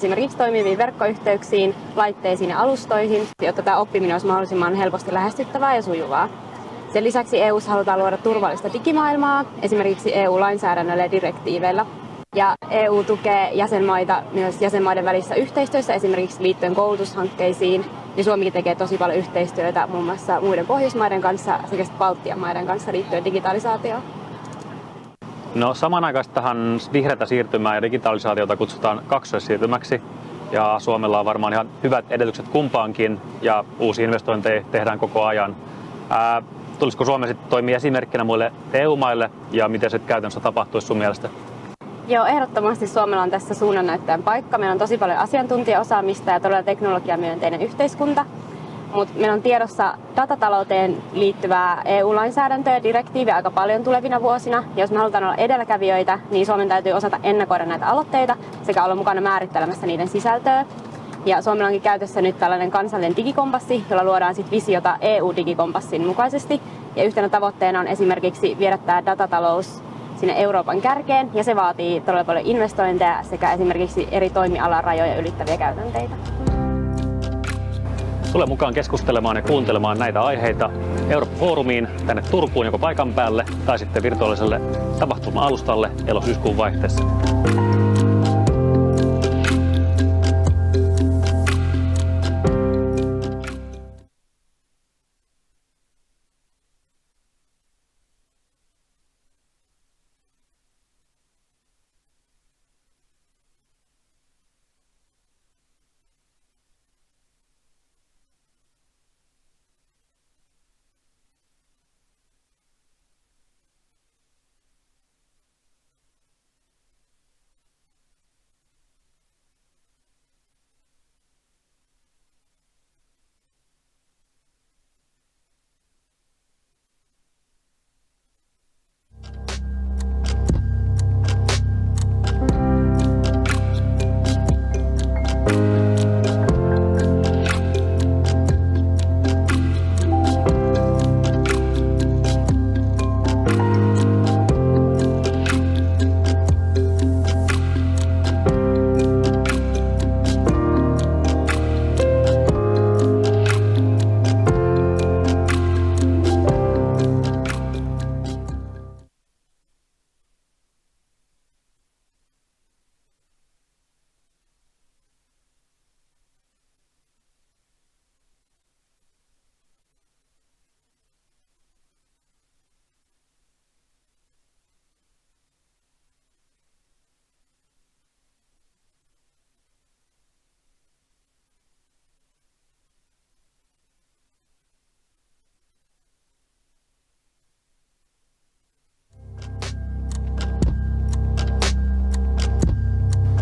esimerkiksi toimiviin verkkoyhteyksiin, laitteisiin ja alustoihin, jotta tämä oppiminen olisi mahdollisimman helposti lähestyttävää ja sujuvaa. Sen lisäksi EU:ssa halutaan luoda turvallista digimaailmaa, esimerkiksi EU-lainsäädännöllä ja direktiiveillä. Ja EU tukee jäsenmaita myös jäsenmaiden välissä yhteistyössä, esimerkiksi liittyen koulutushankkeisiin. Ja Suomikin tekee tosi paljon yhteistyötä muun muassa muiden Pohjoismaiden kanssa sekä Baltian maiden kanssa liittyen digitalisaatioon. No, samanaikaistahan vihreätä siirtymää ja digitalisaatiota kutsutaan kaksoissiirtymäksi. Ja Suomella on varmaan ihan hyvät edellytykset kumpaankin ja uusia investointeja tehdään koko ajan. Tulisiko Suomi sitten toimia esimerkkinä muille EU-maille ja miten se käytännössä tapahtuisi sun mielestä? Joo, ehdottomasti Suomella on tässä suunnannäyttäjän paikka. Meillä on tosi paljon asiantuntijaosaamista ja todella teknologiamyönteinen yhteiskunta. Mutta meillä on tiedossa datatalouteen liittyvää EU-lainsäädäntöä ja direktiiviä aika paljon tulevina vuosina. Ja jos me halutaan olla edelläkävijöitä, niin Suomen täytyy osata ennakoida näitä aloitteita sekä olla mukana määrittelemässä niiden sisältöä. Ja Suomella onkin käytössä nyt tällainen kansallinen digikompassi, jolla luodaan sit visiota EU-digikompassin mukaisesti. Ja yhtenä tavoitteena on esimerkiksi viedä tämä datatalous sinne Euroopan kärkeen, ja se vaatii todella paljon investointeja sekä esimerkiksi eri toimialan rajoja ylittäviä käytänteitä. Tule mukaan keskustelemaan ja kuuntelemaan näitä aiheita Eurooppa-foorumiin tänne Turkuun joko paikan päälle tai sitten virtuaaliselle tapahtuma-alustalle elo-syyskuun vaihteessa.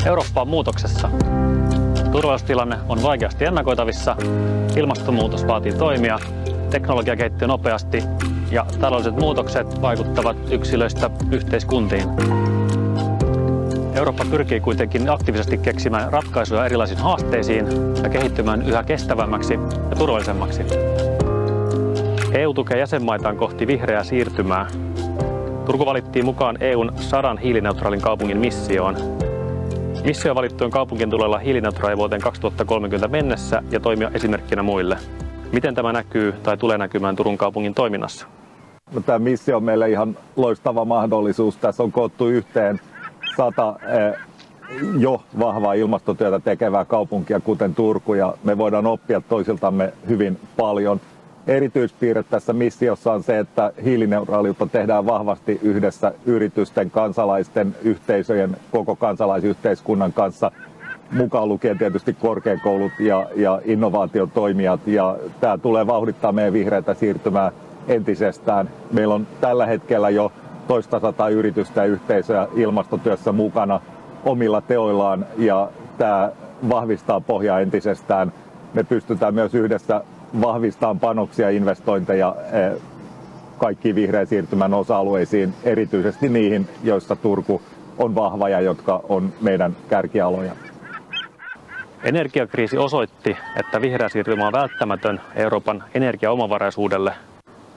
Eurooppa on muutoksessa. Turvallisuustilanne on vaikeasti ennakoitavissa, ilmastonmuutos vaatii toimia, teknologia kehittyy nopeasti ja taloudelliset muutokset vaikuttavat yksilöistä yhteiskuntiin. Eurooppa pyrkii kuitenkin aktiivisesti keksimään ratkaisuja erilaisiin haasteisiin ja kehittymään yhä kestävämmäksi ja turvallisemmaksi. EU tukee jäsenmaitaan kohti vihreää siirtymää. Turku valittiin mukaan EUn 100 hiilineutraalin kaupungin missioon. Missio valittujen kaupunkien tulee olla hiilineutraali vuoteen 2030 mennessä ja toimia esimerkkinä muille. Miten tämä näkyy tai tulee näkymään Turun kaupungin toiminnassa? No, tämä missio on meille ihan loistava mahdollisuus. Tässä on koottu yhteen 100 jo vahvaa ilmastotyötä tekevää kaupunkia, kuten Turku, ja me voidaan oppia toisiltamme hyvin paljon. Erityispiirre tässä missiossa on se, että hiilineutraaliutta tehdään vahvasti yhdessä yritysten, kansalaisten, yhteisöjen, koko kansalaisyhteiskunnan kanssa, mukaan lukien tietysti korkeakoulut ja innovaatiotoimijat. Ja tämä tulee vauhdittaa meidän vihreätä siirtymää entisestään. Meillä on tällä hetkellä jo toista 100 yritystä ja yhteisöjä ilmastotyössä mukana omilla teoillaan, ja tämä vahvistaa pohjaa entisestään. Me pystytään myös yhdessä vahvistamaan panoksia ja investointeja kaikkiin vihreän siirtymän osa-alueisiin, erityisesti niihin, joissa Turku on vahva ja jotka on meidän kärkialoja. Energiakriisi osoitti, että vihreä siirtymä on välttämätön Euroopan energiaomavaraisuudelle.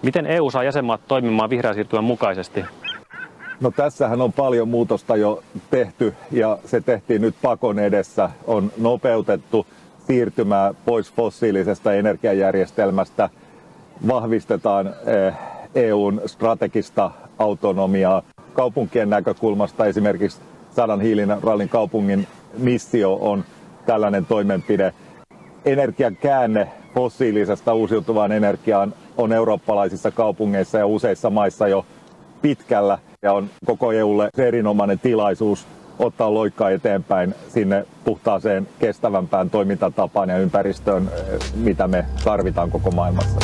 Miten EU saa jäsenmaat toimimaan vihreän siirtymän mukaisesti? No tässähän on paljon muutosta jo tehty ja se tehtiin nyt pakon edessä. On nopeutettu siirtymää pois fossiilisesta energiajärjestelmästä, vahvistetaan EUn strategista autonomiaa. Kaupunkien näkökulmasta esimerkiksi 100 hiilineutraalin kaupungin missio on tällainen toimenpide. Energian käänne fossiilisesta uusiutuvaan energiaan on eurooppalaisissa kaupungeissa ja useissa maissa jo pitkällä ja on koko EUlle erinomainen tilaisuus ottaa loikkaa eteenpäin sinne puhtaaseen kestävämpään toimintatapaan ja ympäristöön, mitä me tarvitaan koko maailmassa.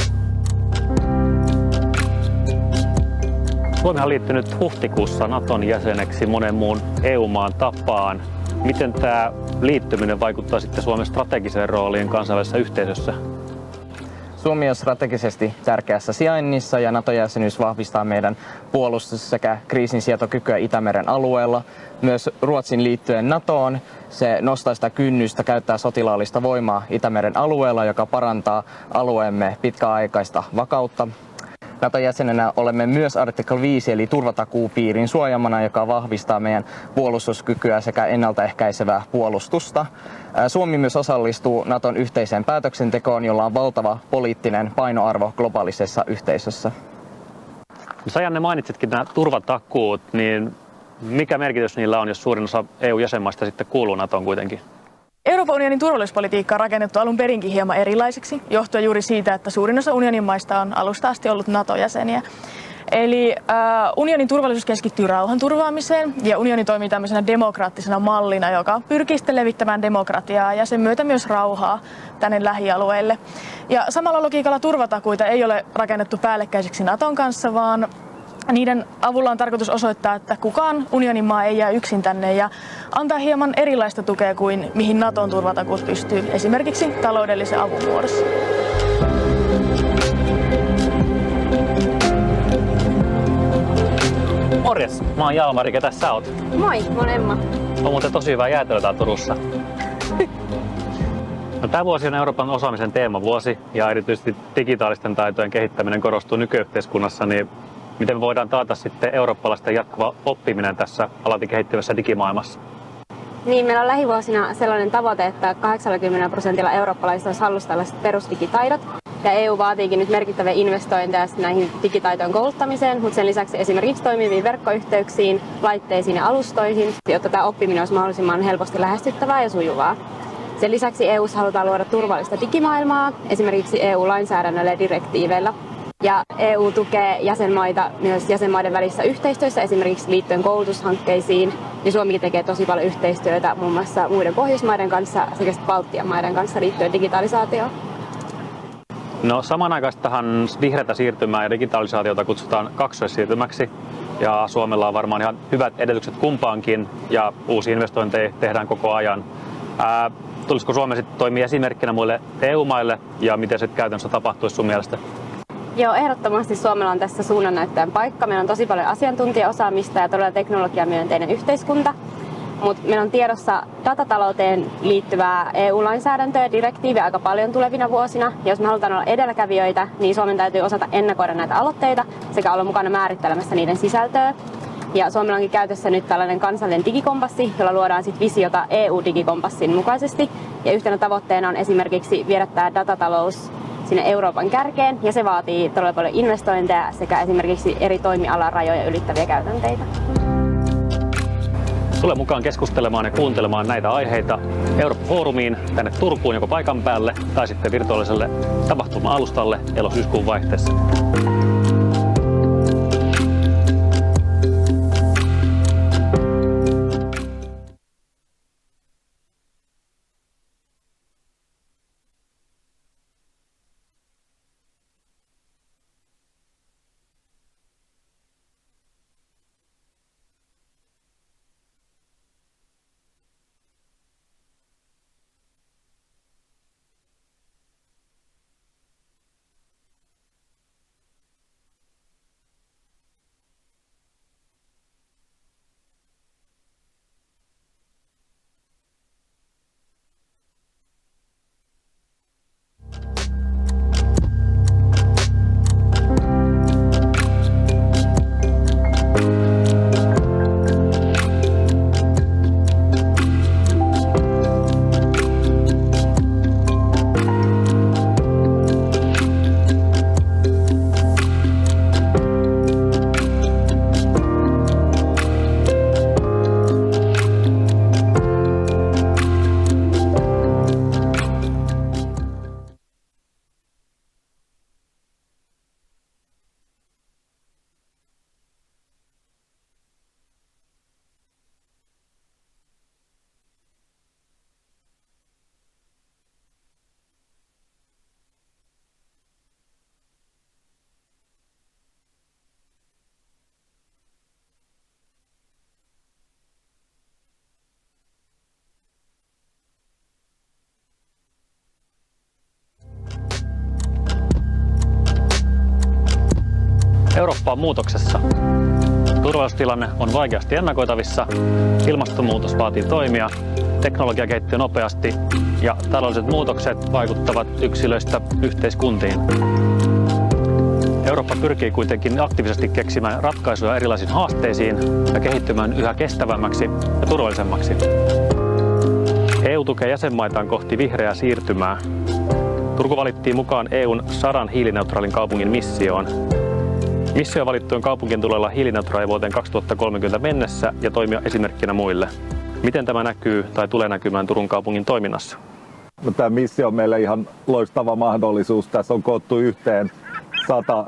Suomi on liittynyt huhtikuussa Naton jäseneksi monen muun EU-maan tapaan. Miten tämä liittyminen vaikuttaa sitten Suomen strategiseen rooliin kansainvälisessä yhteisössä? Suomi on strategisesti tärkeässä sijainnissa ja NATO-jäsenyys vahvistaa meidän puolustus- sekä kriisinsietokykyä Itämeren alueella. Myös Ruotsin liittyen NATOon se nostaa sitä kynnystä käyttää sotilaallista voimaa Itämeren alueella, joka parantaa alueemme pitkäaikaista vakautta. NATO-jäsenenä olemme myös artikla 5 eli turvatakuupiirin suojamana, joka vahvistaa meidän puolustuskykyä sekä ennaltaehkäisevää puolustusta. Suomi myös osallistuu Naton yhteiseen päätöksentekoon, jolla on valtava poliittinen painoarvo globaalisessa yhteisössä. Sä, Janne, mainitsitkin nämä turvatakuut, niin mikä merkitys niillä on, jos suurin osa EU-jäsenmaista sitten kuuluu NATOon kuitenkin? Euroopan unionin turvallisuuspolitiikka on rakennettu alun perinkin hieman erilaiseksi, johtuen juuri siitä, että suurin osa unionin maista on alusta asti ollut NATO-jäseniä. Eli unionin turvallisuus keskittyy rauhanturvaamiseen ja unioni toimii tämmöisenä demokraattisena mallina, joka pyrkii sitten levittämään demokratiaa ja sen myötä myös rauhaa tänne lähialueille. Ja samalla logiikalla turvatakuita ei ole rakennettu päällekkäiseksi Naton kanssa, vaan niiden avulla on tarkoitus osoittaa, että kukaan unionin maa ei jää yksin tänne ja antaa hieman erilaista tukea kuin mihin Naton turvatakuut pystyy, esimerkiksi taloudellisen avun muodossa. Morjes, mä oon Jalmari, ketä sä oot? Moi, mä oon Emma. On muuten tosi hyvää jäätelöä täällä Turussa. No, tämä vuosi on Euroopan osaamisen teemavuosi ja erityisesti digitaalisten taitojen kehittäminen korostuu nykyyhteiskunnassa, niin miten me voidaan taata sitten eurooppalaisten jatkuva oppiminen tässä alati kehittyvässä digimaailmassa? Niin, meillä on lähivuosina sellainen tavoite, että 80% eurooppalaisista olisi hallussa tällaiset perusdigitaidot. Ja EU vaatiikin nyt merkittäviä investointeja näihin digitaitojen kouluttamiseen, mutta sen lisäksi esimerkiksi toimiviin verkkoyhteyksiin, laitteisiin ja alustoihin, jotta tämä oppiminen olisi mahdollisimman helposti lähestyttävää ja sujuvaa. Sen lisäksi EU:ssa halutaan luoda turvallista digimaailmaa, esimerkiksi EU-lainsäädännöllä ja direktiiveillä. Ja EU tukee jäsenmaita myös jäsenmaiden välissä yhteistyössä, esimerkiksi liittyen koulutushankkeisiin. Ja Suomikin tekee tosi paljon yhteistyötä muun muassa muiden Pohjoismaiden kanssa sekä Baltian maiden kanssa liittyen digitalisaatioon. No, samanaikaistahan vihreätä siirtymää ja digitalisaatiota kutsutaan kaksoissiirtymäksi. Ja Suomella on varmaan ihan hyvät edellytykset kumpaankin ja uusia investointeja tehdään koko ajan. Tulisiko Suomi sitten toimia esimerkkinä muille EU-maille ja miten se käytännössä tapahtuisi sun mielestä? Joo, ehdottomasti Suomella on tässä suunnannäyttäjän paikka. Meillä on tosi paljon asiantuntijaosaamista ja todella teknologiamyönteinen yhteiskunta. Mutta meillä on tiedossa datatalouteen liittyvää EU-lainsäädäntöä ja direktiiviä aika paljon tulevina vuosina. Ja jos me halutaan olla edelläkävijöitä, niin Suomen täytyy osata ennakoida näitä aloitteita sekä olla mukana määrittelemässä niiden sisältöä. Ja Suomella onkin käytössä nyt tällainen kansallinen digikompassi, jolla luodaan sit visiota EU-digikompassin mukaisesti. Ja yhtenä tavoitteena on esimerkiksi viedä tämä datatalous sinne Euroopan kärkeen, ja se vaatii todella paljon investointeja sekä esimerkiksi eri toimialan rajoja ylittäviä käytänteitä. Tule mukaan keskustelemaan ja kuuntelemaan näitä aiheita Eurooppa-foorumiin tänne Turkuun joko paikan päälle tai sitten virtuaaliselle tapahtuma-alustalle elo-syyskuun vaihteessa. Eurooppa on muutoksessa. Turvallisuustilanne on vaikeasti ennakoitavissa, ilmastonmuutos vaatii toimia, teknologia kehittyy nopeasti ja taloudelliset muutokset vaikuttavat yksilöistä yhteiskuntiin. Eurooppa pyrkii kuitenkin aktiivisesti keksimään ratkaisuja erilaisiin haasteisiin ja kehittymään yhä kestävämmäksi ja turvallisemmaksi. EU tukee jäsenmaitaan kohti vihreää siirtymää. Turku valittiin mukaan EUn 100 hiilineutraalin kaupungin missioon. Missio valittujen kaupunkien tulee olla hiilineutraali vuoteen 2030 mennessä ja toimia esimerkkinä muille. Miten tämä näkyy tai tulee näkymään Turun kaupungin toiminnassa? No, tämä missio on meille ihan loistava mahdollisuus. Tässä on koottu yhteen 100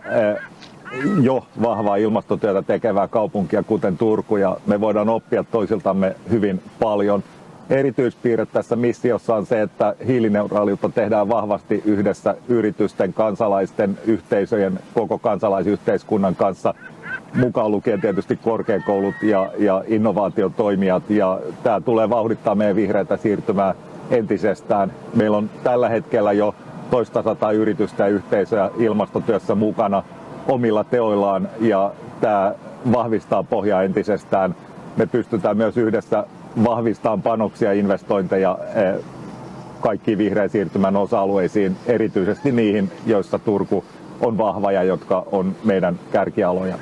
jo vahvaa ilmastotyötä tekevää kaupunkia, kuten Turku, ja me voidaan oppia toisiltamme hyvin paljon. Erityispiirre tässä missiossa on se, että hiilineutraaliutta tehdään vahvasti yhdessä yritysten, kansalaisten, yhteisöjen, koko kansalaisyhteiskunnan kanssa, mukaan lukien tietysti korkeakoulut ja innovaatiotoimijat. Ja tämä tulee vauhdittaa meidän vihreätä siirtymää entisestään. Meillä on tällä hetkellä jo toista 100 yritystä ja yhteisöjä ilmastotyössä mukana omilla teoillaan, ja tämä vahvistaa pohjaa entisestään. Me pystytään myös yhdessä vahvistamaan panoksia ja investointeja kaikkiin vihreän siirtymän osa-alueisiin, erityisesti niihin, joissa Turku on vahva ja jotka on meidän kärkialoja.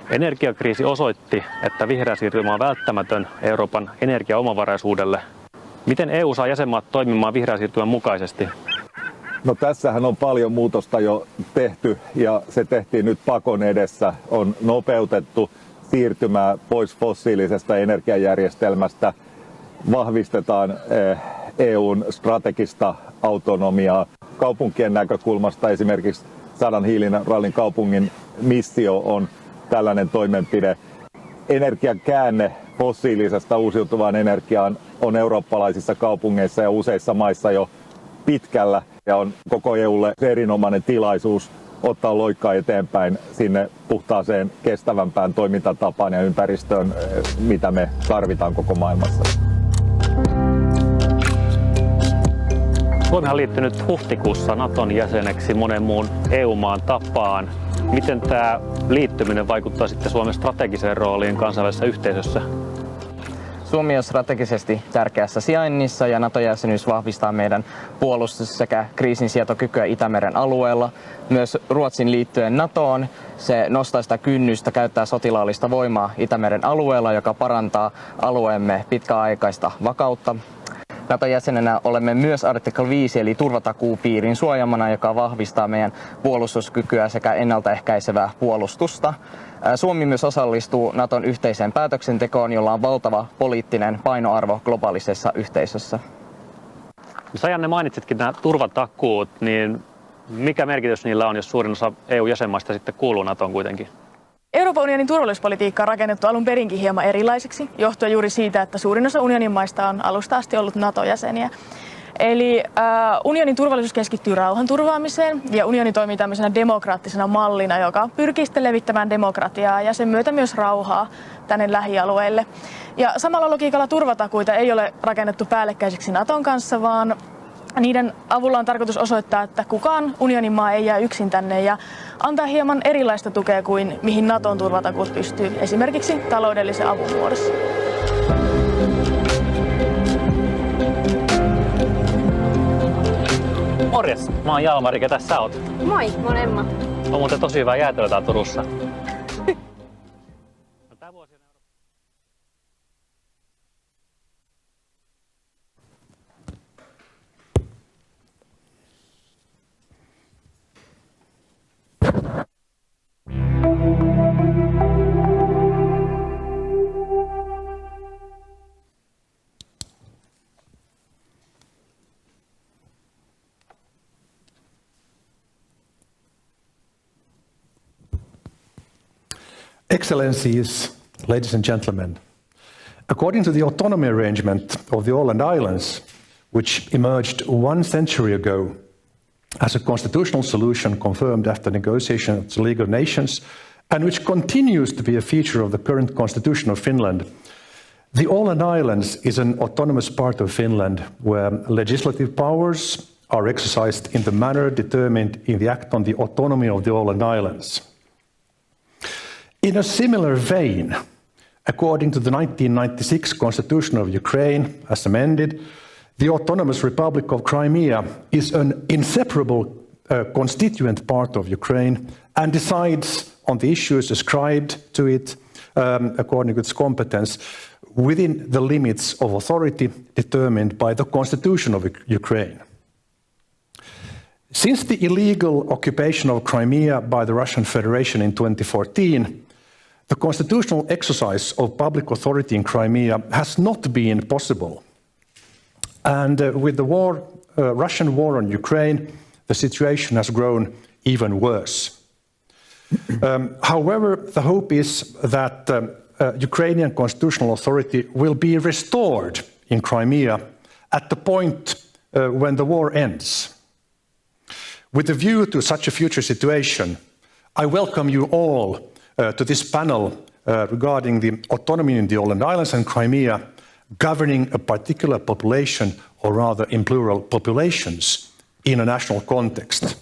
Energiakriisi osoitti, että vihreä siirtymä on välttämätön Euroopan energiaomavaraisuudelle. Miten EU saa jäsenmaat toimimaan vihreän siirtymän mukaisesti? No, tässähän on paljon muutosta jo tehty, ja se tehtiin nyt pakon edessä. On nopeutettu siirtymää pois fossiilisesta energiajärjestelmästä, vahvistetaan EUn strategista autonomiaa. Kaupunkien näkökulmasta esimerkiksi 100 hiilineutraalin kaupungin missio on tällainen toimenpide. Energian käänne fossiilisesta uusiutuvaan energiaan on eurooppalaisissa kaupungeissa ja useissa maissa jo pitkällä, ja on koko EUlle erinomainen tilaisuus ottaa loikkaa eteenpäin sinne puhtaaseen, kestävämpään toimintatapaan ja ympäristöön, mitä me tarvitaan koko maailmassa. Suomi on liittynyt huhtikuussa Naton jäseneksi monen muun EU-maan tapaan. Miten tämä liittyminen vaikuttaa sitten Suomen strategiseen rooliin kansainvälisessä yhteisössä? Suomi on strategisesti tärkeässä sijainnissa ja NATO-jäsenyys vahvistaa meidän puolustus- sekä kriisinsietokykyä Itämeren alueella. Myös Ruotsin liittyen NATOon se nostaa sitä kynnystä käyttää sotilaallista voimaa Itämeren alueella, joka parantaa alueemme pitkäaikaista vakautta. NATO-jäsenenä olemme myös artikla 5 eli turvatakuupiirin suojamana, joka vahvistaa meidän puolustuskykyä sekä ennaltaehkäisevää puolustusta. Suomi myös osallistuu Naton yhteiseen päätöksentekoon, jolla on valtava poliittinen painoarvo globaalisessa yhteisössä. Sä, Janne, mainitsitkin nämä turvatakuut, niin mikä merkitys niillä on, jos suurin osa EU-jäsenmaista sitten kuuluu NATOon kuitenkin? Euroopan unionin turvallisuuspolitiikka on rakennettu alun perinkin hieman erilaiseksi, johtuen juuri siitä, että suurin osa unionin maista on alusta asti ollut NATO-jäseniä. Eli unionin turvallisuus keskittyy rauhanturvaamiseen ja unioni toimii tämmöisenä demokraattisena mallina, joka pyrkii sitten levittämään demokratiaa ja sen myötä myös rauhaa tänne lähialueille. Ja samalla logiikalla turvatakuita ei ole rakennettu päällekkäisiksi Naton kanssa, vaan niiden avulla on tarkoitus osoittaa, että kukaan unionin maa ei jää yksin tänne ja antaa hieman erilaista tukea kuin mihin Naton turvatakuut pystyy, esimerkiksi taloudellisen avun muodossa. Morjes, mä oon Jalmari, ketä sä oot? Moi, mä oon Emma. On muuten tosi hyvää jäätelöä täällä Turussa. Excellencies, ladies and gentlemen, according to the autonomy arrangement of the Åland Islands, which emerged 1 century ago as a constitutional solution confirmed after negotiation of the League of Nations, and which continues to be a feature of the current constitution of Finland, the Åland Islands is an autonomous part of Finland where legislative powers are exercised in the manner determined in the Act on the Autonomy of the Åland Islands. In a similar vein, according to the 1996 Constitution of Ukraine, as amended, the Autonomous Republic of Crimea is an inseparable constituent part of Ukraine and decides on the issues ascribed to it according to its competence within the limits of authority determined by the Constitution of Ukraine. Since the illegal occupation of Crimea by the Russian Federation in 2014, the constitutional exercise of public authority in Crimea has not been possible. And with the Russian war on Ukraine, the situation has grown even worse. However, the hope is that Ukrainian constitutional authority will be restored in Crimea at the point when the war ends. With a view to such a future situation, I welcome you all to this panel regarding the autonomy in the Åland Islands and Crimea, governing a particular population, or rather in plural, populations, in a national context.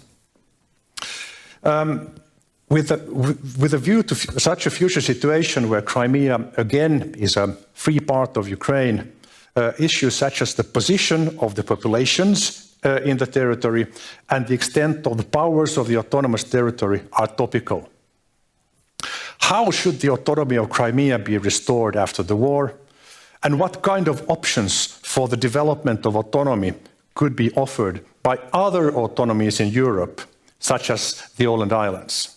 With a view to such a future situation where Crimea again is a free part of Ukraine, issues such as the position of the populations in the territory and the extent of the powers of the autonomous territory are topical. How should the autonomy of Crimea be restored after the war? And what kind of options for the development of autonomy could be offered by other autonomies in Europe, such as the Åland Islands?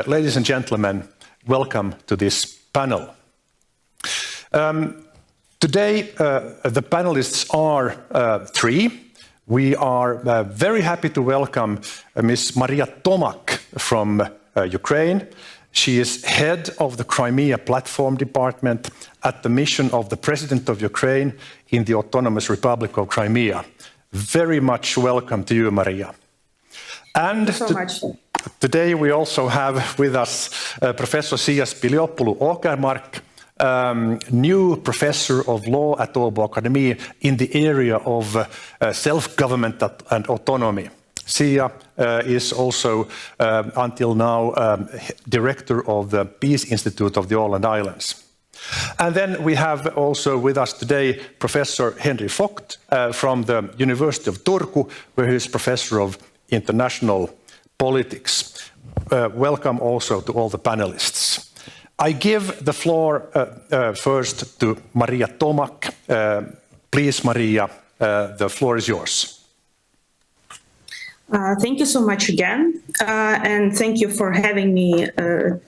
Ladies and gentlemen, welcome to this panel. Today, the panelists are three. We are very happy to welcome Ms. Maria Tomak from Ukraine. She is head of the Crimea Platform Department at the mission of the President of Ukraine in the Autonomous Republic of Crimea. Very much welcome to you, Maria. And Thank you so much. Today we also have with us Professor Siia Spiliopoulou-Åkermark, new professor of law at Åbo Academy in the area of self-government and autonomy. Siia is also, until now, director of the Peace Institute of the Åland Islands. And then we have also with us today Professor Henry Vogt from the University of Turku, where he is professor of international politics. Welcome also to all the panelists. I give the floor first to Maria Tomak. Please, Maria, the floor is yours. Thank you so much again, and thank you for having me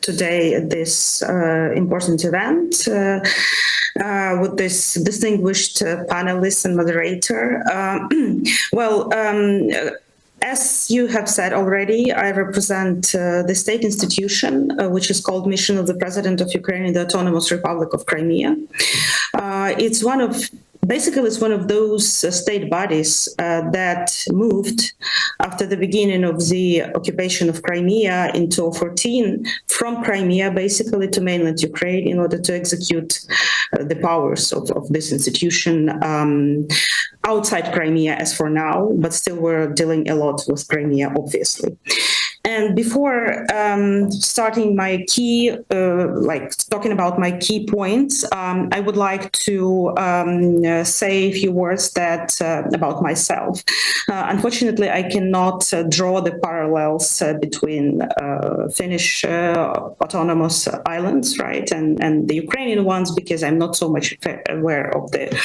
today at this important event with this distinguished panelist and moderator. As you have said already, I represent the state institution, which is called Mission of the President of Ukraine in the Autonomous Republic of Crimea. It's one of those state bodies that moved after the beginning of the occupation of Crimea in 2014 from Crimea basically to mainland Ukraine in order to execute the powers of this institution outside Crimea as for now, but still we're dealing a lot with Crimea, obviously. And before starting my key, talking about my key points, I would like to say a few words about myself. Unfortunately, I cannot draw the parallels between Finnish autonomous islands, right, and the Ukrainian ones, because I'm not so much aware of the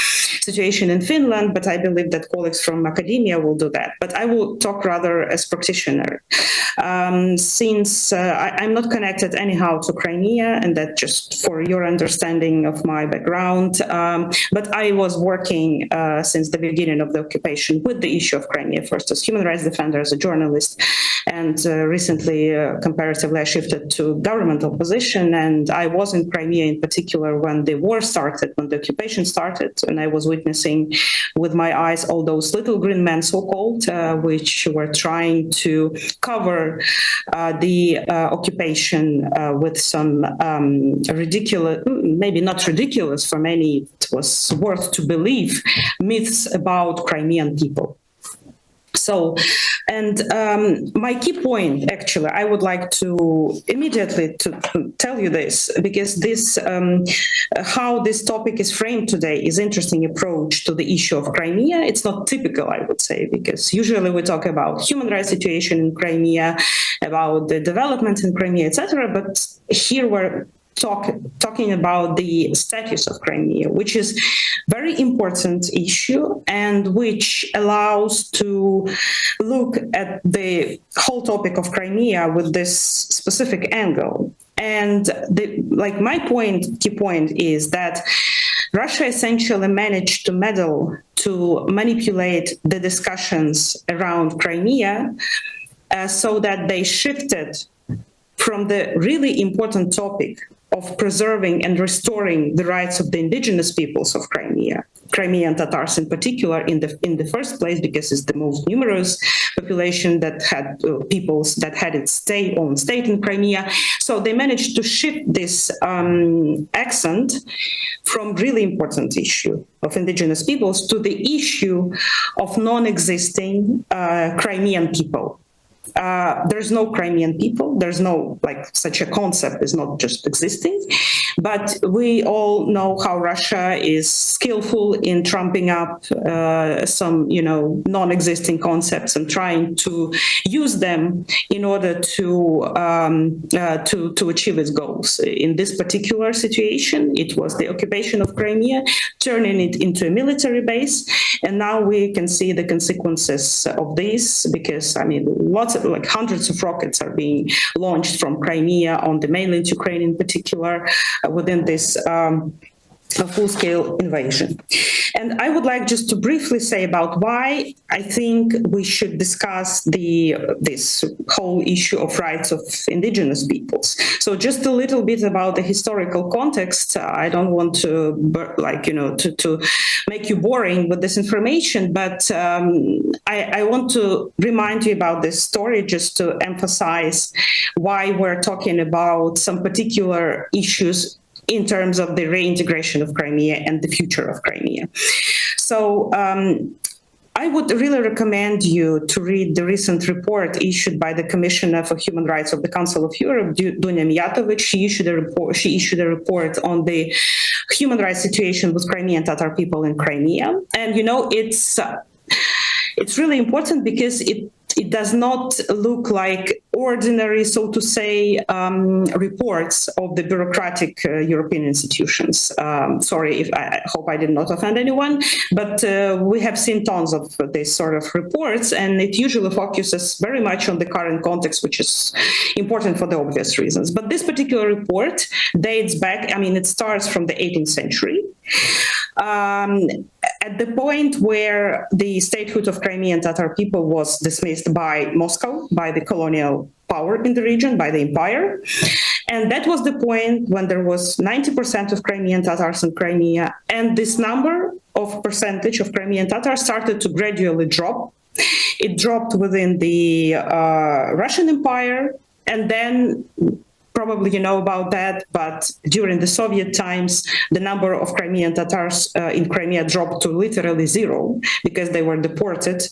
situation in Finland, but I believe that colleagues from academia will do that. But I will talk rather as practitioner. Since I'm not connected anyhow to Crimea, and that just for your understanding of my background, but I was working since the beginning of the occupation with the issue of Crimea, first as human rights defender, as a journalist, and recently, comparatively, I shifted to governmental position, and I was in Crimea in particular when the war started, when the occupation started, and I was witnessing with my eyes all those little green men, so-called, which were trying to cover the occupation with some ridiculous, maybe not ridiculous for many, it was worth to believe, myths about Crimean people. So, and my key point, actually, I would like to immediately to tell you this, because this how this topic is framed today is interesting approach to the issue of Crimea. It's not typical, I would say, because usually we talk about human rights situation in Crimea, about the development in Crimea, etc. But here we're talking about the status of Crimea, which is very important issue and which allows to look at the whole topic of Crimea with this specific angle. And my key point is that Russia essentially managed to meddle, to manipulate the discussions around Crimea so that they shifted from the really important topic of preserving and restoring the rights of the indigenous peoples of Crimea, Crimean Tatars in particular, in the first place, because it's the most numerous population that had peoples that had its own state in Crimea. So they managed to shift this accent from really important issue of indigenous peoples to the issue of non-existing Crimean people. There's no Crimean people. There's no such a concept is not just existing, but we all know how Russia is skillful in trumping up some non-existing concepts and trying to use them in order to achieve its goals. In this particular situation, it was the occupation of Crimea, turning it into a military base, and now we can see the consequences of this, because hundreds of rockets are being launched from Crimea on the mainland Ukraine in particular within this full-scale invasion. And I would like just to briefly say about why I think we should discuss this whole issue of rights of indigenous peoples. So just a little bit about the historical context. I don't want to make you boring with this information, but I want to remind you about this story just to emphasize why we're talking about some particular issues in terms of the reintegration of Crimea and the future of Crimea. So I would really recommend you to read the recent report issued by the Commissioner for Human Rights of the Council of Europe, Dunya Mijatovic. She issued a report on the human rights situation with Crimean Tatar people in Crimea. And it's really important because it does not look like ordinary, so to say, reports of the bureaucratic European institutions. Sorry, I hope I did not offend anyone, but we have seen tons of these sort of reports, and it usually focuses very much on the current context, which is important for the obvious reasons. But this particular report dates back, it starts from the 18th century. At the point where the statehood of Crimean Tatar people was dismissed by Moscow, by the colonial power in the region, by the empire. And that was the point when there was 90% of Crimean Tatars in Crimea. And this percentage of Crimean Tatars started to gradually drop. It dropped within the Russian Empire, and then probably you know about that, but during the Soviet times, the number of Crimean Tatars in Crimea dropped to literally zero because they were deported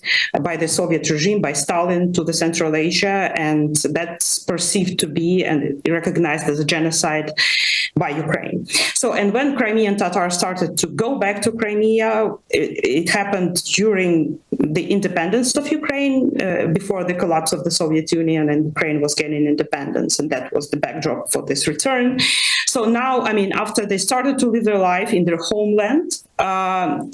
by the Soviet regime, by Stalin, to the Central Asia, and that's perceived to be and recognized as a genocide by Ukraine. So, and when Crimean Tatars started to go back to Crimea, it happened during the independence of Ukraine, before the collapse of the Soviet Union, and Ukraine was gaining independence, and that was the backdrop for this return. So now, after they started to live their life in their homeland,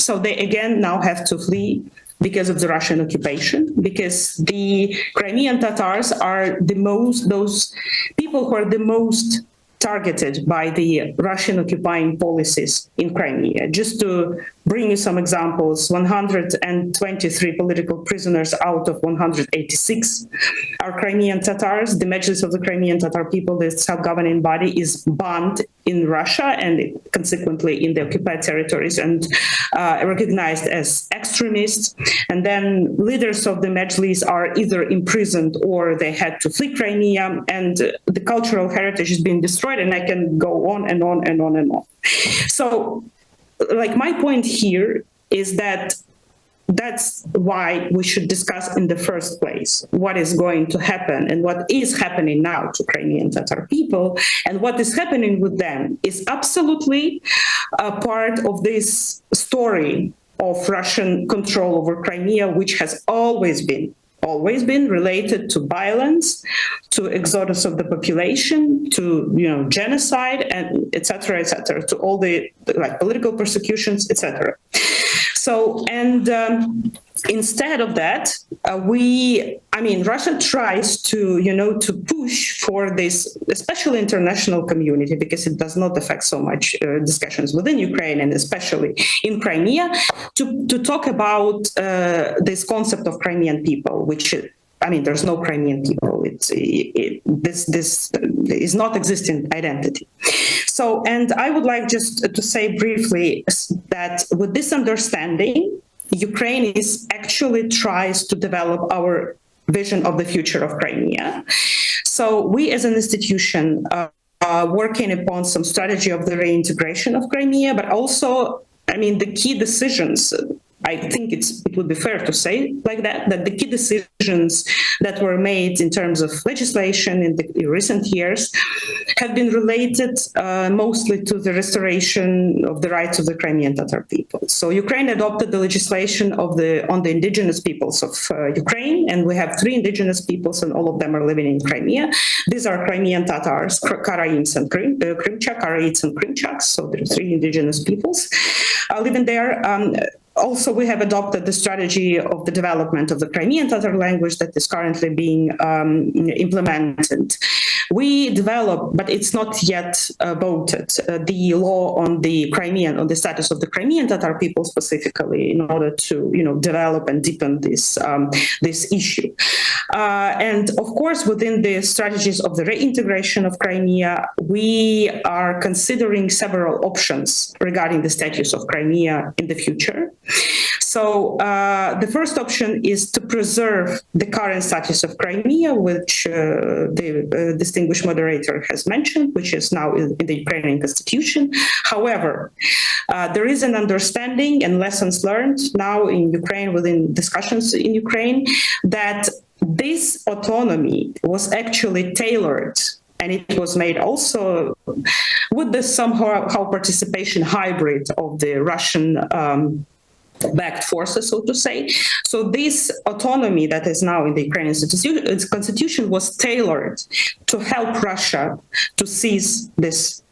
so they again now have to flee because of the Russian occupation, because the Crimean Tatars are those people who are the most targeted by the Russian occupying policies in Crimea. Just to bring you some examples, 123 political prisoners out of 186 are Crimean Tatars. The Mejlis of the Crimean Tatar people, the self-governing body, is banned in Russia and consequently in the occupied territories and recognized as extremists. And then leaders of the Mejlis are either imprisoned or they had to flee Crimea, and the cultural heritage is being destroyed, and I can go on and on and on and on. So, my point here is that that's why we should discuss in the first place what is going to happen and what is happening now to Crimean Tatar people, and what is happening with them is absolutely a part of this story of Russian control over Crimea, which has always been related to violence, to exodus of the population, to genocide, and et cetera, to all the political persecutions, etc. So, and instead of that, Russia tries to push for this, especially international community, because it does not affect so much discussions within Ukraine and especially in Crimea, to talk about this concept of Crimean people, which there's no Crimean people. This is not existing identity. So, and I would like just to say briefly that with this understanding, Ukraine actually tries to develop our vision of the future of Crimea. So we as an institution are working upon some strategy of the reintegration of Crimea, but also, the key decisions, I think it would be fair to say like that the key decisions that were made in terms of legislation in the recent years have been related mostly to the restoration of the rights of the Crimean Tatar people. So Ukraine adopted the legislation on the indigenous peoples of Ukraine, and we have 3 indigenous peoples, and all of them are living in Crimea. These are Crimean Tatars, Karaims and Karaites and Krimchaks, so there are 3 indigenous peoples living there. Also, we have adopted the strategy of the development of the Crimean Tatar language that is currently being implemented. We developed, but it's not yet voted, the law on the status of the Crimean Tatar people specifically, in order to, develop and deepen this issue. And of course, within the strategies of the reintegration of Crimea, we are considering several options regarding the status of Crimea in the future. So the first option is to preserve the current status of Crimea, which the distinguished moderator has mentioned, which is now in the Ukrainian constitution. However, there is an understanding and lessons learned now in Ukraine, within discussions in Ukraine, that this autonomy was actually tailored, and it was made also with the somehow participation hybrid of the Russian backed forces, so to say. So this autonomy that is now in the Ukrainian constitution was tailored to help Russia to seize this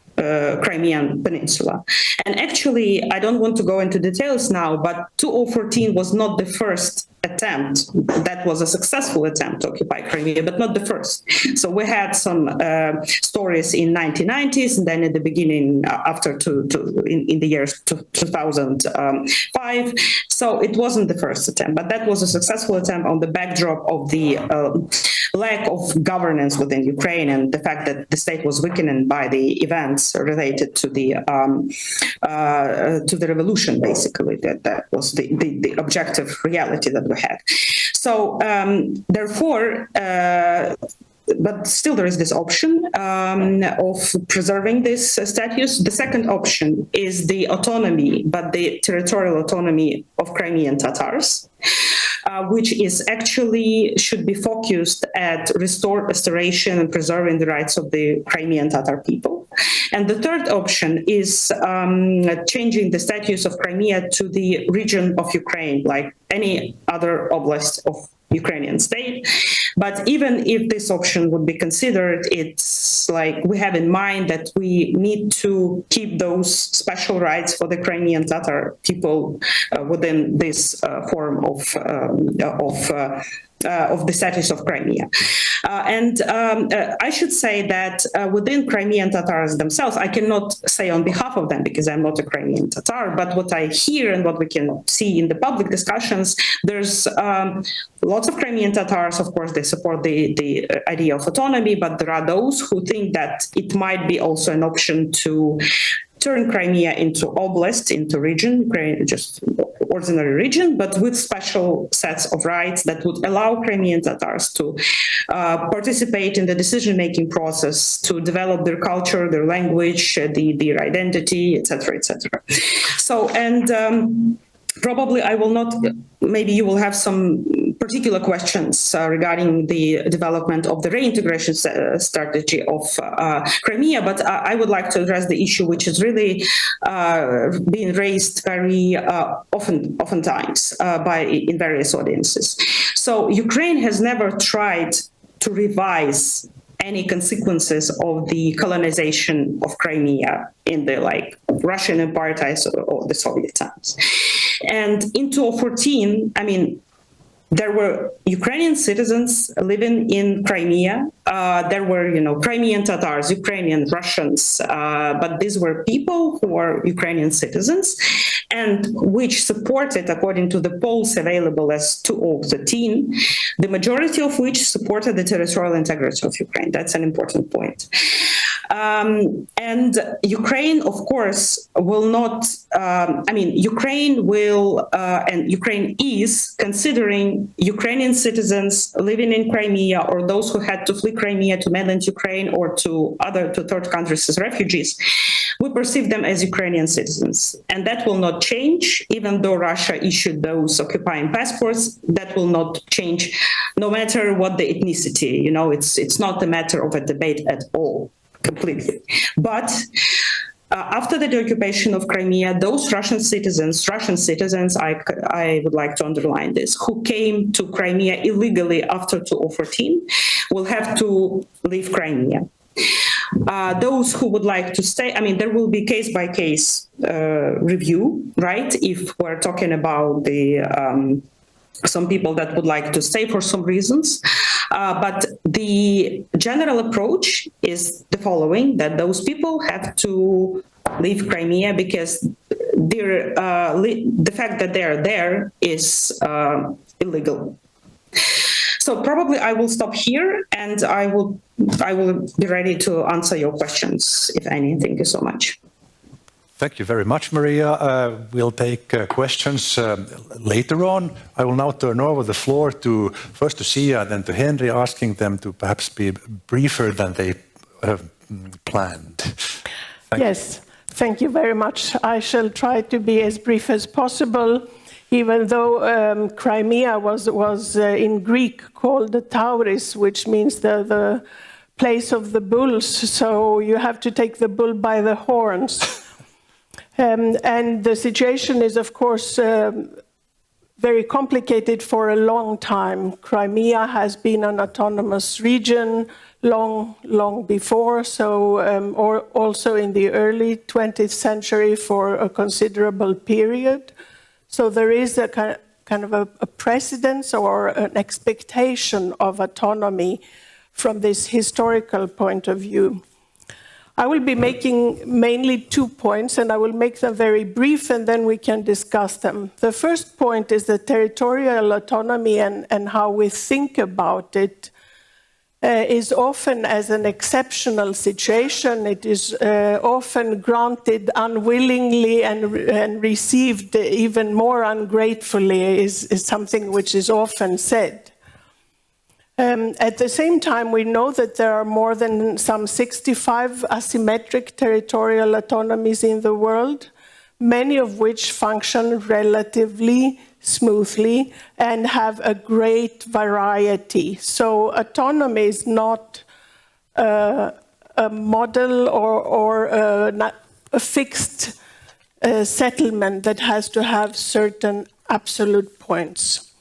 Crimean Peninsula. And actually, I don't want to go into details now, but 2014 was not the first attempt. That was a successful attempt to occupy Crimea, but not the first. So we had some stories in 1990s, and then at the beginning, after in the years 2005. So it wasn't the first attempt, but that was a successful attempt on the backdrop of the lack of governance within Ukraine and the fact that the state was weakened by the events related to the revolution. Basically, that was the objective reality that we had. So therefore, but still there is this option of preserving this status. The second option is the autonomy, but the territorial autonomy of Crimean Tatars, which is actually should be focused at restoration and preserving the rights of the Crimean Tatar people. And the third option is changing the status of Crimea to the region of Ukraine, like any other oblast of Ukrainian state. But even if this option would be considered, it's like we have in mind that we need to keep those special rights for the Crimean Tatar people within this form of the status of Crimea. And I should say that within Crimean Tatars themselves, I cannot say on behalf of them because I'm not a Crimean Tatar, but what I hear and what we can see in the public discussions, there's lots of Crimean Tatars, of course, they support the idea of autonomy, but there are those who think that it might be also an option to turn Crimea into oblast, into region, Ukraine, just ordinary region, but with special sets of rights that would allow Crimean Tatars to participate in the decision-making process, to develop their culture, their language, their identity, etc., etc. So, and Probably I will not, maybe you will have some particular questions regarding the development of the reintegration strategy of Crimea, but I would like to address the issue which is really being raised very oftentimes in various audiences. So Ukraine has never tried to revise any consequences of the colonization of Crimea in the Russian Empire times or the Soviet times. And in 2014, I mean, there were Ukrainian citizens living in Crimea. There were, Crimean Tatars, Ukrainian Russians, but these were people who were Ukrainian citizens and which supported, according to the polls available as 2013, the majority of which supported the territorial integrity of Ukraine. That's an important point. And Ukraine, of course, will not, Ukraine will, and Ukraine is considering Ukrainian citizens living in Crimea or those who had to flee Crimea to mainland Ukraine or to third countries as refugees. We perceive them as Ukrainian citizens. And that will not change, even though Russia issued those occupying passports. That will not change, no matter what the ethnicity. It's not a matter of a debate at all. Completely. But after the occupation of Crimea, those Russian citizens, I would like to underline this, who came to Crimea illegally after 2014 will have to leave Crimea. Those who would like to stay, there will be case-by-case review, right? If we're talking about some people that would like to stay for some reasons. But the general approach is the following, that those people have to leave Crimea because the fact that they are there is illegal. So probably I will stop here and I will be ready to answer your questions, if any. Thank you so much. Thank you very much, Maria. We'll take questions later on. I will now turn over the floor first to Sia and then to Henry, asking them to perhaps be briefer than they have planned. Yes, thank you very much. I shall try to be as brief as possible, even though Crimea was in Greek called the Tauris, which means the place of the bulls. So you have to take the bull by the horns. And the situation is, of course, very complicated for a long time. Crimea has been an autonomous region long before, or also in the early 20th century for a considerable period. So there is a kind of a precedence or an expectation of autonomy from this historical point of view. I will be making mainly 2 points, and I will make them very brief, and then we can discuss them. The first point is the territorial autonomy and how we think about it is often as an exceptional situation. It is often granted unwillingly and received even more ungratefully is something which is often said. At the same time, we know that there are more than some 65 asymmetric territorial autonomies in the world, many of which function relatively smoothly and have a great variety. So autonomy is not a model or a fixed settlement that has to have certain absolute points.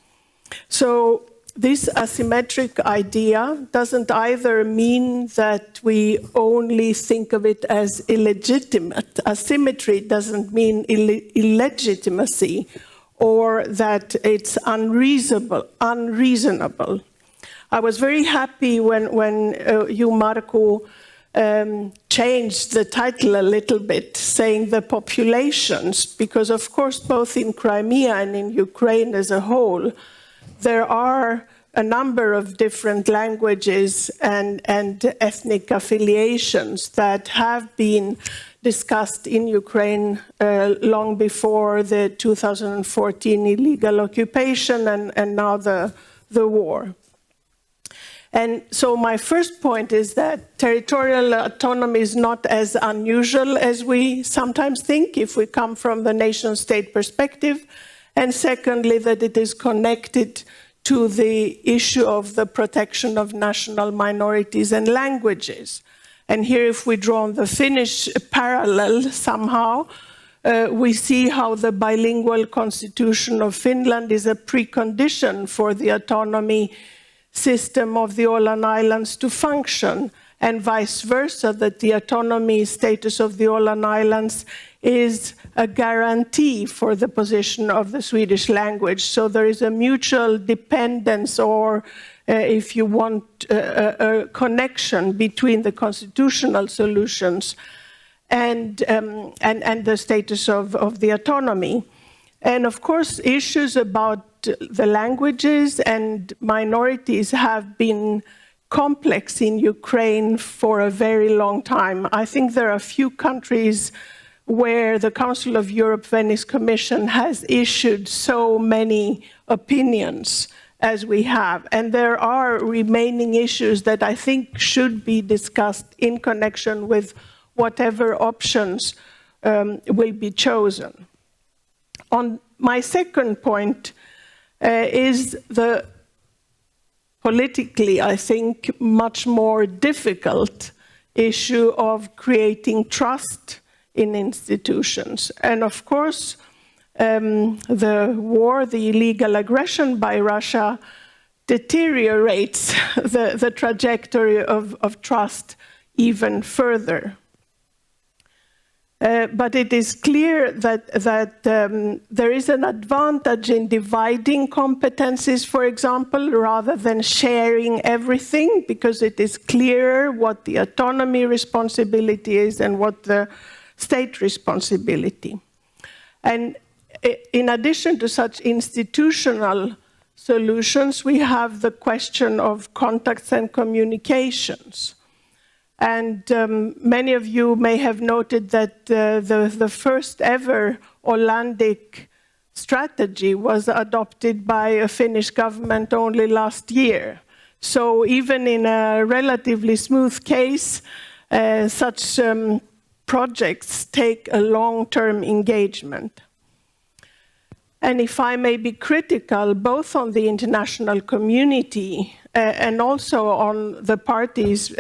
So this asymmetric idea doesn't either mean that we only think of it as illegitimate. Asymmetry doesn't mean illegitimacy or that it's unreasonable. I was very happy when you, Marko, changed the title a little bit, saying the populations, because of course both in Crimea and in Ukraine as a whole, there are a number of different languages and ethnic affiliations that have been discussed in Ukraine long before the 2014 illegal occupation and now the war. And so my first point is that territorial autonomy is not as unusual as we sometimes think if we come from the nation-state perspective. And secondly, that it is connected to the issue of the protection of national minorities and languages. And here, if we draw on the Finnish parallel somehow, we see how the bilingual constitution of Finland is a precondition for the autonomy system of the Åland Islands to function, and vice versa, that the autonomy status of the Åland Islands is a guarantee for the position of the Swedish language. So there is a mutual dependence, or if you want, a connection between the constitutional solutions and the status of the autonomy. And of course, issues about the languages and minorities have been complex in Ukraine for a very long time. I think there are a few countries where the Council of Europe Venice Commission has issued so many opinions as we have. And there are remaining issues that I think should be discussed in connection with whatever options will be chosen. On my second point is the politically, I think, much more difficult issue of creating trust in institutions. And of course, the war, the illegal aggression by Russia deteriorates the trajectory of trust even further. But it is clear that there is an advantage in dividing competencies, for example, rather than sharing everything, because it is clearer what the autonomy responsibility is and what the state responsibility. And in addition to such institutional solutions, we have the question of contacts and communications. And many of you may have noted that the first ever Ålandic strategy was adopted by a Finnish government only last year. So even in a relatively smooth case, such projects take a long-term engagement. And if I may be critical, both on the international community and also on the parties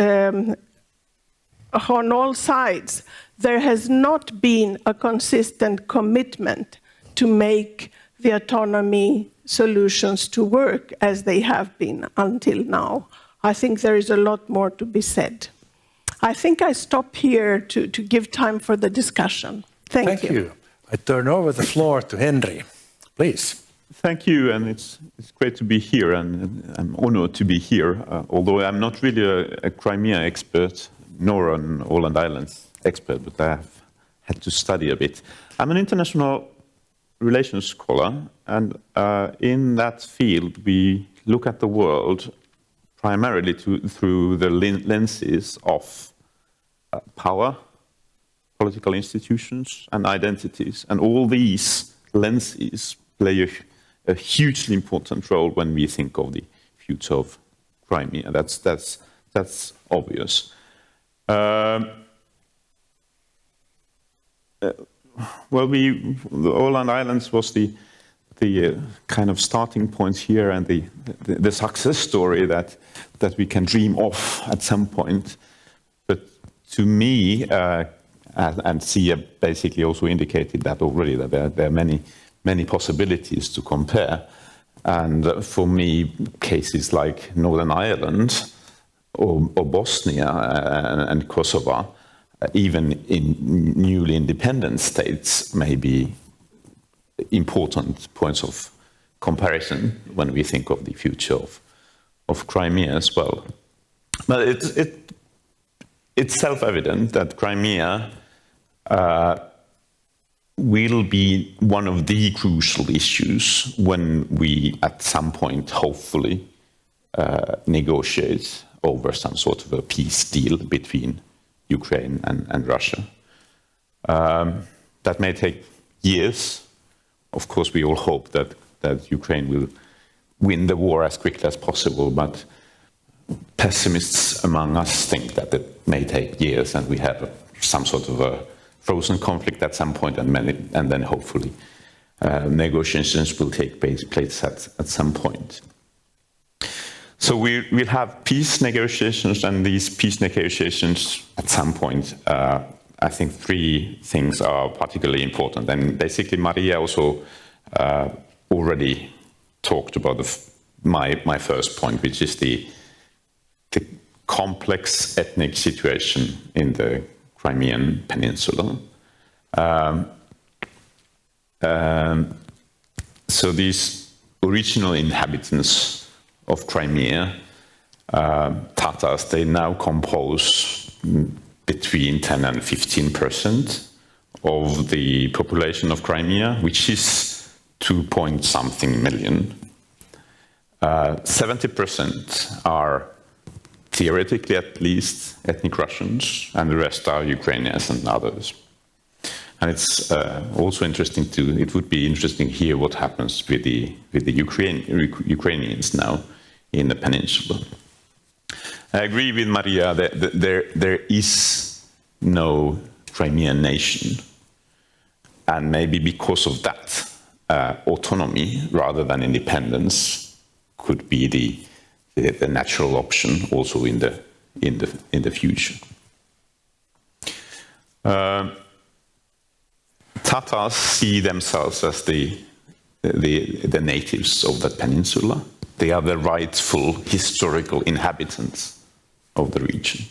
on all sides, there has not been a consistent commitment to make the autonomy solutions to work as they have been until now. I think there is a lot more to be said. I think I stop here to give time for the discussion. Thank you. I turn over the floor to Henry. Please. Thank you, and it's great to be here, and I'm honored to be here, although I'm not really a Crimea expert, nor an Åland Islands expert, but I have had to study a bit. I'm an international relations scholar, and in that field we look at the world primarily through the lenses of power, political institutions, and identities. And all these lenses play a hugely important role when we think of the future of Crimea. That's obvious. Well, the Åland Islands was the kind of starting point here, and the success story that we can dream of at some point. But to me, and Sia basically also indicated that already, that there are many possibilities to compare. And for me, cases like Northern Ireland or Bosnia and Kosovo, even in newly independent states, may be important points of comparison when we think of the future of Crimea as well. But it's self-evident that Crimea will be one of the crucial issues when we, at some point, hopefully, negotiate over some sort of a peace deal between Ukraine and Russia. That may take years. Of course, we all hope that Ukraine will win the war as quickly as possible, but pessimists among us think that it may take years, and we have some sort of a frozen conflict at some point, and then hopefully negotiations will take place at some point. So we'll have peace negotiations, and these peace negotiations at some point, I think 3 things are particularly important. And basically Maria also already talked about my first point, which is the complex ethnic situation in the Crimean Peninsula. So these original inhabitants of Crimea, Tatars, they now compose between 10 and 15% of the population of Crimea, which is 2-point-something million. 70% are theoretically at least ethnic Russians, and the rest are Ukrainians and others. And it's also interesting it would be interesting to hear what happens with the Ukrainians now in the peninsula. I agree with Maria that there is no Crimean nation, and maybe because of that, autonomy rather than independence could be the natural option also in the future. Tatars see themselves as the natives of that peninsula. They are the rightful historical inhabitants of the region.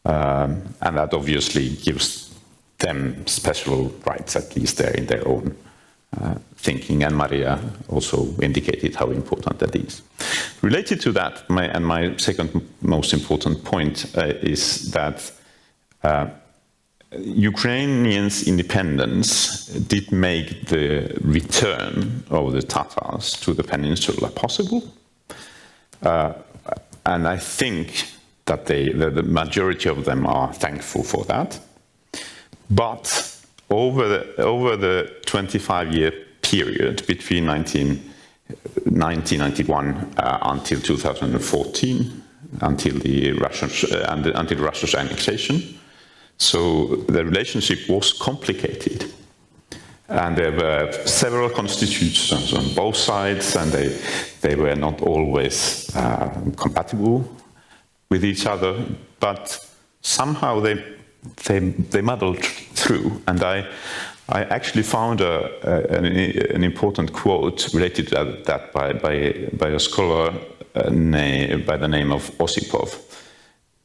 And that obviously gives them special rights, at least they're in their own thinking, and Maria also indicated how important that is. Related to that, my second most important point is that Ukrainians' independence did make the return of the Tatars to the peninsula possible, and I think that the majority of them are thankful for that. But over the 25-year period between 1991 until 2014, until Russia's annexation, so the relationship was complicated, and there were several constitutions on both sides, and they were not always compatible with each other, but somehow they muddled through. And I actually found an important quote related to that by a scholar by the name of Osipov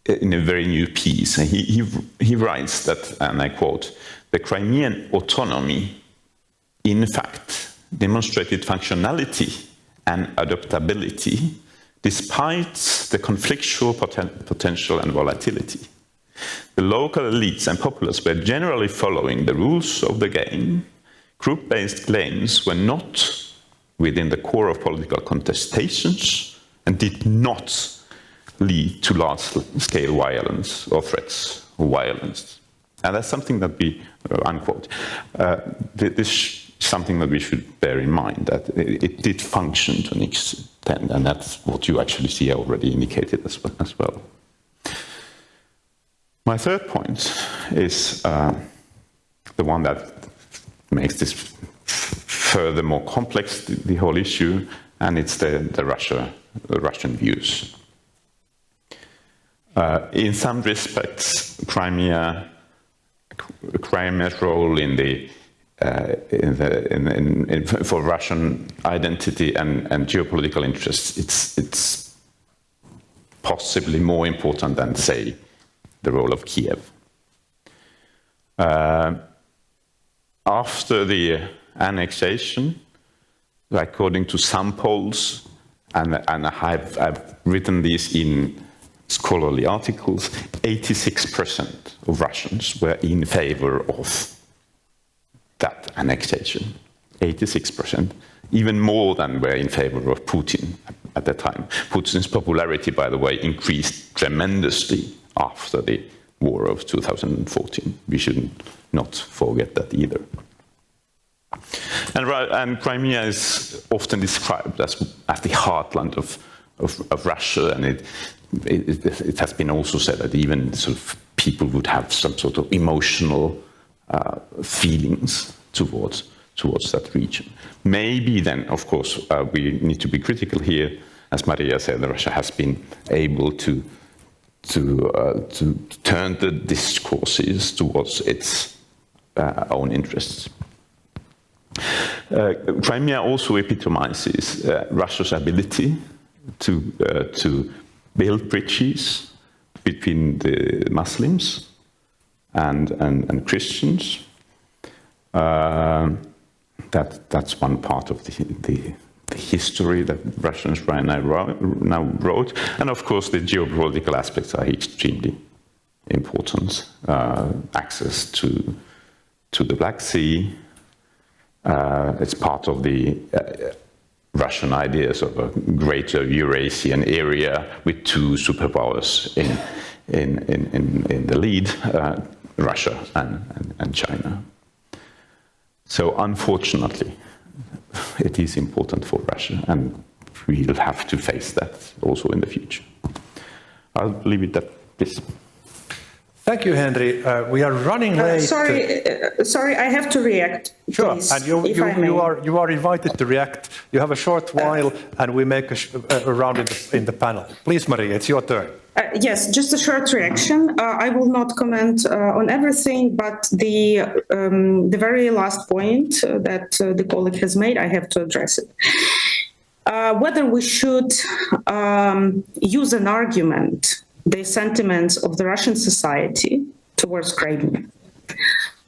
in a very new piece. And he writes that, and I quote, "The Crimean autonomy, in fact, demonstrated functionality and adaptability despite the conflictual potential and volatility. The local elites and populace were generally following the rules of the game. Group-based claims were not within the core of political contestations and did not lead to large-scale violence or threats of violence." And that's something that we, unquote, this is something that we should bear in mind, that it did function to an extent, and that's what you actually see already indicated as well. My third point is the one that makes this further more complex, the whole issue, and it's the Russian views. In some respects, Crimea's role for Russian identity and geopolitical interests, it's possibly more important than, say, the role of Kiev. After the annexation, according to some polls, and I've written this in scholarly articles, 86% of Russians were in favor of that annexation. 86%, even more than were in favor of Putin at the time. Putin's popularity, by the way, increased tremendously after the war of 2014. We should not forget that either. And Crimea is often described as the heartland of Russia, and it has been also said that even sort of people would have some sort of emotional feelings towards towards that region. Maybe then, of course, we need to be critical here. As Maria said, Russia has been able to turn the discourses towards its own interests. Crimea also epitomizes Russia's ability to build bridges between the Muslims and Christians. That's one part of the history that Russians right now wrote. And of course, the geopolitical aspects are extremely important. Access to the Black Sea. It's part of the Russian ideas of a greater Eurasian area with two superpowers in the lead, Russia and China. So unfortunately, it is important for Russia, and we'll have to face that also in the future. I'll leave it at this. Thank you, Henry. We are running late. Sorry, I have to react. Sure, please, and you are invited to react. You have a short while, and we make a round in the panel. Please, Maria, it's your turn. Yes, just a short reaction. I will not comment on everything, but the very last point that the colleague has made, I have to address it. Whether we should use an argument, the sentiments of the Russian society towards Crimea.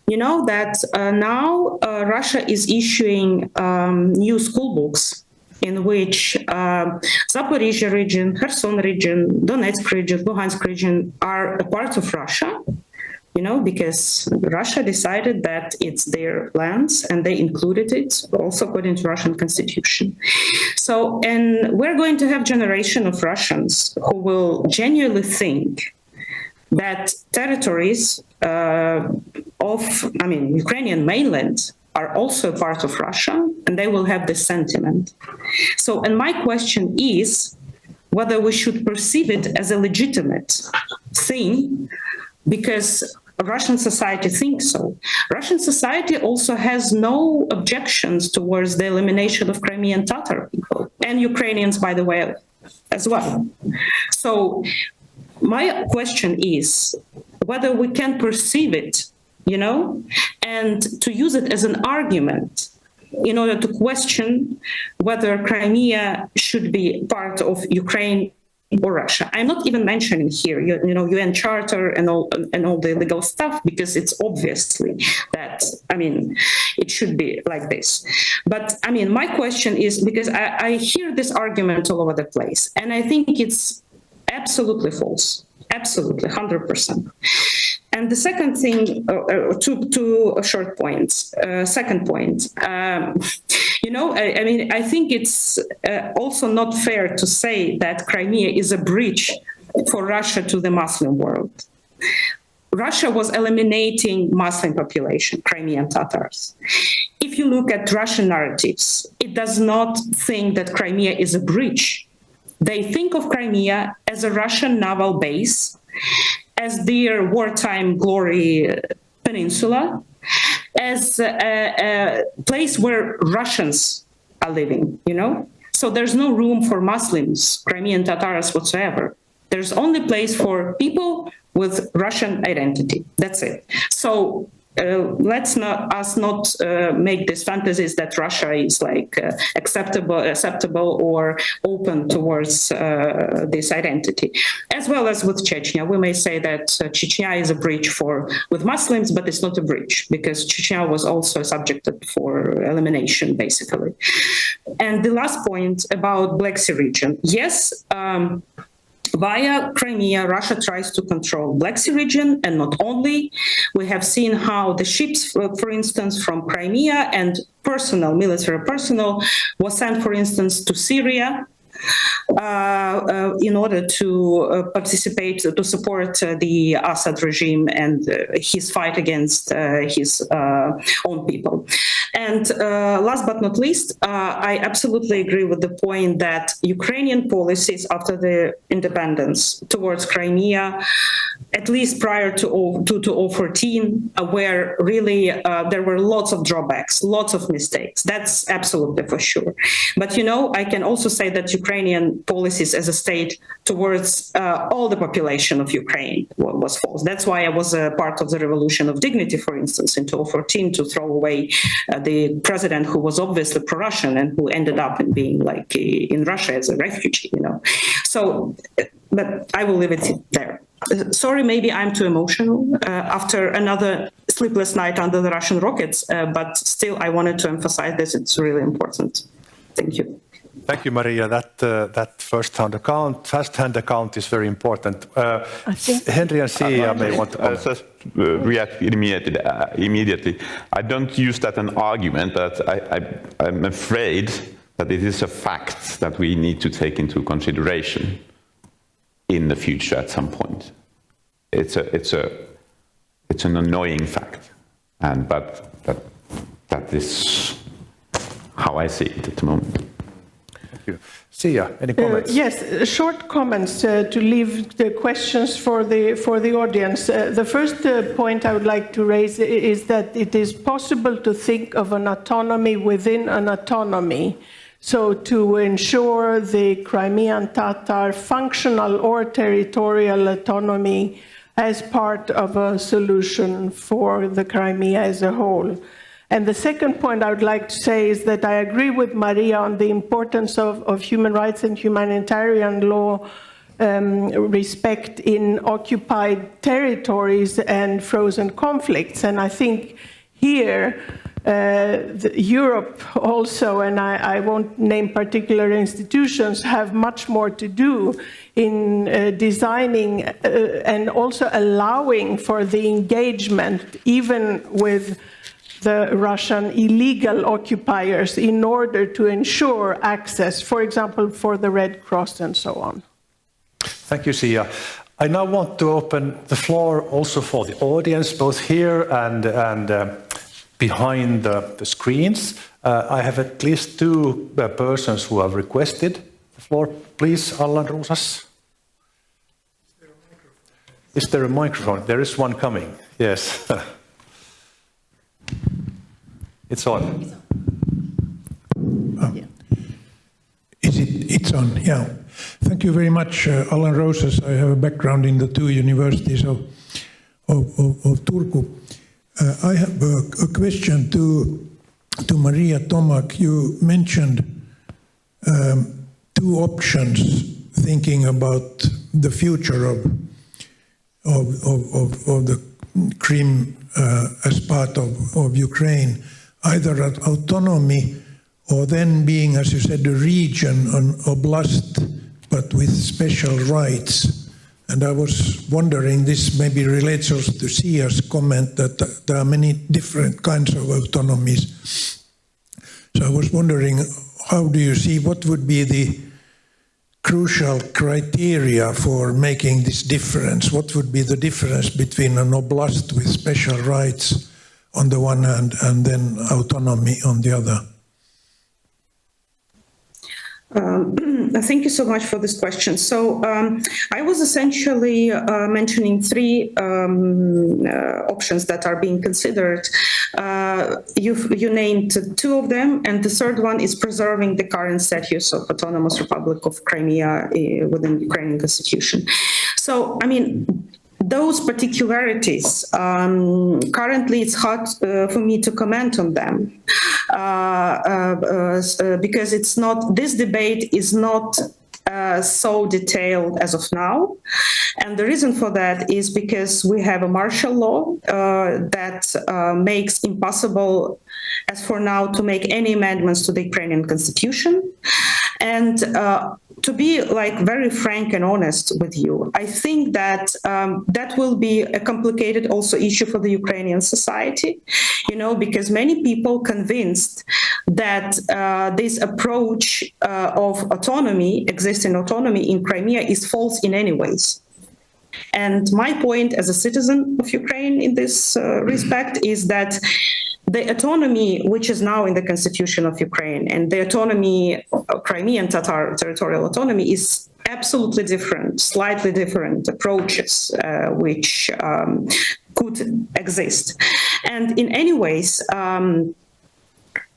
You know that now Russia is issuing new school books in which Zaporizhia region, Kherson region, Donetsk region, Luhansk region are a part of Russia, you know, because Russia decided that it's their lands and they included it also according to Russian constitution. So, and we're going to have a generation of Russians who will genuinely think that territories Ukrainian mainland are also part of Russia, and they will have this sentiment. So, and my question is whether we should perceive it as a legitimate thing, because Russian society thinks so. Russian society also has no objections towards the elimination of Crimean Tatar people, and Ukrainians, by the way, as well. So, my question is whether we can perceive it, you know, and to use it as an argument in order to question whether Crimea should be part of Ukraine or Russia. I'm not even mentioning here, UN Charter and all the legal stuff, because it's obviously that, it should be like this. But my question is, because I hear this argument all over the place, and I think it's absolutely false, absolutely 100%. And the second thing, two short points. Second point, I think it's also not fair to say that Crimea is a bridge for Russia to the Muslim world. Russia was eliminating Muslim population, Crimean Tatars. If you look at Russian narratives, it does not think that Crimea is a bridge. They think of Crimea as a Russian naval base, as their wartime glory peninsula, as a place where Russians are living, you know? So there's no room for Muslims, Crimean Tatars whatsoever. There's only place for people with Russian identity. That's it. So let's not make these fantasies that Russia is like acceptable or open towards this identity. As well as with Chechnya, we may say that Chechnya is a bridge with Muslims, but it's not a bridge because Chechnya was also subjected for elimination, basically. And the last point about Black Sea region, yes. Via Crimea, Russia tries to control Black Sea region, and not only. We have seen how the ships, for instance, from Crimea and military personnel was sent, for instance, to Syria in order to participate, to support the Assad regime and his fight against his own people. And last but not least, I absolutely agree with the point that Ukrainian policies after the independence towards Crimea, at least prior to 2014, where really there were lots of drawbacks, lots of mistakes. That's absolutely for sure. But, you know, I can also say that Ukrainian policies as a state towards all the population of Ukraine was false. That's why I was a part of the Revolution of Dignity, for instance, in 2014, to throw away the president who was obviously pro-Russian and who ended up in being like in Russia as a refugee, you know. So, but I will leave it there. Sorry, maybe I'm too emotional after another sleepless night under the Russian rockets, but still I wanted to emphasize this. It's really important. Thank you. Thank you, Maria. That first-hand account is very important. Henry and Sia may want to comment. Just react immediately. I don't use that an argument, but I'm afraid that it is a fact that we need to take into consideration in the future at some point. It's an annoying fact, but that is how I see it at the moment. Thank you. Sia, any comments? Yes, short comments to leave the questions for the audience. The first point I would like to raise is that it is possible to think of an autonomy within an autonomy. So to ensure the Crimean Tatar functional or territorial autonomy as part of a solution for the Crimea as a whole. And the second point I would like to say is that I agree with Maria on the importance of human rights and humanitarian law respect in occupied territories and frozen conflicts. And I think here, Europe also, and I won't name particular institutions, have much more to do in designing and also allowing for the engagement, even with the Russian illegal occupiers, in order to ensure access, for example, for the Red Cross and so on. Thank you, Sia. I now want to open the floor also for the audience, both here and behind the screens. I have at least two persons who have requested the floor. Please, Allan Ruusas. Is there a microphone? There is one coming. Yes. It's on. It's on, yeah. Thank you very much, Allan Ruusas. I have a background in the two universities of Turku. I have a question to Maria Tomak. You mentioned two options thinking about the future of the Crimea as part of Ukraine, either at autonomy or then being, as you said, a region, an oblast, but with special rights. And I was wondering, this maybe relates also to Sia's comment that there are many different kinds of autonomies. So I was wondering, how do you see, what would be the crucial criteria for making this difference? What would be the difference between an oblast with special rights on the one hand and then autonomy on the other? Thank you so much for this question. So I was essentially mentioning three options that are being considered. You named two of them, and the third one is preserving the current status of Autonomous Republic of Crimea within the Ukrainian constitution. So, I mean, those particularities, currently it's hard for me to comment on them because it's not, this debate is not so detailed as of now. And the reason for that is because we have a martial law that makes impossible, as for now, to make any amendments to the Ukrainian constitution. And to be like very frank and honest with you, I think that that will be a complicated also issue for the Ukrainian society, you know, because many people convinced that this approach of autonomy, existing autonomy in Crimea, is false in any ways. And my point as a citizen of Ukraine in this respect is that the autonomy which is now in the constitution of Ukraine and the autonomy, Crimean Tatar territorial autonomy, is absolutely different, slightly different approaches which could exist. And in any ways,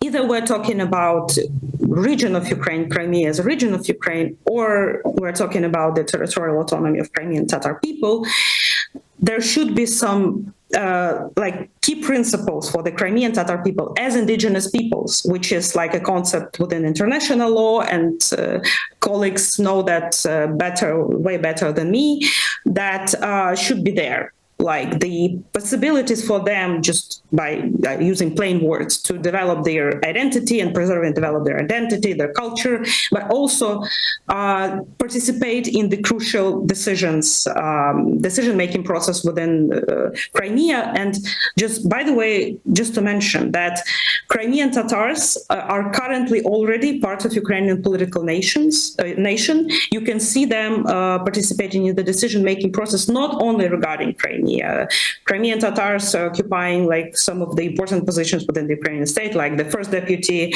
either we're talking about region of Ukraine, Crimea as a region of Ukraine, or we're talking about the territorial autonomy of Crimean Tatar people, there should be some like key principles for the Crimean Tatar people as indigenous peoples, which is like a concept within international law, and colleagues know that way better than me, that should be there. Like the possibilities for them, just by using plain words, to develop their identity and preserve and develop their identity, their culture, but also participate in the crucial decision-making process within Crimea. And just, by the way, just to mention that Crimean Tatars are currently already part of Ukrainian political nation. You can see them participating in the decision-making process, not only regarding Crimea. Crimean Tatars are occupying like some of the important positions within the Ukrainian state, like the first deputy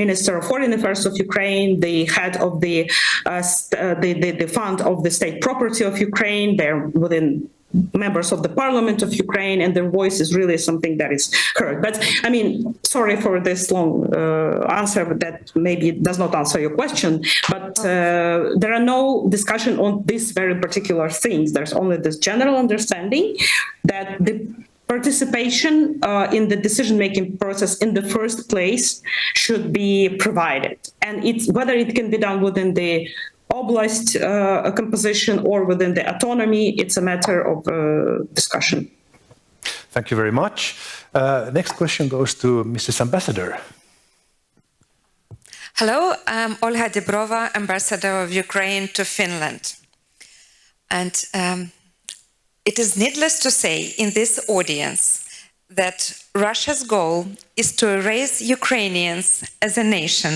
minister of foreign affairs of Ukraine, the head of the fund of the state property of Ukraine. They're within members of the parliament of Ukraine, and their voice is really something that is heard. But I mean, sorry for this long answer, but that maybe does not answer your question. But there are no discussion on these very particular things. There's only this general understanding that the participation in the decision-making process in the first place should be provided. And it's whether it can be done within the oblast composition or within the autonomy, it's a matter of discussion. Thank you very much. Next question goes to Mrs. Ambassador. Hello, I'm Olga Dibrova, Ambassador of Ukraine to Finland. And it is needless to say in this audience that Russia's goal is to erase Ukrainians as a nation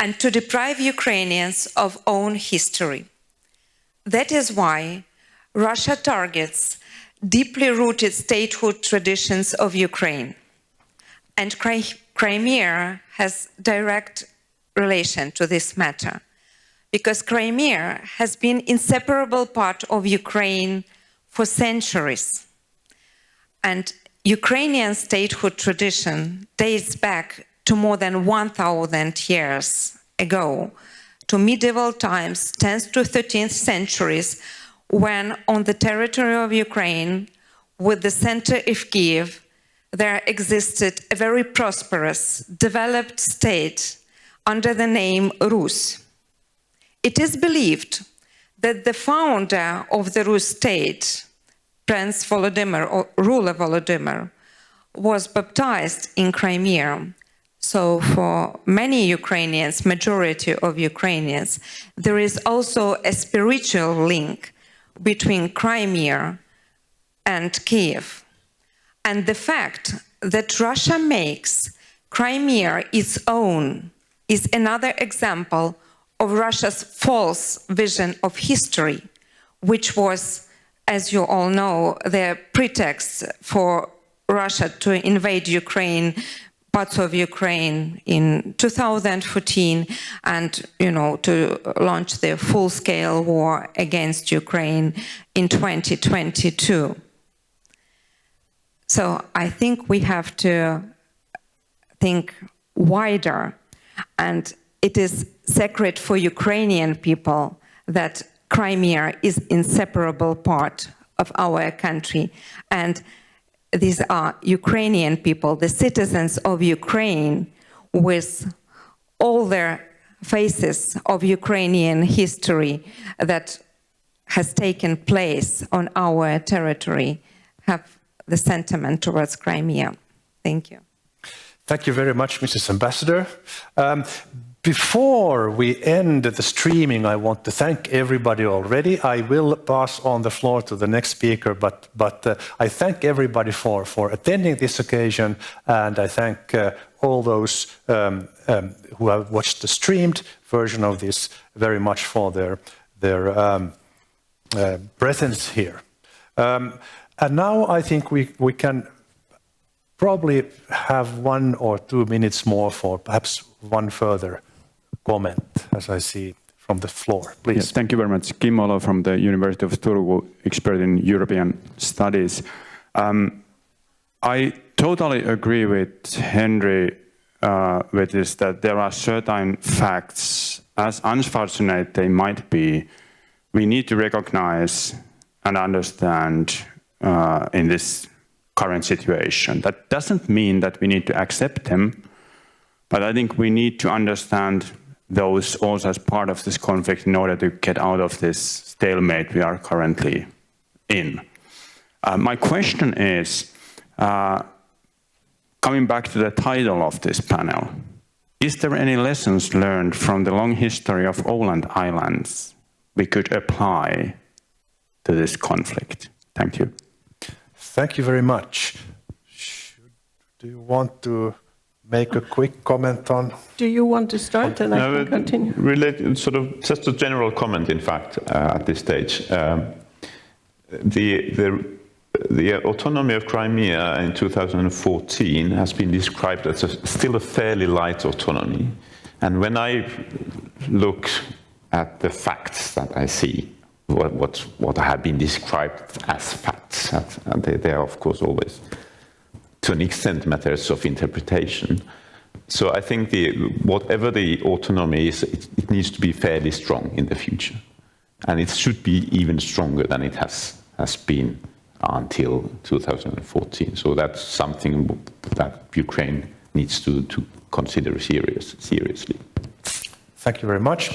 and to deprive Ukrainians of own history. That is why Russia targets deeply rooted statehood traditions of Ukraine. And Crimea has direct relation to this matter, because Crimea has been inseparable part of Ukraine for centuries. And Ukrainian statehood tradition dates back to more than 1,000 years ago, to medieval times, 10th to 13th centuries, when on the territory of Ukraine, with the center of Kiev, there existed a very prosperous, developed state under the name Rus. It is believed that the founder of the Rus state, Prince Volodymyr, or ruler Volodymyr, was baptized in Crimea. So for many Ukrainians, majority of Ukrainians, there is also a spiritual link between Crimea and Kiev. And the fact that Russia makes Crimea its own is another example of Russia's false vision of history, which was, as you all know, the pretext for Russia to invade Ukraine, parts of Ukraine in 2014, and to launch the full-scale war against Ukraine in 2022. So I think we have to think wider, and it is sacred for Ukrainian people that Crimea is inseparable part of our country, and these are Ukrainian people, the citizens of Ukraine, with all their phases of Ukrainian history that has taken place on our territory, have the sentiment towards Crimea. Thank you. Thank you very much, Mrs. Ambassador. Before we end the streaming, I want to thank everybody already. I will pass on the floor to the next speaker, but I thank everybody for attending this occasion, and I thank all those who have watched the streamed version of this very much for their presence here. And now I think we can probably have 1 or 2 minutes more for perhaps one further comment, as I see from the floor. Please. Yes, thank you very much. Kim Olo from the University of Turku, expert in European studies. I totally agree with Henry with this, that there are certain facts, as unfortunate they might be, we need to recognize and understand in this current situation. That doesn't mean that we need to accept them, but I think we need to understand those also as part of this conflict in order to get out of this stalemate we are currently in. My question is, coming back to the title of this panel, is there any lessons learned from the long history of Åland Islands we could apply to this conflict? Thank you. Thank you very much. Do you want to make a quick comment on? Do you want to start and I can continue? Related, sort of just a general comment, in fact, at this stage. The autonomy of Crimea in 2014 has been described as still a fairly light autonomy. And when I look at the facts that I see, what have been described as facts, and they are, of course, always, to an extent, matters of interpretation. So I think whatever the autonomy is, it needs to be fairly strong in the future. And it should be even stronger than it has been until 2014. So that's something that Ukraine needs to consider seriously. Thank you very much.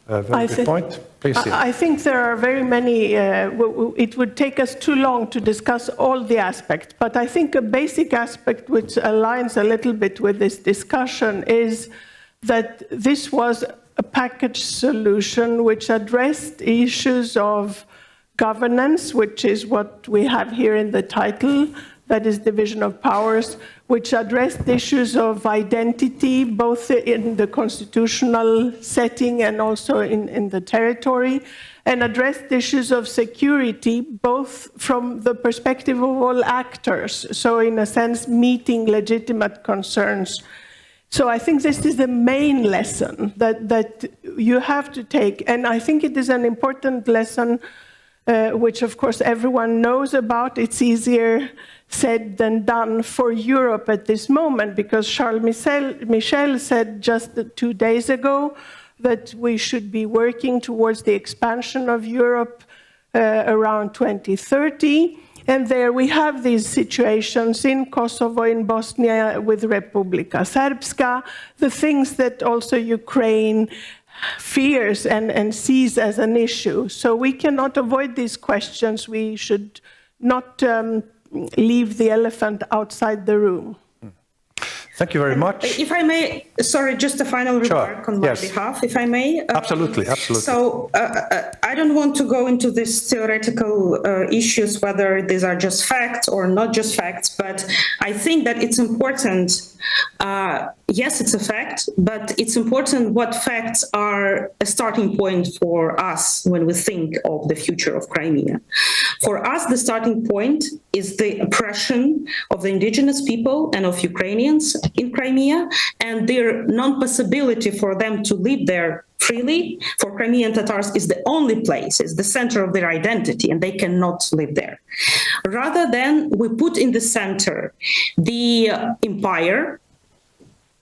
Very good point. Please. I think there are very many, it would take us too long to discuss all the aspects, but I think a basic aspect which aligns a little bit with this discussion is that this was a package solution which addressed issues of governance, which is what we have here in the title, that is division of powers, which addressed issues of identity, both in the constitutional setting and also in the territory, and addressed issues of security, both from the perspective of all actors, so in a sense meeting legitimate concerns. So I think this is the main lesson that you have to take, and I think it is an important lesson which of course everyone knows about. It's easier said than done for Europe at this moment, because Charles Michel said just 2 days ago that we should be working towards the expansion of Europe around 2030. And there we have these situations in Kosovo, in Bosnia with Republika Srpska, the things that also Ukraine fears and sees as an issue. So we cannot avoid these questions. We should not leave the elephant outside the room. Thank you very much. If I may, sorry, just a final remark on my behalf, if I may. Absolutely, absolutely. So I don't want to go into these theoretical issues, whether these are just facts or not just facts, but I think that it's important. Yes, it's a fact, but it's important what facts are a starting point for us when we think of the future of Crimea. For us, the starting point is the oppression of the indigenous people and of Ukrainians in Crimea, and their non-possibility for them to live there freely. For Crimean Tatars is the only place, is the center of their identity, and they cannot live there. Rather than we put in the center the empire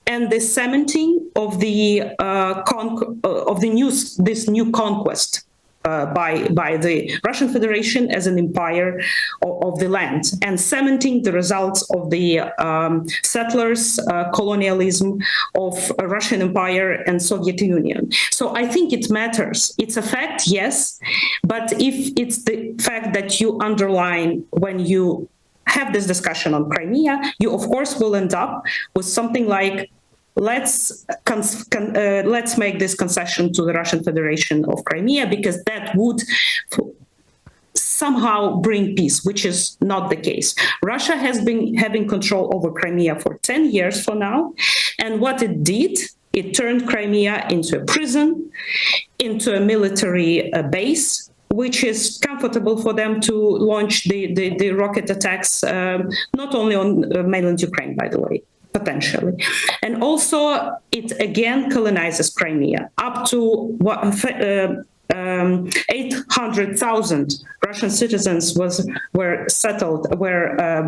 and the cementing of this new conquest by the Russian Federation as an empire of the land, and cementing the results of the settlers' colonialism of Russian Empire and Soviet Union. So I think it matters. It's a fact, yes, but if it's the fact that you underline when you have this discussion on Crimea, you of course will end up with something like, let's make this concession to the Russian Federation of Crimea, because that would somehow bring peace, which is not the case. Russia has been having control over Crimea for 10 years for now, and what it did, it turned Crimea into a prison, into a military base, which is comfortable for them to launch the rocket attacks, not only on mainland Ukraine, by the way, potentially. And also, it again colonizes Crimea. Up to 800,000 Russian citizens were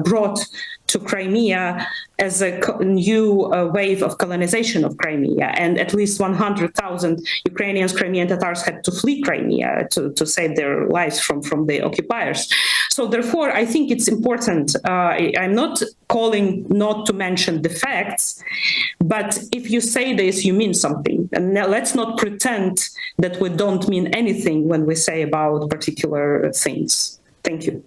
brought to Crimea as a new wave of colonization of Crimea, and at least 100,000 Ukrainians, Crimean Tatars, had to flee Crimea to save their lives from the occupiers. So therefore, I think it's important. I'm not calling not to mention the facts, but if you say this, you mean something. And now let's not pretend that we don't mean anything when we say about particular things. Thank you.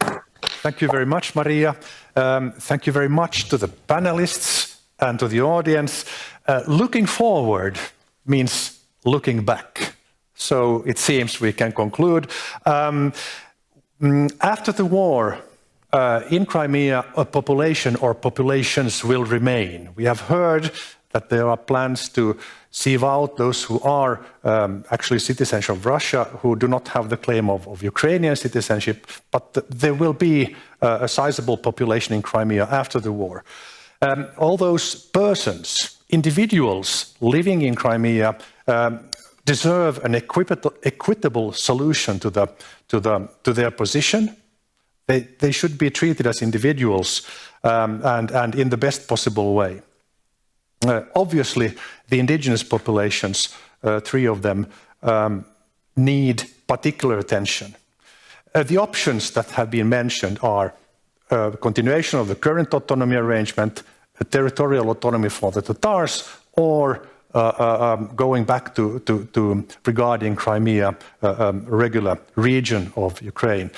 Thank you very much, Maria. Thank you very much to the panelists and to the audience. Looking forward means looking back. So it seems we can conclude. After the war, in Crimea, a population or populations will remain. We have heard that there are plans to sieve out those who are actually citizens of Russia, who do not have the claim of Ukrainian citizenship, but there will be a sizable population in Crimea after the war. All those persons, individuals living in Crimea, deserve an equitable solution to their position. They should be treated as individuals and in the best possible way. Obviously, the indigenous populations, 3 of them, need particular attention. The options that have been mentioned are continuation of the current autonomy arrangement, a territorial autonomy for the Tatars, or going back to regarding Crimea, a regular region of Ukraine.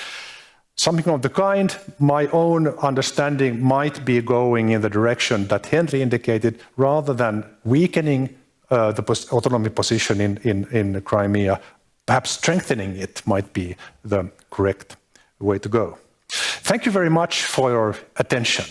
Something of the kind, my own understanding might be going in the direction that Henry indicated, rather than weakening the autonomy position in Crimea, perhaps strengthening it might be the correct way to go. Thank you very much for your attention.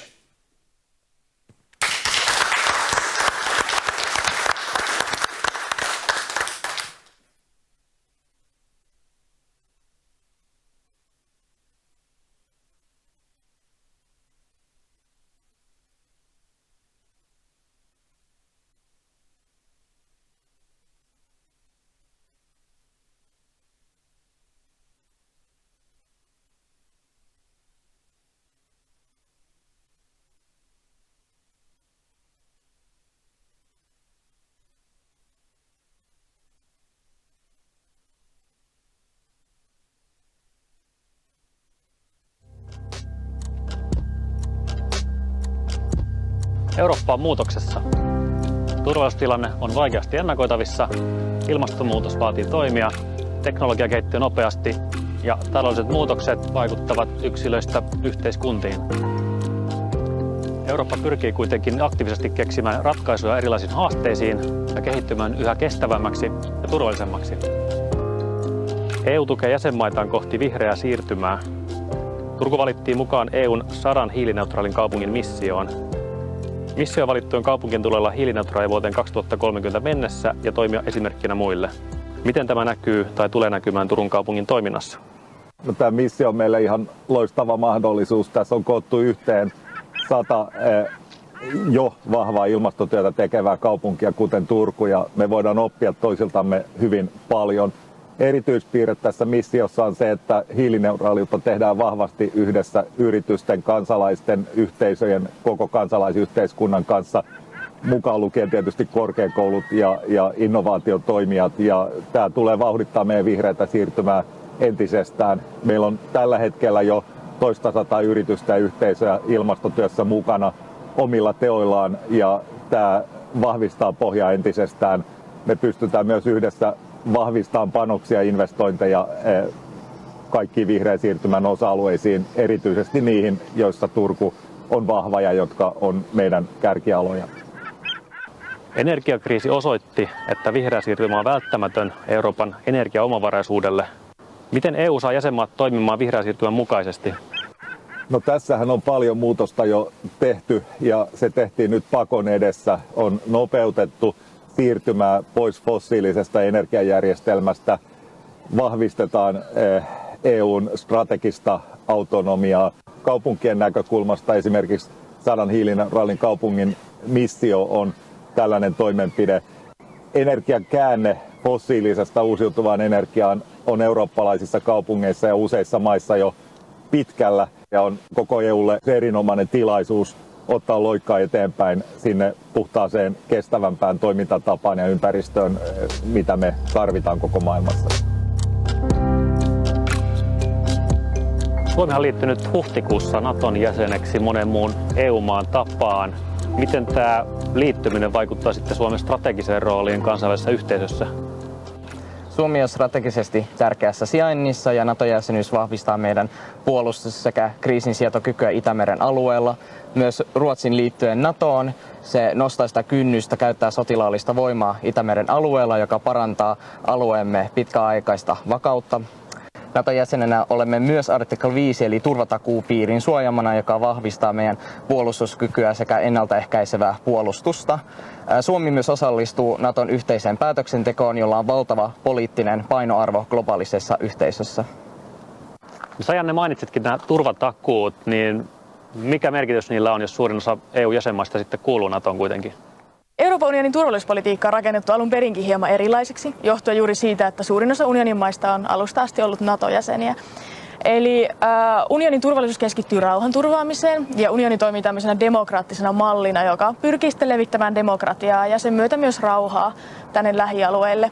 Eurooppa on muutoksessa. Turvallisuustilanne on vaikeasti ennakoitavissa, ilmastonmuutos vaatii toimia, teknologia kehittyy nopeasti ja taloudelliset muutokset vaikuttavat yksilöistä yhteiskuntiin. Eurooppa pyrkii kuitenkin aktiivisesti keksimään ratkaisuja erilaisiin haasteisiin ja kehittymään yhä kestävämmäksi ja turvallisemmaksi. EU tukee jäsenmaitaan kohti vihreää siirtymää. Turku valittiin mukaan EUn 100 hiilineutraalin kaupungin missioon. Missio valittujen kaupunkien tulee olla hiilineutraali vuoteen 2030 mennessä ja toimia esimerkkinä muille. Miten tämä näkyy tai tulee näkymään Turun kaupungin toiminnassa? No, tämä missio on meille ihan loistava mahdollisuus. Tässä on koottu yhteen 100 jo vahvaa ilmastotyötä tekevää kaupunkia, kuten Turku, ja me voidaan oppia toisiltamme hyvin paljon. Erityispiirre tässä missiossa on se, että hiilineutraaliutta tehdään vahvasti yhdessä yritysten, kansalaisten, yhteisöjen, koko kansalaisyhteiskunnan kanssa, mukaan lukien tietysti korkeakoulut ja innovaatiotoimijat. Ja tämä tulee vauhdittaa meidän vihreätä siirtymää entisestään. Meillä on tällä hetkellä jo toista 100 yritystä ja yhteisöjä ilmastotyössä mukana omilla teoillaan, ja tämä vahvistaa pohjaa entisestään. Me pystytään myös yhdessä vahvistamaan panoksia ja investointeja kaikkiin vihreän siirtymän osa-alueisiin, erityisesti niihin, joissa Turku on vahva ja jotka on meidän kärkialoja. Energiakriisi osoitti, että vihreä siirtymä on välttämätön Euroopan energiaomavaraisuudelle. Miten EU saa jäsenmaat toimimaan vihreän siirtymän mukaisesti? No tässähän on paljon muutosta jo tehty ja se tehtiin nyt pakon edessä. On nopeutettu siirtymää pois fossiilisesta energiajärjestelmästä. Vahvistetaan EUn strategista autonomiaa. Kaupunkien näkökulmasta esimerkiksi 100 hiilineutraalin kaupungin missio on tällainen toimenpide. Energian käänne fossiilisesta uusiutuvaan energiaan on eurooppalaisissa kaupungeissa ja useissa maissa jo pitkällä ja on koko EUlle erinomainen tilaisuus ottaa loikkaa eteenpäin sinne puhtaaseen, kestävämpään toimintatapaan ja ympäristöön, mitä me tarvitaan koko maailmassa. Suomi on liittynyt huhtikuussa Naton jäseneksi monen muun EU-maan tapaan. Miten tämä liittyminen vaikuttaa sitten Suomen strategiseen rooliin kansainvälisessä yhteisössä? Suomi on strategisesti tärkeässä sijainnissa ja NATO-jäsenyys vahvistaa meidän puolustus- sekä kriisinsietokykyä Itämeren alueella. Myös Ruotsin liittyen NATOon se nostaa sitä kynnystä käyttää sotilaallista voimaa Itämeren alueella, joka parantaa alueemme pitkäaikaista vakautta. NATO-jäsenenä olemme myös artikla 5 eli turvatakuupiirin suojamana, joka vahvistaa meidän puolustuskykyä sekä ennaltaehkäisevää puolustusta. Suomi myös osallistuu Naton yhteiseen päätöksentekoon, jolla on valtava poliittinen painoarvo globaalisessa yhteisössä. Sä, Janne, mainitsitkin nämä turvatakuut, niin mikä merkitys niillä on, jos suurin osa EU-jäsenmaista sitten kuuluu NATOon kuitenkin? Euroopan unionin turvallisuuspolitiikka on rakennettu alun perinkin hieman erilaiseksi, johtuen juuri siitä, että suurin osa unionin maista on alusta asti ollut NATO-jäseniä. Eli unionin turvallisuus keskittyy rauhanturvaamiseen ja unioni toimii tämmöisenä demokraattisena mallina, joka pyrkii sitten levittämään demokratiaa ja sen myötä myös rauhaa tänne lähialueille.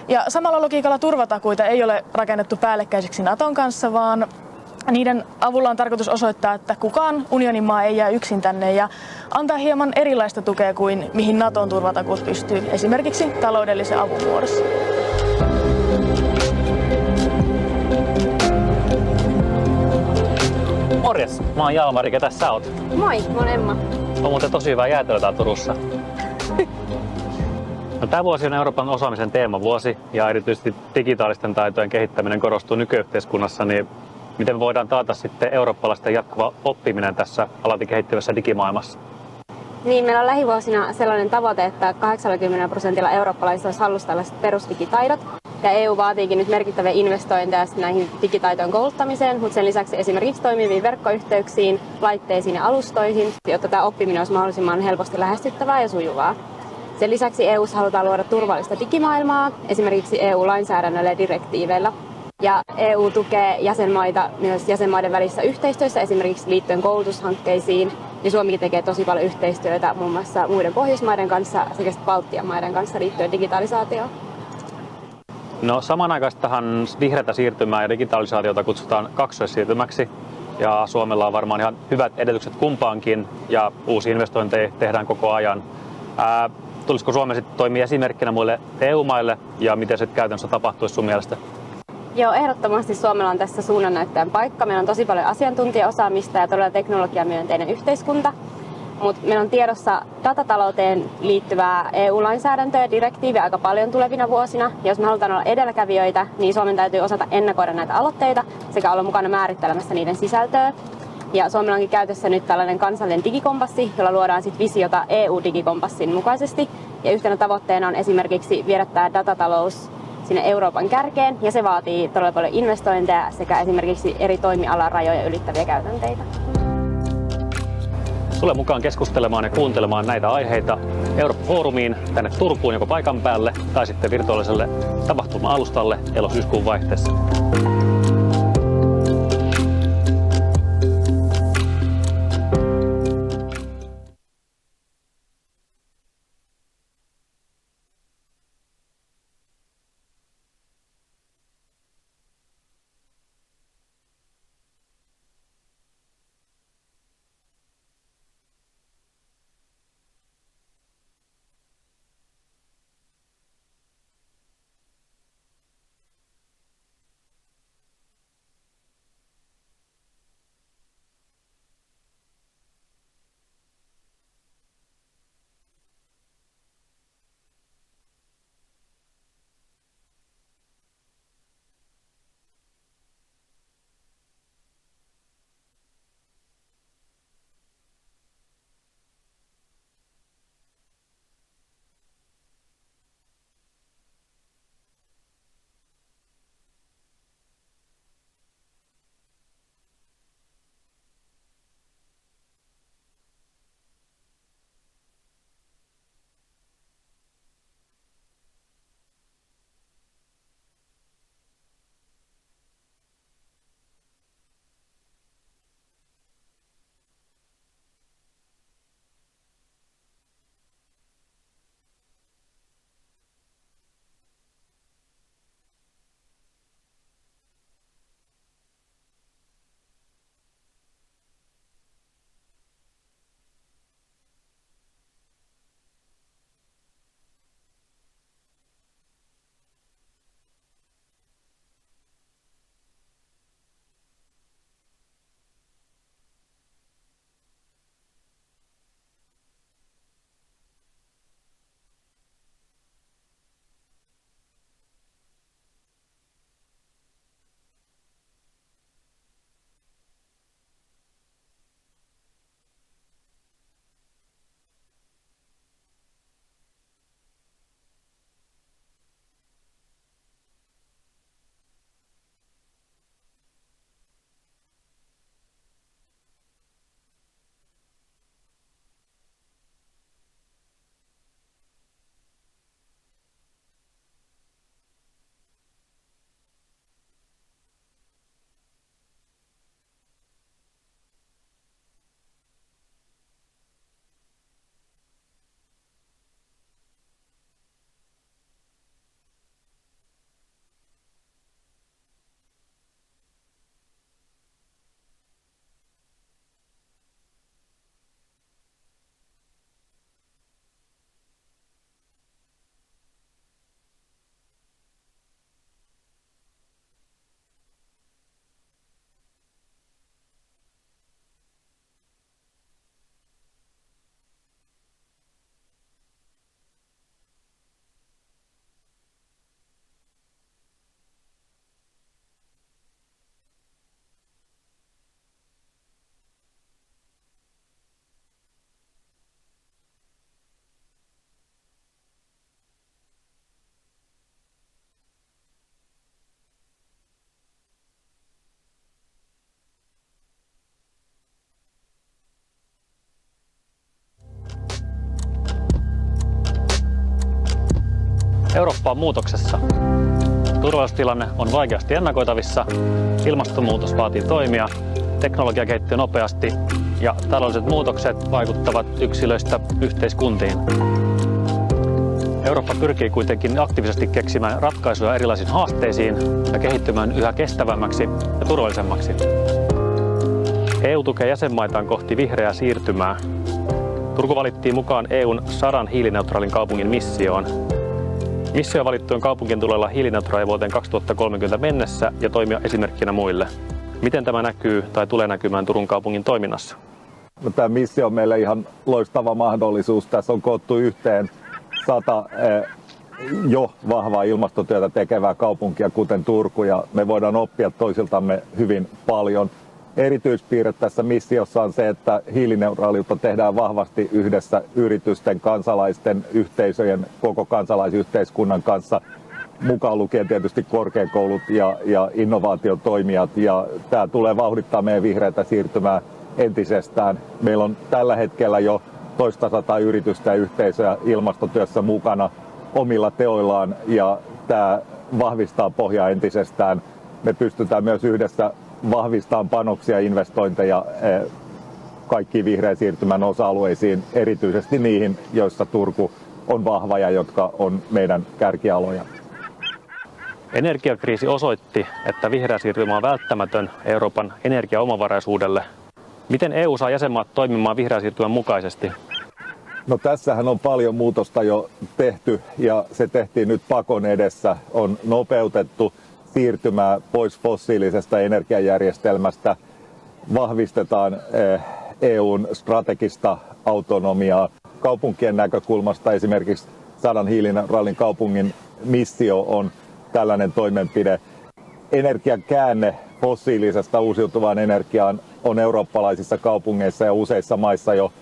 Ja samalla logiikalla turvatakuita ei ole rakennettu päällekkäiseksi Naton kanssa, vaan niiden avulla on tarkoitus osoittaa, että kukaan unionin maa ei jää yksin tänne ja antaa hieman erilaista tukea kuin mihin Naton turvatakuut pystyy, esimerkiksi taloudellisen avun muodossa. Morjes, mä oon Jalmari, ketä sä oot? Moi, mä oon Emma. On muuten tosi hyvää jäätelöä täällä Turussa. No, tämä vuosi on Euroopan osaamisen teemavuosi ja erityisesti digitaalisten taitojen kehittäminen korostuu nykyyhteiskunnassa, niin miten me voidaan taata sitten eurooppalaisten jatkuva oppiminen tässä alati kehittyvässä digimaailmassa? Niin, meillä on lähivuosina sellainen tavoite, että 80% eurooppalaisilla olisi hallussa tällaiset perusdigitaidot. Ja EU vaatiikin nyt merkittäviä investointeja näihin digitaitojen kouluttamiseen, mutta sen lisäksi esimerkiksi toimiviin verkkoyhteyksiin, laitteisiin ja alustoihin, jotta tämä oppiminen olisi mahdollisimman helposti lähestyttävää ja sujuvaa. Sen lisäksi EU:ssa halutaan luoda turvallista digimaailmaa, esimerkiksi EU-lainsäädännöllä ja direktiiveillä. Ja EU tukee jäsenmaita myös jäsenmaiden välissä yhteistyössä, esimerkiksi liittyen koulutushankkeisiin. Ja Suomikin tekee tosi paljon yhteistyötä muun muassa muiden Pohjoismaiden kanssa sekä Baltian maiden kanssa liittyen digitalisaatioon. No, samanaikaistahan vihreätä siirtymää ja digitalisaatiota kutsutaan kaksoissiirtymäksi. Ja Suomella on varmaan ihan hyvät edellytykset kumpaankin ja uusia investointeja tehdään koko ajan. Tulisiko Suomi sitten toimia esimerkkinä muille EU-maille ja miten se käytännössä tapahtuisi sun mielestä? Joo, ehdottomasti Suomella on tässä suunnannäyttäjän paikka. Meillä on tosi paljon asiantuntijaosaamista ja todella teknologiamyönteinen yhteiskunta. Mutta meillä on tiedossa datatalouteen liittyvää EU-lainsäädäntöä ja direktiiviä aika paljon tulevina vuosina. Ja jos me halutaan olla edelläkävijöitä, niin Suomen täytyy osata ennakoida näitä aloitteita sekä olla mukana määrittelemässä niiden sisältöä. Ja Suomella onkin käytössä nyt tällainen kansallinen digikompassi, jolla luodaan sit visiota EU-digikompassin mukaisesti. Ja yhtenä tavoitteena on esimerkiksi viedä tämä datatalous sinne Euroopan kärkeen, ja se vaatii todella paljon investointeja sekä esimerkiksi eri toimialan rajoja ylittäviä käytänteitä. Tule mukaan keskustelemaan ja kuuntelemaan näitä aiheita Eurooppa-foorumiin tänne Turkuun joko paikan päälle tai sitten virtuaaliselle tapahtuma-alustalle elo-syyskuun vaihteessa. Eurooppa on muutoksessa. Turvallisuustilanne on vaikeasti ennakoitavissa, ilmastonmuutos vaatii toimia, teknologia kehittyy nopeasti ja taloudelliset muutokset vaikuttavat yksilöistä yhteiskuntiin. Eurooppa pyrkii kuitenkin aktiivisesti keksimään ratkaisuja erilaisiin haasteisiin ja kehittymään yhä kestävämmäksi ja turvallisemmaksi. EU tukee jäsenmaitaan kohti vihreää siirtymää. Turku valittiin mukaan EUn 100 hiilineutraalin kaupungin missioon. Missio valittujen kaupunkien tulee olla hiilineutraali vuoteen 2030 mennessä ja toimia esimerkkinä muille. Miten tämä näkyy tai tulee näkymään Turun kaupungin toiminnassa? No, tämä missio on meille ihan loistava mahdollisuus. Tässä on koottu yhteen 100 jo vahvaa ilmastotyötä tekevää kaupunkia, kuten Turku, ja me voidaan oppia toisiltamme hyvin paljon. Erityispiirre tässä missiossa on se, että hiilineutraaliutta tehdään vahvasti yhdessä yritysten, kansalaisten, yhteisöjen, koko kansalaisyhteiskunnan kanssa, mukaan lukien tietysti korkeakoulut ja innovaatiotoimijat. Ja tämä tulee vauhdittaa meidän vihreätä siirtymää entisestään. Meillä on tällä hetkellä jo toista 100 yritystä ja yhteisöjä ilmastotyössä mukana omilla teoillaan, ja tämä vahvistaa pohjaa entisestään. Me pystytään myös yhdessä vahvistamaan panoksia ja investointeja kaikkiin vihreän siirtymän osa-alueisiin, erityisesti niihin, joissa Turku on vahva ja jotka on meidän kärkialoja. Energiakriisi osoitti, että vihreä siirtymä on välttämätön Euroopan energiaomavaraisuudelle. Miten EU saa jäsenmaat toimimaan vihreän siirtymän mukaisesti? No, tässähän on paljon muutosta jo tehty, ja se tehtiin nyt pakon edessä. On nopeutettu siirtymää pois fossiilisesta energiajärjestelmästä, vahvistetaan EUn strategista autonomiaa. Kaupunkien näkökulmasta esimerkiksi 100 hiilineutraalin kaupungin missio on tällainen toimenpide. Energian käänne fossiilisesta uusiutuvaan energiaan on eurooppalaisissa kaupungeissa ja useissa maissa jo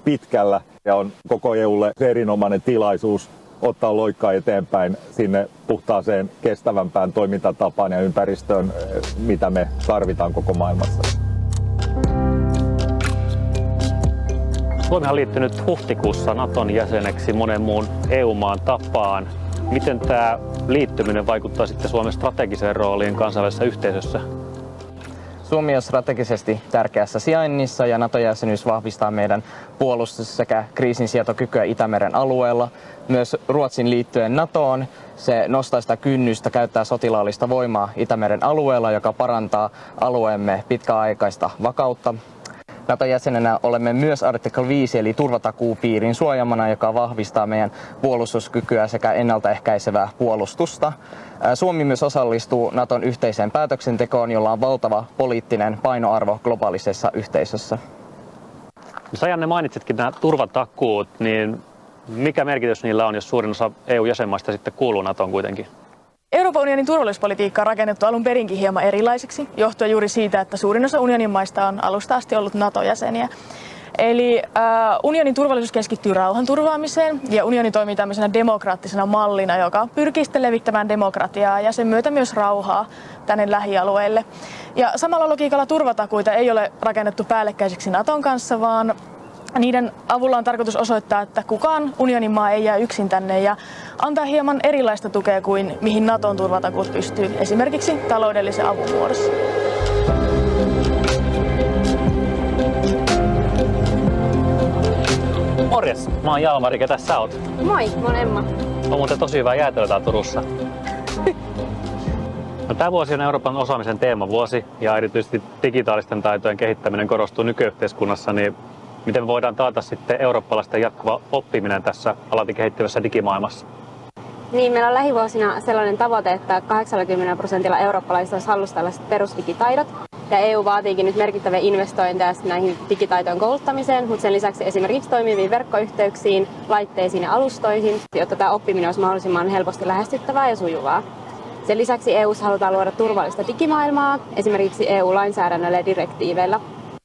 pitkällä, ja on koko EUlle erinomainen tilaisuus ottaa loikkaa eteenpäin sinne puhtaaseen, kestävämpään toimintatapaan ja ympäristöön, mitä me tarvitaan koko maailmassa. Suomi on liittynyt huhtikuussa Naton jäseneksi monen muun EU-maan tapaan. Miten tämä liittyminen vaikuttaa sitten Suomen strategiseen rooliin kansainvälisessä yhteisössä? Suomi on strategisesti tärkeässä sijainnissa ja NATO-jäsenyys vahvistaa meidän puolustus- sekä kriisinsietokykyä Itämeren alueella. Myös Ruotsin liittyen NATOon se nostaa sitä kynnystä käyttää sotilaallista voimaa Itämeren alueella, joka parantaa alueemme pitkäaikaista vakautta. NATO-jäsenenä olemme myös artikla 5 eli turvatakuupiirin suojamana, joka vahvistaa meidän puolustuskykyä sekä ennaltaehkäisevää puolustusta. Suomi myös osallistuu Naton yhteiseen päätöksentekoon, jolla on valtava poliittinen painoarvo globaalisessa yhteisössä. Sä, Janne, mainitsitkin nämä turvatakuut, niin mikä merkitys niillä on, jos suurin osa EU-jäsenmaista sitten kuuluu NATOon kuitenkin? Euroopan unionin turvallisuuspolitiikka on rakennettu alun perinkin hieman erilaiseksi, johtuen juuri siitä, että suurin osa unionin maista on alusta asti ollut NATO-jäseniä. Eli unionin turvallisuus keskittyy rauhanturvaamiseen ja unioni toimii tämmöisenä demokraattisena mallina, joka pyrkii sitten levittämään demokratiaa ja sen myötä myös rauhaa tänne lähialueille. Ja samalla logiikalla turvatakuita ei ole rakennettu päällekkäiseksi Naton kanssa, vaan niiden avulla on tarkoitus osoittaa, että kukaan unionin maa ei jää yksin tänne ja antaa hieman erilaista tukea kuin mihin Naton turvatakuut pystyy, esimerkiksi taloudellisen avun muodossa. Morjes, mä oon Jalmari, ketä sä oot? Moi, mä oon Emma. On muuten tosi hyvää jäätelöä täällä Turussa. No, tämä vuosi on Euroopan osaamisen teemavuosi ja erityisesti digitaalisten taitojen kehittäminen korostuu nykyyhteiskunnassa, niin miten me voidaan taata sitten eurooppalaisten jatkuva oppiminen tässä alati kehittyvässä digimaailmassa? Niin, meillä on lähivuosina sellainen tavoite, että 80% eurooppalaisista olisi hallussa tällaiset perusdigitaidot. Ja EU vaatiikin nyt merkittäviä investointeja näihin digitaitojen kouluttamiseen, mutta sen lisäksi esimerkiksi toimiviin verkkoyhteyksiin, laitteisiin ja alustoihin, jotta tämä oppiminen olisi mahdollisimman helposti lähestyttävää ja sujuvaa. Sen lisäksi EU:ssa halutaan luoda turvallista digimaailmaa, esimerkiksi EU-lainsäädännöllä ja direktiiveillä.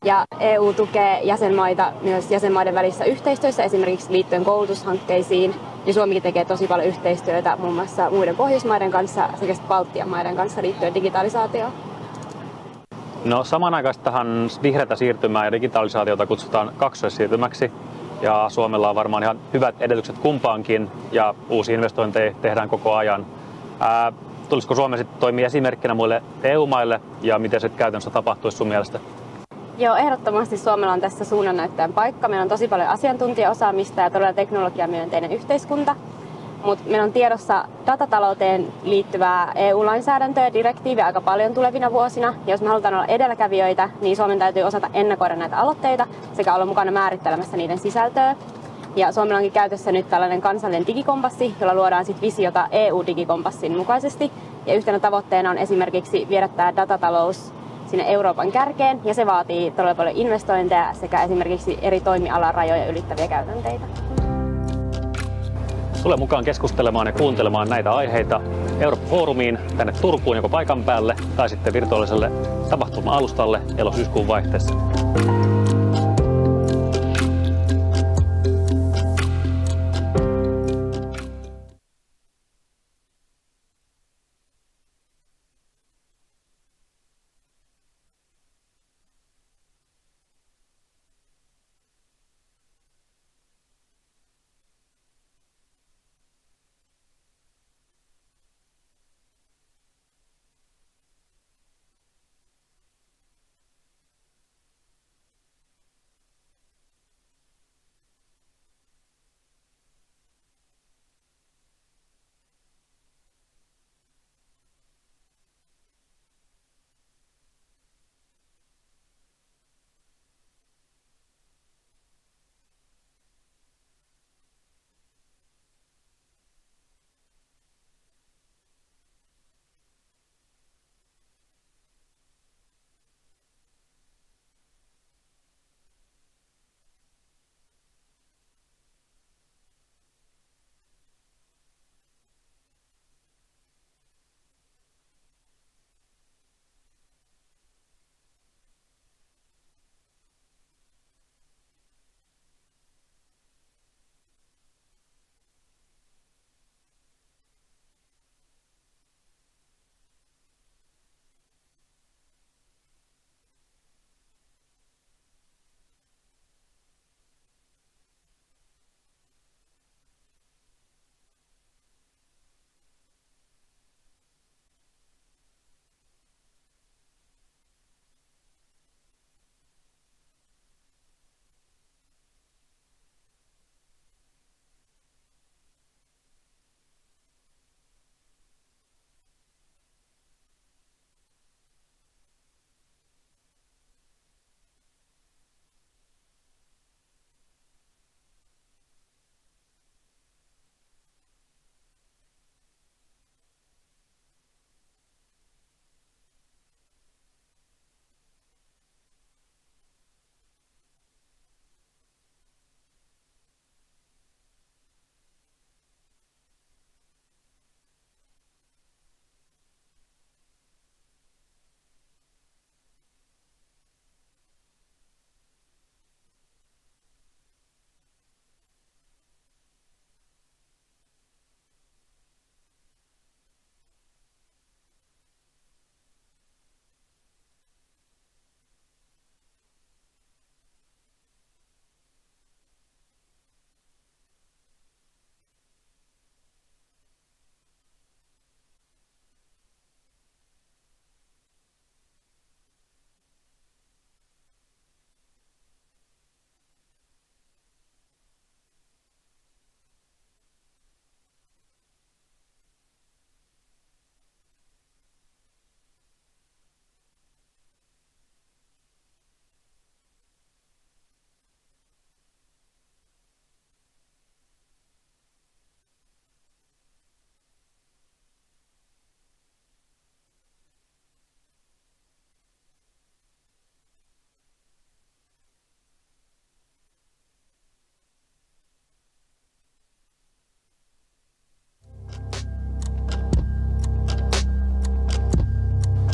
Ja EU tukee jäsenmaita myös jäsenmaiden välissä yhteistyössä, esimerkiksi liittyen koulutushankkeisiin. Ja Suomikin tekee tosi paljon yhteistyötä muun muassa muiden Pohjoismaiden kanssa sekä Baltian maiden kanssa liittyen digitalisaatioon. No, samanaikaistahan vihreätä siirtymää ja digitalisaatiota kutsutaan kaksoissiirtymäksi. ja Suomella on varmaan ihan hyvät edellytykset kumpaankin ja uusia investointeja tehdään koko ajan. Tulisiko Suomi sitten toimia esimerkkinä muille EU-maille ja miten se käytännössä tapahtuisi sun mielestä? Joo, ehdottomasti Suomella on tässä suunnannäyttäjän paikka. Meillä on tosi paljon asiantuntijaosaamista ja todella teknologiamyönteinen yhteiskunta. Mutta meillä on tiedossa datatalouteen liittyvää EU-lainsäädäntöä ja direktiiviä aika paljon tulevina vuosina. Ja jos me halutaan olla edelläkävijöitä, niin Suomen täytyy osata ennakoida näitä aloitteita sekä olla mukana määrittelemässä niiden sisältöä. Ja Suomella onkin käytössä nyt tällainen kansallinen digikompassi, jolla luodaan sit visiota EU-digikompassin mukaisesti. Ja yhtenä tavoitteena on esimerkiksi viedä tämä datatalous sinne Euroopan kärkeen, ja se vaatii todella paljon investointeja sekä esimerkiksi eri toimialan rajoja ylittäviä käytänteitä. Tule mukaan keskustelemaan ja kuuntelemaan näitä aiheita Eurooppa-foorumiin tänne Turkuun joko paikan päälle tai sitten virtuaaliselle tapahtuma-alustalle elo-syyskuun vaihteessa.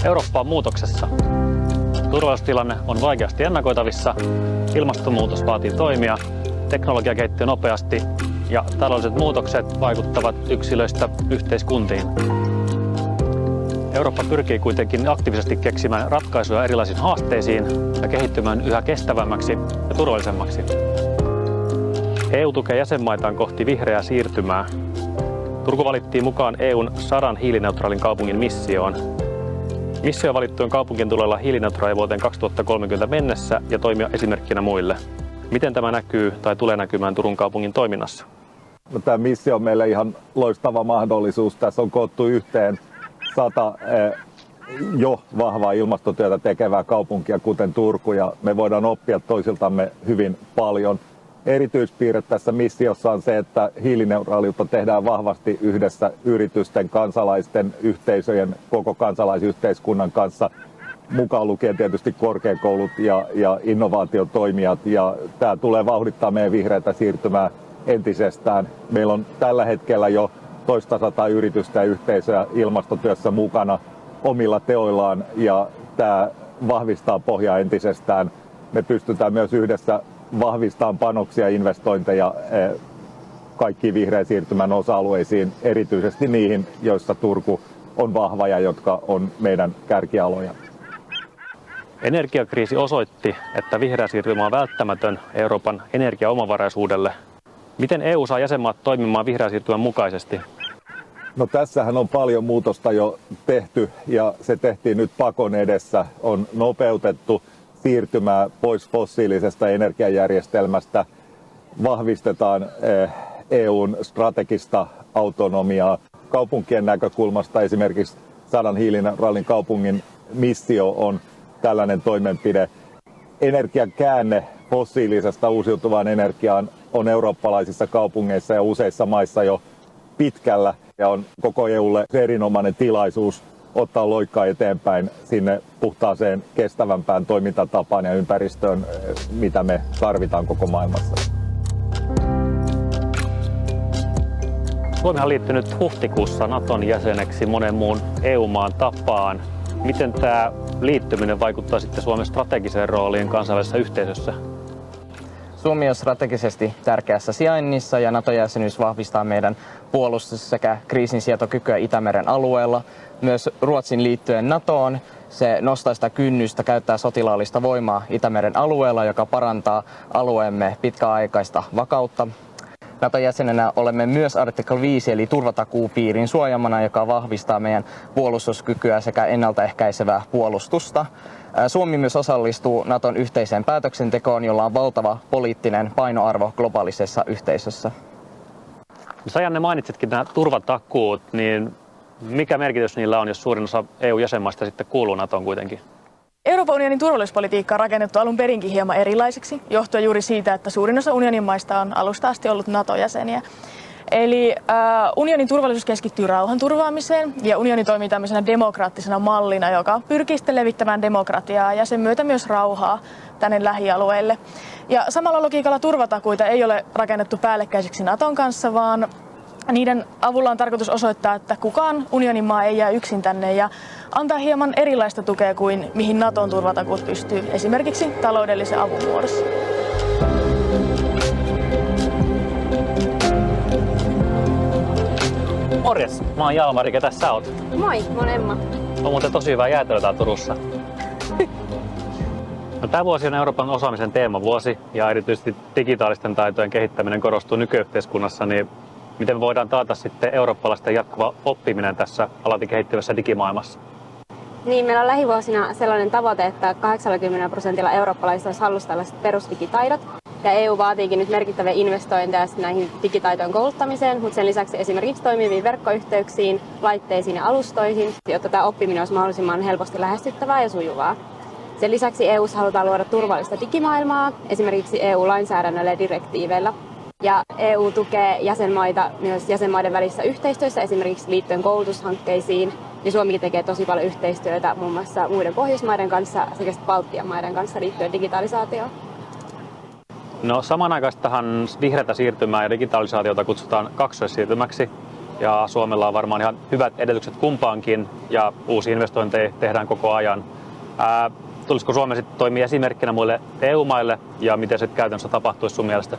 Eurooppa on muutoksessa. Turvallisuustilanne on vaikeasti ennakoitavissa, ilmastonmuutos vaatii toimia, teknologia kehittyy nopeasti ja taloudelliset muutokset vaikuttavat yksilöistä yhteiskuntiin. Eurooppa pyrkii kuitenkin aktiivisesti keksimään ratkaisuja erilaisiin haasteisiin ja kehittymään yhä kestävämmäksi ja turvallisemmaksi. EU tukee jäsenmaitaan kohti vihreää siirtymää. Turku valittiin mukaan EUn 100 hiilineutraalin kaupungin missioon. Missio valittujen kaupunkien tulee olla hiilineutraali vuoteen 2030 mennessä ja toimia esimerkkinä muille. Miten tämä näkyy tai tulee näkymään Turun kaupungin toiminnassa? No, tämä missio on meille ihan loistava mahdollisuus. Tässä on koottu yhteen 100 jo vahvaa ilmastotyötä tekevää kaupunkia, kuten Turku, ja me voidaan oppia toisiltamme hyvin paljon. Erityispiirre tässä missiossa on se, että hiilineutraaliutta tehdään vahvasti yhdessä yritysten, kansalaisten, yhteisöjen, koko kansalaisyhteiskunnan kanssa, mukaan lukien tietysti korkeakoulut ja innovaatiotoimijat. Ja tämä tulee vauhdittaa meidän vihreätä siirtymää entisestään. Meillä on tällä hetkellä jo toista 100 yritystä ja yhteisöä ilmastotyössä mukana omilla teoillaan, ja tämä vahvistaa pohjaa entisestään. Me pystytään myös yhdessä vahvistamaan panoksia ja investointeja kaikkiin vihreän siirtymän osa-alueisiin, erityisesti niihin, joissa Turku on vahva ja jotka on meidän kärkialoja. Energiakriisi osoitti, että vihreä siirtymä on välttämätön Euroopan energiaomavaraisuudelle. Miten EU saa jäsenmaat toimimaan vihreän siirtymän mukaisesti? No, tässähän on paljon muutosta jo tehty, ja se tehtiin nyt pakon edessä. On nopeutettu siirtymää pois fossiilisesta energiajärjestelmästä, vahvistetaan EUn strategista autonomiaa. Kaupunkien näkökulmasta esimerkiksi 100 hiilineutraalin kaupungin missio on tällainen toimenpide. Energian käänne fossiilisesta uusiutuvaan energiaan on eurooppalaisissa kaupungeissa ja useissa maissa jo pitkällä, ja on koko EUlle erinomainen tilaisuus ottaa loikkaa eteenpäin sinne puhtaaseen, kestävämpään toimintatapaan ja ympäristöön, mitä me tarvitaan koko maailmassa. Suomihan on liittynyt huhtikuussa Naton jäseneksi monen muun EU-maan tapaan. Miten tämä liittyminen vaikuttaa sitten Suomen strategiseen rooliin kansainvälisessä yhteisössä? Suomi on strategisesti tärkeässä sijainnissa ja NATO-jäsenyys vahvistaa meidän puolustus- sekä kriisinsietokykyä Itämeren alueella. Myös Ruotsin liittyen NATOon se nostaa sitä kynnystä käyttää sotilaallista voimaa Itämeren alueella, joka parantaa alueemme pitkäaikaista vakautta. NATO-jäsenenä olemme myös artikla 5 eli turvatakuupiirin suojamana, joka vahvistaa meidän puolustuskykyä sekä ennaltaehkäisevää puolustusta. Suomi myös osallistuu Naton yhteiseen päätöksentekoon, jolla on valtava poliittinen painoarvo globaalisessa yhteisössä. Sä, Janne, mainitsitkin nämä turvatakuut, niin mikä merkitys niillä on, jos suurin osa EU-jäsenmaista sitten kuuluu NATOon kuitenkin? Euroopan unionin turvallisuuspolitiikka on rakennettu alun perinkin hieman erilaiseksi, johtuen juuri siitä, että suurin osa unionin maista on alusta asti ollut NATO-jäseniä. Eli unionin turvallisuus keskittyy rauhanturvaamiseen ja unioni toimii tämmöisenä demokraattisena mallina, joka pyrkii sitten levittämään demokratiaa ja sen myötä myös rauhaa tänne lähialueille. Ja samalla logiikalla turvatakuita ei ole rakennettu päällekkäisiksi Naton kanssa, vaan niiden avulla on tarkoitus osoittaa, että kukaan unionin maa ei jää yksin tänne ja antaa hieman erilaista tukea kuin mihin Naton turvatakuut pystyy, esimerkiksi taloudellisen avun muodossa. Morjes, mä oon Jalmari, ketä sä oot? Moi, mä oon Emma. On muuten tosi hyvää jäätelöä täällä Turussa. No, tämä vuosi on Euroopan osaamisen teemavuosi ja erityisesti digitaalisten taitojen kehittäminen korostuu nykyyhteiskunnassa, niin miten me voidaan taata sitten eurooppalaisten jatkuva oppiminen tässä alati kehittyvässä digimaailmassa? Niin, meillä on lähivuosina sellainen tavoite, että 80% eurooppalaisista olisi hallussa tällaiset perusdigitaidot. Ja EU vaatiikin nyt merkittäviä investointeja näihin digitaitojen kouluttamiseen, mutta sen lisäksi esimerkiksi toimiviin verkkoyhteyksiin, laitteisiin ja alustoihin, jotta tämä oppiminen olisi mahdollisimman helposti lähestyttävää ja sujuvaa. Sen lisäksi EU:ssa halutaan luoda turvallista digimaailmaa, esimerkiksi EU-lainsäädännöllä ja direktiiveillä. Ja EU tukee jäsenmaita myös jäsenmaiden välissä yhteistyössä, esimerkiksi liittyen koulutushankkeisiin. Ja Suomikin tekee tosi paljon yhteistyötä muun muassa muiden Pohjoismaiden kanssa sekä Baltian maiden kanssa liittyen digitalisaatioon. No, samanaikaistahan vihreätä siirtymää ja digitalisaatiota kutsutaan kaksoissiirtymäksi. Ja Suomella on varmaan ihan hyvät edellytykset kumpaankin ja uusia investointeja tehdään koko ajan. Tulisiko Suomi sitten toimia esimerkkinä muille EU-maille ja miten se käytännössä tapahtuisi sun mielestä?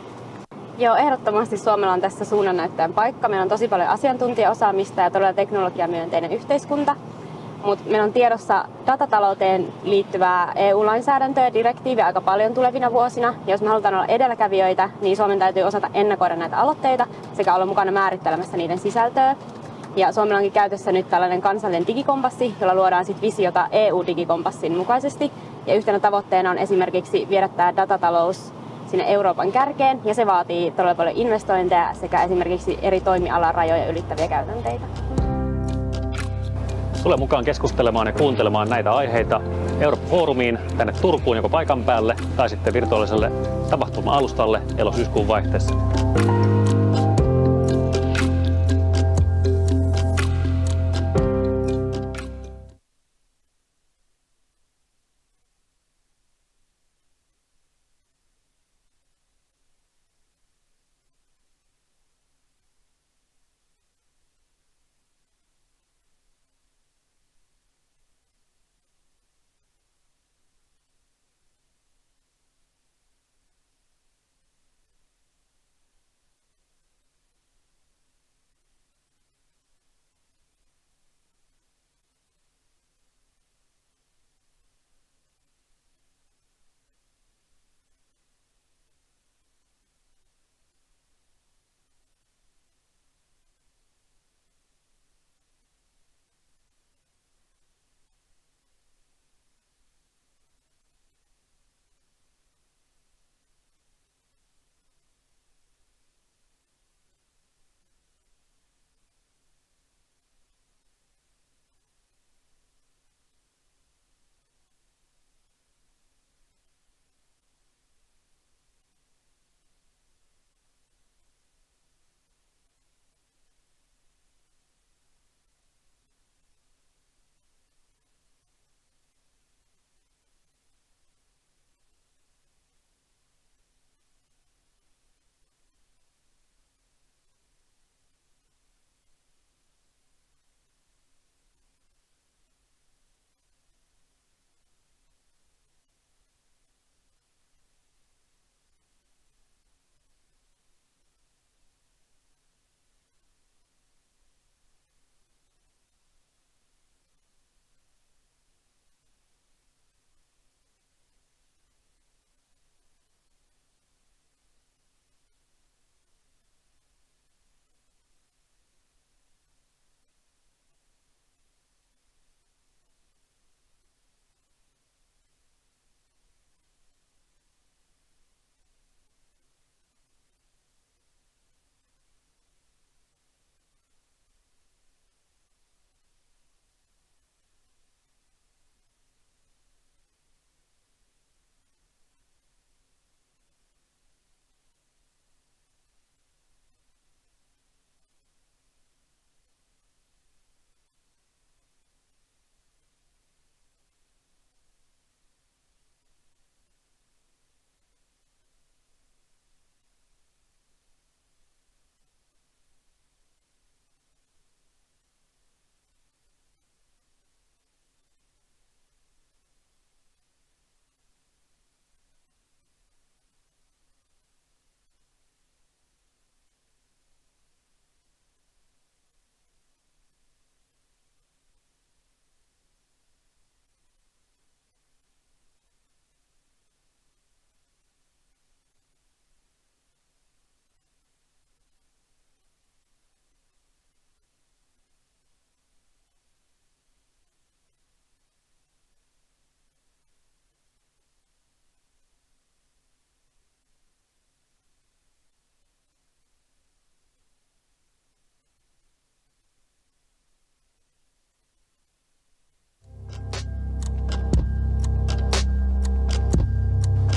Joo, ehdottomasti Suomella on tässä suunnannäyttäjän paikka. Meillä on tosi paljon asiantuntijaosaamista ja todella teknologiamyönteinen yhteiskunta. Mutta meillä on tiedossa datatalouteen liittyvää EU-lainsäädäntöä ja direktiiviä aika paljon tulevina vuosina. Ja jos me halutaan olla edelläkävijöitä, niin Suomen täytyy osata ennakoida näitä aloitteita sekä olla mukana määrittelemässä niiden sisältöä. Ja Suomella onkin käytössä nyt tällainen kansallinen digikompassi, jolla luodaan sit visiota EU-digikompassin mukaisesti. Ja yhtenä tavoitteena on esimerkiksi viedä tämä datatalous sinne Euroopan kärkeen, ja se vaatii todella paljon investointeja sekä esimerkiksi eri toimialan rajoja ylittäviä käytänteitä. Tule mukaan keskustelemaan ja kuuntelemaan näitä aiheita Eurooppa-foorumiin tänne Turkuun joko paikan päälle tai sitten virtuaaliselle tapahtuma-alustalle elo-syyskuun vaihteessa.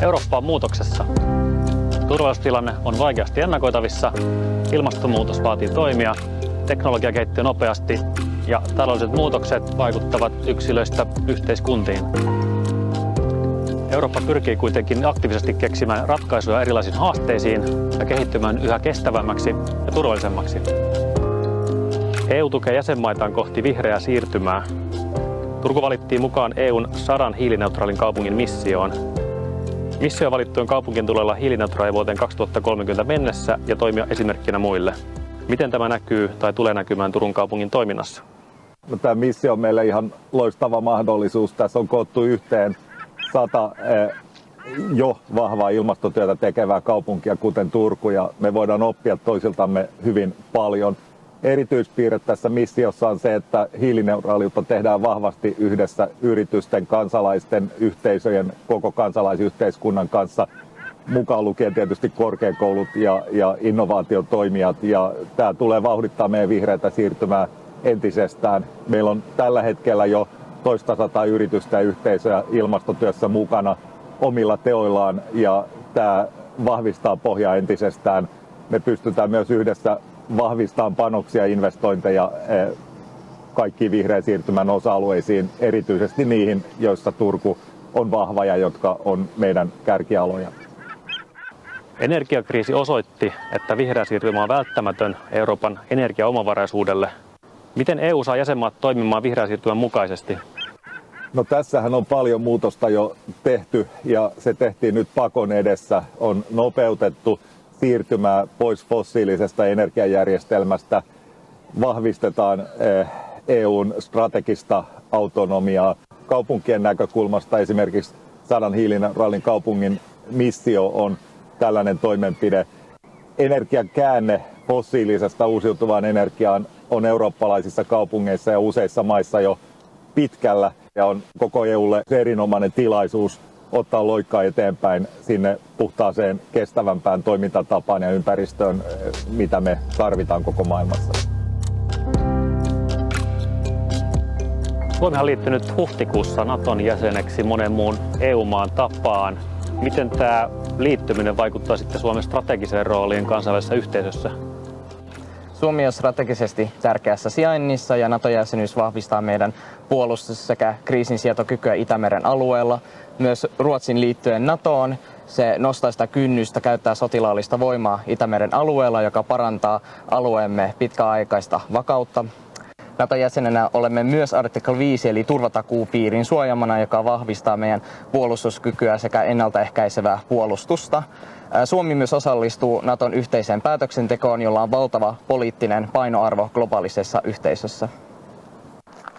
Eurooppa on muutoksessa. Turvallisuustilanne on vaikeasti ennakoitavissa, ilmastonmuutos vaatii toimia, teknologia kehittyy nopeasti ja taloudelliset muutokset vaikuttavat yksilöistä yhteiskuntiin. Eurooppa pyrkii kuitenkin aktiivisesti keksimään ratkaisuja erilaisiin haasteisiin ja kehittymään yhä kestävämmäksi ja turvallisemmaksi. EU tukee jäsenmaitaan kohti vihreää siirtymää. Turku valittiin mukaan EUn 100 hiilineutraalin kaupungin missioon. Mission valittujen kaupunkien tulee olla hiilineutraali vuoteen 2030 mennessä ja toimia esimerkkinä muille. Miten tämä näkyy tai tulee näkymään Turun kaupungin toiminnassa? No, tämä missio on meille ihan loistava mahdollisuus. Tässä on koottu yhteen 100 jo vahvaa ilmastotyötä tekevää kaupunkia, kuten Turku, ja me voidaan oppia toisiltamme hyvin paljon. Erityispiirre tässä missiossa on se, että hiilineutraaliutta tehdään vahvasti yhdessä yritysten, kansalaisten, yhteisöjen, koko kansalaisyhteiskunnan kanssa, mukaan lukien tietysti korkeakoulut ja innovaatiotoimijat. Ja tämä tulee vauhdittaa meidän vihreätä siirtymää entisestään. Meillä on tällä hetkellä jo toista 100 yritystä ja yhteisöjä ilmastotyössä mukana omilla teoillaan, ja tämä vahvistaa pohjaa entisestään. Me pystytään myös yhdessä vahvistamaan panoksia ja investointeja kaikkiin vihreän siirtymän osa-alueisiin, erityisesti niihin, joissa Turku on vahva ja jotka on meidän kärkialoja. Energiakriisi osoitti, että vihreä siirtymä on välttämätön Euroopan energiaomavaraisuudelle. Miten EU saa jäsenmaat toimimaan vihreän siirtymän mukaisesti? No, tässähän on paljon muutosta jo tehty, ja se tehtiin nyt pakon edessä. On nopeutettu siirtymää pois fossiilisesta energiajärjestelmästä, vahvistetaan EUn strategista autonomiaa. Kaupunkien näkökulmasta esimerkiksi 100 hiilineutraalin kaupungin missio on tällainen toimenpide. Energian käänne fossiilisesta uusiutuvaan energiaan on eurooppalaisissa kaupungeissa ja useissa maissa jo pitkällä, ja on koko EUlle erinomainen tilaisuus ottaa loikkaa eteenpäin sinne puhtaaseen, kestävämpään toimintatapaan ja ympäristöön, mitä me tarvitaan koko maailmassa. Suomi on liittynyt huhtikuussa Naton jäseneksi monen muun EU-maan tapaan. Miten tämä liittyminen vaikuttaa sitten Suomen strategiseen rooliin kansainvälisessä yhteisössä? Suomi on strategisesti tärkeässä sijainnissa ja NATO-jäsenyys vahvistaa meidän puolustus- sekä kriisinsietokykyä Itämeren alueella. Myös Ruotsin liittyen NATOon se nostaa sitä kynnystä käyttää sotilaallista voimaa Itämeren alueella, joka parantaa alueemme pitkäaikaista vakautta. NATO-jäsenenä olemme myös artikla 5 eli turvatakuupiirin suojamana, joka vahvistaa meidän puolustuskykyä sekä ennaltaehkäisevää puolustusta. Suomi myös osallistuu Naton yhteiseen päätöksentekoon, jolla on valtava poliittinen painoarvo globaalisessa yhteisössä.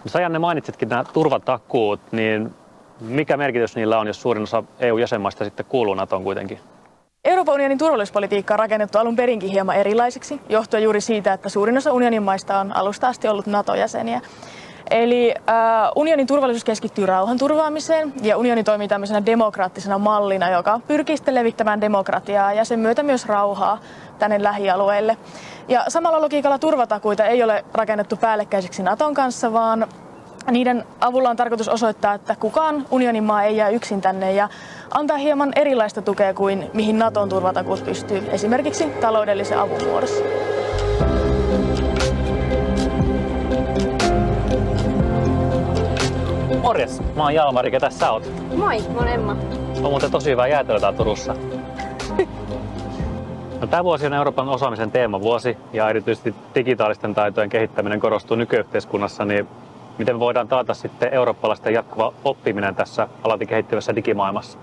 Sä, Janne, mainitsitkin nämä turvatakuut, niin mikä merkitys niillä on, jos suurin osa EU-jäsenmaista sitten kuuluu NATOon kuitenkin? Euroopan unionin turvallisuuspolitiikka on rakennettu alun perinkin hieman erilaiseksi, johtuen juuri siitä, että suurin osa unionin maista on alusta asti ollut NATO-jäseniä. Eli unionin turvallisuus keskittyy rauhanturvaamiseen ja unioni toimii tämmöisenä demokraattisena mallina, joka pyrkii sitten levittämään demokratiaa ja sen myötä myös rauhaa tänne lähialueille. Ja samalla logiikalla turvatakuita ei ole rakennettu päällekkäiseksi Naton kanssa, vaan niiden avulla on tarkoitus osoittaa, että kukaan unionin maa ei jää yksin tänne ja antaa hieman erilaista tukea kuin mihin Naton turvatakuut pystyy, esimerkiksi taloudellisen avun muodossa. Morjes, mä oon Jalmari, ketä sä oot? Moi, mä oon Emma. On muuten tosi hyvää jäätelöä täällä Turussa. No, tämä vuosi on Euroopan osaamisen teemavuosi ja erityisesti digitaalisten taitojen kehittäminen korostuu nykyyhteiskunnassa, niin miten me voidaan taata sitten eurooppalaisten jatkuva oppiminen tässä alati kehittyvässä digimaailmassa?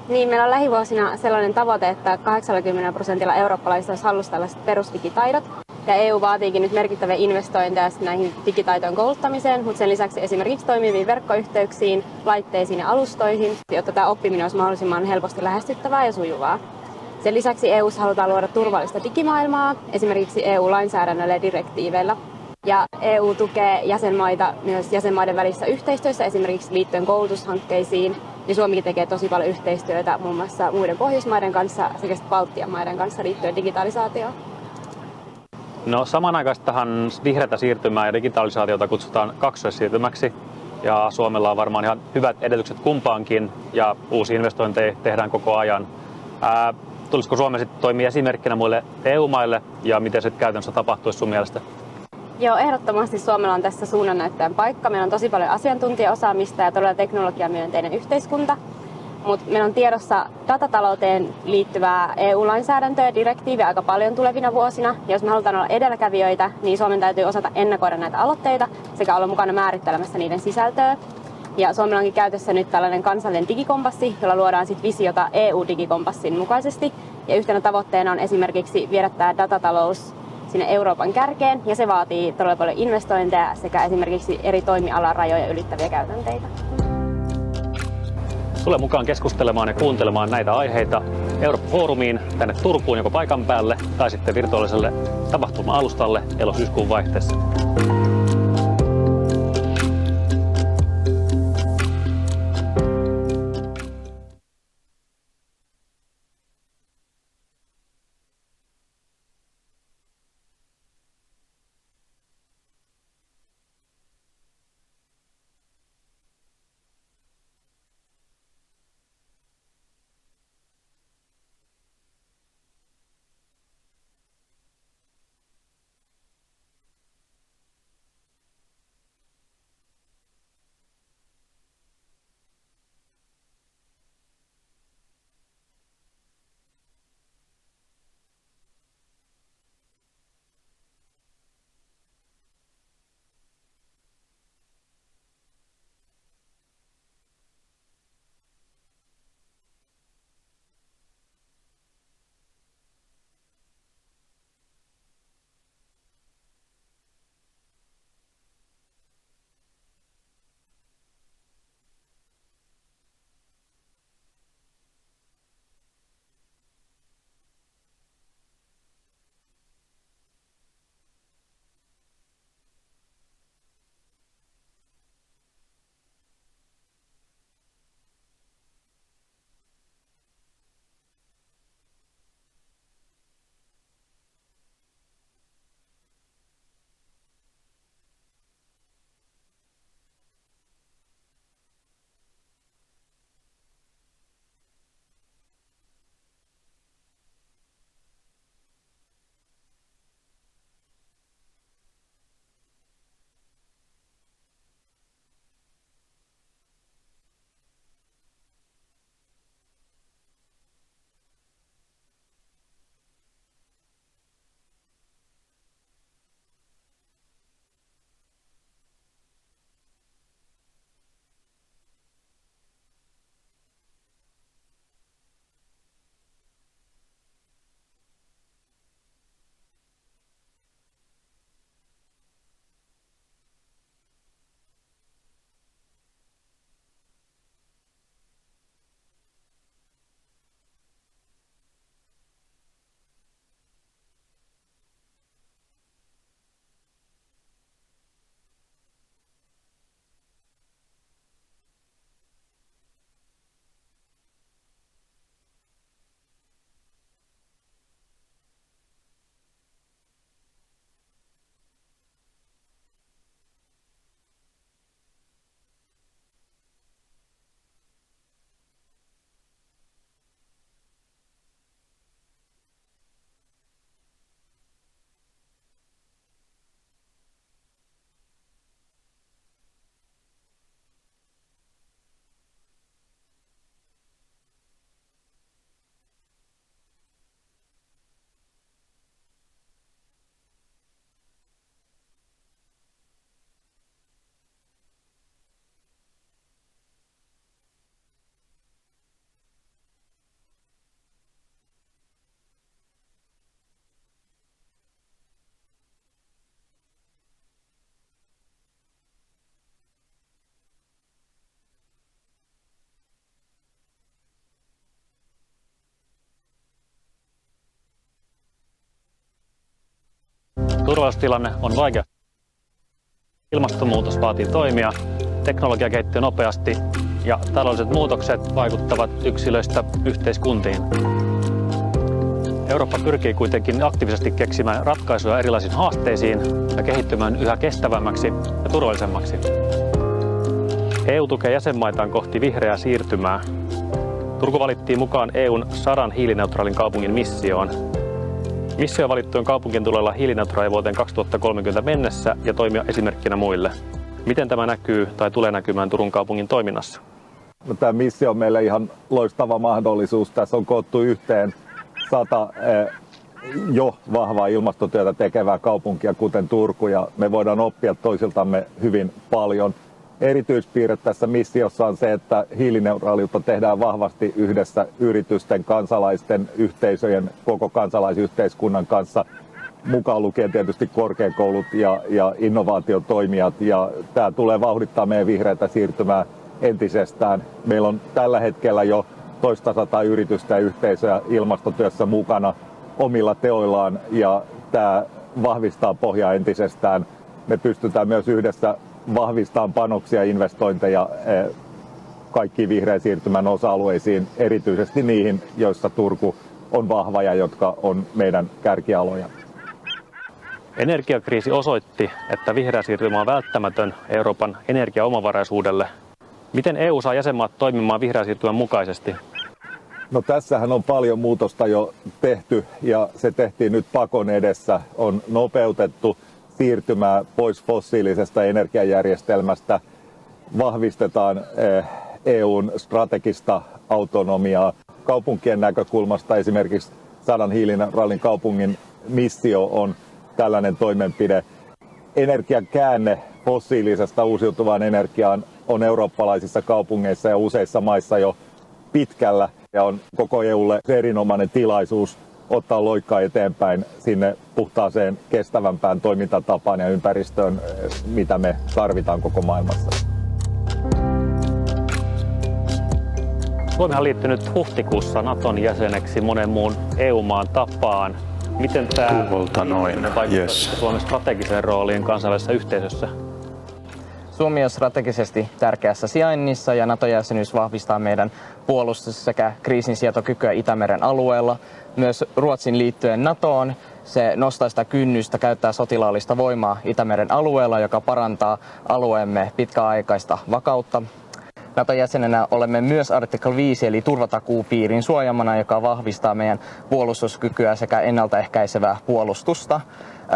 Niin, meillä on lähivuosina sellainen tavoite, että 80% eurooppalaisista olisi hallussa tällaiset perusdigitaidot. Ja EU vaatiikin nyt merkittäviä investointeja näihin digitaitojen kouluttamiseen, mutta sen lisäksi esimerkiksi toimiviin verkkoyhteyksiin, laitteisiin ja alustoihin, jotta tämä oppiminen olisi mahdollisimman helposti lähestyttävää ja sujuvaa. Sen lisäksi EU:ssa halutaan luoda turvallista digimaailmaa, esimerkiksi EU-lainsäädännöllä ja direktiiveillä. Ja EU tukee jäsenmaita myös jäsenmaiden välissä yhteistyössä, esimerkiksi liittyen koulutushankkeisiin. Ja Suomikin tekee tosi paljon yhteistyötä muun muassa muiden Pohjoismaiden kanssa sekä Baltian maiden kanssa liittyen digitalisaatioon. No, samanaikaistahan vihreätä siirtymää ja digitalisaatiota kutsutaan kaksoissiirtymäksi. Ja Suomella on varmaan ihan hyvät edellytykset kumpaankin ja uusia investointeja tehdään koko ajan. Tulisiko Suomi sitten toimia esimerkkinä muille EU-maille ja miten se käytännössä tapahtuisi sun mielestä? Joo, ehdottomasti Suomella on tässä suunnannäyttäjän paikka. Meillä on tosi paljon asiantuntijaosaamista ja todella teknologiamyönteinen yhteiskunta. Mutta meillä on tiedossa datatalouteen liittyvää EU-lainsäädäntöä ja direktiiviä aika paljon tulevina vuosina. Ja jos me halutaan olla edelläkävijöitä, niin Suomen täytyy osata ennakoida näitä aloitteita sekä olla mukana määrittelemässä niiden sisältöä. Ja Suomella onkin käytössä nyt tällainen kansallinen digikompassi, jolla luodaan sit visiota EU-digikompassin mukaisesti. Ja yhtenä tavoitteena on esimerkiksi viedä tämä datatalous sinne Euroopan kärkeen ja se vaatii todella paljon investointeja sekä esimerkiksi eri toimialan rajoja ylittäviä käytänteitä. Tule mukaan keskustelemaan ja kuuntelemaan näitä aiheita Eurooppa-foorumiin tänne Turkuun joko paikan päälle tai sitten virtuaaliselle tapahtuma-alustalle elo-syyskuun vaihteessa. Turvallisuustilanne on vaikea. Ilmastonmuutos vaatii toimia, teknologia kehittyy nopeasti ja taloudelliset muutokset vaikuttavat yksilöistä yhteiskuntiin. Eurooppa pyrkii kuitenkin aktiivisesti keksimään ratkaisuja erilaisiin haasteisiin ja kehittymään yhä kestävämmäksi ja turvallisemmaksi. EU tukee jäsenmaitaan kohti vihreää siirtymää. Turku valittiin mukaan EUn 100 hiilineutraalin kaupungin missioon. Mission valittujen kaupunkien tulee olla hiilineutraali vuoteen 2030 mennessä ja toimia esimerkkinä muille. Miten tämä näkyy tai tulee näkymään Turun kaupungin toiminnassa? No, tämä missio on meille ihan loistava mahdollisuus. Tässä on koottu yhteen 100 jo vahvaa ilmastotyötä tekevää kaupunkia, kuten Turku, ja me voidaan oppia toisiltamme hyvin paljon. Erityispiirre tässä missiossa on se, että hiilineutraaliutta tehdään vahvasti yhdessä yritysten, kansalaisten, yhteisöjen, koko kansalaisyhteiskunnan kanssa. mukaan lukien tietysti korkeakoulut ja innovaatiotoimijat. Ja tämä tulee vauhdittaa meidän vihreätä siirtymää entisestään. Meillä on tällä hetkellä jo toista sataa yritystä ja yhteisöä ilmastotyössä mukana omilla teoillaan, ja tämä vahvistaa pohjaa entisestään. Me pystytään myös yhdessä vahvistamaan panoksia ja investointeja kaikkiin vihreän siirtymän osa-alueisiin, erityisesti niihin, joissa Turku on vahva ja jotka on meidän kärkialoja. Energiakriisi osoitti, että vihreä siirtymä on välttämätön Euroopan energiaomavaraisuudelle. Miten EU saa jäsenmaat toimimaan vihreän siirtymän mukaisesti? No tässähän on paljon muutosta jo tehty, ja se tehtiin nyt pakon edessä. On nopeutettu siirtymää pois fossiilisesta energiajärjestelmästä, vahvistetaan EUn strategista autonomiaa. Kaupunkien näkökulmasta esimerkiksi 100 hiilineutraalin kaupungin missio on tällainen toimenpide. Energian käänne fossiilisesta uusiutuvaan energiaan on eurooppalaisissa kaupungeissa ja useissa maissa jo pitkällä, ja on koko EUlle erinomainen tilaisuus ottaa loikkaa eteenpäin sinne puhtaaseen, kestävämpään toimintatapaan ja ympäristöön, mitä me tarvitaan koko maailmassa. Suomi on liittynyt huhtikuussa Naton jäseneksi monen muun EU-maan tapaan. Miten tämä vaikuttaa Suomen strategiseen rooliin kansainvälisessä yhteisössä? Suomi on strategisesti tärkeässä sijainnissa ja NATO-jäsenyys vahvistaa meidän puolustus- sekä kriisinsietokykyä Itämeren alueella. Myös Ruotsin liittyen NATOon se nostaa sitä kynnystä käyttää sotilaallista voimaa Itämeren alueella, joka parantaa alueemme pitkäaikaista vakautta. NATO-jäsenenä olemme myös artikla 5 eli turvatakuupiirin suojamana, joka vahvistaa meidän puolustuskykyä sekä ennaltaehkäisevää puolustusta.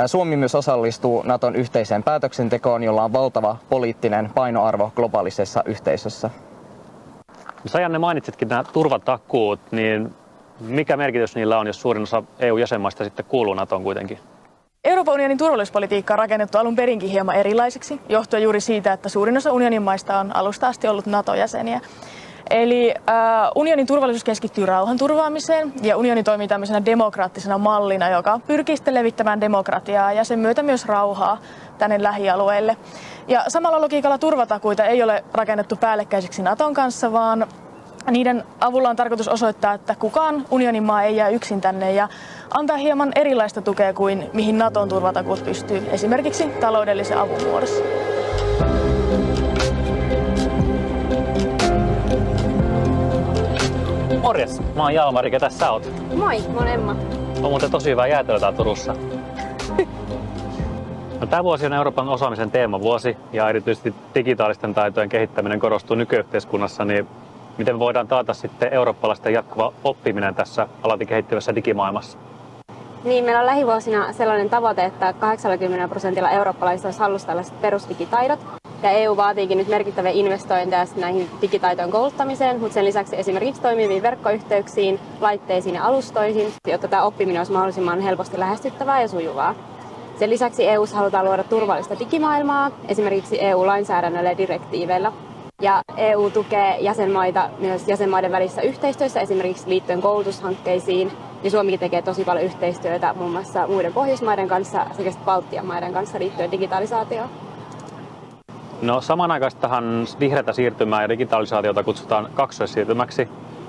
Suomi myös osallistuu Naton yhteiseen päätöksentekoon, jolla on valtava poliittinen painoarvo globaalisessa yhteisössä. Sä, Janne, mainitsitkin nämä turvatakuut, niin mikä merkitys niillä on, jos suurin osa EU-jäsenmaista sitten kuuluu NATOon kuitenkin? Euroopan unionin turvallisuuspolitiikka on rakennettu alun perinkin hieman erilaiseksi, johtuen juuri siitä, että suurin osa unionin maista on alusta asti ollut NATO-jäseniä. Eli unionin turvallisuus keskittyy rauhanturvaamiseen ja unioni toimii tämmöisenä demokraattisena mallina, joka pyrkii sitten levittämään demokratiaa ja sen myötä myös rauhaa tänne lähialueille. Ja samalla logiikalla turvatakuita ei ole rakennettu päällekkäisiksi Naton kanssa, vaan niiden avulla on tarkoitus osoittaa, että kukaan unionin maa ei jää yksin tänne ja antaa hieman erilaista tukea kuin mihin Naton turvatakuut pystyy, esimerkiksi taloudellisen avun muodossa. Morjes, mä oon Jalmari, ketä sä oot? Moi, mä oon Emma. On muuten tosi hyvää jäätelöä täällä Turussa. No, tämä vuosi on Euroopan osaamisen teemavuosi ja erityisesti digitaalisten taitojen kehittäminen korostuu nykyyhteiskunnassa, niin miten me voidaan taata sitten eurooppalaisten jatkuva oppiminen tässä alati kehittyvässä digimaailmassa? Niin, meillä on lähivuosina sellainen tavoite, että 80% eurooppalaisista olisi hallussa tällaiset perusdigitaidot. Ja EU vaatiikin nyt merkittäviä investointeja näihin digitaitojen kouluttamiseen, mutta sen lisäksi esimerkiksi toimiviin verkkoyhteyksiin, laitteisiin ja alustoihin, jotta tämä oppiminen olisi mahdollisimman helposti lähestyttävää ja sujuvaa. Sen lisäksi EU:ssa halutaan luoda turvallista digimaailmaa, esimerkiksi EU-lainsäädännöllä ja direktiiveillä. Ja EU tukee jäsenmaita myös jäsenmaiden välissä yhteistyössä, esimerkiksi liittyen koulutushankkeisiin. Ja Suomikin tekee tosi paljon yhteistyötä muun muassa muiden Pohjoismaiden kanssa sekä Baltian maiden kanssa liittyen digitalisaatioon. No, samanaikaistahan vihreätä siirtymää ja digitalisaatiota kutsutaan kaksoissiirtymäksi.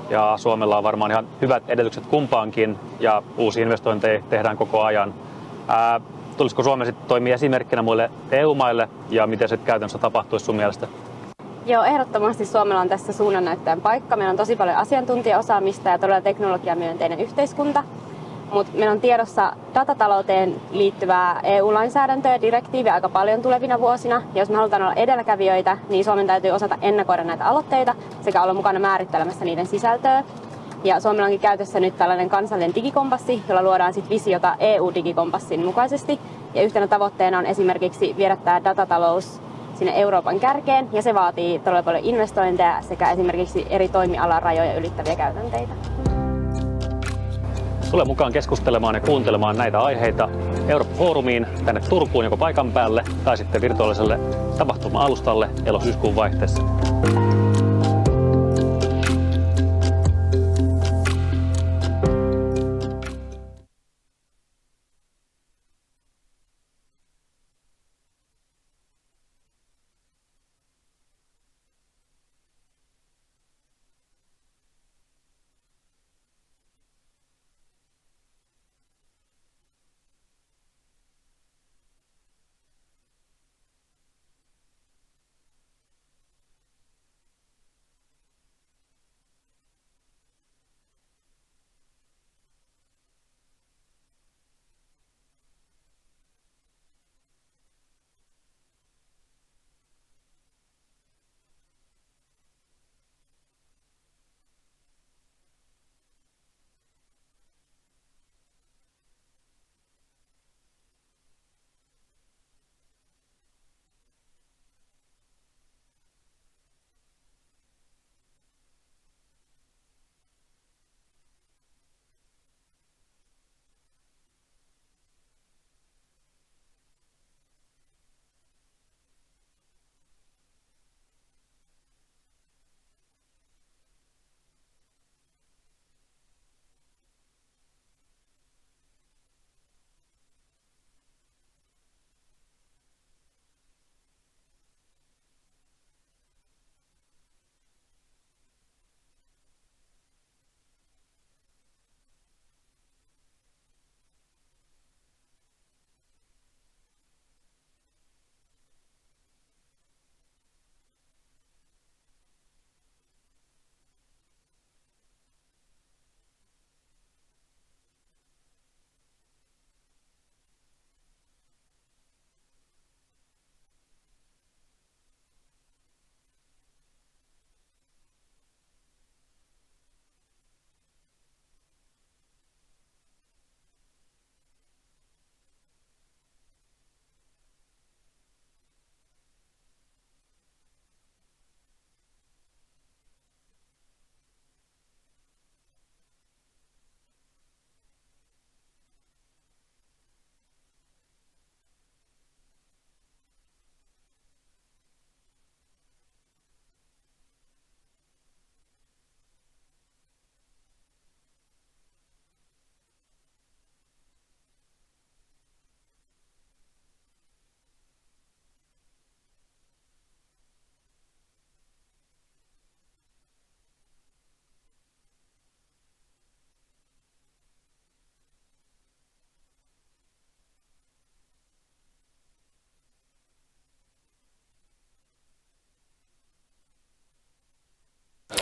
Ja Suomella on varmaan ihan hyvät edellytykset kumpaankin ja uusia investointeja tehdään koko ajan. Tulisiko Suomi sitten toimia esimerkkinä muille EU-maille ja miten se käytännössä tapahtuisi sun mielestä? Joo, ehdottomasti Suomella on tässä suunnannäyttäjän paikka. Meillä on tosi paljon asiantuntijaosaamista ja todella teknologiamyönteinen yhteiskunta. Mutta meillä on tiedossa datatalouteen liittyvää EU-lainsäädäntöä ja direktiiviä aika paljon tulevina vuosina. Ja jos me halutaan olla edelläkävijöitä, niin Suomen täytyy osata ennakoida näitä aloitteita sekä olla mukana määrittelemässä niiden sisältöä. Ja Suomella onkin käytössä nyt tällainen kansallinen digikompassi, jolla luodaan sit visiota EU-digikompassin mukaisesti. Ja yhtenä tavoitteena on esimerkiksi viedä tämä datatalous sinne Euroopan kärkeen, ja se vaatii todella paljon investointeja sekä esimerkiksi eri toimialan rajoja ylittäviä käytänteitä. Tule mukaan keskustelemaan ja kuuntelemaan näitä aiheita Eurooppa-foorumiin tänne Turkuun joko paikan päälle tai sitten virtuaaliselle tapahtuma-alustalle elo-syyskuun vaihteessa.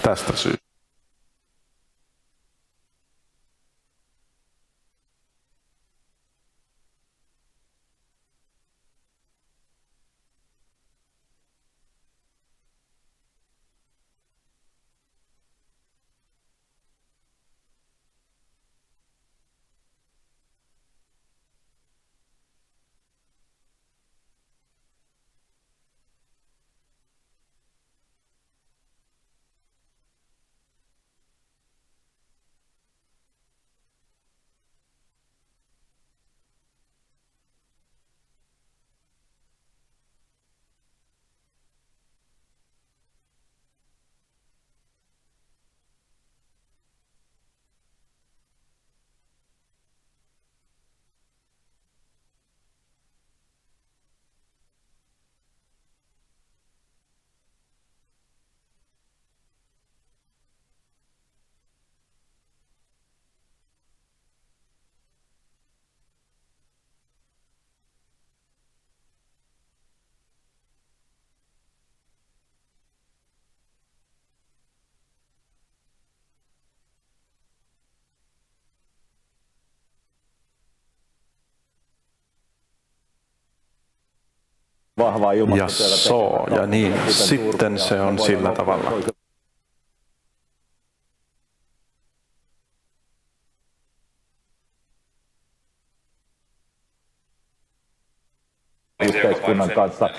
tästä syystä. Vahvaa ilmastotyötä Ja niin, sitten se on sillä tavalla. Yhteiskunnan kanssa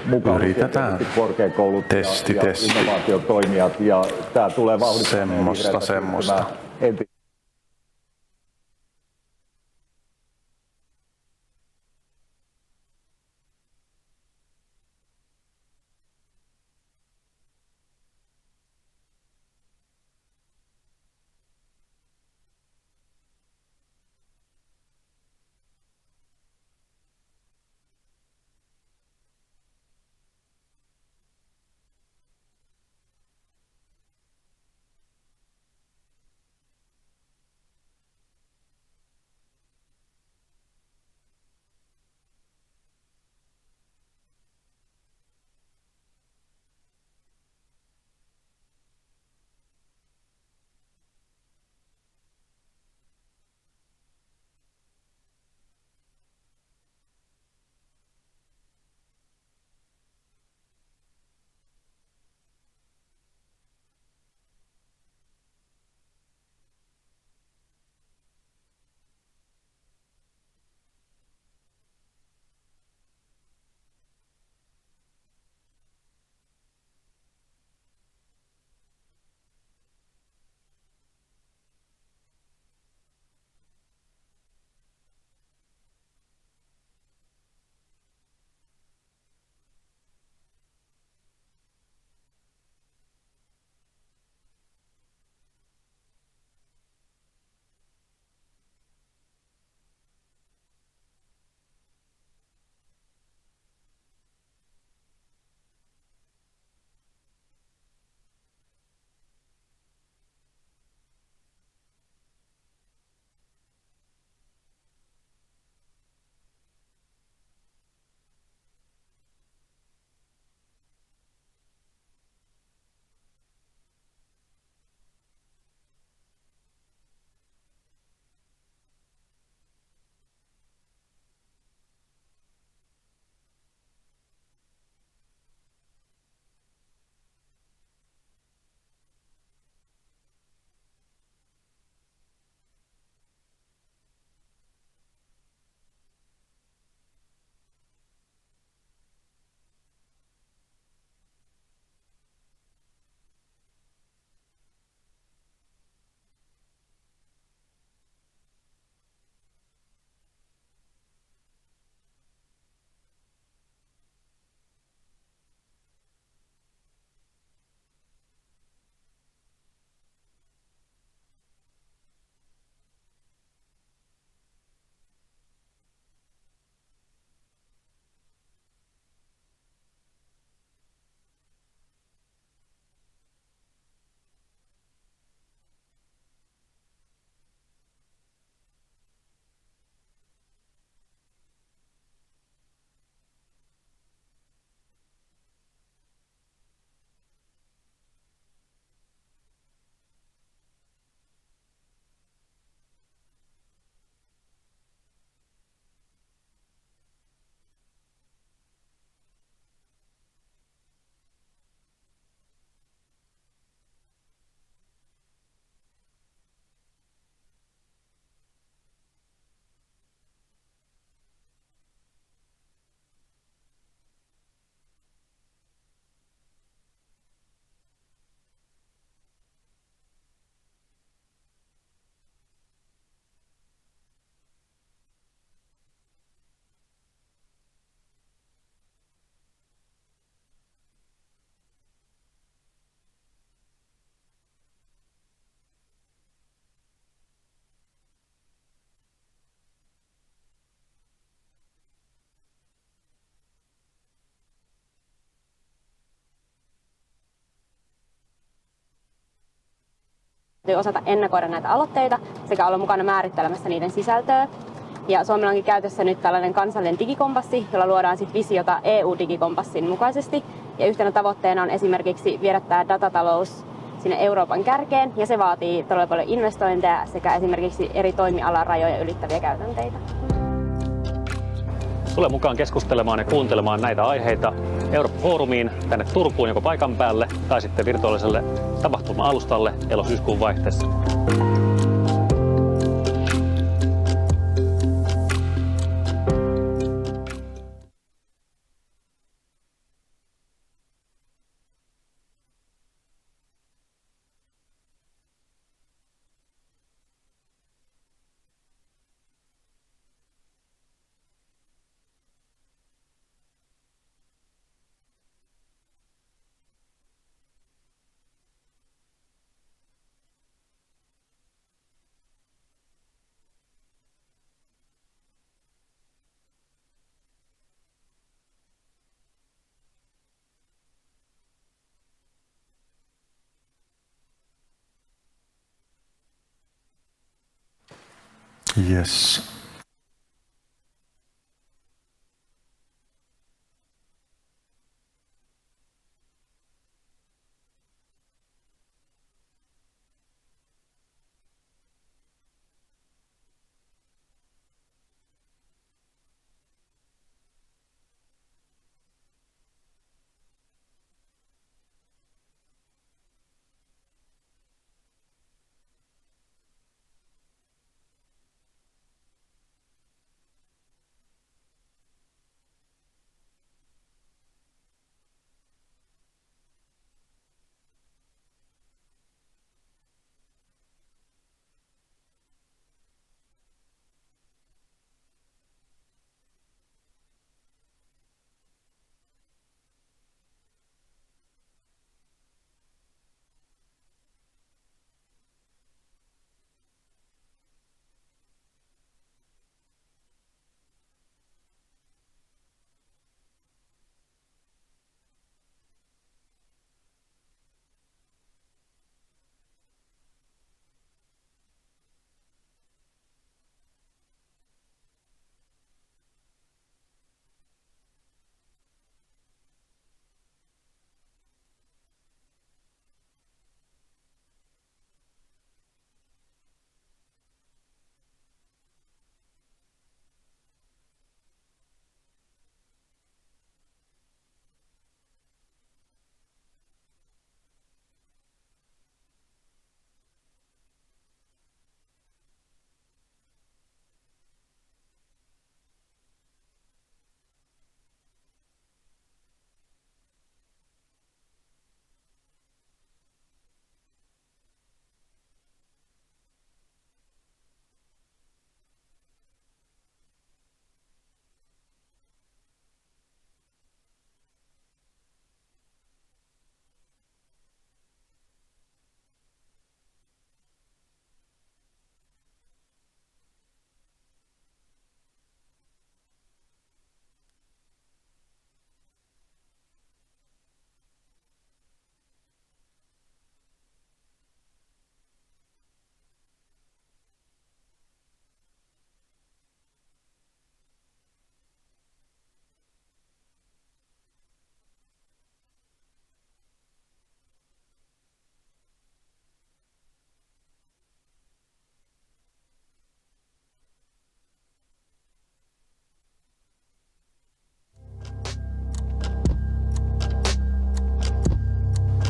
mukaan Yritetään. Korkeakoulut Testi. ja innovaatiotoimijat, ja tämä tulee vauhdittamaan Semmosta. täytyy osata ennakoida näitä aloitteita sekä olla mukana määrittelemässä niiden sisältöä. Ja Suomella onkin käytössä nyt tällainen kansallinen digikompassi, jolla luodaan sit visiota EU-digikompassin mukaisesti. Ja yhtenä tavoitteena on esimerkiksi viedä tämä datatalous sinne Euroopan kärkeen, ja se vaatii todella paljon investointeja sekä esimerkiksi eri toimialan rajoja ylittäviä käytänteitä. Tule mukaan keskustelemaan ja kuuntelemaan näitä aiheita Eurooppa-foorumiin tänne Turkuun joko paikan päälle tai sitten virtuaaliselle tapahtuma-alustalle elo-syyskuun vaihteessa. Yes.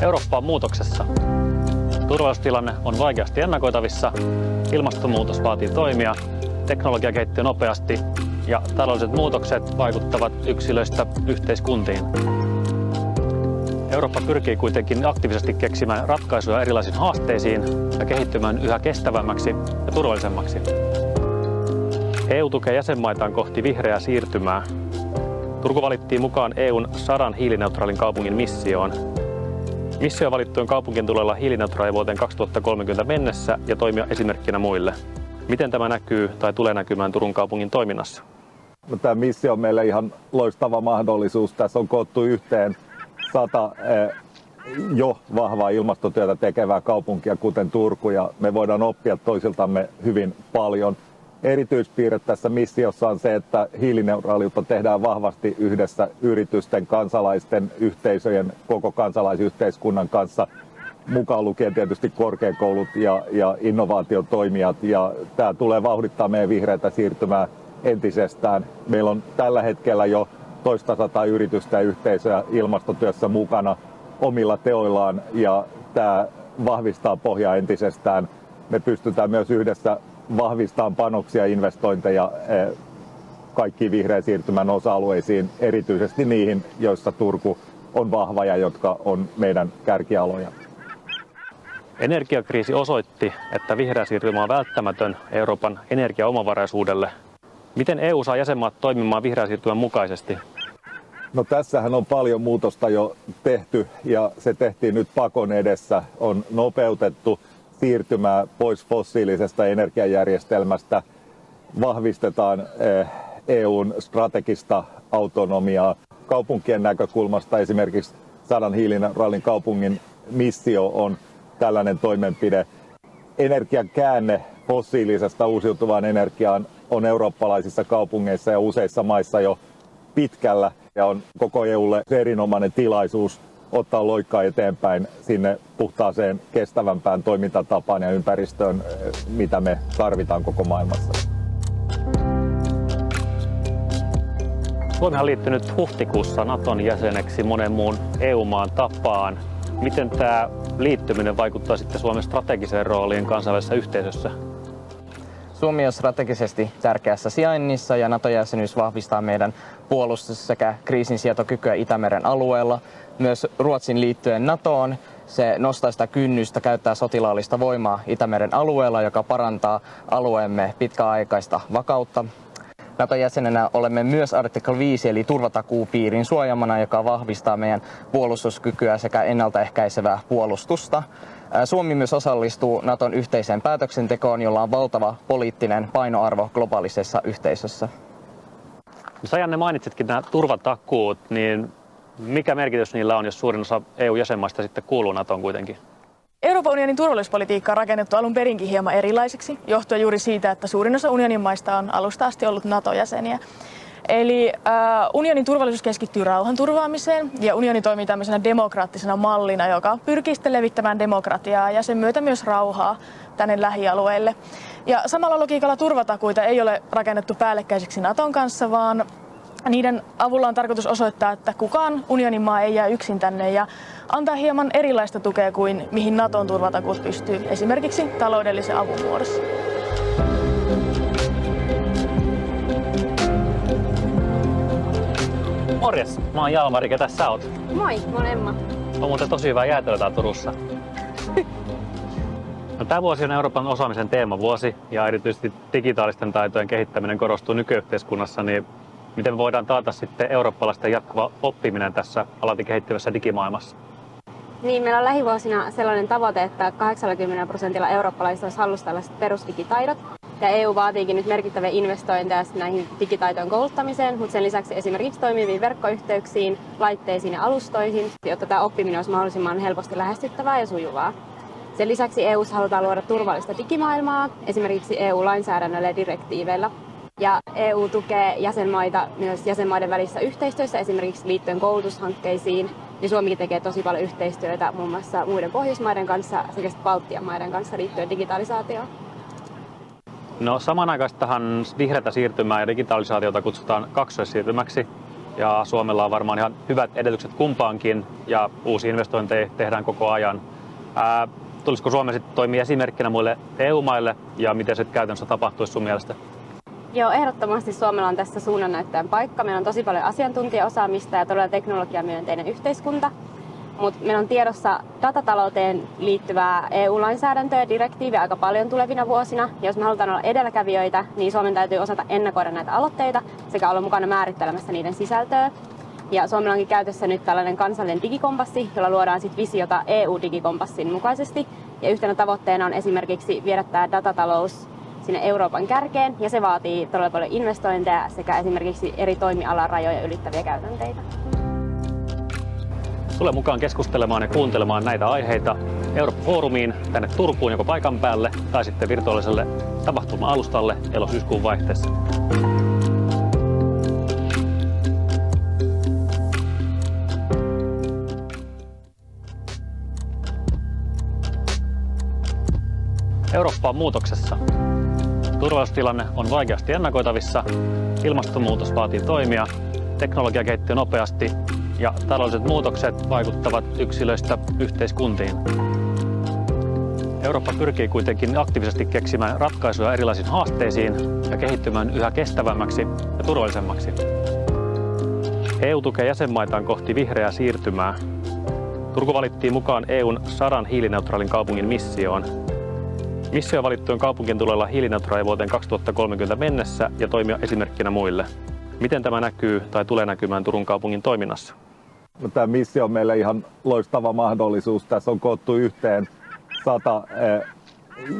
Eurooppa on muutoksessa. Turvallisuustilanne on vaikeasti ennakoitavissa, ilmastonmuutos vaatii toimia, teknologia kehittyy nopeasti ja taloudelliset muutokset vaikuttavat yksilöistä yhteiskuntiin. Eurooppa pyrkii kuitenkin aktiivisesti keksimään ratkaisuja erilaisiin haasteisiin ja kehittymään yhä kestävämmäksi ja turvallisemmaksi. EU tukee jäsenmaitaan kohti vihreää siirtymää. Turku valittiin mukaan EUn 100 hiilineutraalin kaupungin missioon. Missio valittujen kaupunkien tulee olla hiilineutraali vuoteen 2030 mennessä ja toimia esimerkkinä muille. Miten tämä näkyy tai tulee näkymään Turun kaupungin toiminnassa? Tämä missio on meille ihan loistava mahdollisuus. Tässä on koottu yhteen 100 jo vahvaa ilmastotyötä tekevää kaupunkia, kuten Turku, ja me voidaan oppia toisiltamme hyvin paljon. Erityispiirre tässä missiossa on se, että hiilineutraaliutta tehdään vahvasti yhdessä yritysten, kansalaisten, yhteisöjen, koko kansalaisyhteiskunnan kanssa, mukaan lukien tietysti korkeakoulut ja innovaatiotoimijat. Ja tämä tulee vauhdittaa meidän vihreätä siirtymää entisestään. Meillä on tällä hetkellä jo toista sataa yritystä ja yhteisöä ilmastotyössä mukana omilla teoillaan, ja tämä vahvistaa pohjaa entisestään. Me pystytään myös yhdessä vahvistamaan panoksia ja investointeja kaikkiin vihreän siirtymän osa-alueisiin, erityisesti niihin, joissa Turku on vahva ja jotka on meidän kärkialoja. Energiakriisi osoitti, että vihreä siirtymä on välttämätön Euroopan energiaomavaraisuudelle. Miten EU saa jäsenmaat toimimaan vihreän siirtymän mukaisesti? No tässähän on paljon muutosta jo tehty, ja se tehtiin nyt pakon edessä. On nopeutettu siirtymää pois fossiilisesta energiajärjestelmästä, vahvistetaan EUn strategista autonomiaa. Kaupunkien näkökulmasta esimerkiksi 100 hiilineutraalin kaupungin missio on tällainen toimenpide. Energian käänne fossiilisesta uusiutuvaan energiaan on eurooppalaisissa kaupungeissa ja useissa maissa jo pitkällä, ja on koko EUlle erinomainen tilaisuus ottaa loikkaa eteenpäin sinne puhtaaseen, kestävämpään toimintatapaan ja ympäristöön, mitä me tarvitaan koko maailmassa. Suomi on liittynyt huhtikuussa Naton jäseneksi monen muun EU-maan tapaan. Miten tämä liittyminen vaikuttaa sitten Suomen strategiseen rooliin kansainvälisessä yhteisössä? Suomi on strategisesti tärkeässä sijainnissa ja NATO-jäsenyys vahvistaa meidän puolustus- sekä kriisinsietokykyä Itämeren alueella. Myös Ruotsin liittyen NATOon se nostaa sitä kynnystä käyttää sotilaallista voimaa Itämeren alueella, joka parantaa alueemme pitkäaikaista vakautta. NATO-jäsenenä olemme myös artikla 5 eli turvatakuupiirin suojamana, joka vahvistaa meidän puolustuskykyä sekä ennaltaehkäisevää puolustusta. Suomi myös osallistuu Naton yhteiseen päätöksentekoon, jolla on valtava poliittinen painoarvo globaalisessa yhteisössä. Sä, Janne, mainitsitkin nämä turvatakuut, niin mikä merkitys niillä on, jos suurin osa EU-jäsenmaista sitten kuuluu NATOon kuitenkin? Euroopan unionin turvallisuuspolitiikka on rakennettu alun perinkin hieman erilaiseksi, johtuen juuri siitä, että suurin osa unionin maista on alusta asti ollut NATO-jäseniä. Eli unionin turvallisuus keskittyy rauhanturvaamiseen ja unioni toimii tämmöisenä demokraattisena mallina, joka pyrkii sitten levittämään demokratiaa ja sen myötä myös rauhaa tänne lähialueille. Ja samalla logiikalla turvatakuita ei ole rakennettu päällekkäiseksi Naton kanssa, vaan niiden avulla on tarkoitus osoittaa, että kukaan unionin maa ei jää yksin tänne ja antaa hieman erilaista tukea kuin mihin Naton turvatakuut pystyy, esimerkiksi taloudellisen avun muodossa. Morjes, mä oon Jalmari, ketä sä oot? Moi, mä oon Emma. On muuten tosi hyvää jäätelöä täällä Turussa. No, tämä vuosi on Euroopan osaamisen teemavuosi ja erityisesti digitaalisten taitojen kehittäminen korostuu nykyyhteiskunnassa, niin miten me voidaan taata sitten eurooppalaisten jatkuva oppiminen tässä alati kehittyvässä digimaailmassa? Niin, meillä on lähivuosina sellainen tavoite, että 80% eurooppalaisista olisi hallussa tällaiset perusdigitaidot. Ja EU vaatiikin nyt merkittäviä investointeja näihin digitaitojen kouluttamiseen, mutta sen lisäksi esimerkiksi toimiviin verkkoyhteyksiin, laitteisiin ja alustoihin, jotta tämä oppiminen olisi mahdollisimman helposti lähestyttävää ja sujuvaa. Sen lisäksi EU:ssa halutaan luoda turvallista digimaailmaa, esimerkiksi EU-lainsäädännöllä ja direktiiveillä. Ja EU tukee jäsenmaita myös jäsenmaiden välissä yhteistyössä, esimerkiksi liittyen koulutushankkeisiin. Ja Suomikin tekee tosi paljon yhteistyötä muun muassa muiden Pohjoismaiden kanssa sekä Baltian maiden kanssa liittyen digitalisaatioon. No, samanaikaistahan vihreätä siirtymää ja digitalisaatiota kutsutaan kaksoissiirtymäksi. Ja Suomella on varmaan ihan hyvät edellytykset kumpaankin ja uusia investointeja tehdään koko ajan. Tulisiko Suomi sitten toimia esimerkkinä muille EU-maille ja miten se käytännössä tapahtuisi sun mielestä? Joo, ehdottomasti Suomella on tässä suunnannäyttäjän paikka. Meillä on tosi paljon asiantuntijaosaamista ja todella teknologiamyönteinen yhteiskunta. Mutta meillä on tiedossa datatalouteen liittyvää EU-lainsäädäntöä ja direktiiviä aika paljon tulevina vuosina. Ja jos me halutaan olla edelläkävijöitä, niin Suomen täytyy osata ennakoida näitä aloitteita sekä olla mukana määrittelemässä niiden sisältöä. Ja Suomella onkin käytössä nyt tällainen kansallinen digikompassi, jolla luodaan sit visiota EU-digikompassin mukaisesti. Ja yhtenä tavoitteena on esimerkiksi viedä tämä datatalous sinne Euroopan kärkeen, ja se vaatii todella paljon investointeja sekä esimerkiksi eri toimialan rajoja ylittäviä käytänteitä. Tule mukaan keskustelemaan ja kuuntelemaan näitä aiheita Eurooppa-foorumiin tänne Turkuun joko paikan päälle tai sitten virtuaaliselle tapahtuma-alustalle elo-syyskuun vaihteessa. Eurooppa on muutoksessa. Turvallisuustilanne on vaikeasti ennakoitavissa, ilmastonmuutos vaatii toimia, teknologia kehittyy nopeasti ja taloudelliset muutokset vaikuttavat yksilöistä yhteiskuntiin. Eurooppa pyrkii kuitenkin aktiivisesti keksimään ratkaisuja erilaisiin haasteisiin ja kehittymään yhä kestävämmäksi ja turvallisemmaksi. EU tukee jäsenmaitaan kohti vihreää siirtymää. Turku valittiin mukaan EUn 100 hiilineutraalin kaupungin missioon. Missio valittujen kaupunkien tulee olla hiilineutraali vuoteen 2030 mennessä ja toimia esimerkkinä muille. Miten tämä näkyy tai tulee näkymään Turun kaupungin toiminnassa? No, tämä missio on meille ihan loistava mahdollisuus. Tässä on koottu yhteen 100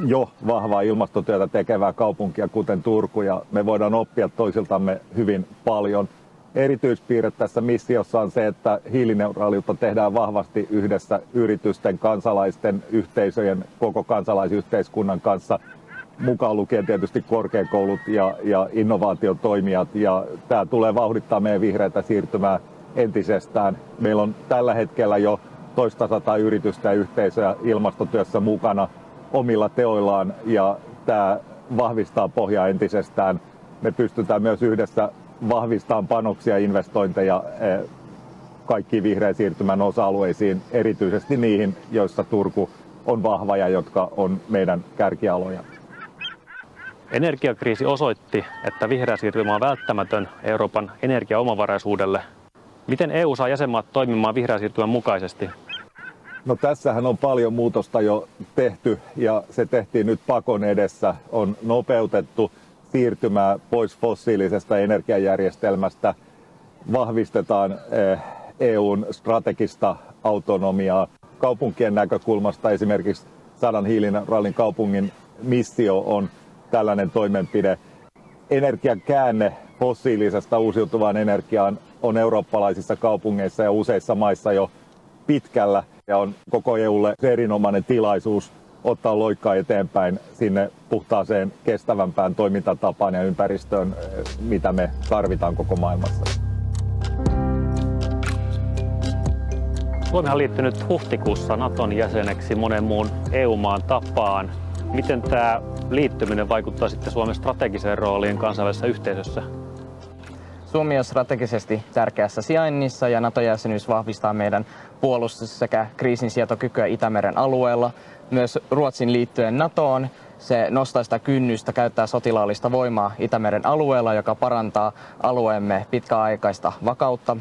jo vahvaa ilmastotyötä tekevää kaupunkia, kuten Turku, ja me voidaan oppia toisiltamme hyvin paljon. Erityispiirre tässä missiossa on se, että hiilineutraaliutta tehdään vahvasti yhdessä yritysten, kansalaisten, yhteisöjen, koko kansalaisyhteiskunnan kanssa, mukaan lukien tietysti korkeakoulut ja innovaatiotoimijat. Ja tämä tulee vauhdittaa meidän vihreätä siirtymää entisestään. Meillä on tällä hetkellä jo toista 100 yritystä ja yhteisöjä ilmastotyössä mukana omilla teoillaan, ja tämä vahvistaa pohjaa entisestään. Me pystytään myös yhdessä vahvistamaan panoksia ja investointeja kaikkiin vihreän siirtymän osa-alueisiin, erityisesti niihin, joissa Turku on vahva ja jotka on meidän kärkialoja. Energiakriisi osoitti, että vihreä siirtymä on välttämätön Euroopan energiaomavaraisuudelle. Miten EU saa jäsenmaat toimimaan vihreän siirtymän mukaisesti? No, tässähän on paljon muutosta jo tehty, ja se tehtiin nyt pakon edessä. On nopeutettu siirtymää pois fossiilisesta energiajärjestelmästä, vahvistetaan EUn strategista autonomiaa. Kaupunkien näkökulmasta esimerkiksi 100 hiilineutraalin kaupungin missio on tällainen toimenpide. Energian käänne fossiilisesta uusiutuvaan energiaan on eurooppalaisissa kaupungeissa ja useissa maissa jo pitkällä, ja on koko EUlle erinomainen tilaisuus ottaa loikkaa eteenpäin sinne puhtaaseen, kestävämpään toimintatapaan ja ympäristöön, mitä me tarvitaan koko maailmassa. Suomi on liittynyt huhtikuussa Naton jäseneksi monen muun EU-maan tapaan. Miten tämä liittyminen vaikuttaa sitten Suomen strategiseen rooliin kansainvälisessä yhteisössä? Suomi on strategisesti tärkeässä sijainnissa ja NATO-jäsenyys vahvistaa meidän puolustus- sekä kriisinsietokykyä Itämeren alueella. Myös Ruotsin liittyen NATOon se nostaa sitä kynnystä käyttää sotilaallista voimaa Itämeren alueella, joka parantaa alueemme pitkäaikaista vakautta.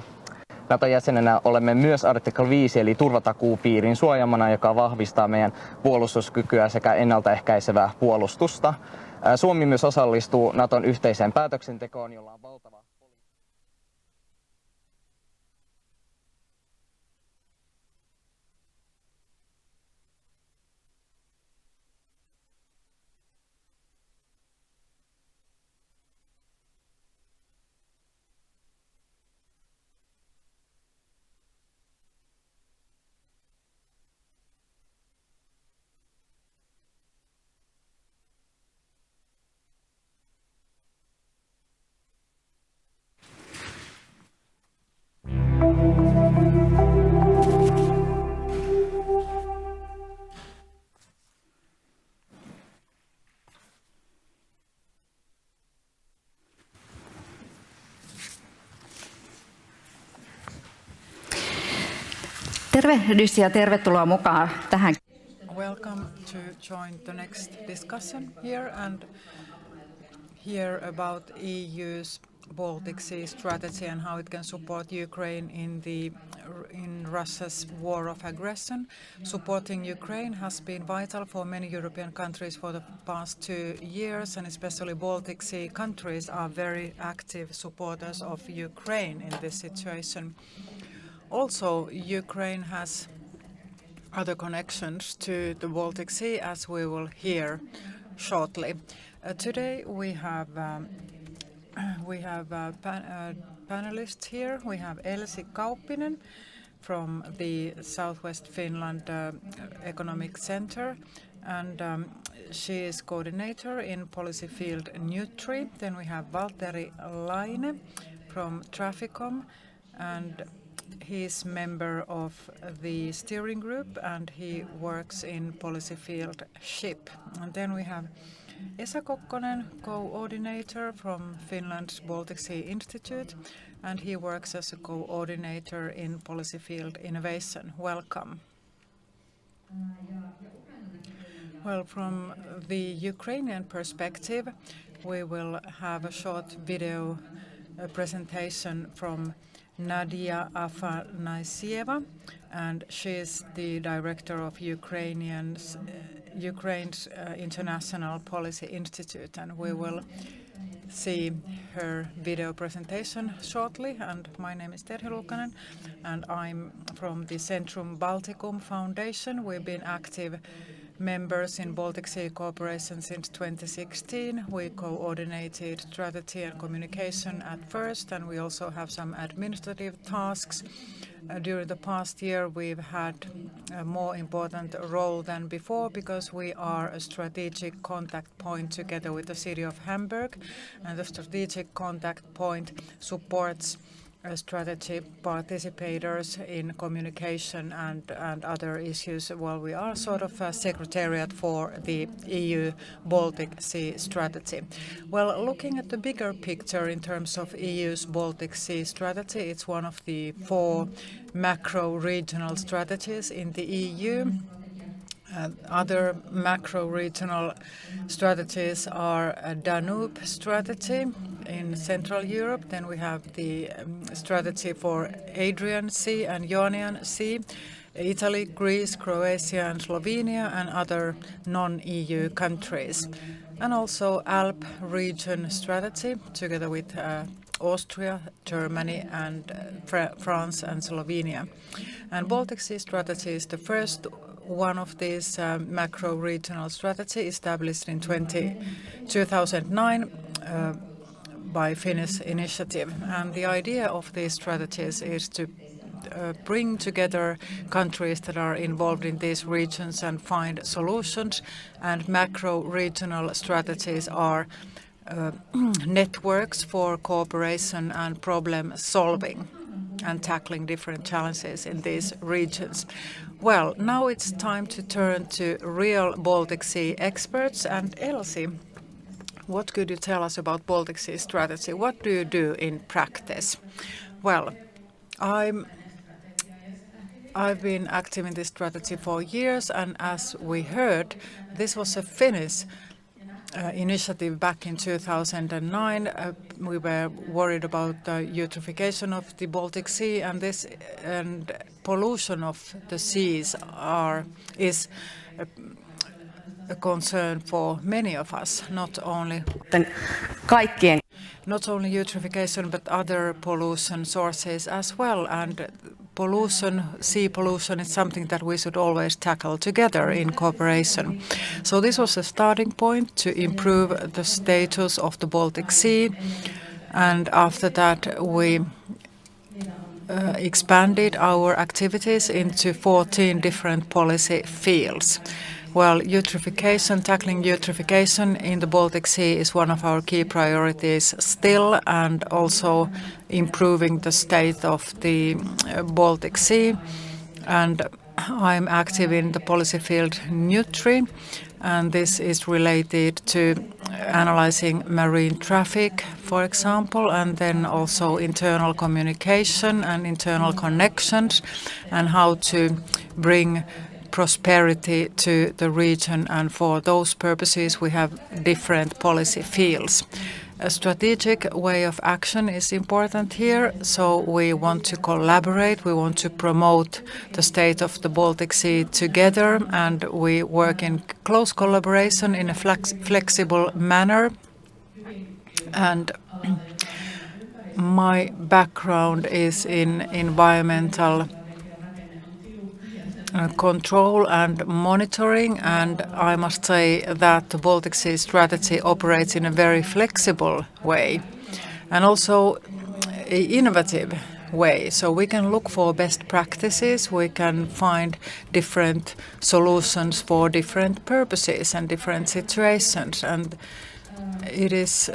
NATO-jäsenenä olemme myös artikla 5 eli turvatakuupiirin suojamana, joka vahvistaa meidän puolustuskykyä sekä ennaltaehkäisevää puolustusta. Suomi myös osallistuu NATOn yhteiseen päätöksentekoon, jolla on valtava Tervehdys ja tervetuloa mukaan tähän. Welcome to join the next discussion here and hear about EU's Baltic Sea strategy and how it can support Ukraine in Russia's war of aggression. Supporting Ukraine has been vital for many European countries for the past 2 years, and especially Baltic Sea countries are very active supporters of Ukraine in this situation. Also, Ukraine has other connections to the Baltic Sea, as we will hear shortly. Today we have panelists here. We have Elsi Kauppinen, from the Southwest Finland Economic Center, and she is coordinator in policy field Nutri. Then we have Valtteri Laine from Traficom, and he is member of the steering group and he works in policy field SHIP. And then we have Esa Kokkonen, coordinator from Finland's Baltic Sea Institute, and he works as a coordinator in policy field innovation. Welcome. Well, from the Ukrainian perspective, we will have a short video presentation from Nadia Afanasieva, and she is the director of Ukraine's International Policy Institute, and we will see her video presentation shortly. And my name is Terhi Luukkanen, and I'm from the Centrum Balticum Foundation. We've been active members in Baltic Sea Cooperation since 2016. We coordinated strategy and communication at first, and we also have some administrative tasks. During the past year, we've had a more important role than before because we are a strategic contact point together with the city of Hamburg, and the strategic contact point supports strategy participators in communication and other issues. Well, we are sort of a secretariat for the EU Baltic Sea strategy. Well, looking at the bigger picture in terms of EU's Baltic Sea strategy, it's one of the 4 macro-regional strategies in the EU. Other macro-regional strategies are a Danube strategy in Central Europe. Then we have the strategy for Adrian Sea and Ionian Sea, Italy, Greece, Croatia and Slovenia, and other non-EU countries. And also Alp region strategy together with Austria, Germany and France and Slovenia. And Baltic Sea strategy is the first one of these macro-regional strategy established in 2009 by Finnish initiative. And the idea of these strategies is to bring together countries that are involved in these regions and find solutions. And macro-regional strategies are networks for cooperation and problem solving and tackling different challenges in these regions. Well, now it's time to turn to real Baltic Sea experts. And Elsie, what could you tell us about Baltic Sea strategy? What do you do in practice? Well, I've been active in this strategy for years, and as we heard, this was a Finnish initiative back in 2009. We were worried about the eutrophication of the Baltic Sea, and pollution of the seas is a concern for many of us, not only eutrophication but other pollution sources as well. And sea pollution is something that we should always tackle together in cooperation. So this was a starting point to improve the status of the Baltic Sea, and after that we expanded our activities into 14 different policy fields. Well, tackling eutrophication in the Baltic Sea is one of our key priorities still, and also improving the state of the Baltic Sea. And I'm active in the policy field Nutri, and this is related to analyzing marine traffic, for example, and then also internal communication and internal connections, and how to bring prosperity to the region. And for those purposes we have different policy fields. A strategic way of action is important here, so we want to collaborate, we want to promote the state of the Baltic Sea together, and we work in close collaboration in a flexible manner. And my background is in environmental control and monitoring, and I must say that the Baltic Sea strategy operates in a very flexible way and also innovative way. So we can look for best practices, we can find different solutions for different purposes and different situations, and it is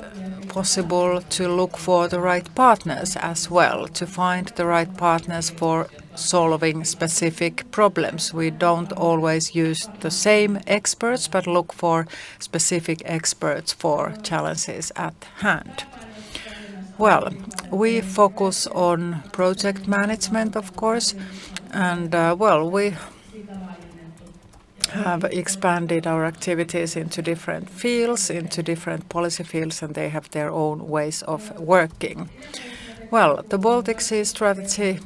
possible to look for the right partners as well, to find the right partners for solving specific problems. We don't always use the same experts, but look for specific experts for challenges at hand. Well, we focus on project management, of course, and we have expanded our activities into different fields, into different policy fields, and they have their own ways of working. Well, the Baltic Sea strategy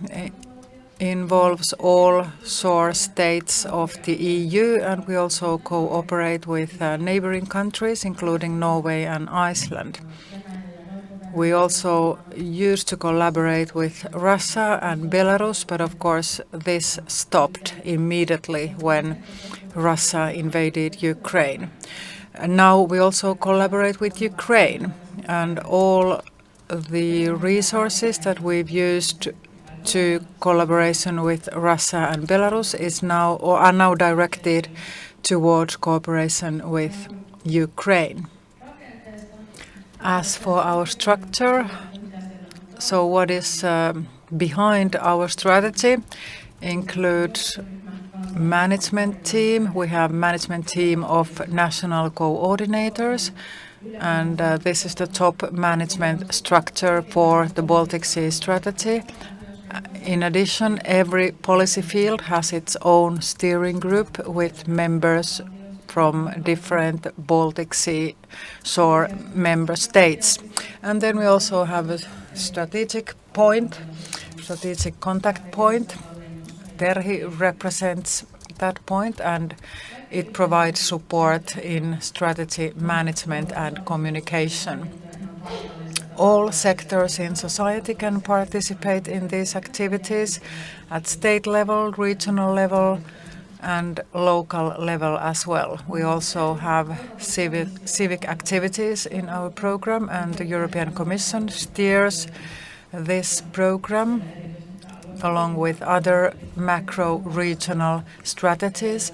involves all shore states of the EU, and we also cooperate with neighboring countries, including Norway and Iceland. We also used to collaborate with Russia and Belarus, but of course this stopped immediately when Russia invaded Ukraine. And now we also collaborate with Ukraine, and all the resources that we've used to collaboration with Russia and Belarus are now directed towards cooperation with Ukraine. As for our structure, so what is behind our strategy includes management team. We have management team of national coordinators, and this is the top management structure for the Baltic Sea strategy. In addition, every policy field has its own steering group with members from different Baltic Sea shore member states. And then we also have a strategic contact point. Terhi represents that point, and it provides support in strategy management and communication. All sectors in society can participate in these activities at state level, regional level, and local level as well. We also have civic activities in our program, and the European Commission steers this program along with other macro-regional strategies,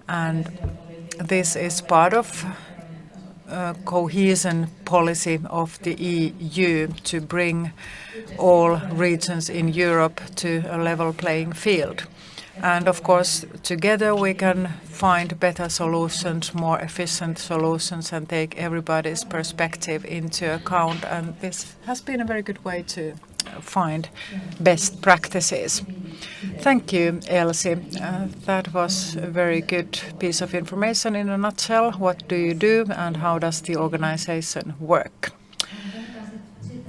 and this is part of cohesion policy of the EU to bring all regions in Europe to a level playing field. And of course, together we can find better solutions, more efficient solutions, and take everybody's perspective into account. And this has been a very good way to find best practices. Thank you, Elsie. That was a very good piece of information in a nutshell. What do you do and how does the organization work?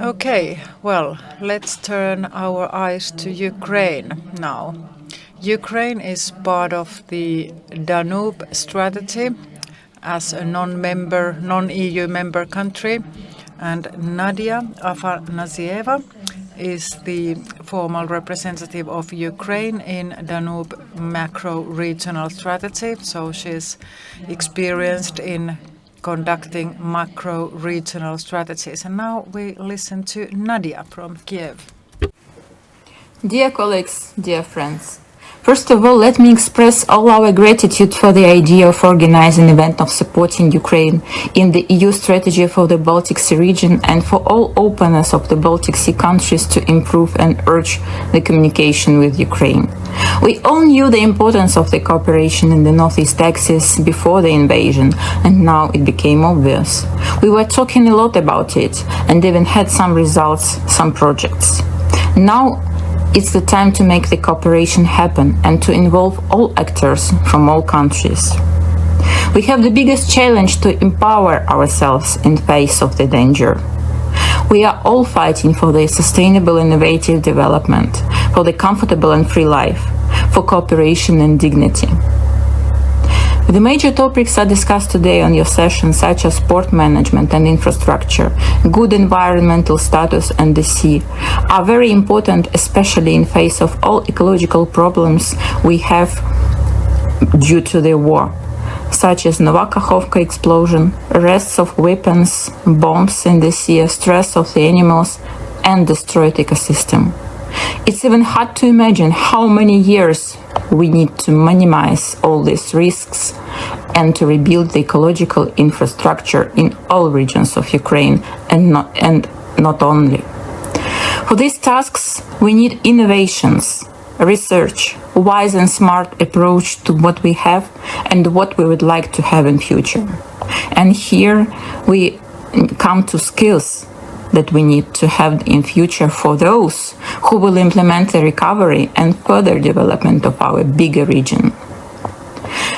Okay, well, let's turn our eyes to Ukraine now. Ukraine is part of the Danube strategy as a non-EU member country, and Nadia Afanasieva is the formal representative of Ukraine in Danube macro-regional strategy. So she's experienced in conducting macro-regional strategies. And now we listen to Nadia from Kiev. Dear colleagues, dear friends, first of all, let me express all our gratitude for the idea of organizing an event of supporting Ukraine in the EU strategy for the Baltic Sea region, and for all openness of the Baltic Sea countries to improve and urge the communication with Ukraine. We all knew the importance of the cooperation in the Northeast Axis before the invasion, and now it became obvious. We were talking a lot about it and even had some results, some projects. Now it's the time to make the cooperation happen and to involve all actors from all countries. We have the biggest challenge to empower ourselves in face of the danger. We are all fighting for the sustainable innovative development, for the comfortable and free life, for cooperation and dignity. The major topics are discussed today on your session, such as port management and infrastructure, good environmental status and the sea, are very important, especially in face of all ecological problems we have due to the war, such as Novakhovka explosion, arrests of weapons, bombs in the sea, stress of the animals, and destroyed ecosystem. It's even hard to imagine how many years we need to minimize all these risks and to rebuild the ecological infrastructure in all regions of Ukraine and not only. For these tasks, we need innovations, research, wise and smart approach to what we have and what we would like to have in future. And here we come to skills that we need to have in future for those who will implement the recovery and further development of our bigger region.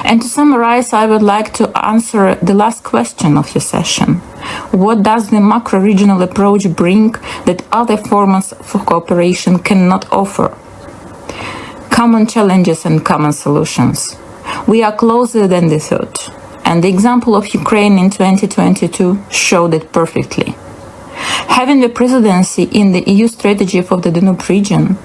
And to summarize, I would like to answer the last question of your session. What does the macro-regional approach bring that other forms of cooperation cannot offer? Common challenges and common solutions. We are closer than we thought, and the example of Ukraine in 2022 showed it perfectly. Having the presidency in the EU strategy for the Danube region,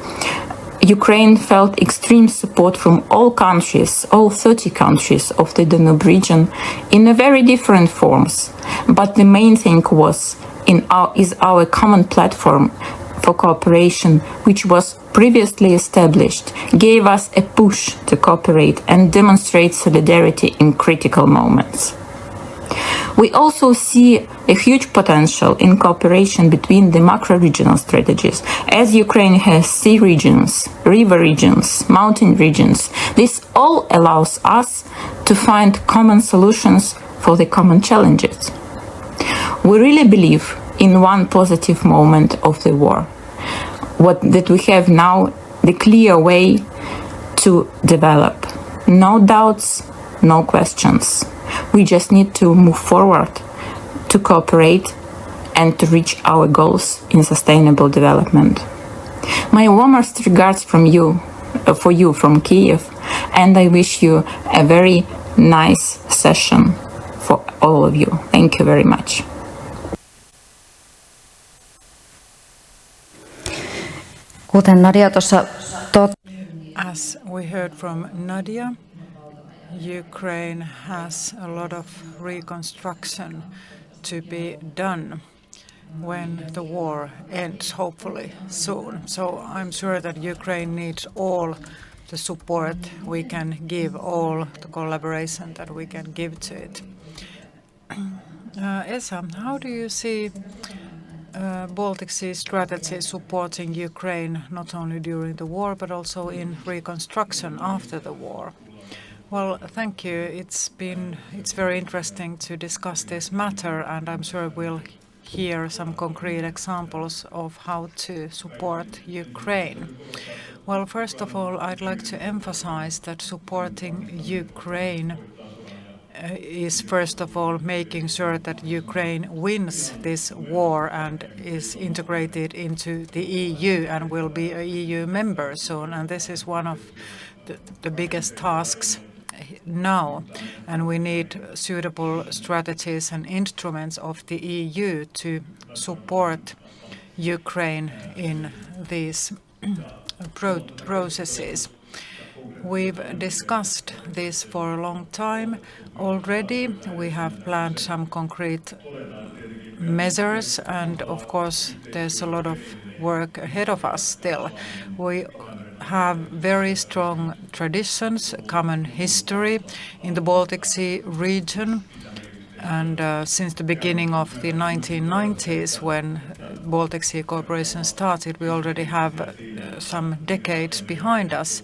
Ukraine felt extreme support from all countries, all 30 countries of the Danube region, in a very different forms. But the main thing is our common platform for cooperation, which was previously established, gave us a push to cooperate and demonstrate solidarity in critical moments. We also see a huge potential in cooperation between the macro-regional strategies. As Ukraine has sea regions, river regions, mountain regions, this all allows us to find common solutions for the common challenges. We really believe in one positive moment of the war, that we have now the clear way to develop. No doubts, no questions. We just need to move forward, to cooperate and to reach our goals in sustainable development. My warmest regards for you from Kiev, and I wish you a very nice session for all of you. Thank you very much. As we heard from Nadia, Ukraine has a lot of reconstruction to be done when the war ends, hopefully soon. So I'm sure that Ukraine needs all the support we can give, all the collaboration that we can give to it. Esa, how do you see Baltic Sea strategy supporting Ukraine not only during the war but also in reconstruction after the war? Well, thank you. It's very interesting to discuss this matter, and I'm sure we'll hear some concrete examples of how to support Ukraine. Well, first of all, I'd like to emphasize that supporting Ukraine is first of all making sure that Ukraine wins this war and is integrated into the EU and will be an EU member soon. And this is one of the biggest tasks now, and we need suitable strategies and instruments of the EU to support Ukraine in these processes. We've discussed this for a long time already. We have planned some concrete measures, and of course there's a lot of work ahead of us still. We have very strong traditions, common history in the Baltic Sea region. And since the beginning of the 1990s, when Baltic Sea cooperation started, we already have some decades behind us.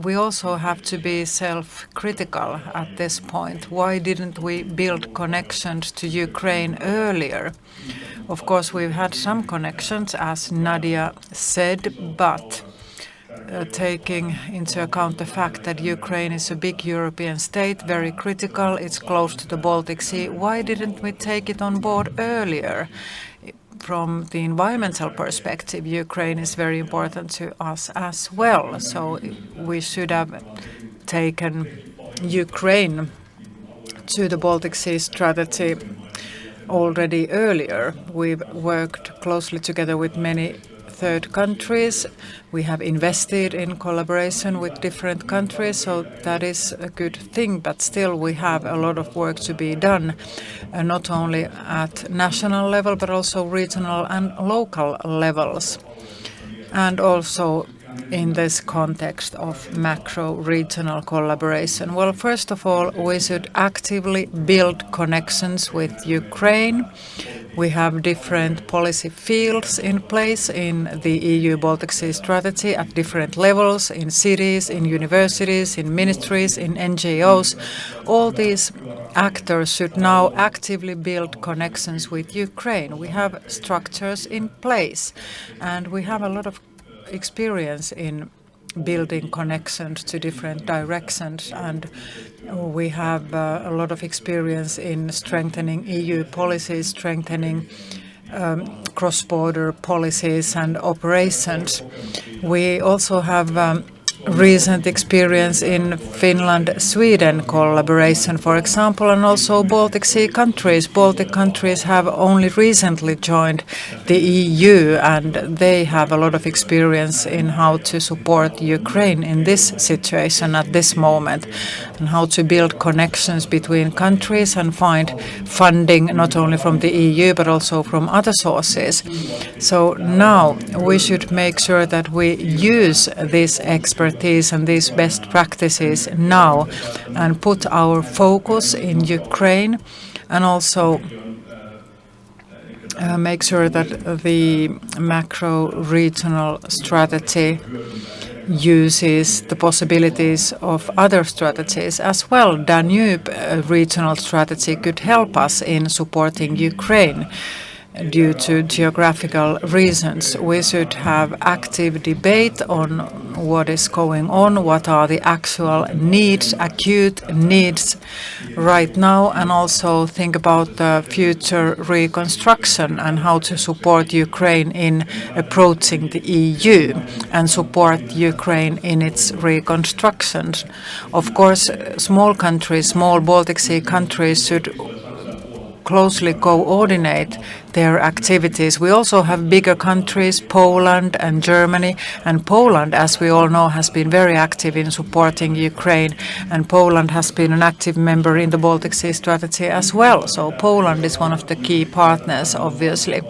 We also have to be self-critical at this point. Why didn't we build connections to Ukraine earlier? Of course, we've had some connections, as Nadia said, but taking into account the fact that Ukraine is a big European state, very critical, it's close to the Baltic Sea, why didn't we take it on board earlier? From the environmental perspective, Ukraine is very important to us as well, so we should have taken Ukraine to the Baltic Sea strategy already earlier. We've worked closely together with many third countries. We have invested in collaboration with different countries, so that is a good thing, but still we have a lot of work to be done, not only at national level but also regional and local levels. and also in this context of macro-regional collaboration? Well, first of all, we should actively build connections with Ukraine. We have different policy fields in place in the EU Baltic Sea strategy at different levels, in cities, in universities, in ministries, in NGOs. All these actors should now actively build connections with Ukraine. We have structures in place, and we have a lot of experience in building connections to different directions, and we have a lot of experience in strengthening EU policies, strengthening cross-border policies and operations. We also have recent experience in Finland-Sweden collaboration, for example, and also Baltic Sea countries. Baltic countries have only recently joined the EU, and they have a lot of experience in how to support Ukraine in this situation at this moment, and how to build connections between countries and find funding not only from the EU but also from other sources. So now we should make sure that we use this expertise and these best practices now and put our focus in Ukraine, and also make sure that the macro-regional strategy uses the possibilities of other strategies as well. Danube regional strategy could help us in supporting Ukraine. Due to geographical reasons, we should have active debate on what is going on, what are the actual needs, acute needs right now, and also think about the future reconstruction and how to support Ukraine in approaching the EU and support Ukraine in its reconstruction. Of course, small countries, small Baltic Sea countries should closely coordinate their activities. We also have bigger countries, Poland and Germany, and Poland, as we all know, has been very active in supporting Ukraine, and Poland has been an active member in the Baltic Sea strategy as well. So Poland is one of the key partners, obviously.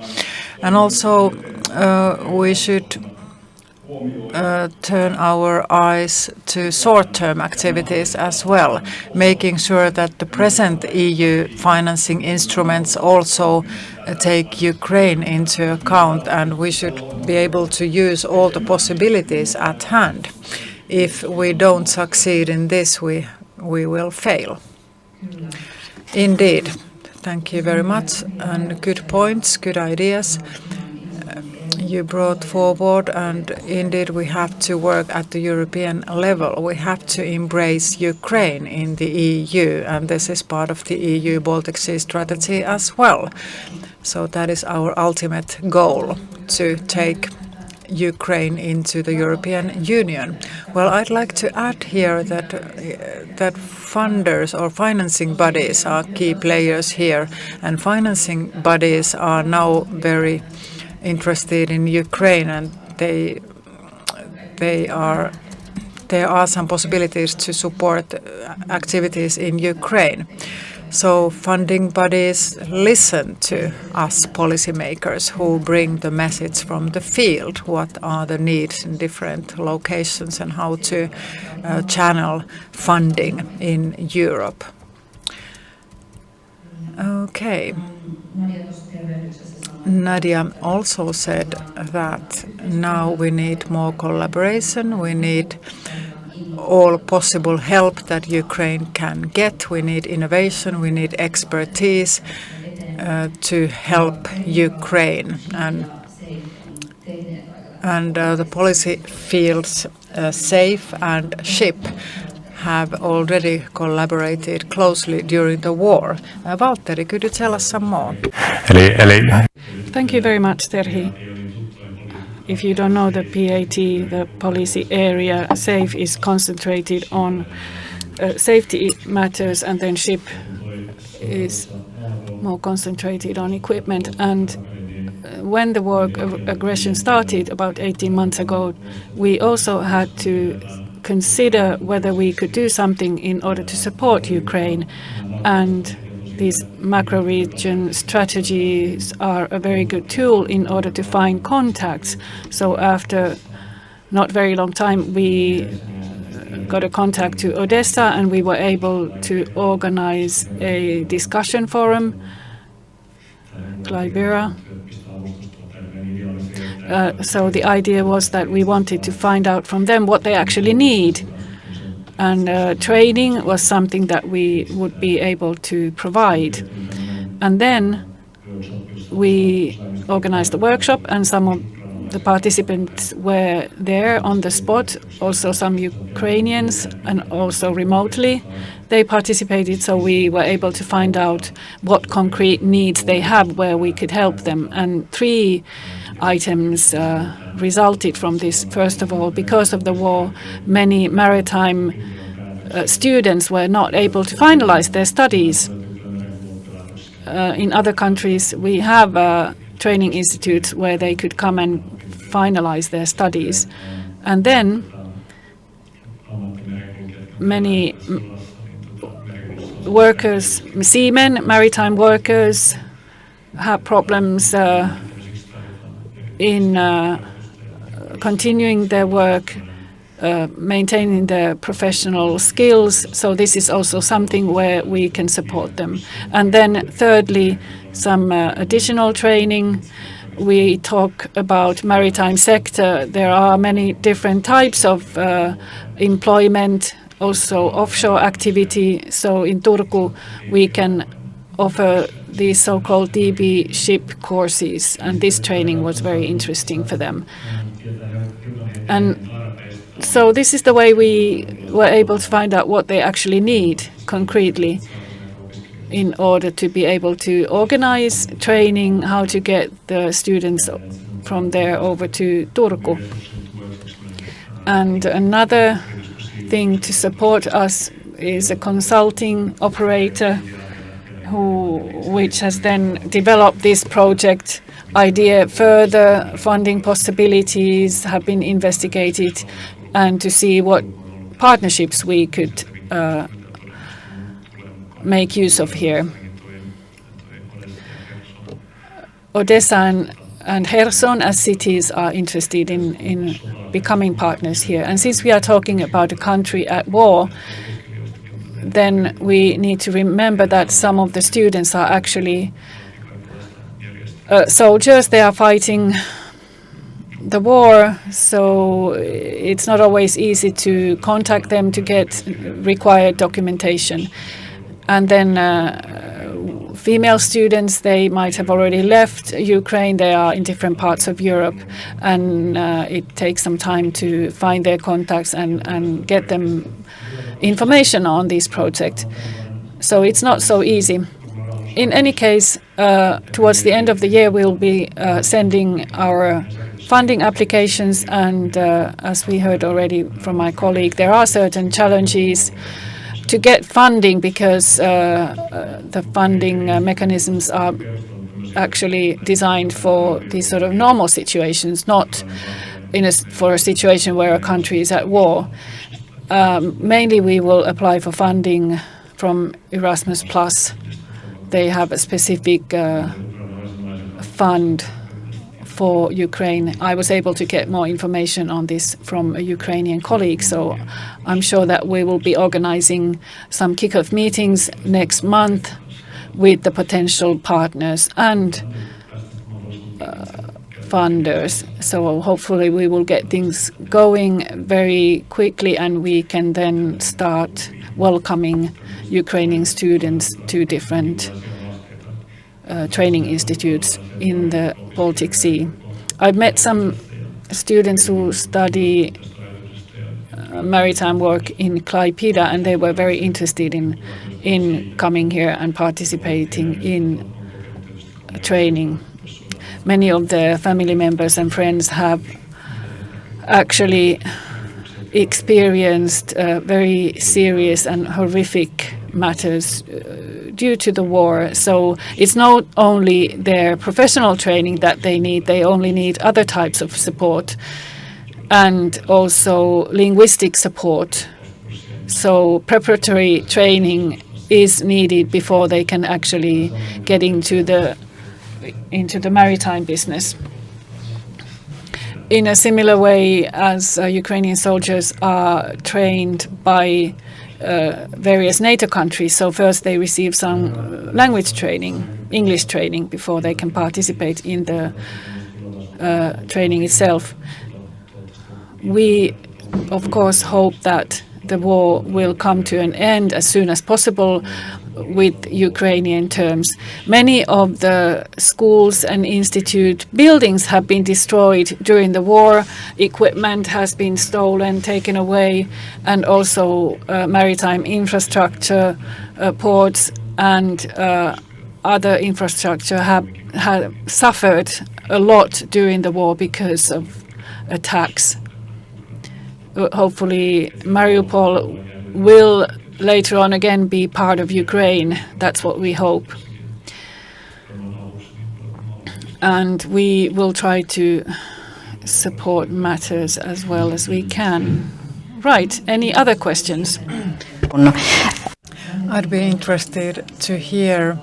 And also we should turn our eyes to short-term activities as well, making sure that the present EU financing instruments also take Ukraine into account, and we should be able to use all the possibilities at hand. If we don't succeed in this, we will fail. Indeed. Thank you very much, and good points, good ideas you brought forward, and indeed we have to work at the European level. We have to embrace Ukraine in the EU, and this is part of the EU Baltic Sea strategy as well. So that is our ultimate goal, to take Ukraine into the European Union. Well, I'd like to add here that funders or financing bodies are key players here, and financing bodies are now very interested in Ukraine, and there are some possibilities to support activities in Ukraine. So funding bodies listen to us policymakers who bring the message from the field. What are the needs in different locations and how to channel funding in Europe. Okay. Nadia also said that now we need more collaboration, we need all possible help that Ukraine can get, we need innovation, we need expertise to help Ukraine. And the policy fields SAFE and SHIP have already collaborated closely during the war. Valtteri, could you tell us some more? Thank you very much, Terhi. If you don't know, the PAT, the policy area, SAFE is concentrated on safety matters, and then SHIP is more concentrated on equipment. And when the war aggression started about 18 months ago, we also had to consider whether we could do something in order to support Ukraine. And these macro-region strategies are a very good tool in order to find contacts. So after not very long time, we got a contact to Odessa, and we were able to organize a discussion forum, Clybera. So the idea was that we wanted to find out from them what they actually need. And training was something that we would be able to provide. And then we organized the workshop, and some of the participants were there on the spot, also some Ukrainians, and also remotely they participated, so we were able to find out what concrete needs they have, where we could help them. And 3 items resulted from this. First of all, because of the war, many maritime students were not able to finalize their studies. In other countries, we have training institutes where they could come and finalize their studies. And then many workers, seamen, maritime workers, have problems in continuing their work, maintaining their professional skills. So this is also something where we can support them. And then thirdly, some additional training. We talk about maritime sector. There are many different types of employment, also offshore activity. So in Turku, we can offer these so-called DB ship courses, and this training was very interesting for them. And so this is the way we were able to find out what they actually need concretely in order to be able to organize training, how to get the students from there over to Turku. And another thing to support us is a consulting operator which has then developed this project idea further. Funding possibilities have been investigated, and to see what partnerships we could make use of here. Odessa and Kherson as cities are interested in becoming partners here. And since we are talking about a country at war, then we need to remember that some of the students are actually soldiers. They are fighting the war, so it's not always easy to contact them to get required documentation. And then female students, they might have already left Ukraine. They are in different parts of Europe, and it takes some time to find their contacts and get them information on this project. So it's not so easy. In any case, towards the end of the year, we'll be sending our funding applications, and as we heard already from my colleague, there are certain challenges to get funding because the funding mechanisms are actually designed for these sort of normal situations, not for a situation where a country is at war. Mainly we will apply for funding from Erasmus+. They have a specific fund for Ukraine. I was able to get more information on this from a Ukrainian colleague, so I'm sure that we will be organizing some kickoff meetings next month with the potential partners and funders. So hopefully we will get things going very quickly, and we can then start welcoming Ukrainian students to different training institutes in the Baltic Sea. I've met some students who study maritime work in Klaipėda, and they were very interested in coming here and participating in training. Many of their family members and friends have actually experienced very serious and horrific matters due to the war. So it's not only their professional training that they only need other types of support, and also linguistic support. So preparatory training is needed before they can actually get into the maritime business. In a similar way as Ukrainian soldiers are trained by various NATO countries. So first they receive some language training, English training, before they can participate in the training itself. We, of course, hope that the war will come to an end as soon as possible with Ukrainian terms. Many of the schools and institute buildings have been destroyed during the war. Equipment has been stolen, taken away, and also maritime infrastructure, ports, and other infrastructure have suffered a lot during the war because of attacks. Hopefully, Mariupol will later on again be part of Ukraine. That's what we hope. And we will try to support matters as well as we can. Right, any other questions? I'd be interested to hear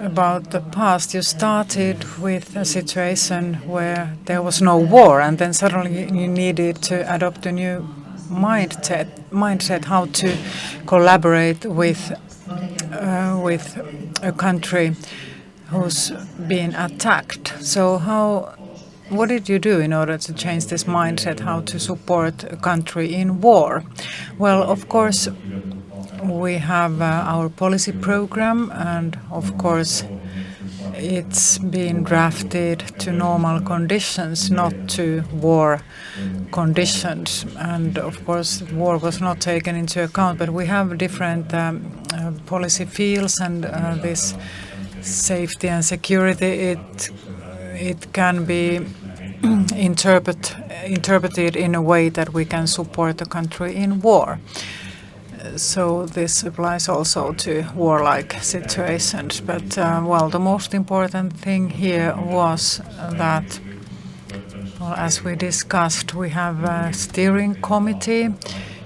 about the past. You started with a situation where there was no war, and then suddenly you needed to adopt a new mindset how to collaborate with a country who's been attacked. So what did you do in order to change this mindset, how to support a country in war? Well, of course, we have our policy program, and of course it's been drafted to normal conditions, not to war conditions. And of course war was not taken into account, but we have different policy fields, and this safety and security, it can be interpreted in a way that we can support the country in war. So this applies also to warlike situations. But, well, the most important thing here was that, well, as we discussed, we have a steering committee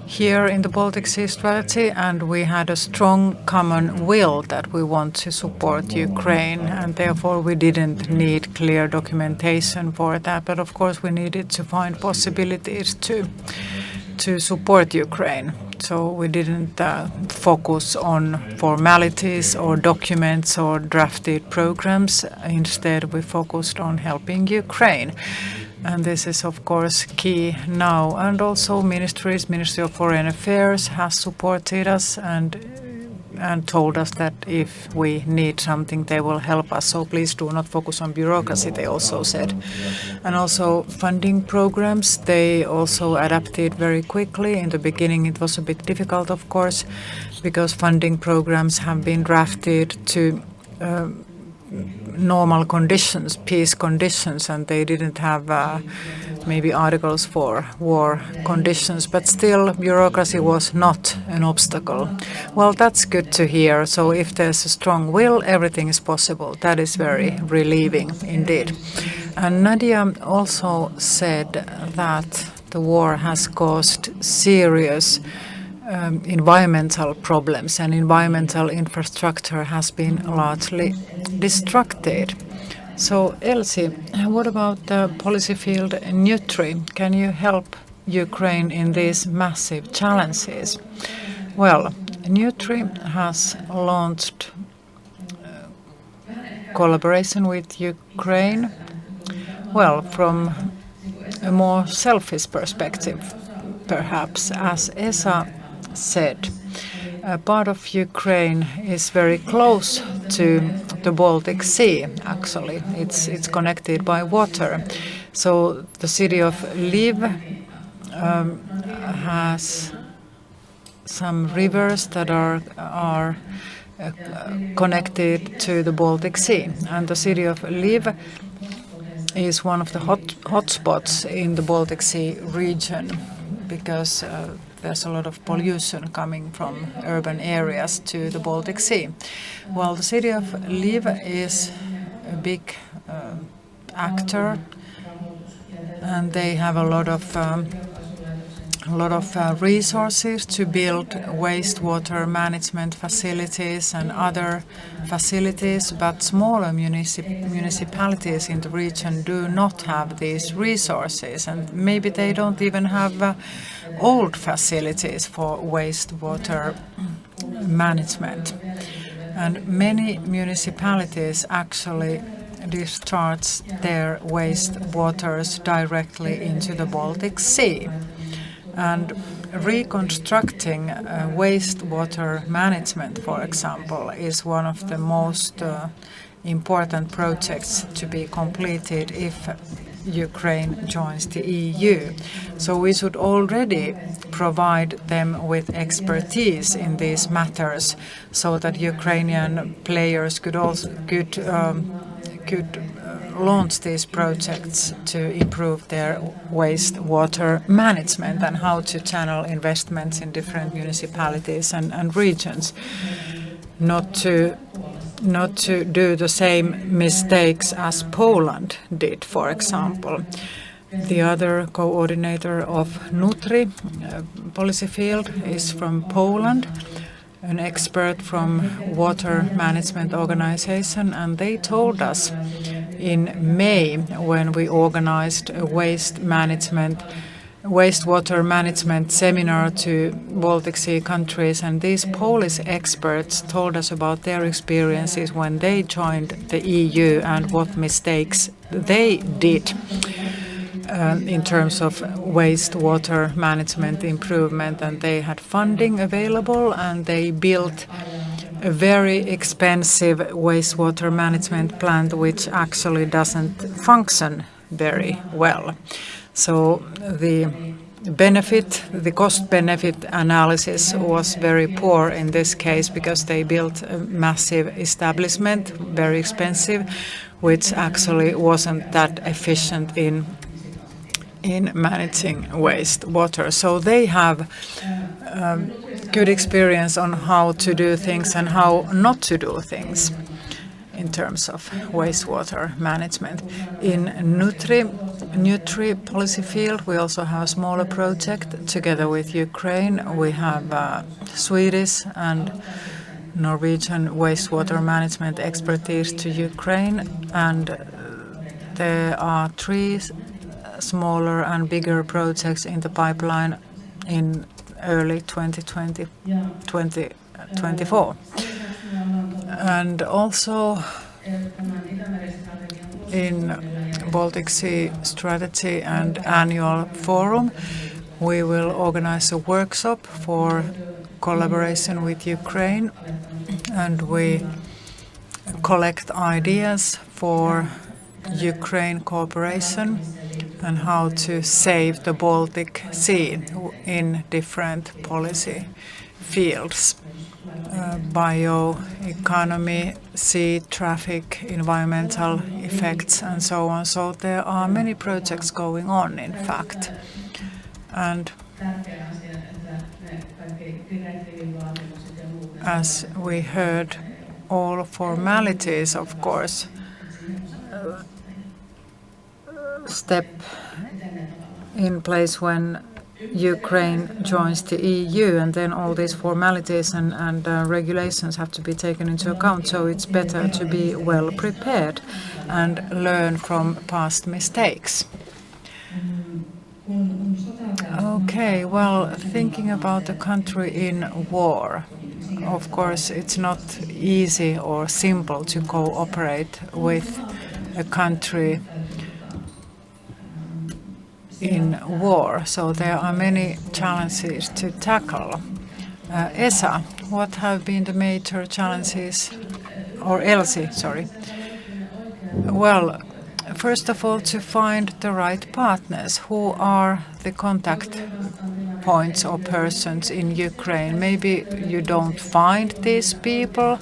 here in the Baltic Sea strategy, and we had a strong common will that we want to support Ukraine, and therefore we didn't need clear documentation for that. But of course we needed to find possibilities to support Ukraine. So we didn't focus on formalities or documents or drafted programs. Instead, we focused on helping Ukraine. And this is, of course, key now. And also Ministry of Foreign Affairs has supported us and told us that if we need something, they will help us. So please do not focus on bureaucracy, they also said. And also funding programs, they also adapted very quickly. In the beginning, it was a bit difficult, of course, because funding programs have been drafted to normal conditions, peace conditions, and they didn't have maybe articles for war conditions, but still bureaucracy was not an obstacle. Well, that's good to hear. So if there's a strong will, everything is possible. That is very relieving indeed. And Nadia also said that the war has caused serious environmental problems, and environmental infrastructure has been largely destructed. So Elsi, what about the policy field Nutri? Can you help Ukraine in these massive challenges? Well, Nutri has launched collaboration with Ukraine, well, from a more selfish perspective, perhaps. As Esa said, a part of Ukraine is very close to the Baltic Sea, actually. It's connected by water. So the city of Lviv has some rivers that are connected to the Baltic Sea. And the city of Lviv is one of the hotspots in the Baltic Sea region because there's a lot of pollution coming from urban areas to the Baltic Sea. Well, the city of Lviv is a big actor, and they have a lot of resources to build wastewater management facilities and other facilities, but smaller municipalities in the region do not have these resources, and maybe they don't even have old facilities for wastewater management. And many municipalities actually discharge their wastewaters directly into the Baltic Sea. And reconstructing wastewater management, for example, is one of the most important projects to be completed if Ukraine joins the EU. So we should already provide them with expertise in these matters, so that Ukrainian players could launch these projects to improve their wastewater management and how to channel investments in different municipalities and regions. Not to do the same mistakes as Poland did, for example. The other coordinator of Nutri policy field is from Poland, an expert from Water Management Organization, and they told us in May, when we organized a wastewater management seminar to Baltic Sea countries, and these Polish experts told us about their experiences when they joined the EU and what mistakes they did in terms of wastewater management improvement. And they had funding available, and they built a very expensive wastewater management plant which actually doesn't function very well. So the cost-benefit analysis was very poor in this case, because they built a massive establishment, very expensive, which actually wasn't that efficient in managing wastewater. So they have good experience on how to do things and how not to do things in terms of wastewater management. In Nutri policy field, we also have a smaller project together with Ukraine. We have Swedish and Norwegian wastewater management expertise to Ukraine, and there are 3 smaller and bigger projects in the pipeline in early 2024. And also in Baltic Sea Strategy and Annual Forum, we will organize a workshop for collaboration with Ukraine, and we collect ideas for Ukraine cooperation and how to save the Baltic Sea in different policy fields. Bioeconomy, sea traffic, environmental effects, and so on. So there are many projects going on, in fact. And as we heard, all formalities, of course, step in place when Ukraine joins the EU, and then all these formalities and regulations have to be taken into account. So it's better to be well prepared and learn from past mistakes. Okay, well, thinking about a country in war, of course, it's not easy or simple to cooperate with a country in war, so there are many challenges to tackle. Esa, what have been the major challenges, or Elsie, sorry? Well, first of all, to find the right partners. Who are the contact points or persons in Ukraine? Maybe you don't find these people,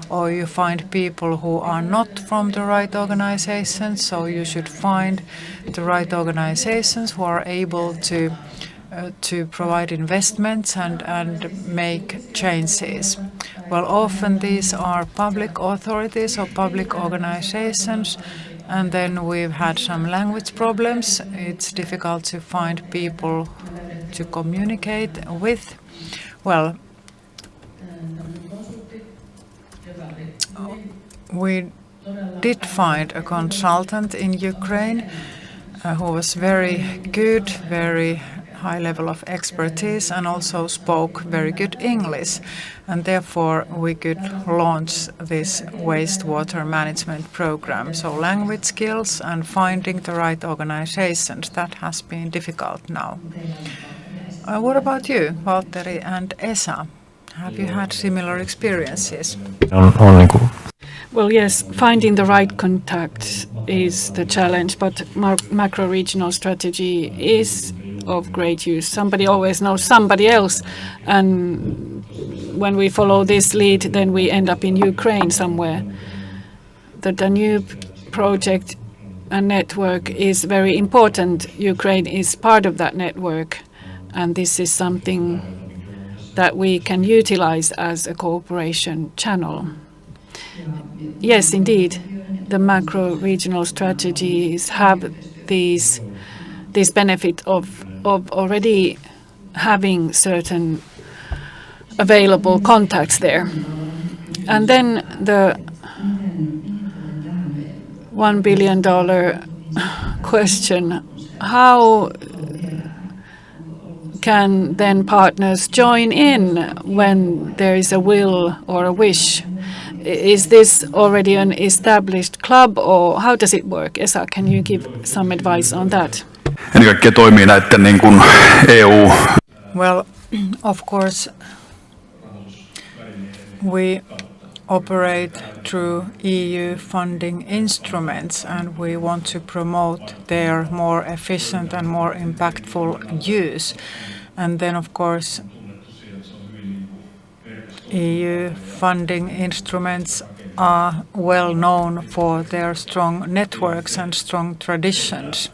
or you find people who are not from the right organizations, so you should find the right organizations who are able to provide investments and make changes. Well, often these are public authorities or public organizations, and then we've had some language problems. It's difficult to find people to communicate with. Well, we did find a consultant in Ukraine who was very good, very high level of expertise, and also spoke very good English. And therefore we could launch this wastewater management program. So language skills and finding the right organizations, that has been difficult now. What about you, Valtteri and Esa? Have you had similar experiences? Well, yes, finding the right contacts is the challenge, but macro-regional strategy is of great use. Somebody always knows somebody else, and when we follow this lead, then we end up in Ukraine somewhere. The Danube project and network is very important. Ukraine is part of that network, and this is something that we can utilize as a cooperation channel. Yes, indeed, the macro-regional strategies have this benefit of already having certain available contacts there. And then the $1 billion question, how can then partners join in when there is a will or a wish? Is this already an established club, or how does it work? Esa, can you give some advice on that? Well, of course, we operate through EU funding instruments, and we want to promote their more efficient and more impactful use. And then, of course, EU funding instruments are well known for their strong networks and strong traditions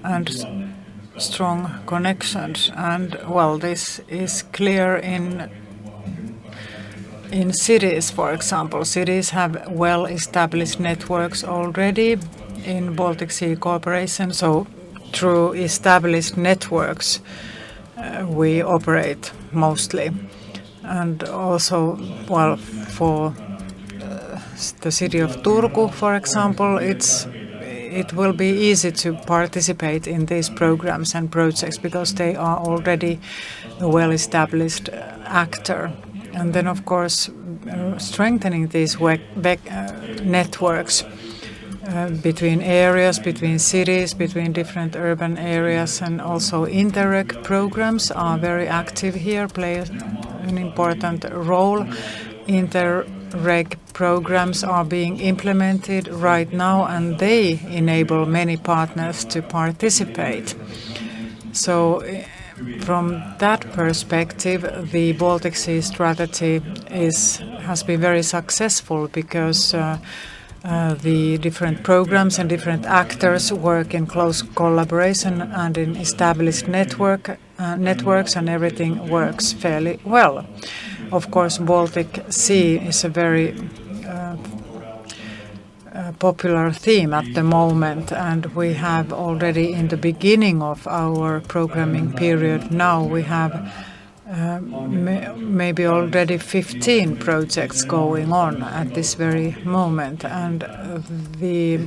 and strong connections. And well, this is clear in cities, for example. Cities have well-established networks already in Baltic Sea cooperation, so through established networks we operate mostly. And also, well, for the city of Turku, for example, it will be easy to participate in these programs and projects because they are already a well-established actor. And then, of course, strengthening these networks between areas, between cities, between different urban areas, and also Interreg programs are very active here, play an important role. Interreg programs are being implemented right now, and they enable many partners to participate. So from that perspective, the Baltic Sea strategy has been very successful because the different programs and different actors work in close collaboration and in established networks, and everything works fairly well. Of course, Baltic Sea is a very popular theme at the moment, and we have already in the beginning of our programming period now we have maybe already 15 projects going on at this very moment, and the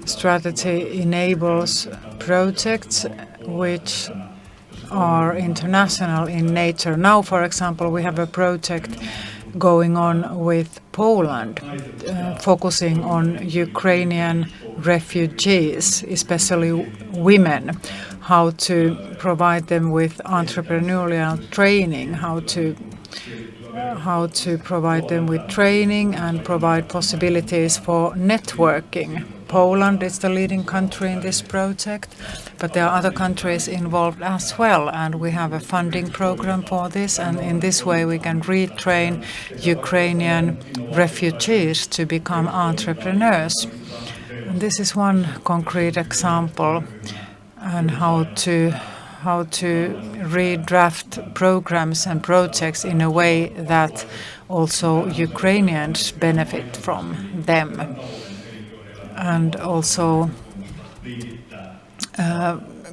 strategy enables projects which are international in nature. Now, for example, we have a project going on with Poland, focusing on Ukrainian refugees, especially women, how to provide them with entrepreneurial training, how to provide them with training and provide possibilities for networking. Poland is the leading country in this project, but there are other countries involved as well, and we have a funding program for this, and in this way we can retrain Ukrainian refugees to become entrepreneurs. And this is one concrete example, and how to redraft programs and projects in a way that also Ukrainians benefit from them. And also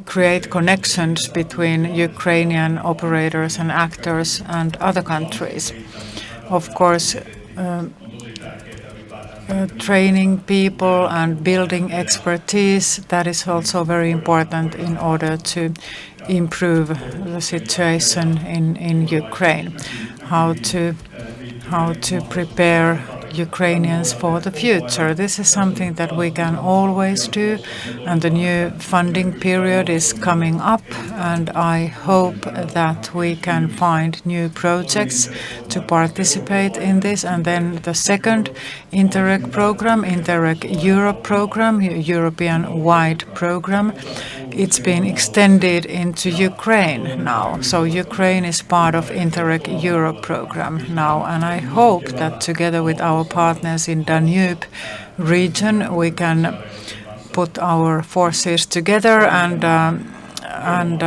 create connections between Ukrainian operators and actors and other countries. Of course, training people and building expertise, that is also very important in order to improve the situation in Ukraine. How to prepare Ukrainians for the future. This is something that we can always do, and the new funding period is coming up, and I hope that we can find new projects to participate in this. And then the second Interreg program, Interreg Europe program, European-wide program, it's been extended into Ukraine now. So Ukraine is part of Interreg Europe program now, and I hope that together with our partners in Danube region, we can put our forces together and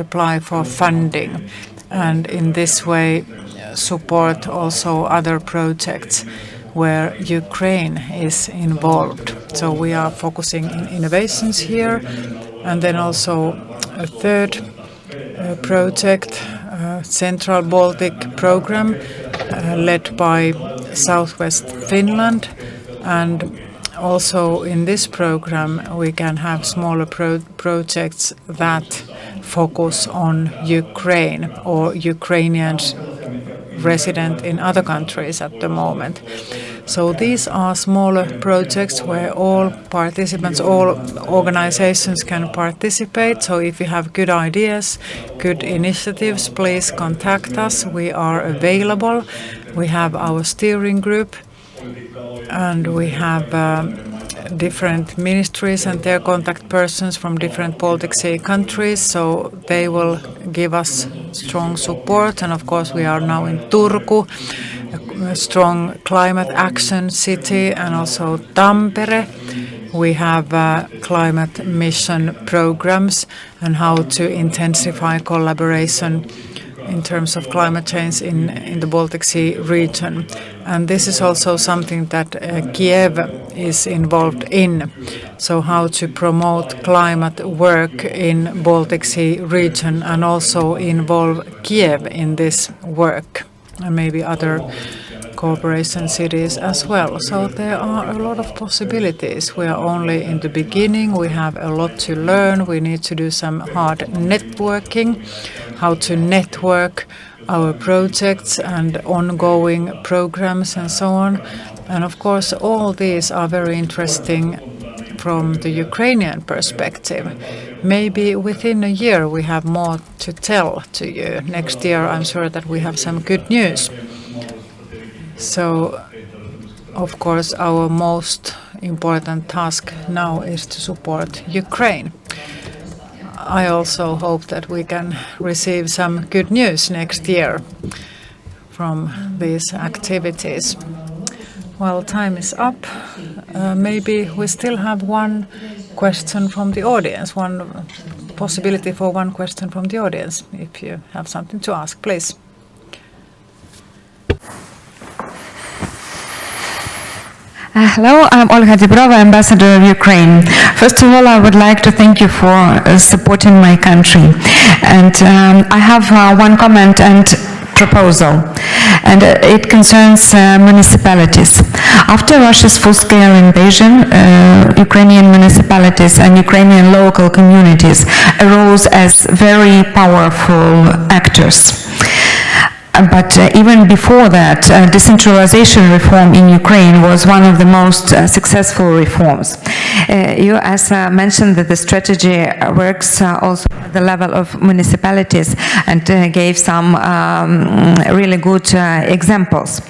apply for funding, and in this way support also other projects where Ukraine is involved. So we are focusing in innovations here, and then also a third project, Central Baltic program, led by Southwest Finland, and also in this program we can have smaller projects that focus on Ukraine or Ukrainians resident in other countries at the moment. So these are smaller projects where all participants, all organizations can participate. So if you have good ideas, good initiatives, please contact us. We are available. We have our steering group, and we have different ministries and their contact persons from different Baltic Sea countries, so they will give us strong support. And of course we are now in Turku, a strong climate action city, and also Tampere. We have climate mission programs and how to intensify collaboration in terms of climate change in the Baltic Sea region. And this is also something that Kiev is involved in. So how to promote climate work in Baltic Sea region and also involve Kiev in this work, and maybe other cooperation cities as well. So there are a lot of possibilities. We are only in the beginning. We have a lot to learn. We need to do some hard networking, how to network our projects and ongoing programs and so on. And of course, all these are very interesting from the Ukrainian perspective. Maybe within a year we have more to tell to you. Next year, I'm sure that we have some good news. So, of course, our most important task now is to support Ukraine. I also hope that we can receive some good news next year from these activities. Well, time is up. Maybe we still have one question from the audience, one possibility for one question from the audience. If you have something to ask, please. Hello, I'm Olga Dibrova, Ambassador of Ukraine. First of all, I would like to thank you for supporting my country. And I have one comment and proposal, and it concerns municipalities. After Russia's full-scale invasion, Ukrainian municipalities and Ukrainian local communities arose as very powerful actors. But even before that, decentralization reform in Ukraine was one of the most successful reforms. You, as mentioned, that the strategy works also at the level of municipalities, and gave some really good examples.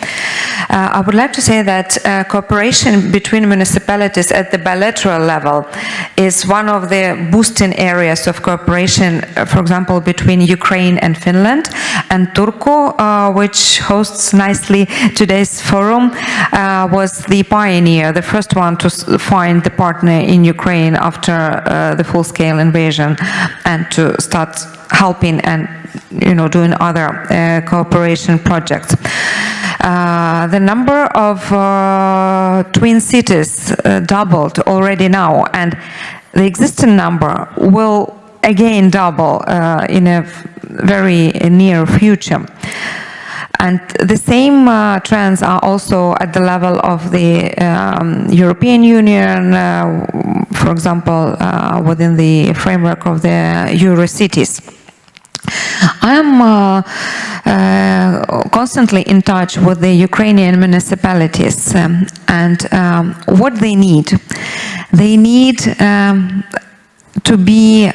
I would like to say that cooperation between municipalities at the bilateral level is one of the boosting areas of cooperation, for example, between Ukraine and Finland, and Turku, which hosts nicely today's forum, was the pioneer, the first one to find the partner in Ukraine after the full-scale invasion, and to start helping and doing other cooperation projects. The number of twin cities doubled already now, and the existing number will again double in a very near future. And the same trends are also at the level of the European Union, for example, within the framework of the Eurocities. I am constantly in touch with the Ukrainian municipalities and what they need. They need to be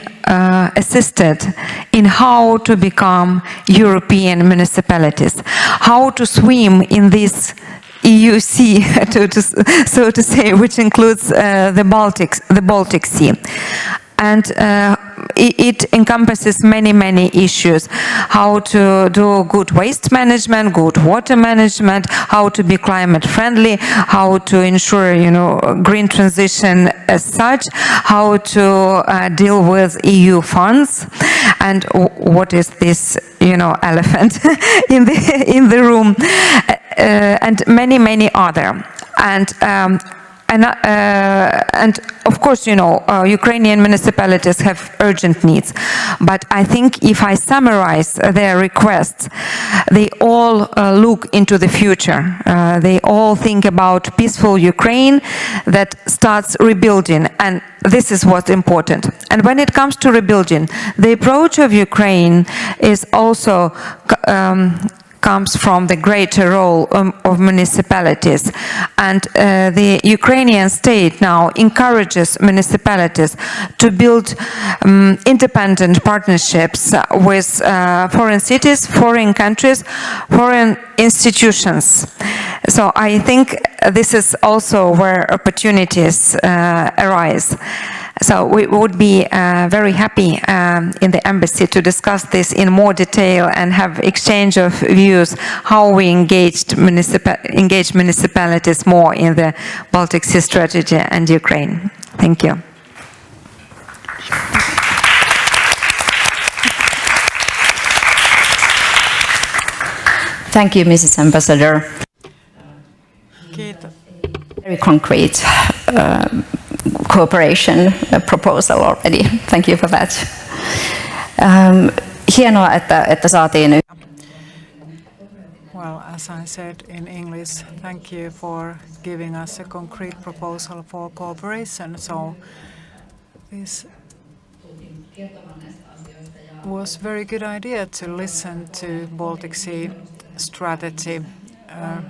assisted in how to become European municipalities, how to swim in this EU Sea, so to say, which includes the Baltic Sea. And it encompasses many issues. How to do good waste management, good water management, how to be climate friendly, how to ensure, green transition as such, how to deal with EU funds, and what is this, elephant in the room, and many other. And of course, Ukrainian municipalities have urgent needs. But I think if I summarize their requests, they all look into the future. They all think about peaceful Ukraine that starts rebuilding. And this is what's important. And when it comes to rebuilding, the approach of Ukraine is also comes from the greater role of municipalities. And the Ukrainian state now encourages municipalities to build independent partnerships with foreign cities, foreign countries, foreign institutions. So I think this is also where opportunities arise. So we would be very happy in the embassy to discuss this in more detail and have exchange of views how we engage municipalities more in the Baltic Sea strategy and Ukraine. Thank you. Thank you, Mrs. Ambassador. Kiitos. Very concrete cooperation proposal already. Thank you for that. Hienoa, että saatiin. Well, as I said in English, thank you for giving us a concrete proposal for cooperation. So this was very good idea to listen to Baltic Sea strategy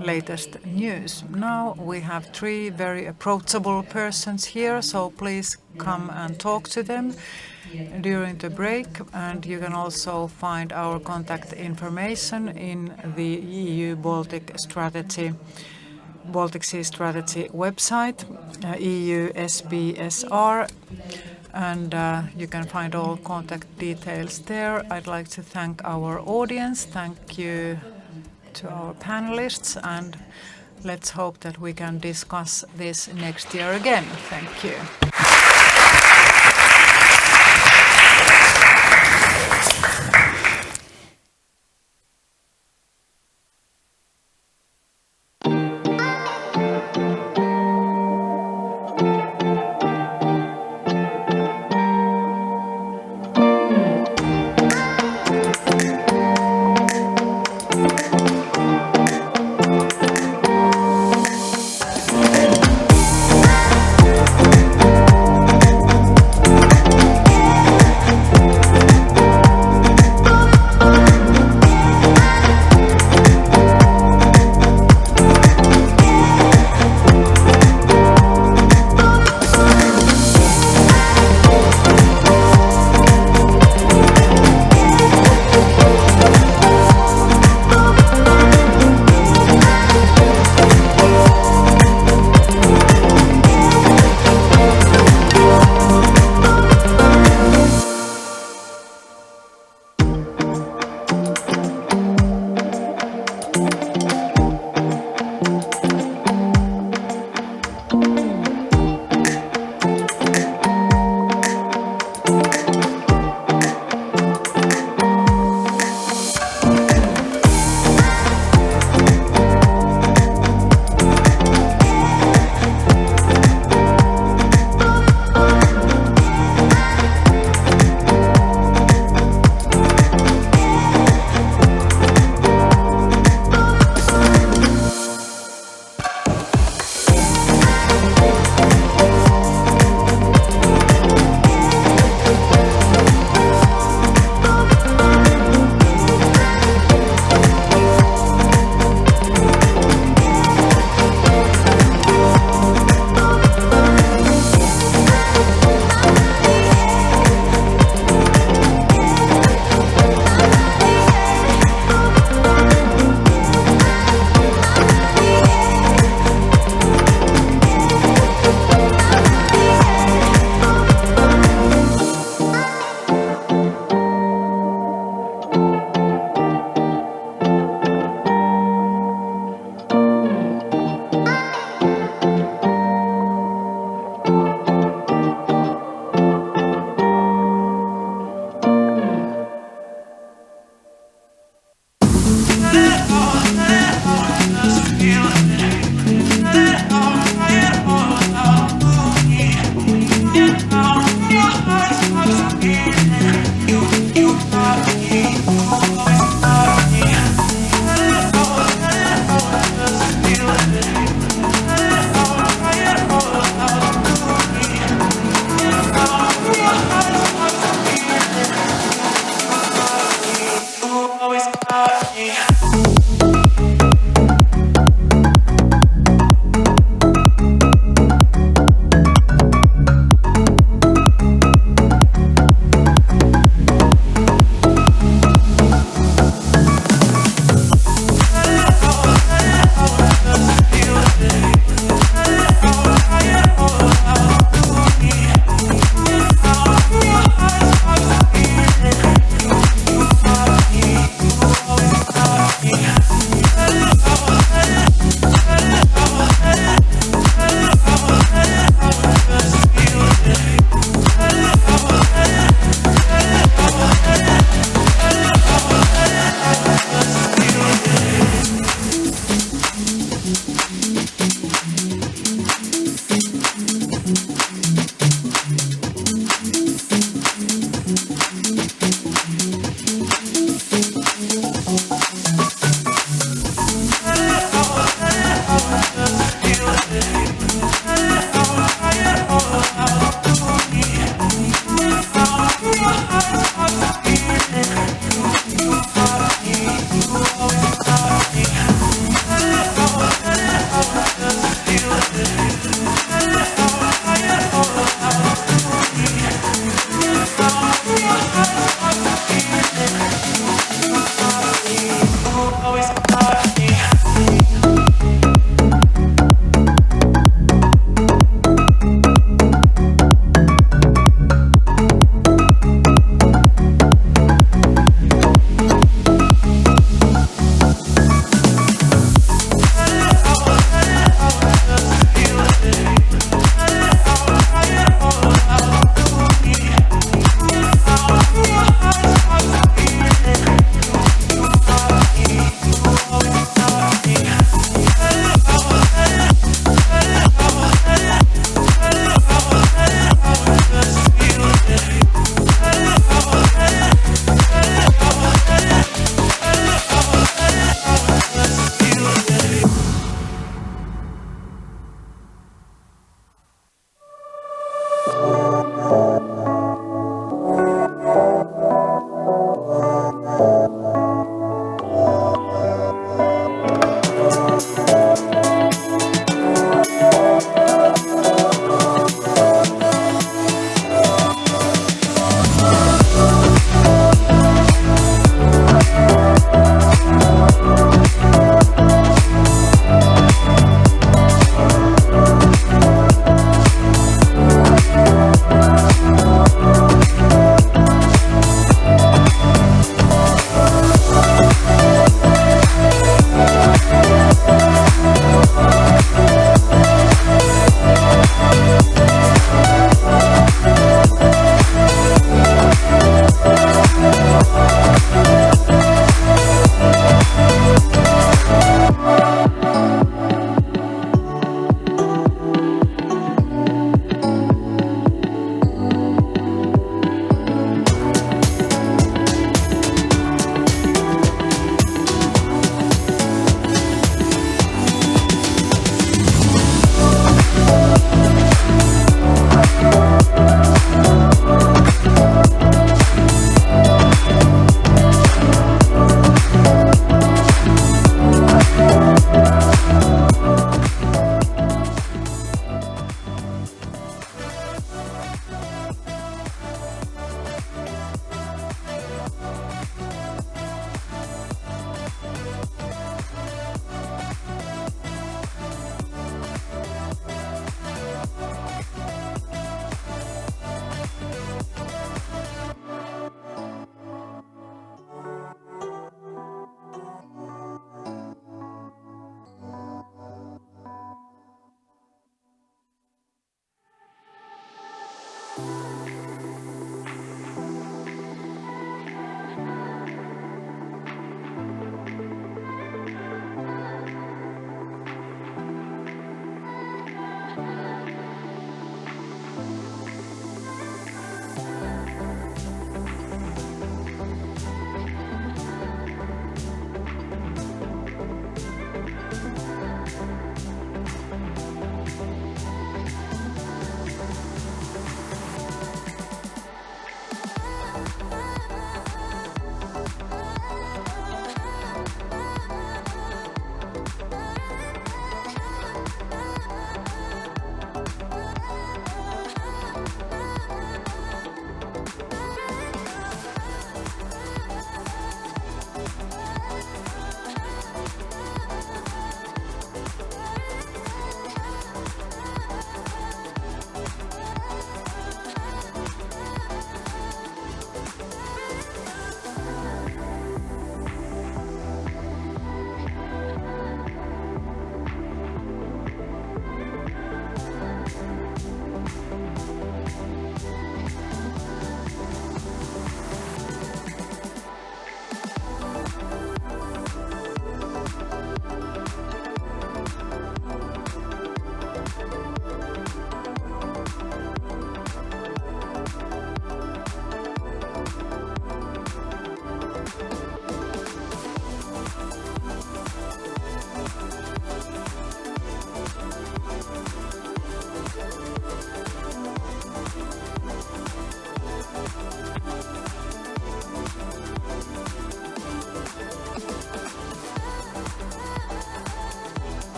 latest news. Now we have 3 very approachable persons here, so please come and talk to them during the break. And you can also find our contact information in the EU Baltic Sea strategy website, EU SBSR, and you can find all contact details there. I'd like to thank our audience. Thank you to our panelists, and let's hope that we can discuss this next year again. Thank you.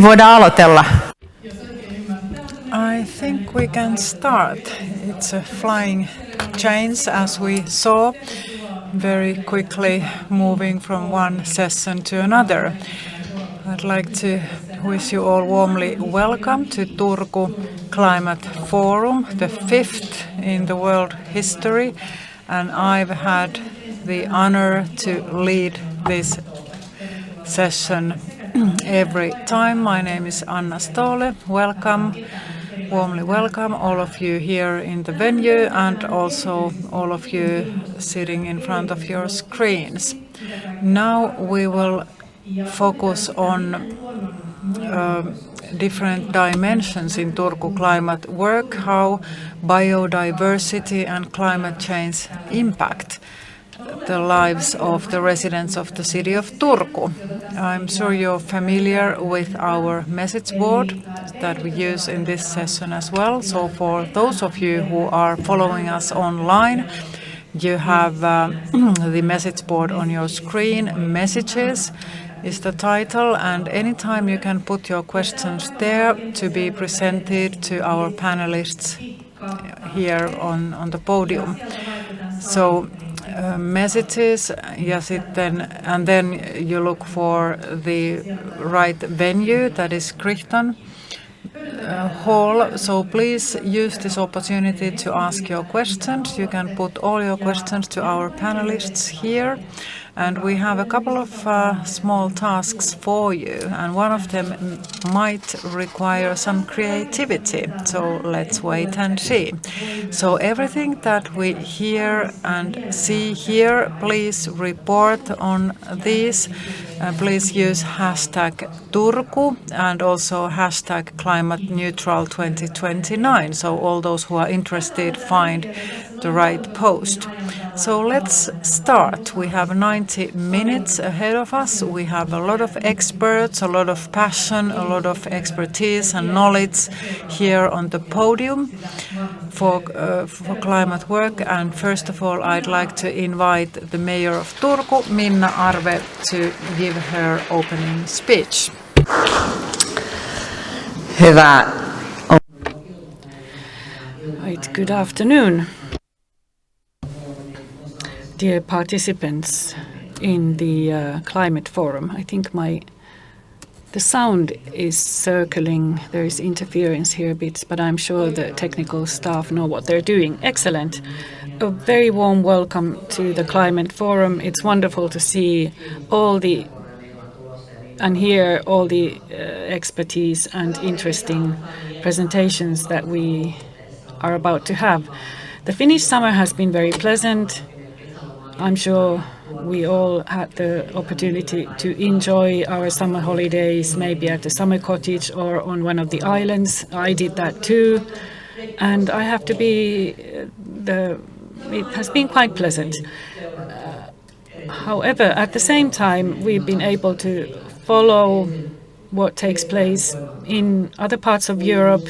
voidaan aloitella. I think we can start. It's a flying change, as we saw, very quickly moving from one session to another. I'd like to wish you all warmly welcome to Turku Climate Forum, the 5th in the world history, and I've had the honor to lead this session every time. My name is Anna Ståhle. Welcome, warmly welcome all of you here in the venue and also all of you sitting in front of your screens. Now we will focus on different dimensions in Turku climate work, how biodiversity and climate change impact the lives of the residents of the city of Turku. I'm sure you're familiar with our message board that we use in this session as well. So for those of you who are following us online, you have the message board on your screen. Messages is the title, and anytime you can put your questions there to be presented to our panelists here on the podium. So messages, yes, and then you look for the right venue, that is Crichton hall. So please use this opportunity to ask your questions. You can put all your questions to our panelists here. And we have a couple of small tasks for you, and one of them might require some creativity. So let's wait and see. So everything that we hear and see here, please report on these. Please use hashtag Turku and also hashtag climate neutral 2029. So all those who are interested find the right post. So let's start. We have 90 minutes ahead of us. We have a lot of experts, a lot of passion, a lot of expertise and knowledge here on the podium for climate work. And first of all, I'd like to invite the mayor of Turku, Minna Arve, to give her opening speech. Right, good afternoon. Dear participants in the climate forum, I think the sound is circling. There is interference here a bit, but I'm sure the technical staff know what they're doing. Excellent. A very warm welcome to the climate forum. It's wonderful to see and hear all the expertise and interesting presentations that we are about to have. The Finnish summer has been very pleasant. I'm sure we all had the opportunity to enjoy our summer holidays, maybe at the summer cottage or on one of the islands. I did that too. And I have to it has been quite pleasant. However, at the same time, we've been able to follow what takes place in other parts of Europe,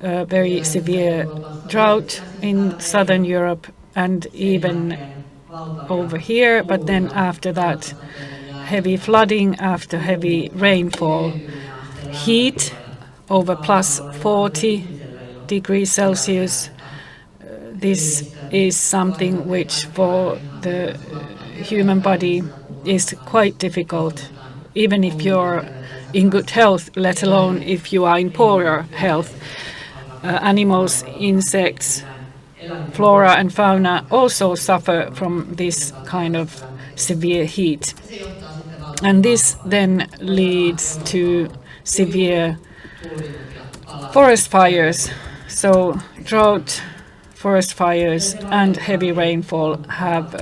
very severe drought in southern Europe and even over here, but then after that, heavy flooding after heavy rainfall, heat over plus 40 degrees Celsius. This is something which for the human body is quite difficult, even if you're in good health, let alone if you are in poorer health. Animals, insects, flora and fauna also suffer from this kind of severe heat. And this then leads to severe forest fires. So drought, forest fires and heavy rainfall have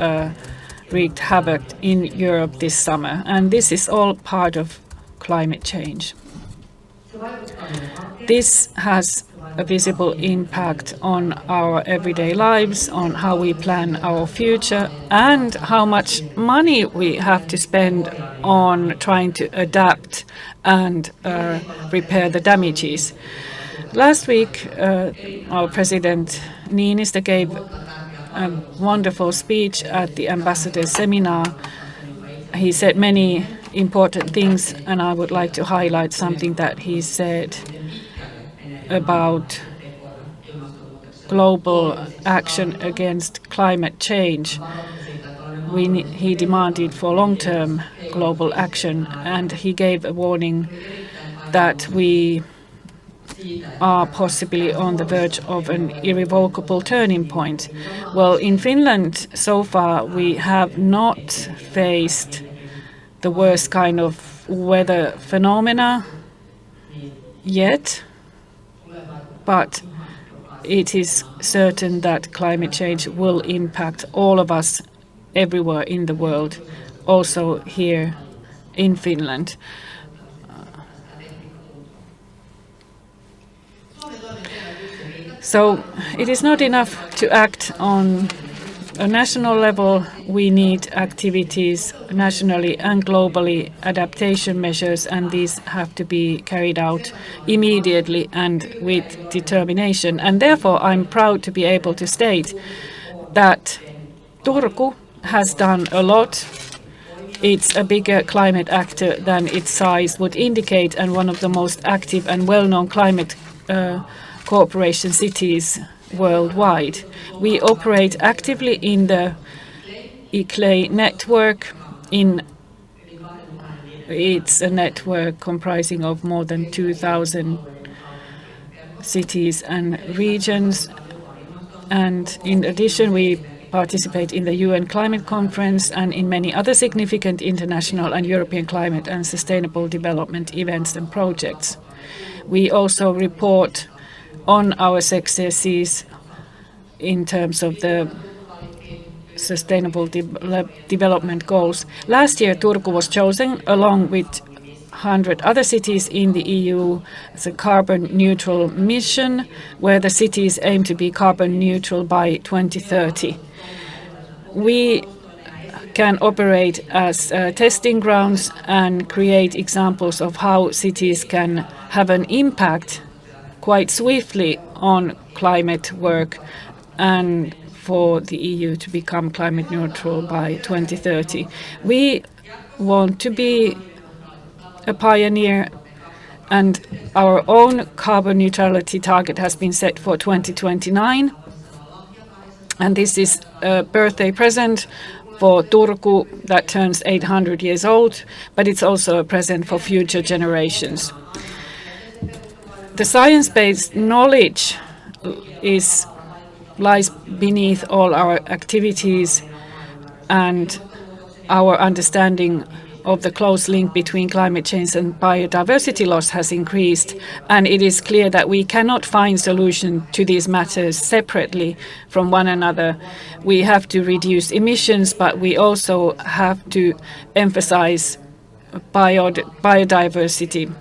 wreaked havoc in Europe this summer. And this is all part of climate change. This has a visible impact on our everyday lives, on how we plan our future, and how much money we have to spend on trying to adapt and repair the damages. Last week, our President Niinistö gave a wonderful speech at the ambassadors' seminar. He said many important things, and I would like to highlight something that he said about global action against climate change. He demanded for long-term global action, and he gave a warning that we are possibly on the verge of an irrevocable turning point. Well, in Finland, so far, we have not faced the worst kind of weather phenomena yet, but it is certain that climate change will impact all of us everywhere in the world, also here in Finland. So it is not enough to act on a national level. We need activities nationally and globally, adaptation measures, and these have to be carried out immediately and with determination. And therefore, I'm proud to be able to state that Turku has done a lot. It's a bigger climate actor than its size would indicate, and one of the most active and well-known climate cooperation cities worldwide. We operate actively in the ICLEI network. It's a network comprising of more than 2,000 cities and regions. And in addition, we participate in the UN Climate Conference and in many other significant international and European climate and sustainable development events and projects. We also report on our successes in terms of the sustainable development goals. Last year, Turku was chosen, along with 100 other cities in the EU, as a carbon neutral mission, where the cities aim to be carbon neutral by 2030. We can operate as testing grounds and create examples of how cities can have an impact quite swiftly on climate work and for the EU to become climate neutral by 2030. We want to be a pioneer, and our own carbon neutrality target has been set for 2029. And this is a birthday present for Turku that turns 800 years old, but it's also a present for future generations. The science-based knowledge lies beneath all our activities, and our understanding of the close link between climate change and biodiversity loss has increased, and it is clear that we cannot find solutions to these matters separately from one another. We have to reduce emissions, but we also have to emphasize biodiversity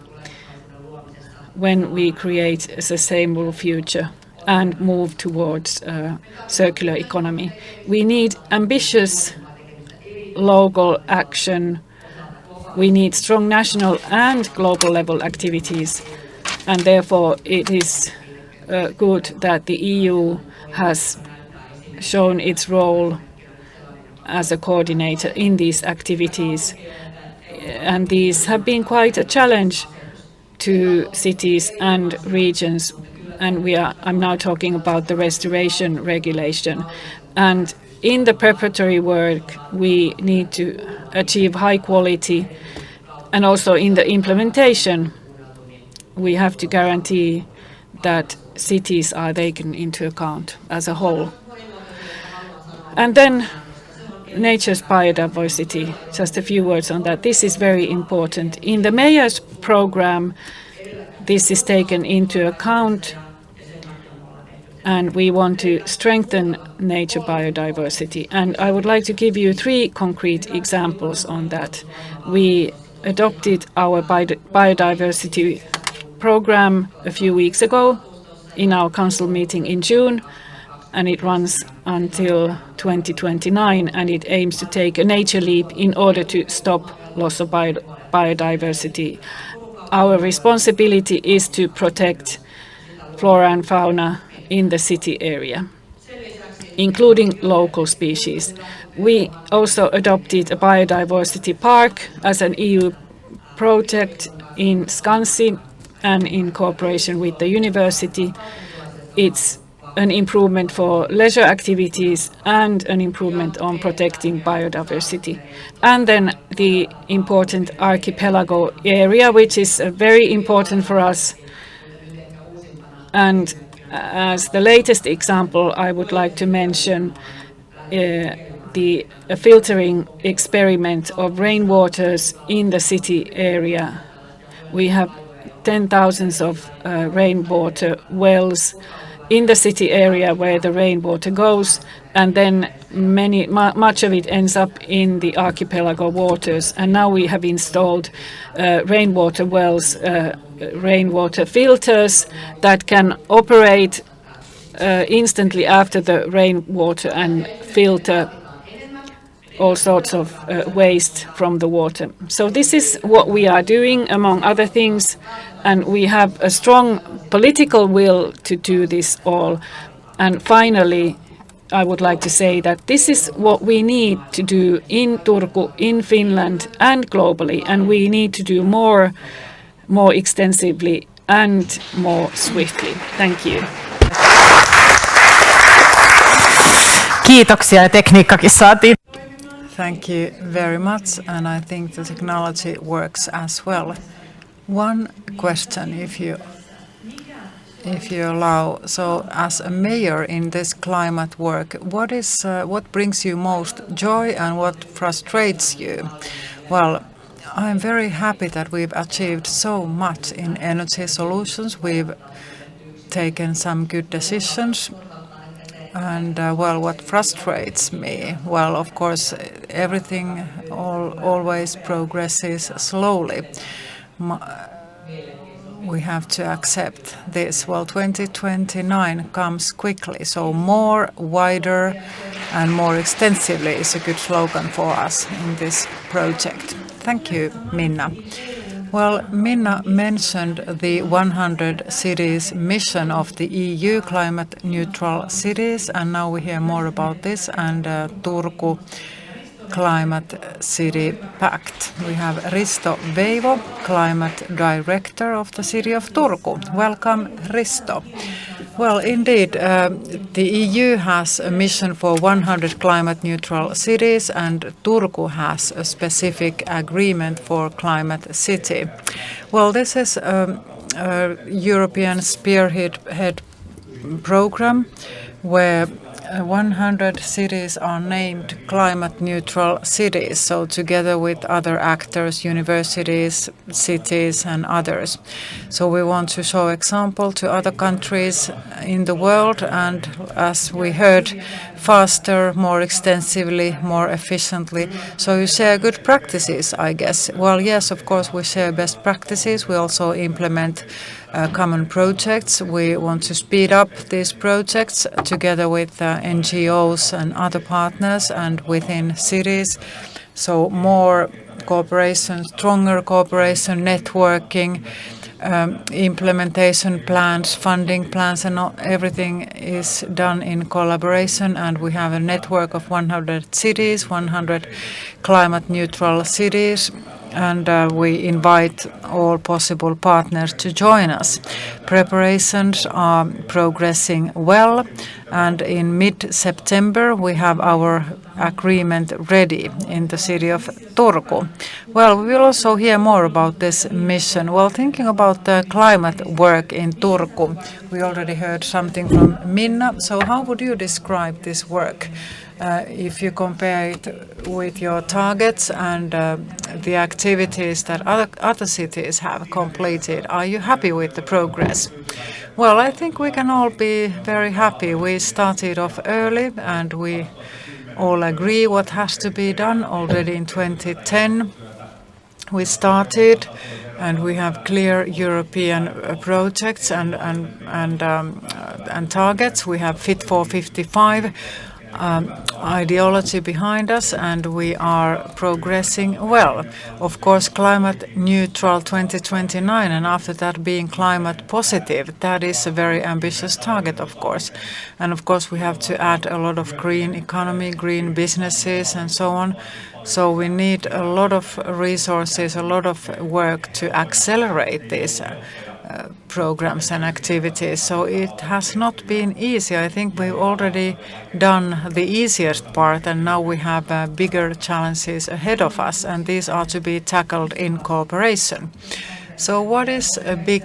when we create a sustainable future and move towards a circular economy. We need ambitious local action. We need strong national and global level activities, and therefore it is good that the EU has shown its role as a coordinator in these activities. And these have been quite a challenge to cities and regions, and I'm now talking about the restoration regulation. And in the preparatory work, we need to achieve high quality, and also in the implementation, we have to guarantee that cities are taken into account as a whole. And then nature's biodiversity, just a few words on that. This is very important. In the mayor's program, this is taken into account, and we want to strengthen nature biodiversity. And I would like to give you 3 concrete examples on that. We adopted our biodiversity program a few weeks ago in our council meeting in June, and it runs until 2029, and it aims to take a nature leap in order to stop loss of biodiversity. Our responsibility is to protect flora and fauna in the city area, including local species. We also adopted a biodiversity park as an EU project in Skansi and in cooperation with the university. It's an improvement for leisure activities and an improvement on protecting biodiversity. And then the important archipelago area, which is very important for us. And as the latest example, I would like to mention the filtering experiment of rainwaters in the city area. We have 10,000 of rainwater wells in the city area where the rainwater goes, and then much of it ends up in the archipelago waters. And now we have installed rainwater wells, rainwater filters that can operate instantly after the rainwater and filter all sorts of waste from the water. So this is what we are doing, among other things, and we have a strong political will to do this all. And finally, I would like to say that this is what we need to do in Turku, in Finland, and globally, and we need to do more extensively and more swiftly. Thank you. Kiitoksia ja tekniikkakin saatiin. Thank you very much, and I think the technology works as well. One question, if you allow. So, as a mayor in this climate work, what brings you most joy and what frustrates you? Well, I'm very happy that we've achieved so much in energy solutions. We've taken some good decisions. And well, what frustrates me? Well, of course, everything always progresses slowly. We have to accept this. Well, 2029 comes quickly, so more, wider, and more extensively is a good slogan for us in this project. Thank you, Minna. Well, Minna mentioned the 100 cities mission of the EU climate neutral cities, and now we hear more about this and Turku Climate City Pact. We have Risto Veivo, Climate Director of the City of Turku. Welcome, Risto. Well, indeed, the EU has a mission for 100 climate-neutral cities, and Turku has a specific agreement for climate city. Well, this is a European spearhead program where 100 cities are named climate-neutral cities, so together with other actors, universities, cities and others. So we want to show example to other countries in the world and, as we heard, faster, more extensively, more efficiently. So you share good practices, I guess. Well, yes, of course, we share best practices. We also implement common projects. We want to speed up these projects together with NGOs and other partners and within cities. So more cooperation, stronger cooperation, networking, implementation plans, funding plans, and everything is done in collaboration. And we have a network of 100 cities, 100 climate neutral cities. And we invite all possible partners to join us. Preparations are progressing well, and in mid-September we have our agreement ready in the city of Turku. Well, we will also hear more about this mission. Well, thinking about the climate work in Turku, we already heard something from Minna. So how would you describe this work? If you compare it with your targets and the activities that other cities have completed, are you happy with the progress? Well, I think we can all be very happy. We started off early and we all agree what has to be done. Already in 2010 we started, and we have clear European projects and targets. We have Fit for 55. ideology behind us, and we are progressing well. Of course, climate neutral 2029, and after that being climate positive, that is a very ambitious target, of course. And of course, we have to add a lot of green economy, green businesses, and so on. So we need a lot of resources, a lot of work to accelerate these programs and activities. So it has not been easy. I think we've already done the easiest part, and now we have bigger challenges ahead of us, and these are to be tackled in cooperation. So what is a big,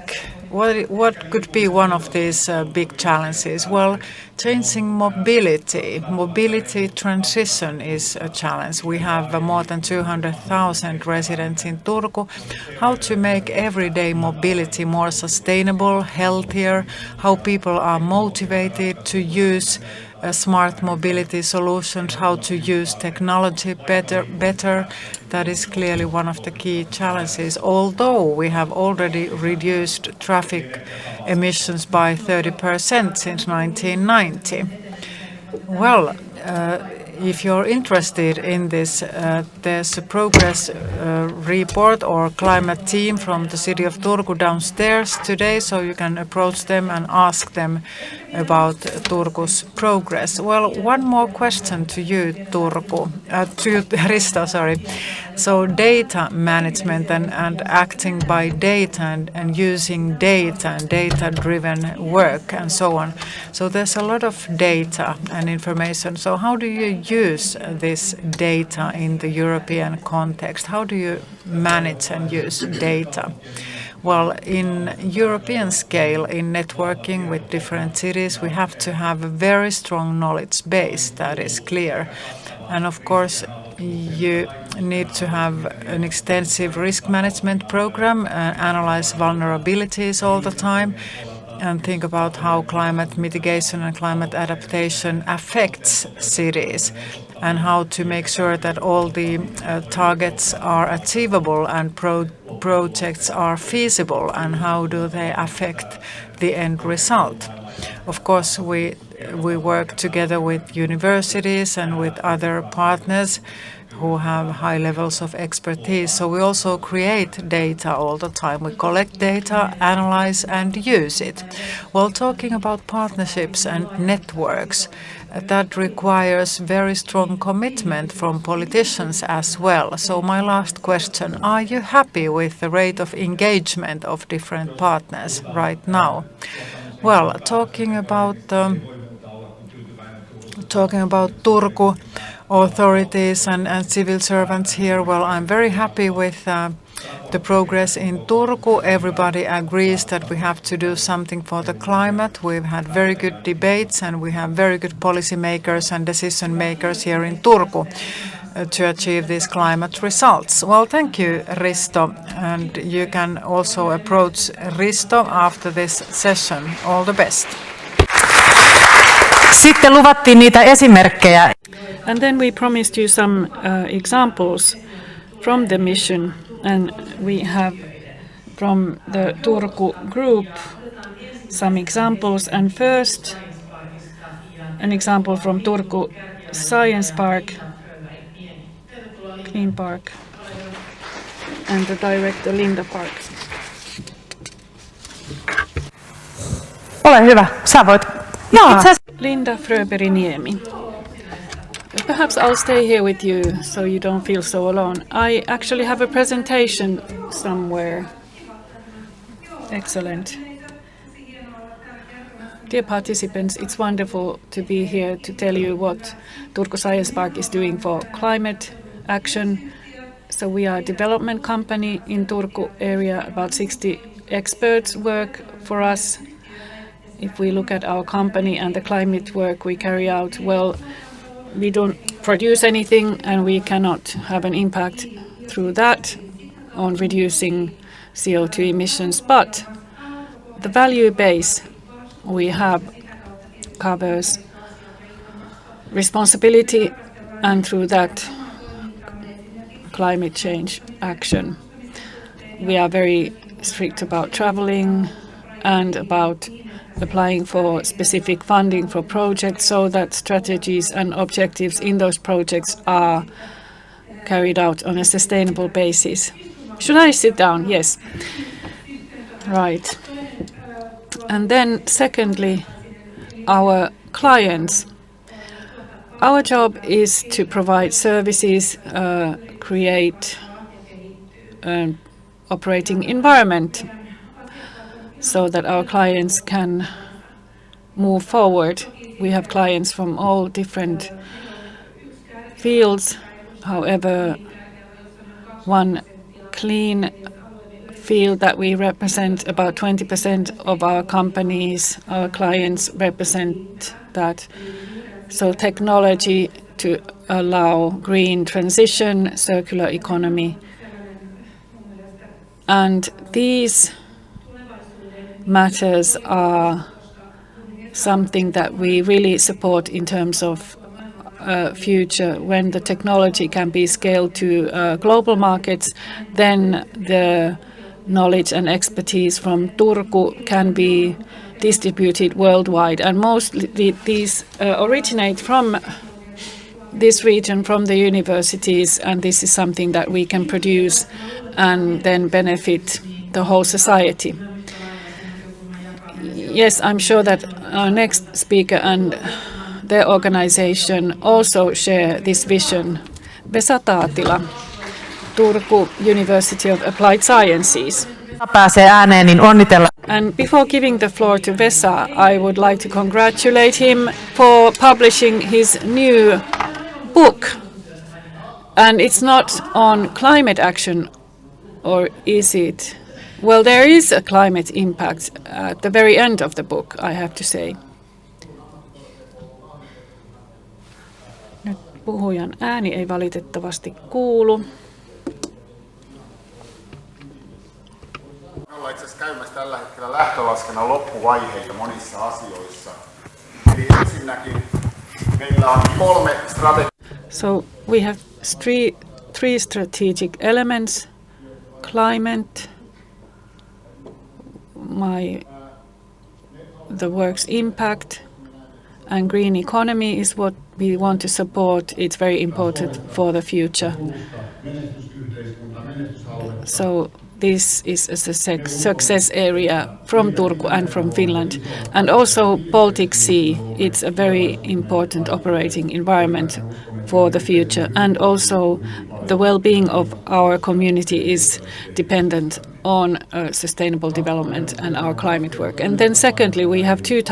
what could be one of these big challenges? Well, changing mobility transition is a challenge. We have more than 200,000 residents in Turku. How to make everyday mobility more sustainable, healthier, how people are motivated to use smart mobility solutions, how to use technology better. That is clearly one of the key challenges, although we have already reduced traffic emissions by 30% since 1990. Well, if you're interested in this, there's a progress report or climate team from the city of Turku downstairs today, so you can approach them and ask them about Turku's progress. Well, one more question to you, Risto, sorry. So data management and acting by data and using data and data-driven work and so on. So there's a lot of data and information. So how do you use this data in the European context? How do you manage and use data? Well, in European scale, in networking with different cities, we have to have a very strong knowledge base, that is clear. And of course, you need to have an extensive risk management program, analyze vulnerabilities all the time, and think about how climate mitigation and climate adaptation affects cities, and how to make sure that all the targets are achievable and projects are feasible, and how do they affect the end result. Of course, we work together with universities and with other partners who have high levels of expertise. So we also create data all the time. We collect data, analyze, and use it. Well, talking about partnerships and networks, that requires very strong commitment from politicians as well. So my last question, are you happy with the rate of engagement of different partners right now? Well, talking about Turku authorities and civil servants here, well, I'm very happy with the progress in Turku. Everybody agrees that we have to do something for the climate. We've had very good debates, and we have very good policy makers and decision makers here in Turku to achieve these climate results. Well, thank you, Risto, and you can also approach Risto after this session. All the best. Sitten luvattiin niitä esimerkkejä. And then we promised you some examples from the mission, and we have from the Turku group some examples. And first, an example from Turku Science Park, Clean Park, and the director Linda Park. Ole hyvä, sä voit. Linda Fröberg-Niemi. Perhaps I'll stay here with you so you don't feel so alone. I actually have a presentation somewhere. Excellent. Dear participants, it's wonderful to be here to tell you what Turku Science Park is doing for climate action. So we are a development company in Turku area. About 60 experts work for us. If we look at our company and the climate work we carry out, well, we don't produce anything, and we cannot have an impact through that on reducing CO2 emissions. But the value base we have covers responsibility, and through that, climate change action. We are very strict about traveling and about applying for specific funding for projects so that strategies and objectives in those projects are carried out on a sustainable basis. Should I sit down? Yes. Right. And then secondly, our clients. Our job is to provide services, create an operating environment so that our clients can move forward. We have clients from all different fields. However, one clean field that we represent, about 20% of our companies, our clients represent that. So technology to allow green transition, circular economy. And these matters are something that we really support in terms of future. When the technology can be scaled to global markets, then the knowledge and expertise from Turku can be distributed worldwide. And mostly these originate from this region, from the universities, and this is something that we can produce and then benefit the whole society. Yes, I'm sure that our next speaker and their organization also share this vision. Vesa Taatila, Turku University of Applied Sciences. Pääsee ääneen, niin onnitella. And before giving the floor to Vesa, I would like to congratulate him for publishing his new book. And it's not on climate action, or is it? Well, there is a climate impact at the very end of the book, I have to say. Nyt puhujan ääni ei valitettavasti kuulu. Me ollaan itse asiassa käymässä tällä hetkellä lähtölaskennan loppuvaiheita monissa asioissa. Eli ensinnäkin meillä on 3 strategiaa. So we have three strategic elements: climate, the work's impact, and green economy is what we want to support. It's very important for the future. So this is a success area from Turku and from Finland. And also Baltic Sea, it's a very important operating environment for the future. And also the well-being of our community is dependent on sustainable development and our climate work. And then secondly, we have two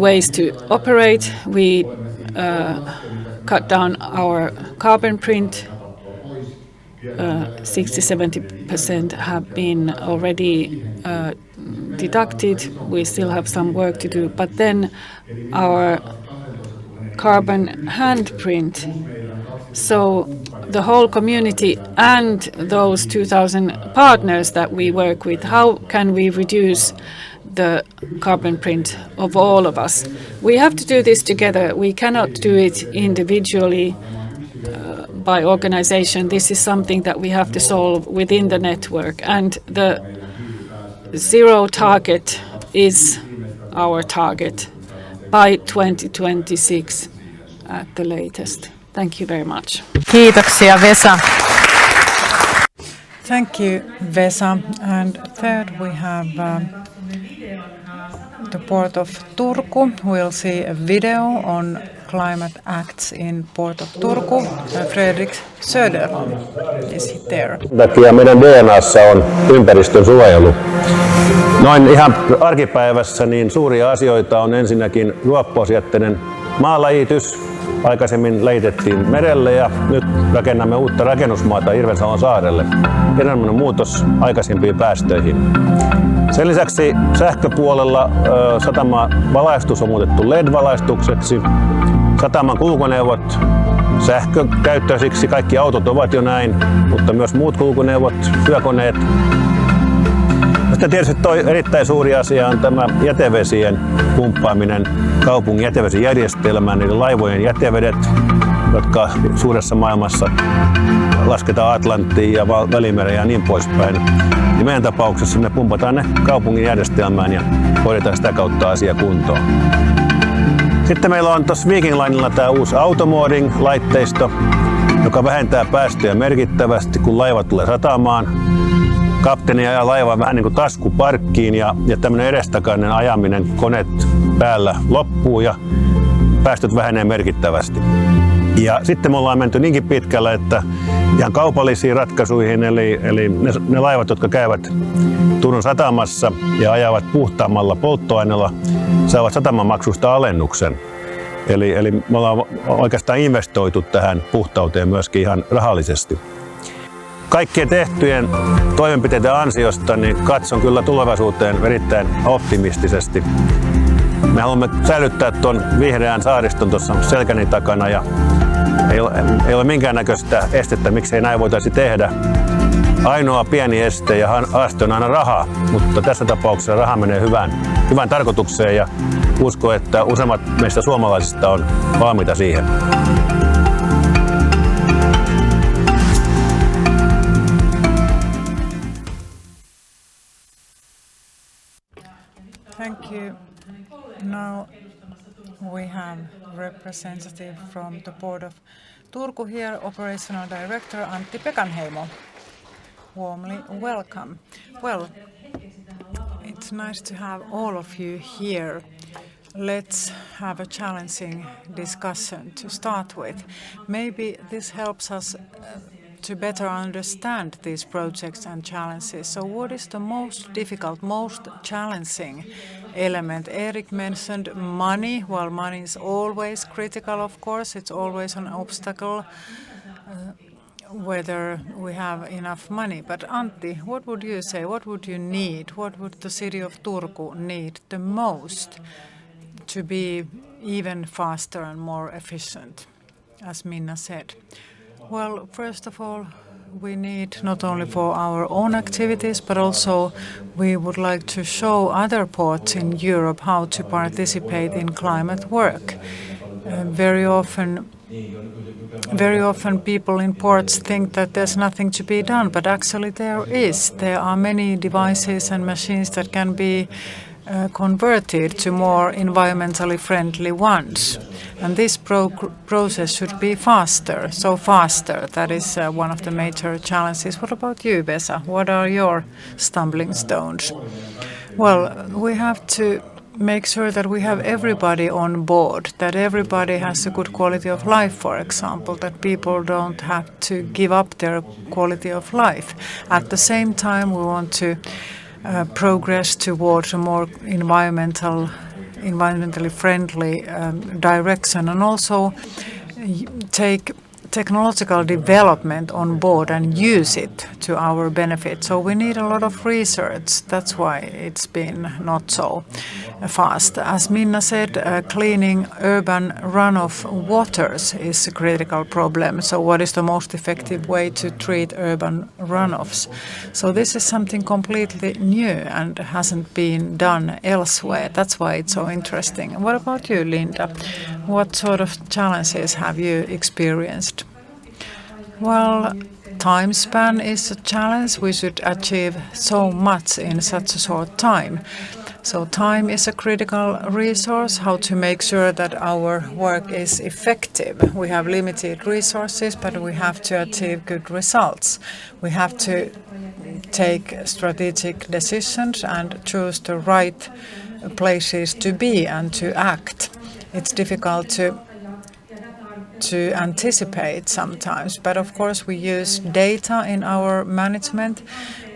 ways to operate. We cut down our carbon print. 60-70% have been already deducted. We still have some work to do, but then our carbon handprint. So the whole community and those 2,000 partners that we work with, how can we reduce the carbon print of all of us? We have to do this together. We cannot do it individually. By organization, this is something that we have to solve within the network, and the zero target is our target by 2026 at the latest. Thank you very much. Kiitoksia, Vesa. Thank you, Vesa. And third, we have the Port of Turku. We'll see a video on climate acts in Port of Turku. Fredrik Söderholm is there. Takia meidän DNA:ssa on ympäristön suojelu. Noin ihan arkipäivässä niin suuria asioita on ensinnäkin ruoppausjätteinen maalajitys. Aikaisemmin läjitettiin merelle ja nyt rakennamme uutta rakennusmaata Hirvensalon saarelle. Erinomainen muutos aikaisempiin päästöihin. Sen lisäksi sähköpuolella sataman valaistus on muutettu LED-valaistukseksi. Sataman kulkuneuvot sähkökäyttöisiksi, kaikki autot ovat jo näin, mutta myös muut kulkuneuvot, työkoneet. Sitten tietysti erittäin suuri asia on tämä jätevesien pumppaaminen kaupungin jätevesijärjestelmään, eli laivojen jätevedet jotka suuressa maailmassa lasketaan Atlanttiin ja Välimereen ja niin poispäin. Ja meidän tapauksessa me pumpataan ne kaupungin järjestelmään ja hoidetaan sitä kautta asia kuntoon. Sitten meillä on tuossa Viking Linella tämä uusi automooding-laitteisto, joka vähentää päästöjä merkittävästi, kun laiva tulee satamaan. Kapteeni ajaa laivaa vähän niin kuin taskuparkkiin ja tämmöinen edestakainen ajaminen koneet päällä loppuu ja päästöt vähenee merkittävästi. Ja sitten me ollaan menty niinkin pitkälle, että ihan kaupallisiin ratkaisuihin, eli ne laivat, jotka käyvät Turun satamassa ja ajavat puhtaammalla polttoaineella, saavat satamamaksusta alennuksen. Eli me ollaan oikeastaan investoitu tähän puhtauteen myöskin ihan rahallisesti. Kaikkien tehtyjen toimenpiteiden ansiosta niin katson kyllä tulevaisuuteen erittäin optimistisesti. Me haluamme säilyttää tuon vihreän saariston tuossa selkäni takana ja ei ole minkäännäköistä estettä, miksei näin voitaisi tehdä. Ainoa pieni este ja haaste on aina raha, mutta tässä tapauksessa raha menee hyvään tarkoitukseen ja uskon, että useimmat meistä suomalaisista on valmiita siihen. Thank you. Now we have representative from the Port of Turku here, Operational Director Antti Pekanheimo. Warmly welcome. Well, it's nice to have all of you here. Let's have a challenging discussion to start with. Maybe this helps us to better understand these projects and challenges. So what is the most difficult, most challenging element? Eric mentioned money. Well, money is always critical, of course. It's always an obstacle, whether we have enough money. But Antti, what would you say? What would you need? What would the city of Turku need the most to be even faster and more efficient, as Minna said? Well, first of all, we need not only for our own activities, but also we would like to show other ports in Europe how to participate in climate work. Very often people in ports think that there's nothing to be done, but actually there is. There are many devices and machines that can be converted to more environmentally friendly ones. And this process should be faster, so faster. That is one of the major challenges. What about you, Vesa? What are your stumbling stones? Well, we have to make sure that we have everybody on board, that everybody has a good quality of life, for example, that people don't have to give up their quality of life. At the same time, we want to progress towards a more environmentally friendly direction, and also take technological development on board and use it to our benefit. So we need a lot of research. That's why it's been not so fast. As Minna said, cleaning urban runoff waters is a critical problem. So what is the most effective way to treat urban runoffs? So this is something completely new and hasn't been done elsewhere. That's why it's so interesting. What about you, Linda? What sort of challenges have you experienced? Well, time span is a challenge. We should achieve so much in such a short time. So time is a critical resource, how to make sure that our work is effective. We have limited resources, but we have to achieve good results. We have to take strategic decisions and choose the right places to be and to act. It's difficult to anticipate sometimes, but of course we use data in our management.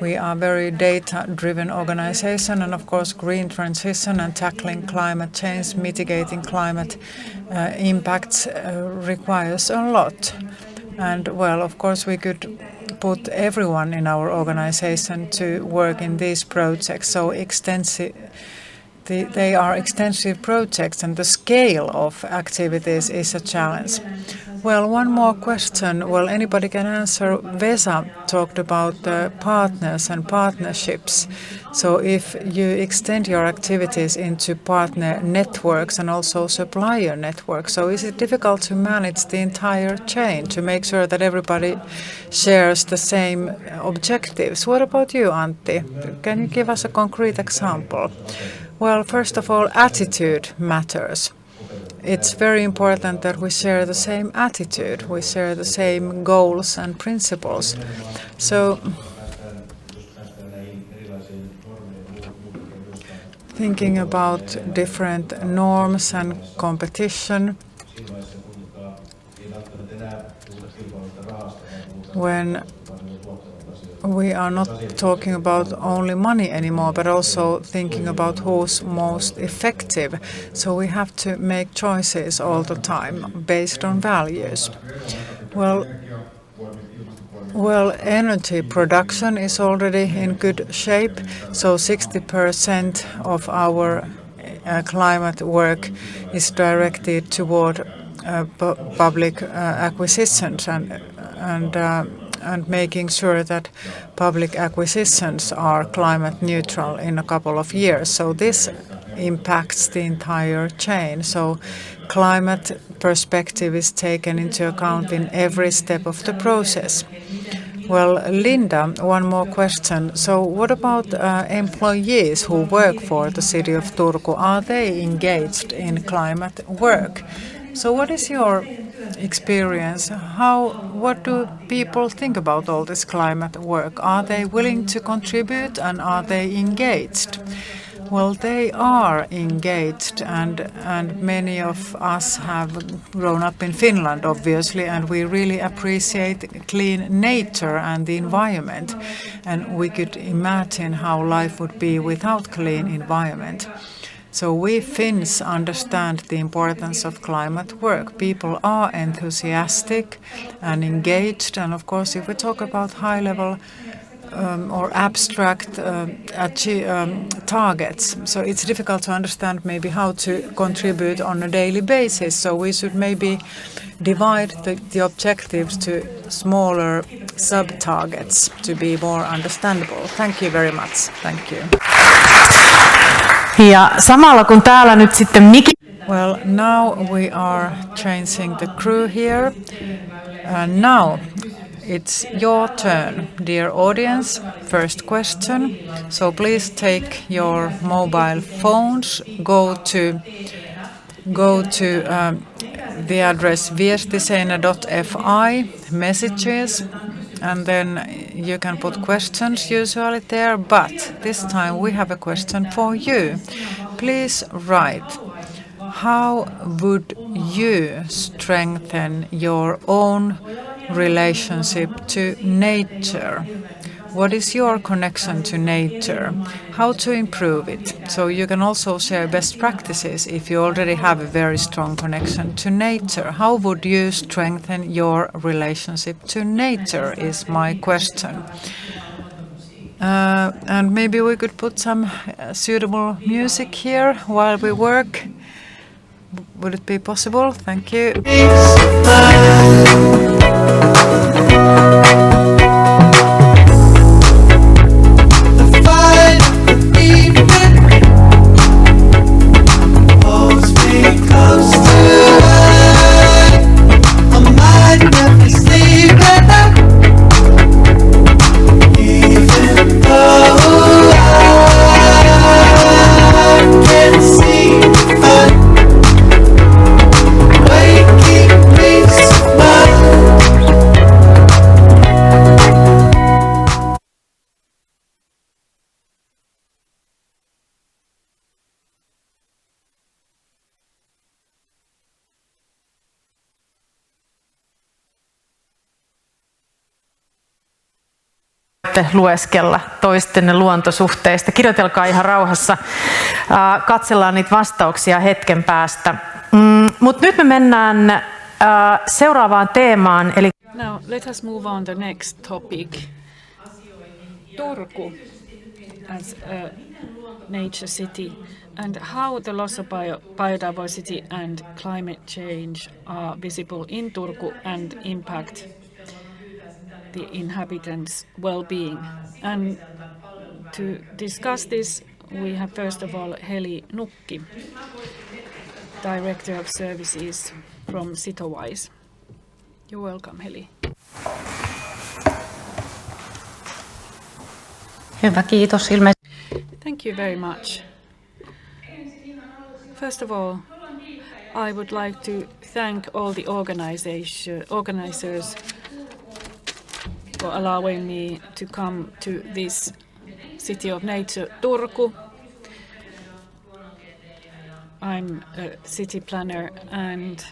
We are a very data-driven organization, and of course green transition and tackling climate change, mitigating climate impacts requires a lot. And well, of course we could put everyone in our organization to work in these projects, so extensive. They are extensive projects, and the scale of activities is a challenge. Well, one more question. Well, anybody can answer. Vesa talked about partners and partnerships. So if you extend your activities into partner networks and also supplier networks, so is it difficult to manage the entire chain to make sure that everybody shares the same objectives? What about you, Antti? Can you give us a concrete example? Well, first of all, attitude matters. It's very important that we share the same attitude, we share the same goals and principles. So, thinking about different norms and competition, when we are not talking about only money anymore, but also thinking about who's most effective. So we have to make choices all the time based on values. Well, energy production is already in good shape. So 60% of our climate work is directed toward public acquisitions and making sure that public acquisitions are climate neutral in a couple of years. So this impacts the entire chain. So climate perspective is taken into account in every step of the process. Well, Linda, one more question. So what about employees who work for the city of Turku? Are they engaged in climate work? So what is your experience? What do people think about all this climate work? Are they willing to contribute and are they engaged? Well, they are engaged, and many of us have grown up in Finland, obviously, and we really appreciate clean nature and the environment. And we could imagine how life would be without clean environment. So we Finns understand the importance of climate work. People are enthusiastic and engaged, and of course, if we talk about high-level or abstract targets. So it's difficult to understand maybe how to contribute on a daily basis. So we should maybe divide the objectives to smaller sub-targets to be more understandable. Thank you very much. Thank you. Ja samalla kun täällä nyt sitten Well, now we are changing the crew here. Now it's your turn, dear audience. First question. So please take your mobile phones, go to the address viestiseinä.fi, messages, and then you can put questions usually there, but this time we have a question for you. Please write, how would you strengthen your own relationship to nature? What is your connection to nature? How to improve it? So you can also share best practices if you already have a very strong connection to nature. How would you strengthen your relationship to nature is my question. And maybe we could put some suitable music here while we work. Would it be possible? Thank you. lueskella toistenne luontosuhteista. Kirjoitelkaa ihan rauhassa. Katsellaan niitä vastauksia hetken päästä. Mutta nyt me mennään seuraavaan teemaan. Eli Now let us move on to the next topic. Turku. as a nature city, and how the loss of biodiversity and climate change are visible in Turku and impact the inhabitants' well-being. And to discuss this, we have first of all Heli Nukki, Director of Services from Sitowise. You're welcome, Heli. Hyvä, kiitos. Thank you very much. First of all, I would like to thank all the organizers for allowing me to come to this City of Nature, Turku. I'm a city planner and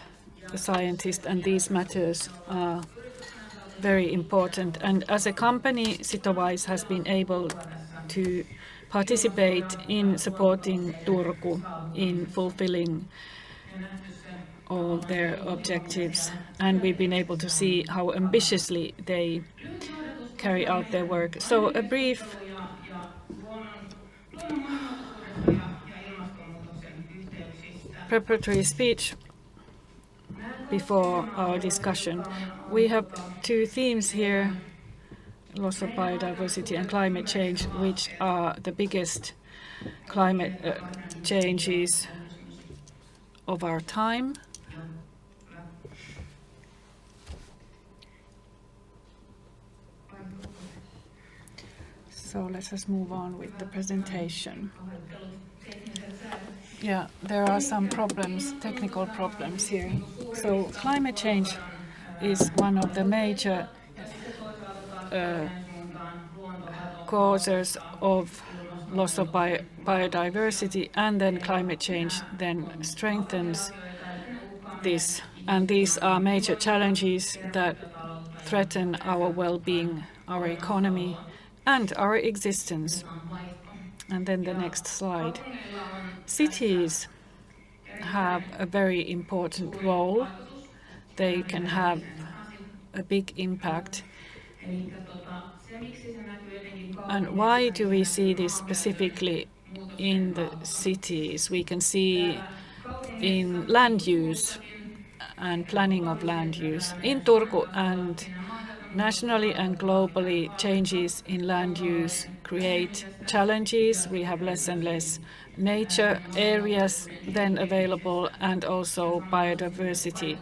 a scientist, and these matters are very important. And as a company, Sitowise has been able to participate in supporting Turku in fulfilling all their objectives, and we've been able to see how ambitiously they carry out their work. So a brief preparatory speech before our discussion. We have two themes here, loss of biodiversity and climate change, which are the biggest climate changes of our time. So let us move on with the presentation. Yeah, there are some problems, technical problems here. So climate change is one of the major causes of loss of biodiversity, and then climate change then strengthens this. And these are major challenges that threaten our well-being, our economy, and our existence. And then the next slide. Cities have a very important role. They can have a big impact. And why do we see this specifically in the cities? We can see in land use and planning of land use. In Turku and nationally and globally, changes in land use create challenges. We have less and less nature areas then available, and also biodiversity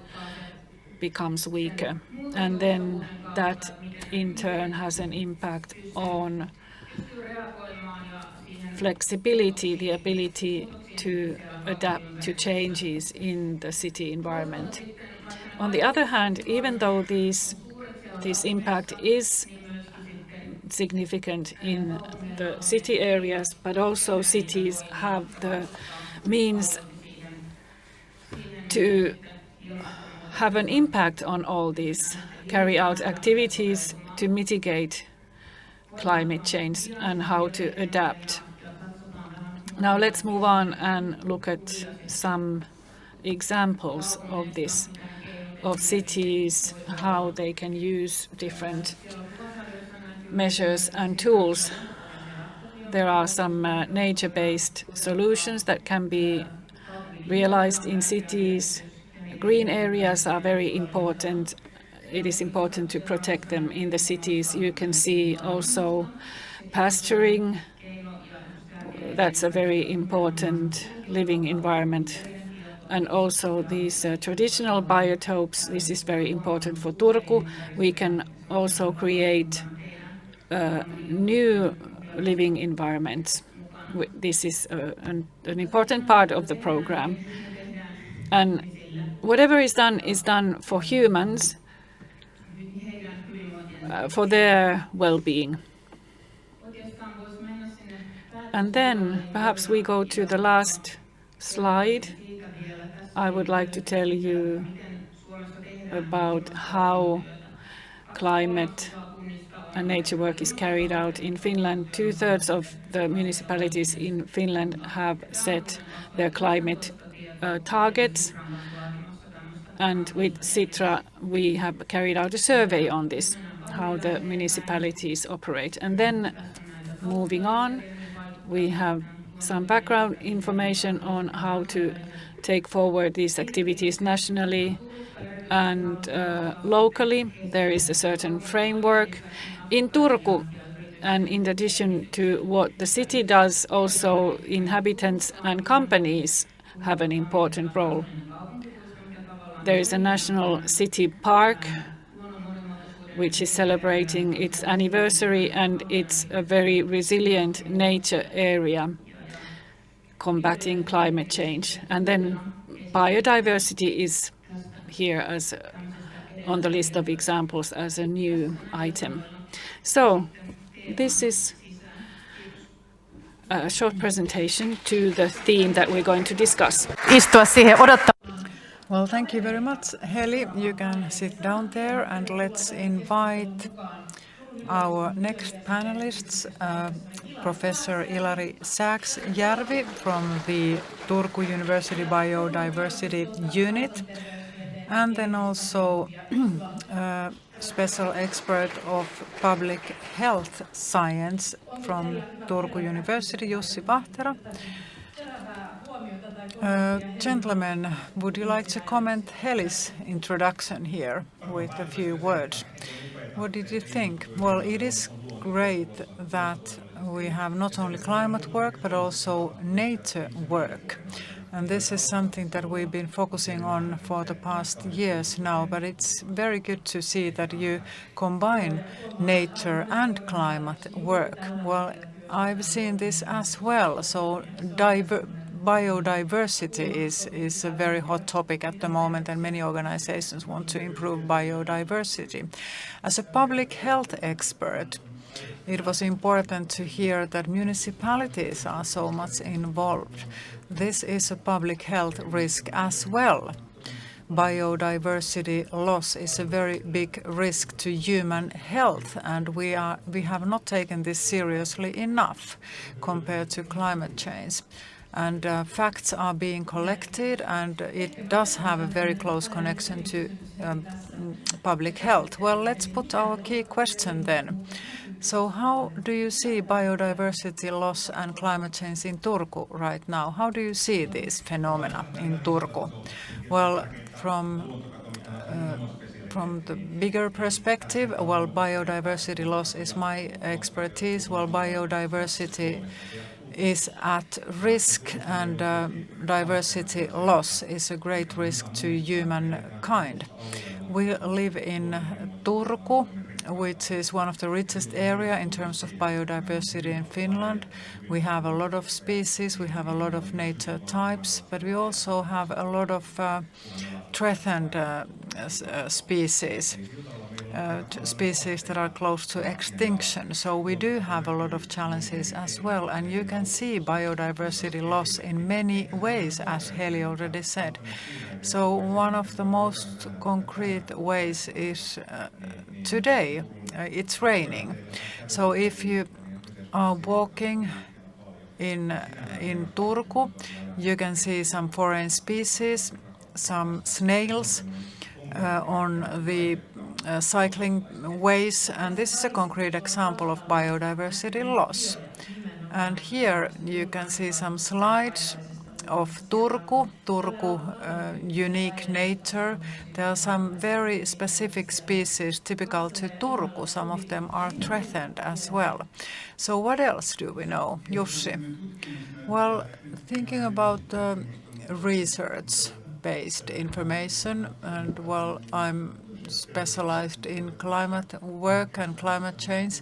becomes weaker. And then that in turn has an impact on flexibility, the ability to adapt to changes in the city environment. On the other hand, even though this impact is significant in the city areas, but also cities have the means to have an impact on all these, carry out activities to mitigate climate change and how to adapt. Now let's move on and look at some examples of this, of cities, how they can use different measures and tools. There are some nature-based solutions that can be realized in cities. Green areas are very important. It is important to protect them in the cities. You can see also pasturing. That's a very important living environment. And also these traditional biotopes, this is very important for Turku. We can also create new living environments. This is an important part of the program. And whatever is done for humans, for their well-being. And then perhaps we go to the last slide. I would like to tell you about how climate and nature work is carried out in Finland. 2/3 of the municipalities in Finland have set their climate targets. And with Sitra, we have carried out a survey on this, how the municipalities operate. And then moving on, we have some background information on how to take forward these activities nationally and locally. There is a certain framework. In Turku, and in addition to what the city does, also inhabitants and companies have an important role. There is a national city park which is celebrating its anniversary, and it's a very resilient nature area combating climate change. And then biodiversity is here as on the list of examples as a new item. So this is a short presentation to the theme that we're going to discuss. Well, thank you very much, Heli. You can sit down there, and let's invite our next panelists, Professor Ilari Sääksjärvi from the Turku University Biodiversity Unit, and then also special expert of public health science from Turku University, Jussi Vahtera. Gentlemen, would you like to comment Heli's introduction here with a few words? What did you think? Well, it is great that we have not only climate work but also nature work. And this is something that we've been focusing on for the past years now, but it's very good to see that you combine nature and climate work. Well, I've seen this as well. So biodiversity is a very hot topic at the moment, and many organizations want to improve biodiversity. As a public health expert, it was important to hear that municipalities are so much involved. This is a public health risk as well. Biodiversity loss is a very big risk to human health, and we have not taken this seriously enough compared to climate change. And facts are being collected, and it does have a very close connection to public health. Well, let's put our key question then. So how do you see biodiversity loss and climate change in Turku right now? How do you see these phenomena in Turku? Well, from the bigger perspective, well, biodiversity loss is my expertise. Well, biodiversity is at risk, and diversity loss is a great risk to humankind. We live in Turku, which is one of the richest areas in terms of biodiversity in Finland. We have a lot of species, we have a lot of nature types, but we also have a lot of threatened species. Species that are close to extinction. So we do have a lot of challenges as well, and you can see biodiversity loss in many ways, as Heli already said. So one of the most concrete ways is today. It's raining. So if you are walking in Turku, you can see some foreign species, some snails on the cycling ways, and this is a concrete example of biodiversity loss. And here you can see some slides of Turku unique nature. There are some very specific species typical to Turku. Some of them are threatened as well. So what else do we know, Jussi? Well, thinking about research-based information, and well, I'm specialized in climate work and climate change.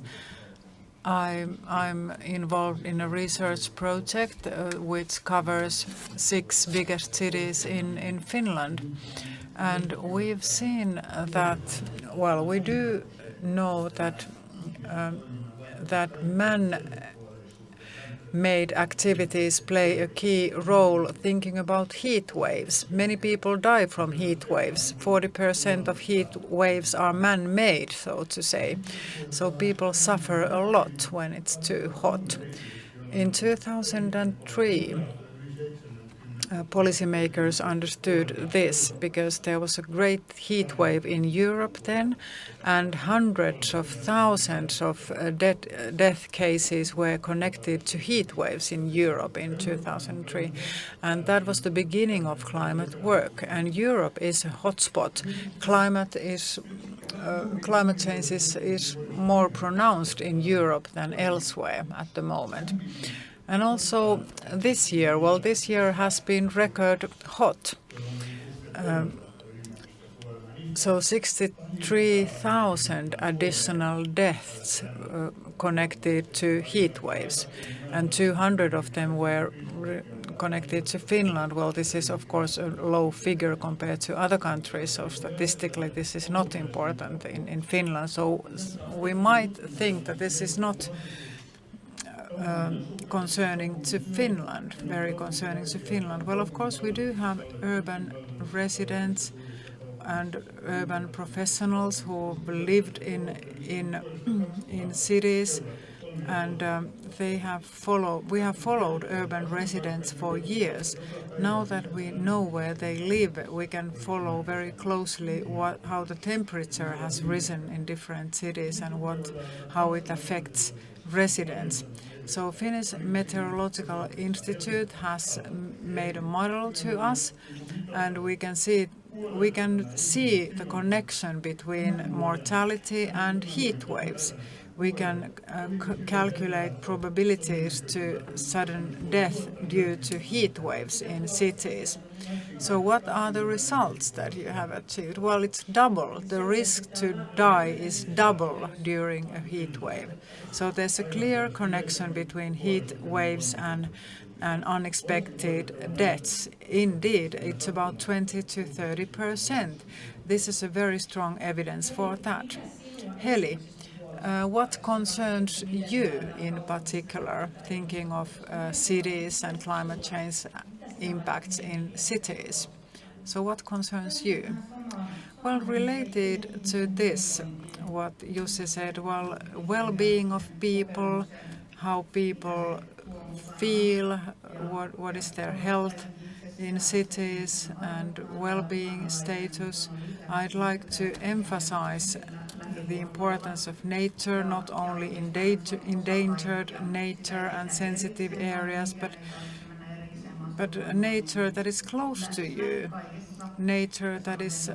I'm involved in a research project which covers 6 biggest cities in Finland. And we've seen that, well, we do know that man-made activities play a key role thinking about heat waves. Many people die from heat waves. 40% of heat waves are man-made, so to say. So people suffer a lot when it's too hot. In 2003, policymakers understood this, because there was a great heat wave in Europe then, and hundreds of thousands of death cases were connected to heat waves in Europe in 2003. And that was the beginning of climate work. And Europe is a hotspot. Climate change is more pronounced in Europe than elsewhere at the moment. And also this year, well, this year has been record hot. So 63,000 additional deaths connected to heat waves, and 200 of them were connected to Finland. Well, this is of course a low figure compared to other countries, so statistically this is not important in Finland. So we might think that this is not concerning to Finland, very concerning to Finland. Well, of course, we do have urban residents and urban professionals who lived in cities, and we have followed urban residents for years. Now that we know where they live, we can follow very closely how the temperature has risen in different cities and how it affects residents. So Finnish Meteorological Institute has made a model to us, and we can see the connection between mortality and heat waves. We can calculate probabilities to sudden death due to heat waves in cities. So what are the results that you have achieved? Well, it's double. The risk to die is double during a heat wave. So there's a clear connection between heat waves and unexpected deaths. Indeed, it's about 20 to 30%. This is a very strong evidence for that. Heli, what concerns you in particular, thinking of cities and climate change impacts in cities? So what concerns you? Well, related to this, what Jussi said, well-being of people, how people feel, what is their health in cities and well-being status. I'd like to emphasize the importance of nature, not only endangered nature and sensitive areas, but a nature that is close to you, nature that is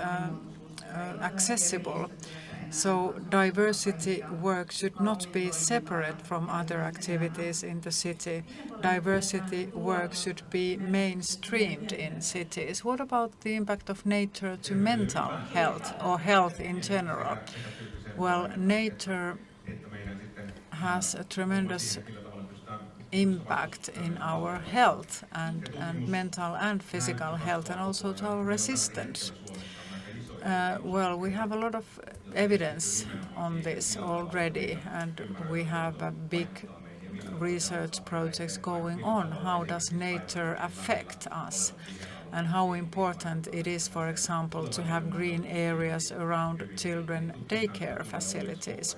accessible. So diversity work should not be separate from other activities in the city. Diversity work should be mainstreamed in cities. What about the impact of nature to mental health or health in general? Well, nature has a tremendous impact in our health and mental and physical health, and also to our resistance. Well, we have a lot of evidence on this already, and we have big research projects going on. How does nature affect us? And how important it is, for example, to have green areas around children daycare facilities.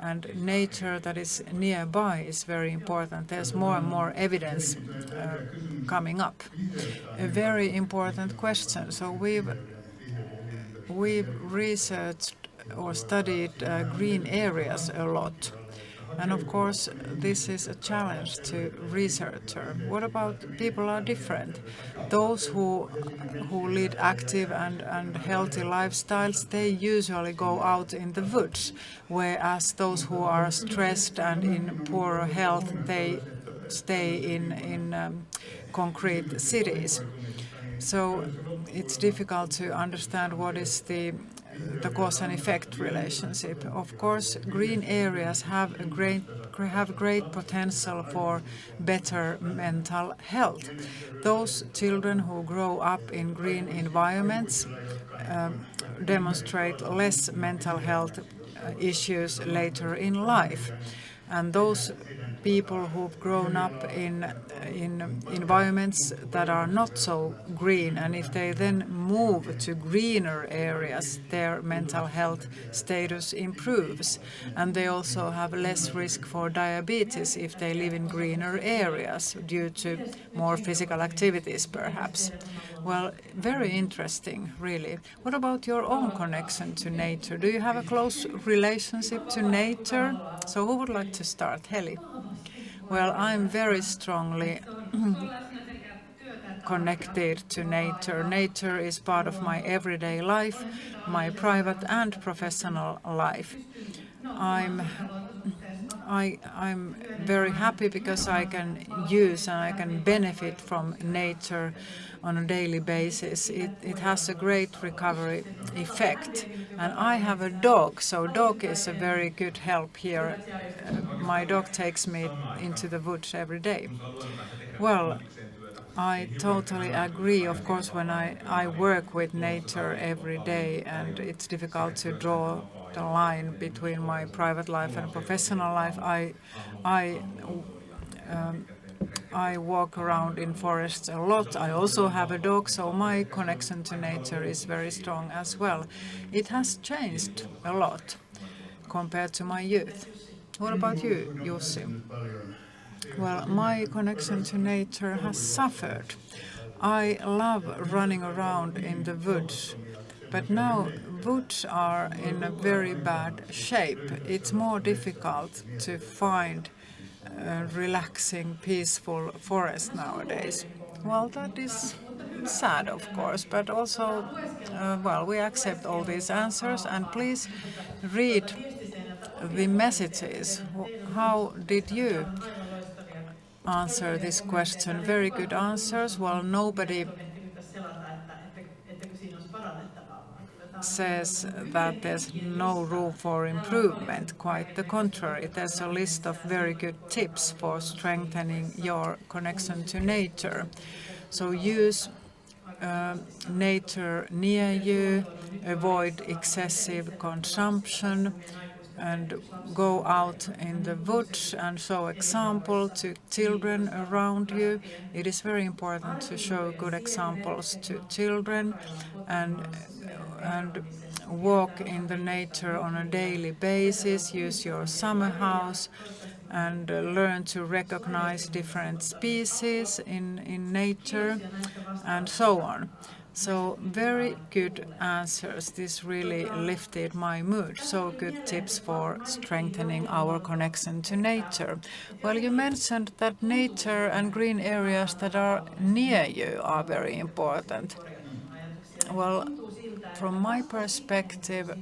And nature that is nearby is very important. There's more and more evidence coming up. A very important question. So we've researched or studied green areas a lot. And of course, this is a challenge to researcher. What about people are different? Those who lead active and healthy lifestyles, they usually go out in the woods, whereas those who are stressed and in poorer health, they stay in concrete cities. So it's difficult to understand what is the cause and effect relationship. Of course, green areas have great potential for better mental health. Those children who grow up in green environments demonstrate less mental health issues later in life. And those people who've grown up in environments that are not so green, and if they then move to greener areas, their mental health status improves. And they also have less risk for diabetes if they live in greener areas due to more physical activities, perhaps. Well, very interesting, really. What about your own connection to nature? Do you have a close relationship to nature? So who would like to start? Heli. Well, I'm very strongly connected to nature. Nature is part of my everyday life, my private and professional life. I'm very happy because I can use and I can benefit from nature on a daily basis. It has a great recovery effect. And I have a dog, so dog is a very good help here. My dog takes me into the woods every day. Well, I totally agree. Of course, when I work with nature every day, and it's difficult to draw the line between my private life and professional life, I walk around in forests a lot. I also have a dog, so my connection to nature is very strong as well. It has changed a lot compared to my youth. What about you, Jussi? Well, my connection to nature has suffered. I love running around in the woods, but now woods are in a very bad shape. It's more difficult to find a relaxing, peaceful forest nowadays. Well, that is sad, of course, but also, well, we accept all these answers, and please read the messages. How did you answer this question? Very good answers. Well, nobody says that there's no room for improvement. Quite the contrary. There's a list of very good tips for strengthening your connection to nature. So use nature near you, avoid excessive consumption, and go out in the woods and show example to children around you. It is very important to show good examples to children and walk in the nature on a daily basis. Use your summer house and learn to recognize different species in nature and so on. So very good answers. This really lifted my mood. So good tips for strengthening our connection to nature. Well, you mentioned that nature and green areas that are near you are very important. Well, from my perspective,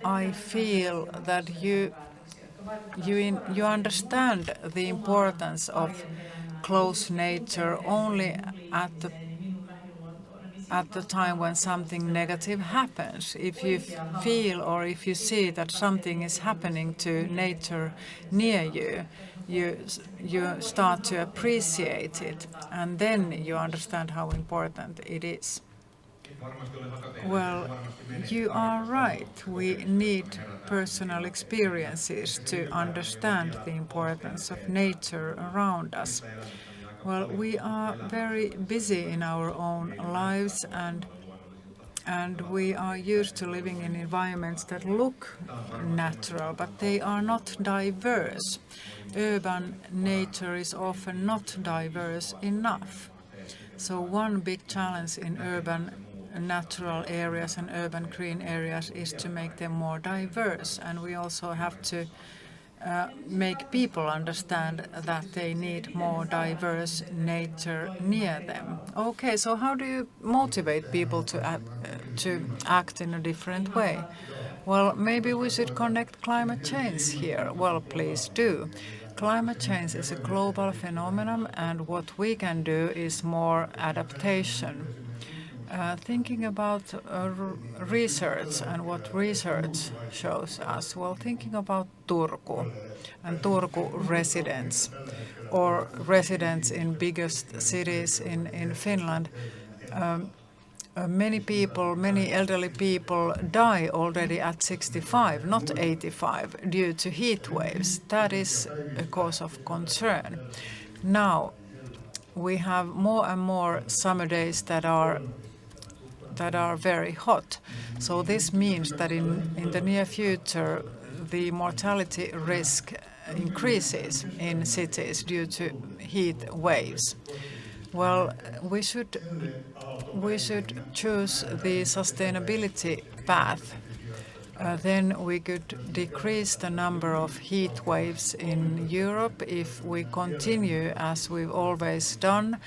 I feel that you understand the importance of close nature only at the time when something negative happens. If you feel or if you see that something is happening to nature near you, you start to appreciate it, and then you understand how important it is. Well, you are right. We need personal experiences to understand the importance of nature around us. Well, we are very busy in our own lives, and we are used to living in environments that look natural, but they are not diverse. Urban nature is often not diverse enough. So one big challenge in urban natural areas and urban green areas is to make them more diverse, and we also have to make people understand that they need more diverse nature near them. Okay, so how do you motivate people to act in a different way? Well, maybe we should connect climate change here. Well, please do. Climate change is a global phenomenon, and what we can do is more adaptation. Thinking about research and what research shows us, well, thinking about Turku and Turku residents or residents in biggest cities in Finland, many people, many elderly people die already at 65, not 85, due to heat waves. That is a cause of concern. Now, we have more and more summer days that are very hot. So this means that in the near future, the mortality risk increases in cities due to heat waves. Well, we should choose the sustainability path. Then we could decrease the number of heat waves in Europe if we continue as we've always done.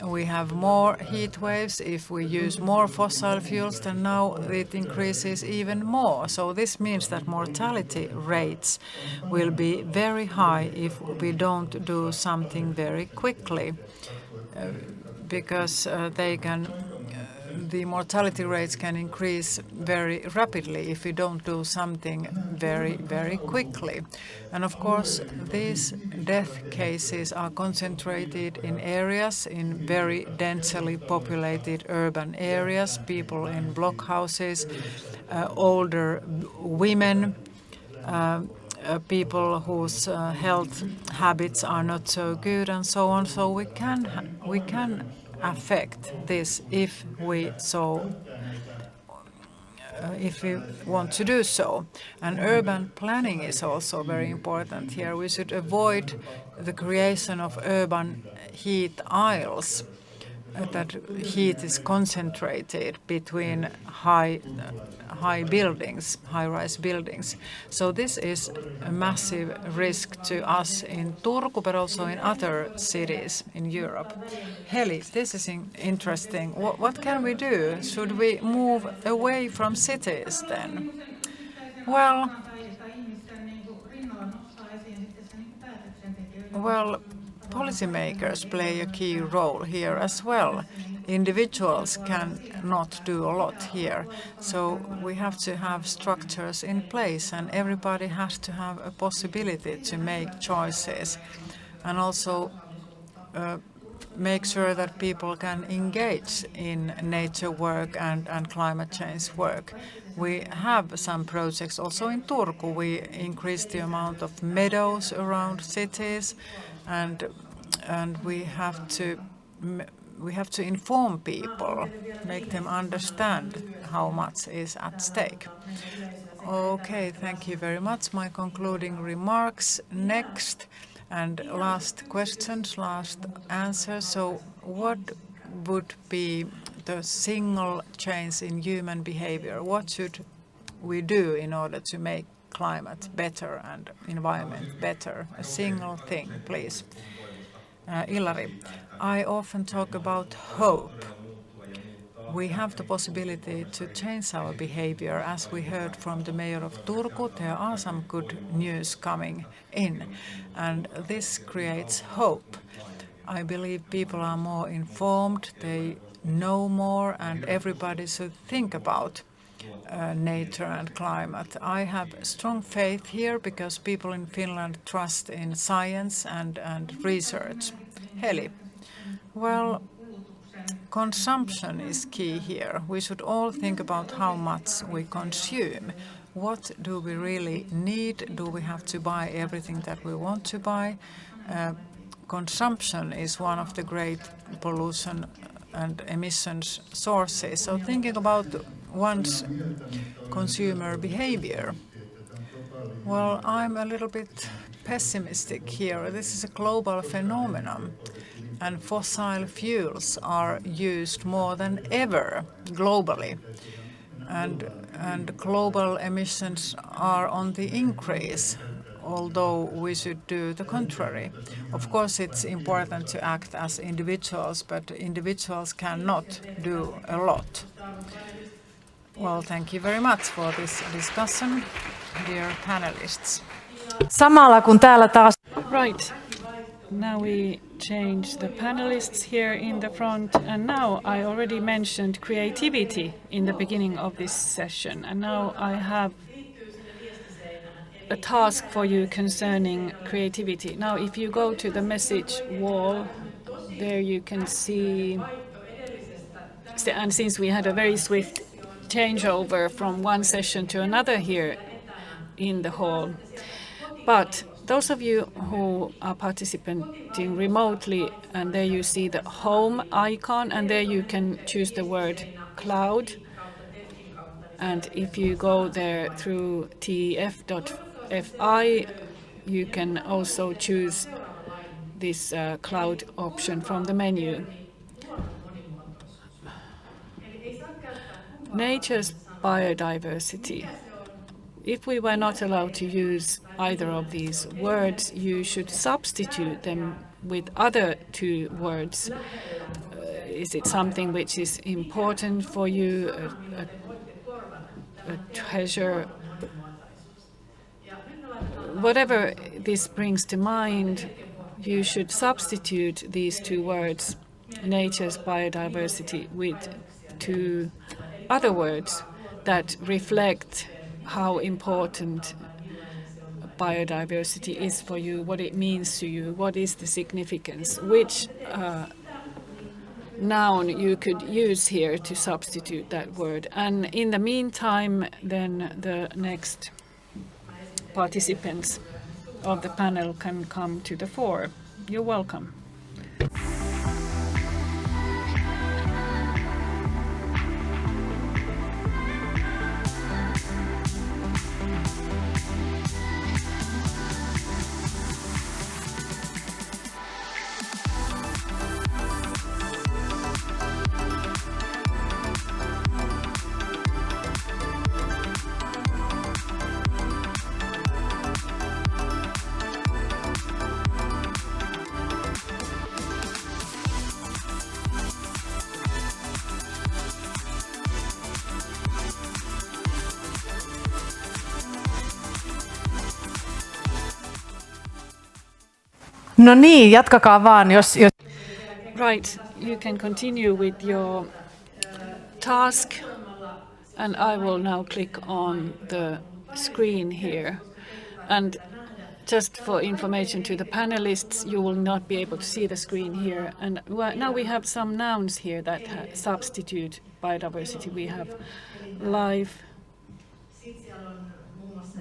We have more heat waves if we use more fossil fuels, then now it increases even more. So this means that mortality rates will be very high if we don't do something very quickly. Because the mortality rates can increase very rapidly if we don't do something very, very quickly. And of course, these death cases are concentrated in areas, in very densely populated urban areas, people in block houses, older women, people whose health habits are not so good, and so on. So we can affect this if we want to do so. And urban planning is also very important here. We should avoid the creation of urban heat isles, that heat is concentrated between high-rise buildings. So this is a massive risk to us in Turku, but also in other cities in Europe. Heli, this is interesting. What can we do? Should we move away from cities then? Well, policymakers play a key role here as well. Individuals cannot do a lot here, so we have to have structures in place, and everybody has to have a possibility to make choices, and also make sure that people can engage in nature work and climate change work. We have some projects also in Turku. We increased the amount of meadows around cities, and we have to inform people, make them understand how much is at stake. Okay, thank you very much. My concluding remarks next, and last questions, last answers. So what would be the single change in human behavior? What should we do in order to make climate better and environment better? A single thing, please. Ilari, I often talk about hope. We have the possibility to change our behavior. As we heard from the mayor of Turku, there are some good news coming in, and this creates hope. I believe people are more informed, they know more, and everybody should think about nature and climate. I have strong faith here because people in Finland trust in science and research. Heli, well, consumption is key here. We should all think about how much we consume. What do we really need? Do we have to buy everything that we want to buy? Consumption is one of the great pollution and emissions sources. So thinking about one's consumer behavior. Well, I'm a little bit pessimistic here. This is a global phenomenon, and fossil fuels are used more than ever globally. And global emissions are on the increase, although we should do the contrary. Of course, it's important to act as individuals, but individuals cannot do a lot. Well, thank you very much for this discussion, dear panelists. Samalla kun täällä taas... Right. Now we change the panelists here in the front, and now I already mentioned creativity in the beginning of this session, and now I have a task for you concerning creativity. Now, if you go to the message wall, there you can see and since we had a very swift changeover from one session to another here in the hall. But those of you who are participating remotely, and there you see the home icon, and there you can choose the word cloud. And if you go there through tef.fi, you can also choose this cloud option from the menu. Nature's biodiversity. If we were not allowed to use either of these words, you should substitute them with other two words. Is it something which is important for you, a treasure? Whatever this brings to mind, you should substitute these two words, nature's biodiversity, with two other words that reflect how important biodiversity is for you, what it means to you, what is the significance, which noun you could use here to substitute that word. And in the meantime, then the next participants of the panel can come to the fore. You're welcome. No niin, jatkakaa vaan, jos... Right, you can continue with your task, and I will now click on the screen here. And just for information to the panelists, you will not be able to see the screen here. And now we have some nouns here that substitute biodiversity. We have life,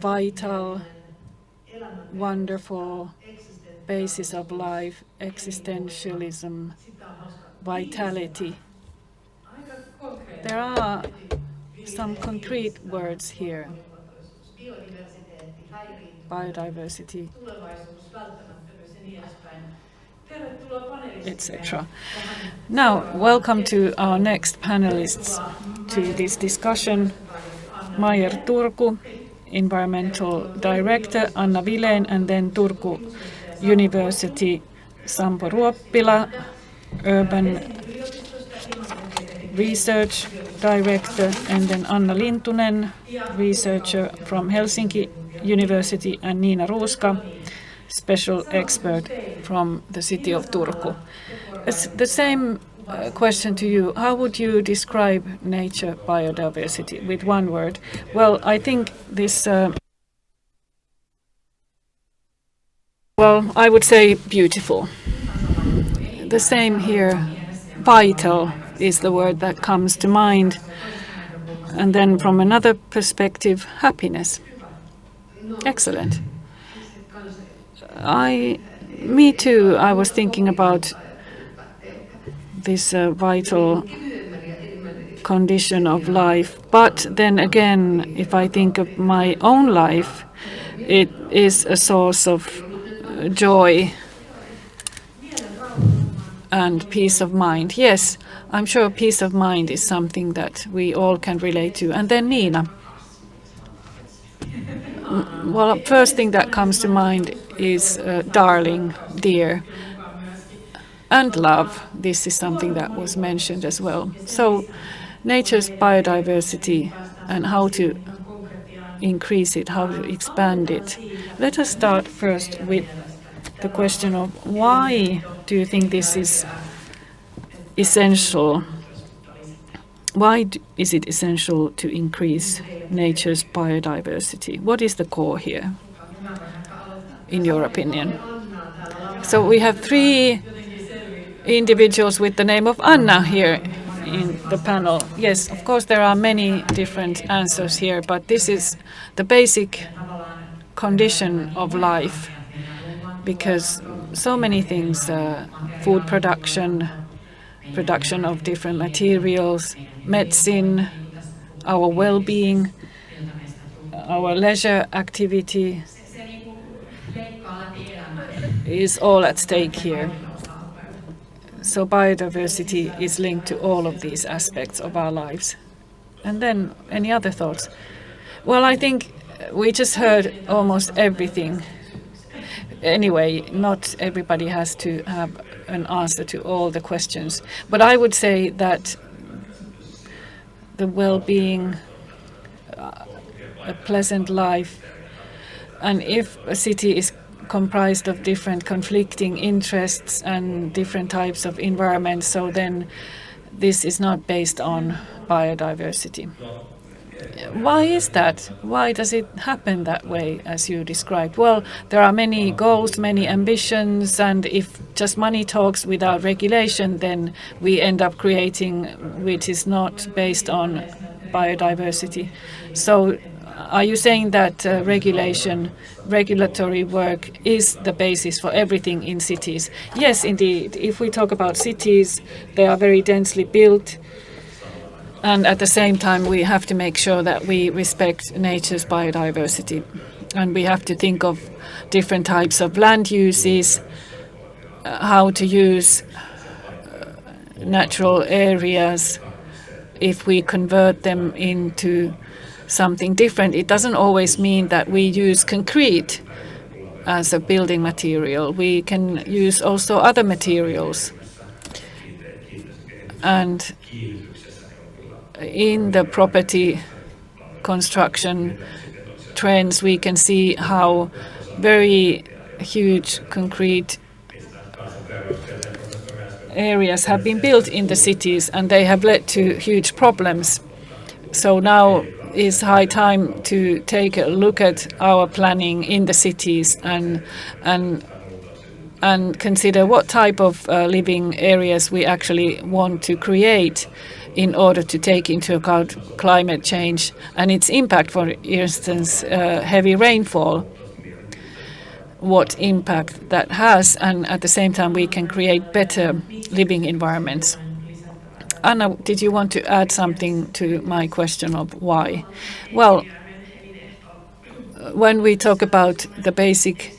vital, wonderful, basis of life, existentialism, vitality. There are some concrete words here. Biodiversity, etc. Now, welcome to our next panelists to this discussion. Maier Turku, Environmental Director, Anna Vileen, and then Turku University, Sampo Ruoppila, Urban Research Director, and then Anna Lintunen, researcher from Helsinki University, and Niina Ruuska, special expert from the city of Turku. It's the same question to you. How would you describe nature biodiversity with one word? Well, I think this I would say beautiful. The same here. Vital is the word that comes to mind. And then from another perspective, happiness. Excellent. Me too, I was thinking about this vital condition of life. But then again, if I think of my own life, it is a source of joy and peace of mind. Yes, I'm sure peace of mind is something that we all can relate to. And then Niina. Well, first thing that comes to mind is darling, dear, and love. This is something that was mentioned as well. So nature's biodiversity and how to increase it, how to expand it. Let us start first with the question of why do you think this is essential? Why is it essential to increase nature's biodiversity? What is the core here, in your opinion? So we have three individuals with the name of Anna here the panel. Yes, of course there are many different answers here, but this is the basic condition of life, because so many things, food production, production of different materials, medicine, our well-being, our leisure activity is all at stake here. So biodiversity is linked to all of these aspects of our lives. And then any other thoughts? Well, I think we just heard almost everything. Anyway, not everybody has to have an answer to all the questions. But I would say that the well-being, a pleasant life, and if a city is comprised of different conflicting interests and different types of environments, so then this is not based on biodiversity. Why is that? Why does it happen that way, as you described? Well, there are many goals, many ambitions, and if just money talks without regulation, then we end up creating which is not based on biodiversity. So are you saying that regulatory work is the basis for everything in cities? Yes, indeed. If we talk about cities, they are very densely built. And at the same time, we have to make sure that we respect nature's biodiversity. And we have to think of different types of land uses, how to use natural areas if we convert them into something different. It doesn't always mean that we use concrete as a building material. We can use also other materials. And in the property construction trends, we can see how very huge concrete areas have been built in the cities, and they have led to huge problems. So now is high time to take a look at our planning in the cities and consider what type of living areas we actually want to create in order to take into account climate change and its impact, for instance, heavy rainfall, what impact that has, and at the same time we can create better living environments. Anna, did you want to add something to my question of why? Well, when we talk about the basic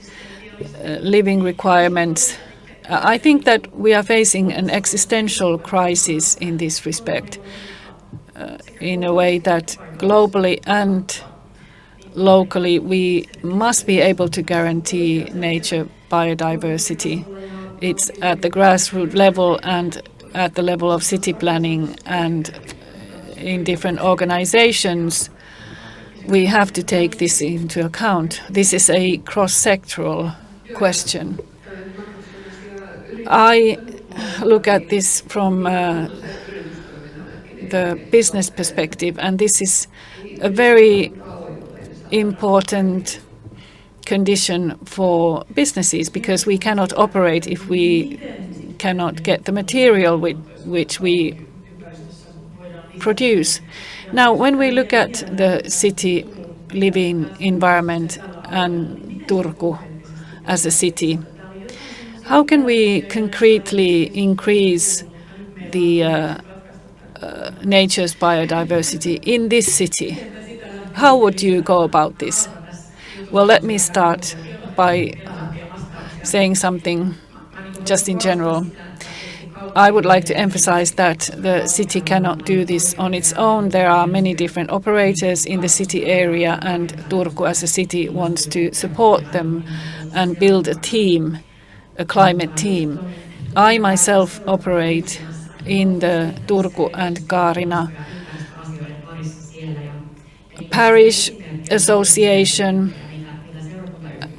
living requirements, I think that we are facing an existential crisis in this respect, in a way that globally and locally we must be able to guarantee nature biodiversity. It's at the grassroots level and at the level of city planning and in different organizations. We have to take this into account. This is a cross-sectoral question. I look at this from the business perspective, and this is a very important condition for businesses, because we cannot operate if we cannot get the material which we produce. Now, when we look at the city living environment and Turku as a city, how can we concretely increase the nature's biodiversity in this city? How would you go about this? Well, let me start by saying something just in general. I would like to emphasize that the city cannot do this on its own. There are many different operators in the city area, and Turku as a city wants to support them and build a team, a climate team. I myself operate in the Turku and Kaarina parish association,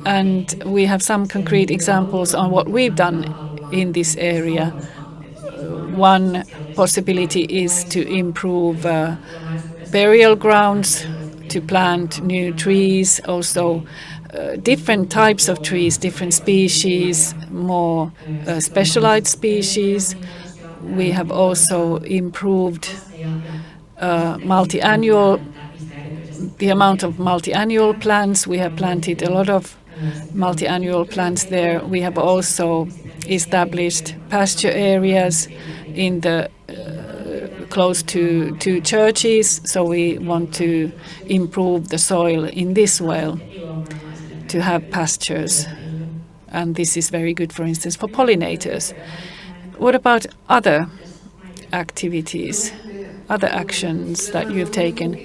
and we have some concrete examples on what we've done in this area. One possibility is to improve burial grounds, to plant new trees, also different types of trees, different species, more specialized species. we have also improved the amount of multi-annual plants. We have planted a lot of multi-annual plants there. We have also established pasture areas in the close to churches, so we want to improve the soil in this way to have pastures, and this is very good, for instance, for pollinators. What about other activities, other actions that you've taken?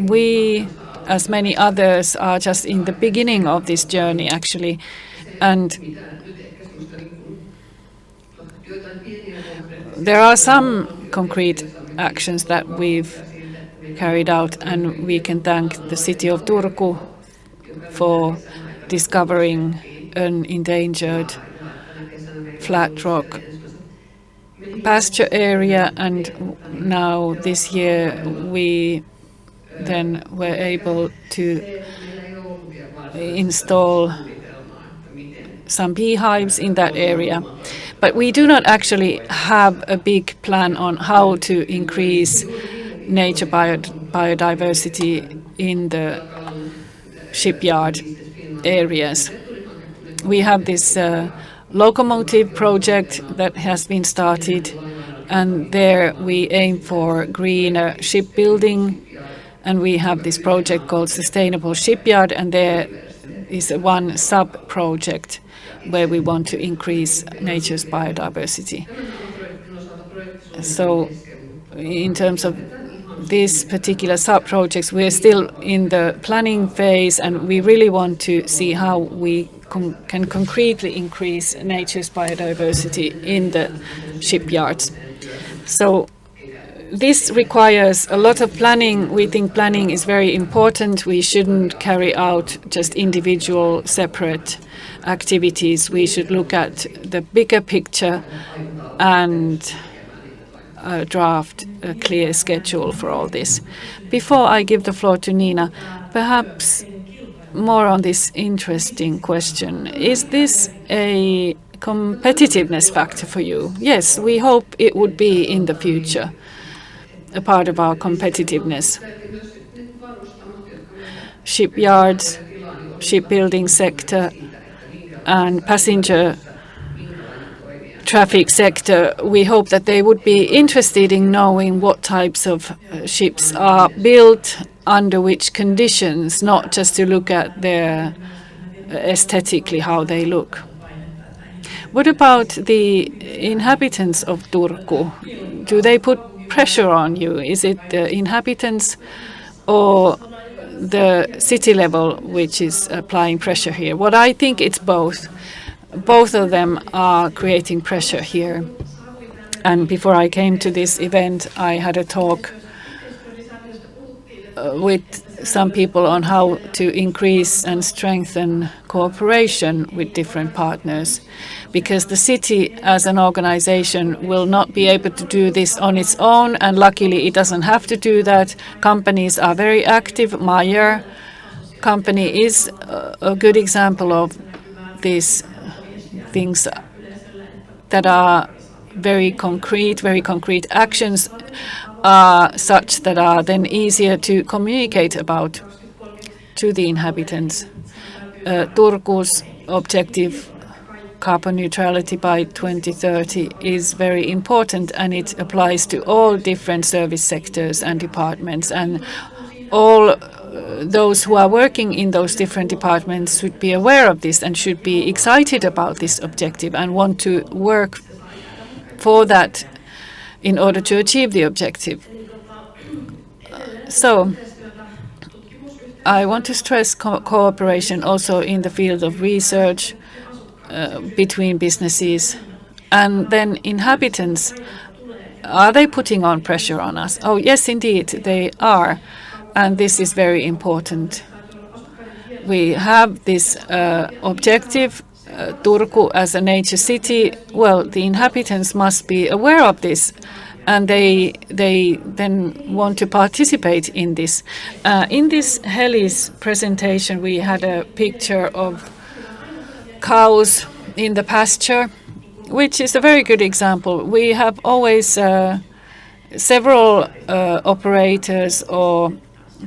We, as many others, are just in the beginning of this journey, actually, and there are some concrete actions that we've carried out, and we can thank the city of Turku for discovering an endangered flat rock pasture area, and now this year we then were able to install some beehives in that area. But we do not actually have a big plan on how to increase nature biodiversity in the shipyard areas. We have this locomotive project that has been started, and there we aim for greener shipbuilding, and we have this project called Sustainable Shipyard, and there is one sub-project where we want to increase nature's biodiversity. So in terms of these particular sub-projects, we're still in the planning phase, and we really want to see how we can concretely increase nature's biodiversity in the shipyards. So this requires a lot of planning. We think planning is very important. We shouldn't carry out just individual separate activities. We should look at the bigger picture and draft a clear schedule for all this. Before I give the floor to Nina, perhaps more on this interesting question. Is this a competitiveness factor for you? Yes, we hope it would be in the future a part of our competitiveness. Shipyards, shipbuilding sector, and passenger traffic sector, we hope that they would be interested in knowing what types of ships are built, under which conditions, not just to look at their aesthetically how they look. What about the inhabitants of Turku? Do they put pressure on you? Is it the inhabitants or the city level which is applying pressure here? What I think it's both. Both of them are creating pressure here. And before I came to this event, I had a talk with some people on how to increase and strengthen cooperation with different partners, because the city as an organization will not be able to do this on its own, and luckily it doesn't have to do that. Companies are very active. Meyer company is a good example of these things that are very concrete actions such that are then easier to communicate about to the inhabitants. Turku's objective, carbon neutrality by 2030, is very important, and it applies to all different service sectors and departments, and all those who are working in those different departments should be aware of this and should be excited about this objective and want to work for that in order to achieve the objective. So I want to stress cooperation also in the field of research between businesses. And then inhabitants, are they putting on pressure on us? Oh, yes, indeed, they are. And this is very important. We have this objective, Turku as a nature city. Well, the inhabitants must be aware of this, and they then want to participate in this. In this Heli's presentation, we had a picture of cows in the pasture, which is a very good example. We have always several operators or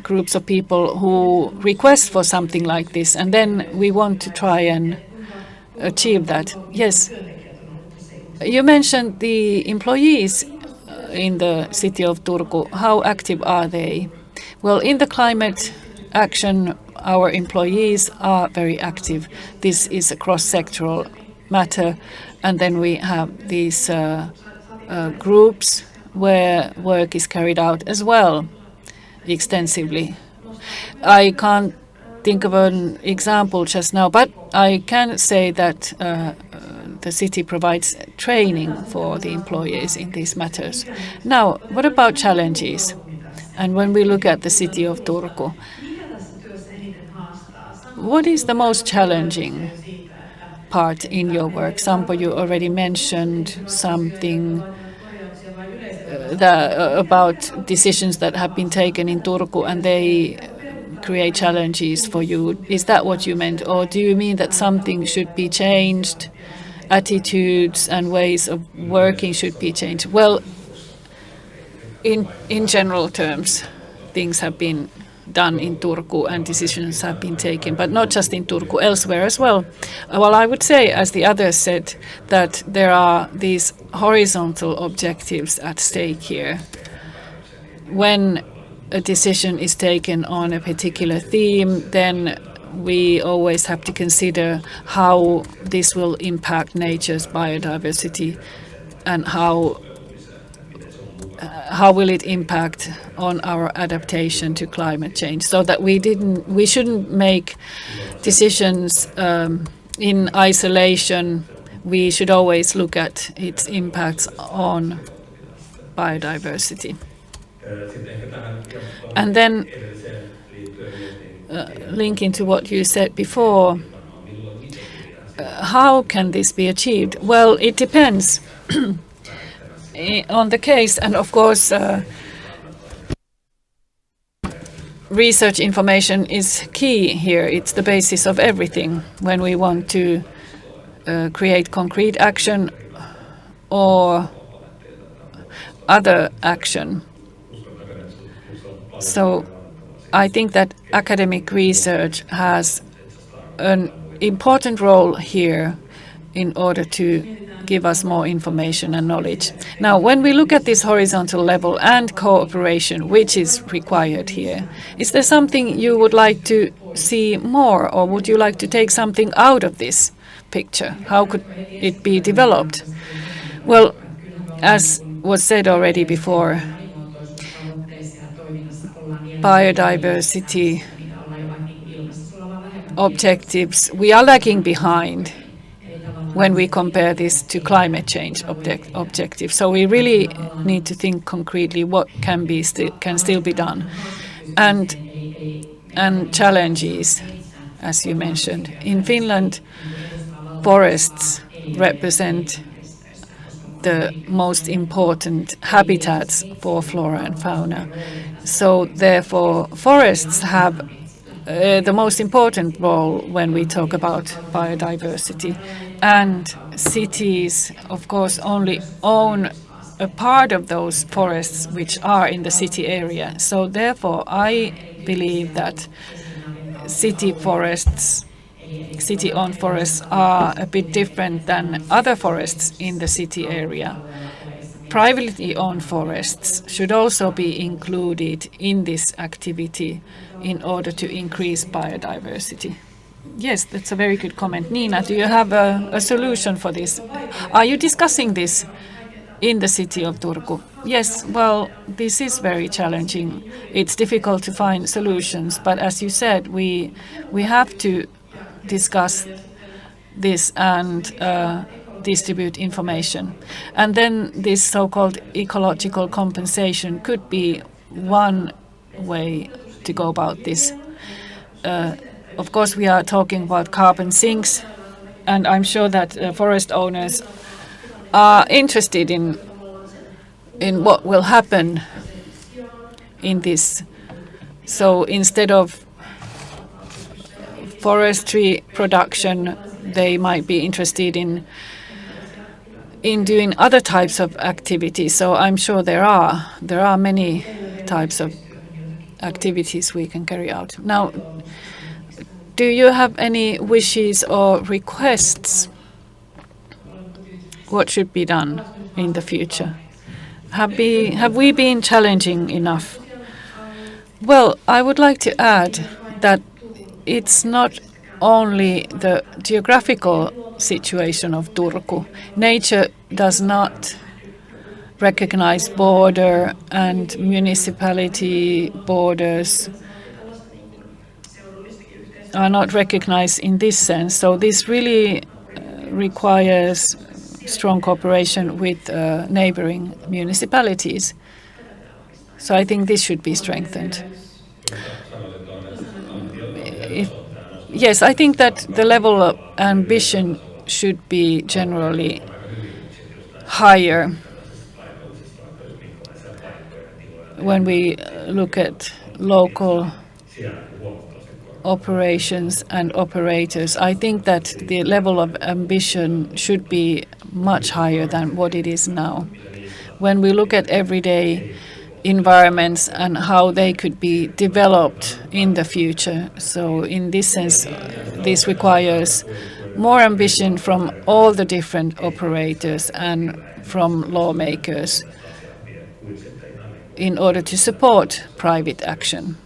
groups of people who request for something like this, and then we want to try and achieve that. Yes. You mentioned the employees in the city of Turku. How active are they? Well, in the climate action, our employees are very active. This is a cross-sectoral matter. And then we have these groups where work is carried out as well extensively. I can't think of an example just now, but I can say that the city provides training for the employees in these matters. Now, what about challenges? And when we look at the city of Turku, what is the most challenging part in your work? Sampo, you already mentioned something about decisions that have been taken in Turku and they create challenges for you. Is that what you meant? Or do you mean that something should be changed? Attitudes and ways of working should be changed? Well, in general terms, things have been done in Turku and decisions have been taken, but not just in Turku, elsewhere as well. Well, I would say, as the others said, that there are these horizontal objectives at stake here. When a decision is taken on a particular theme, then we always have to consider how this will impact nature's biodiversity and how will it impact on our adaptation to climate change, so that we shouldn't make decisions in isolation. We should always look at its impacts on biodiversity. And then linking to what you said before, how can this be achieved? Well, it depends on the case, and of course research information is key here. It's the basis of everything when we want to create concrete action or other action. So I think that academic research has an important role here in order to give us more information and knowledge. Now, when we look at this horizontal level and cooperation, which is required here, is there something you would like to see more, or would you like to take something out of this picture? How could it be developed? Well, as was said already before, biodiversity objectives, we are lagging behind when we compare this to climate change objectives. So we really need to think concretely what can still be done. And challenges, as you mentioned. In Finland, forests represent the most important habitats for flora and fauna. So therefore, forests have the most important role when we talk about biodiversity. And cities, of course, only own a part of those forests which are in the city area. So therefore, I believe that city-owned forests are a bit different than other forests in the city area. Privately owned forests should also be included in this activity in order to increase biodiversity. Yes, that's a very good comment. Nina, do you have a solution for this? Are you discussing this in the city of Turku? Yes, well, this is very challenging. It's difficult to find solutions, but as you said, we have to discuss this and distribute information. And then this so-called ecological compensation could be one way to go about this. Of course, we are talking about carbon sinks, and I'm sure that forest owners are interested in what will happen in this. So instead of forestry production, they might be interested in in doing other types of activities. So I'm sure there are many types of activities we can carry out. Now, do you have any wishes or requests? What should be done in the future? Have we been challenging enough? Well, I would like to add that it's not only the geographical situation of Turku. Nature does not recognize border, and municipality borders are not recognized in this sense. So this really requires strong cooperation with neighboring municipalities. So I think this should be strengthened. Yes, I think that the level of ambition should be generally higher when we look at local operations and operators. I think that the level of ambition should be much higher than what it is now. When we look at everyday environments and how they could be developed in the future. So in this sense, this requires more ambition from all the different operators and from lawmakers in order to support private action.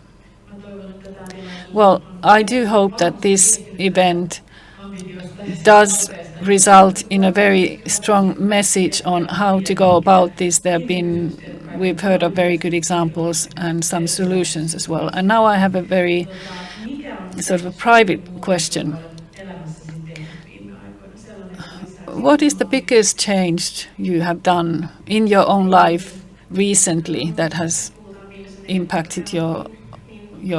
Well, I do hope that this event does result in a very strong message on how to go about this. We've heard of very good examples and some solutions as well. And now I have a very sort of a private question. What is the biggest change you have done in your own life recently that has impacted your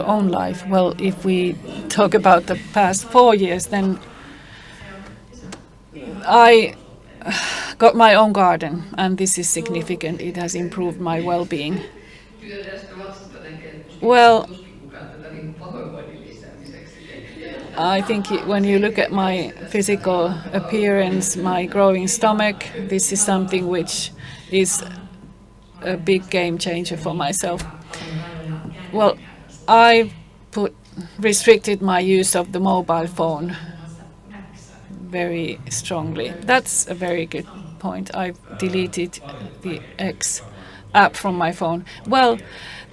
own life? Well, if we talk about the past 4 years, then I got my own garden, and this is significant. It has improved my well-being. Well, I think when you look at my physical appearance, my growing stomach, this is something which is a big game changer for myself. Well, I restricted my use of the mobile phone very strongly. That's a very good point. I've deleted the X app from my phone. Well,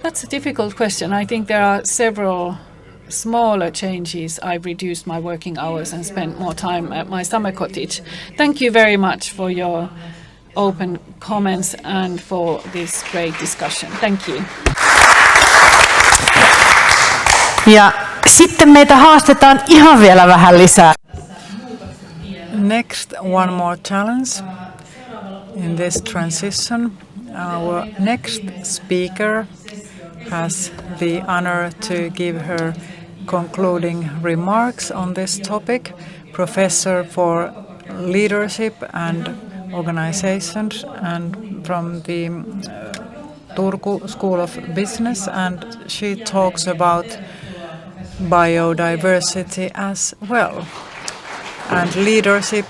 that's a difficult question. I think there are several smaller changes. I've reduced my working hours and spent more time at my summer cottage. Thank you very much for your open comments and for this great discussion. Thank you. Ja sitten meitä haastetaan ihan vielä vähän lisää. Next, one more challenge in this transition. Our next speaker has the honor to give her concluding remarks on this topic. Professor for leadership and organizations and from the Turku School of Business, and she talks about biodiversity as well, and leadership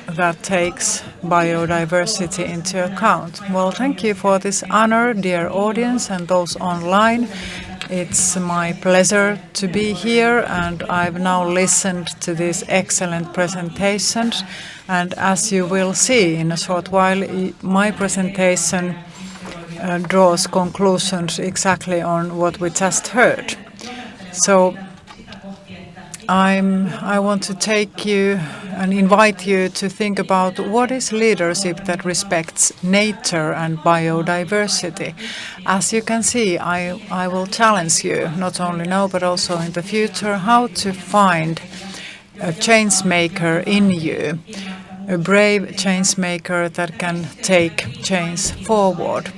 that takes biodiversity into account. Well, thank you for this honor, dear audience and those online. It's my pleasure to be here, and I've now listened to these excellent presentations. And as you will see in a short while, my presentation draws conclusions exactly on what we just heard. So I want to take you and invite you to think about what is leadership that respects nature and biodiversity. As you can see, I will challenge you, not only now but also in the future, how to find a change maker in you, a brave change maker that can take change forward.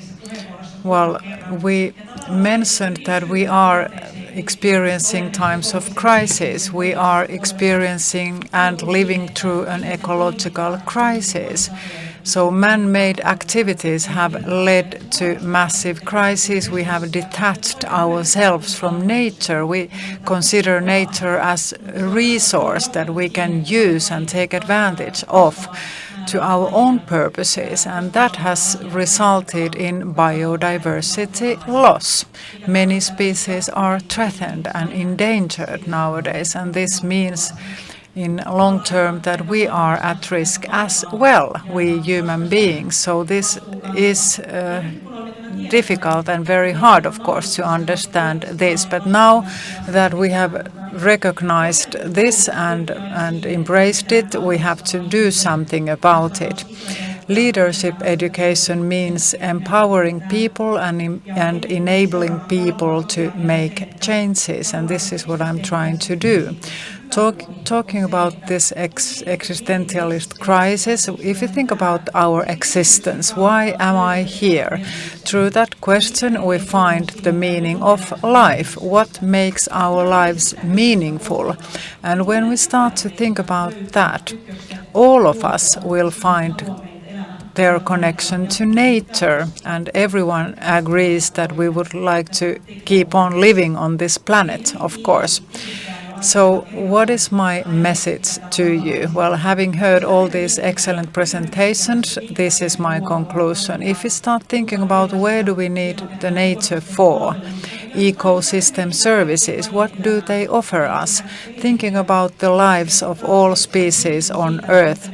Well, we mentioned that we are experiencing times of crisis. We are experiencing and living through an ecological crisis. So man-made activities have led to massive crises. We have detached ourselves from nature. We consider nature as a resource that we can use and take advantage of. to our own purposes, and that has resulted in biodiversity loss. Many species are threatened and endangered nowadays, and this means in long term that we are at risk as well, we human beings. So this is difficult and very hard, of course, to understand this. But now that we have recognized this and embraced it, we have to do something about it. Leadership education means empowering people and enabling people to make changes, and this is what I'm trying to do. Talking about this existentialist crisis, if you think about our existence, why am I here? Through that question, we find the meaning of life. What makes our lives meaningful? And when we start to think about that, all of us will find their connection to nature, and everyone agrees that we would like to keep on living on this planet, of course. So what is my message to you? Well, having heard all these excellent presentations, this is my conclusion. If we start thinking about where do we need the nature for, ecosystem services, what do they offer us? Thinking about the lives of all species on Earth,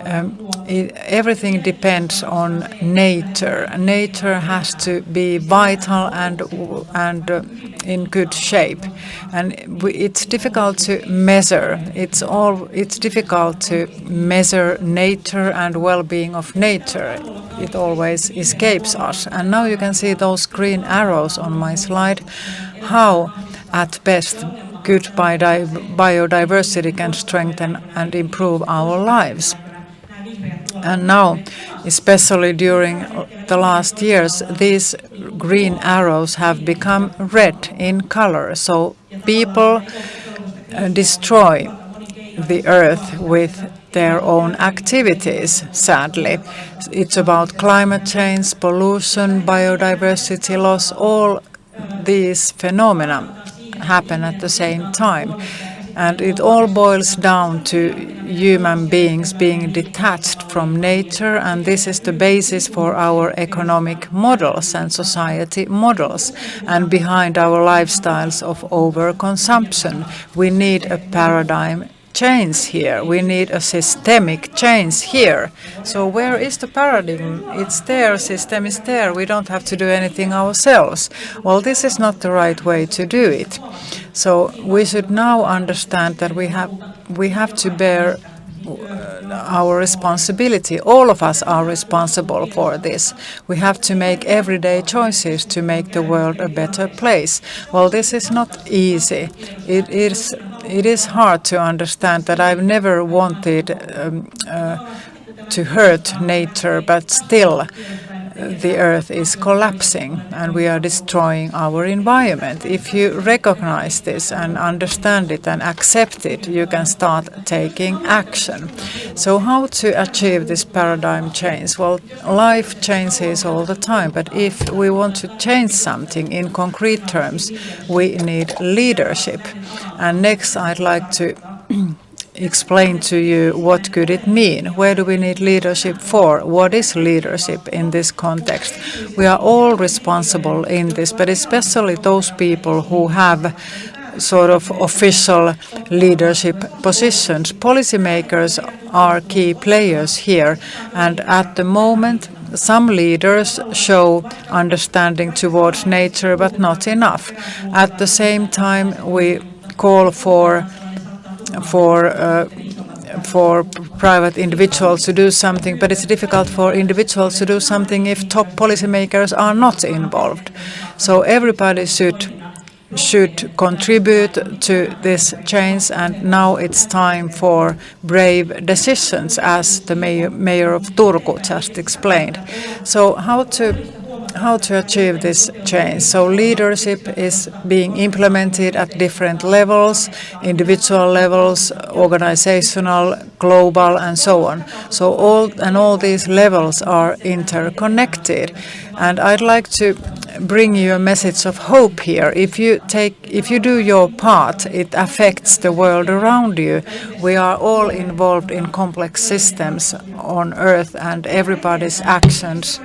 everything depends on nature. Nature has to be vital and in good shape, and it's difficult to measure. It's difficult to measure nature and well-being of nature. It always escapes us. And now you can see those green arrows on my slide. How, at best, good biodiversity can strengthen and improve our lives. And now, especially during the last years, these green arrows have become red in color. So people destroy the earth with their own activities, sadly. It's about climate change, pollution, biodiversity loss. All these phenomena happen at the same time. And it all boils down to human beings being detached from nature, and this is the basis for our economic models and society models. And behind our lifestyles of overconsumption, we need a paradigm change here. We need a systemic change here. So where is the paradigm? It's there, system is there. We don't have to do anything ourselves. Well, this is not the right way to do it. So we should now understand that we have to bear our responsibility. All of us are responsible for this. We have to make everyday choices to make the world a better place. Well, this is not easy. It is hard to understand that I've never wanted to hurt nature, but still the earth is collapsing and we are destroying our environment. If you recognize this and understand it and accept it, you can start taking action. So how to achieve this paradigm change? Well, life changes all the time, but if we want to change something in concrete terms, we need leadership. And next I'd like to explain to you what could it mean. Where do we need leadership for? What is leadership in this context? We are all responsible in this, but especially those people who have sort of official leadership positions. Policymakers are key players here, and at the moment some leaders show understanding towards nature, but not enough. At the same time, we call for private individuals to do something, but it's difficult for individuals to do something if top policymakers are not involved. So everybody should contribute to this change, and now it's time for brave decisions, as the mayor of Turku just explained. So how to how to achieve this change. So leadership is being implemented at different levels, individual levels, organizational, global, and so on. So all these levels are interconnected. And I'd like to bring you a message of hope here. If you do your part, it affects the world around you. We are all involved in complex systems on Earth, and everybody's actions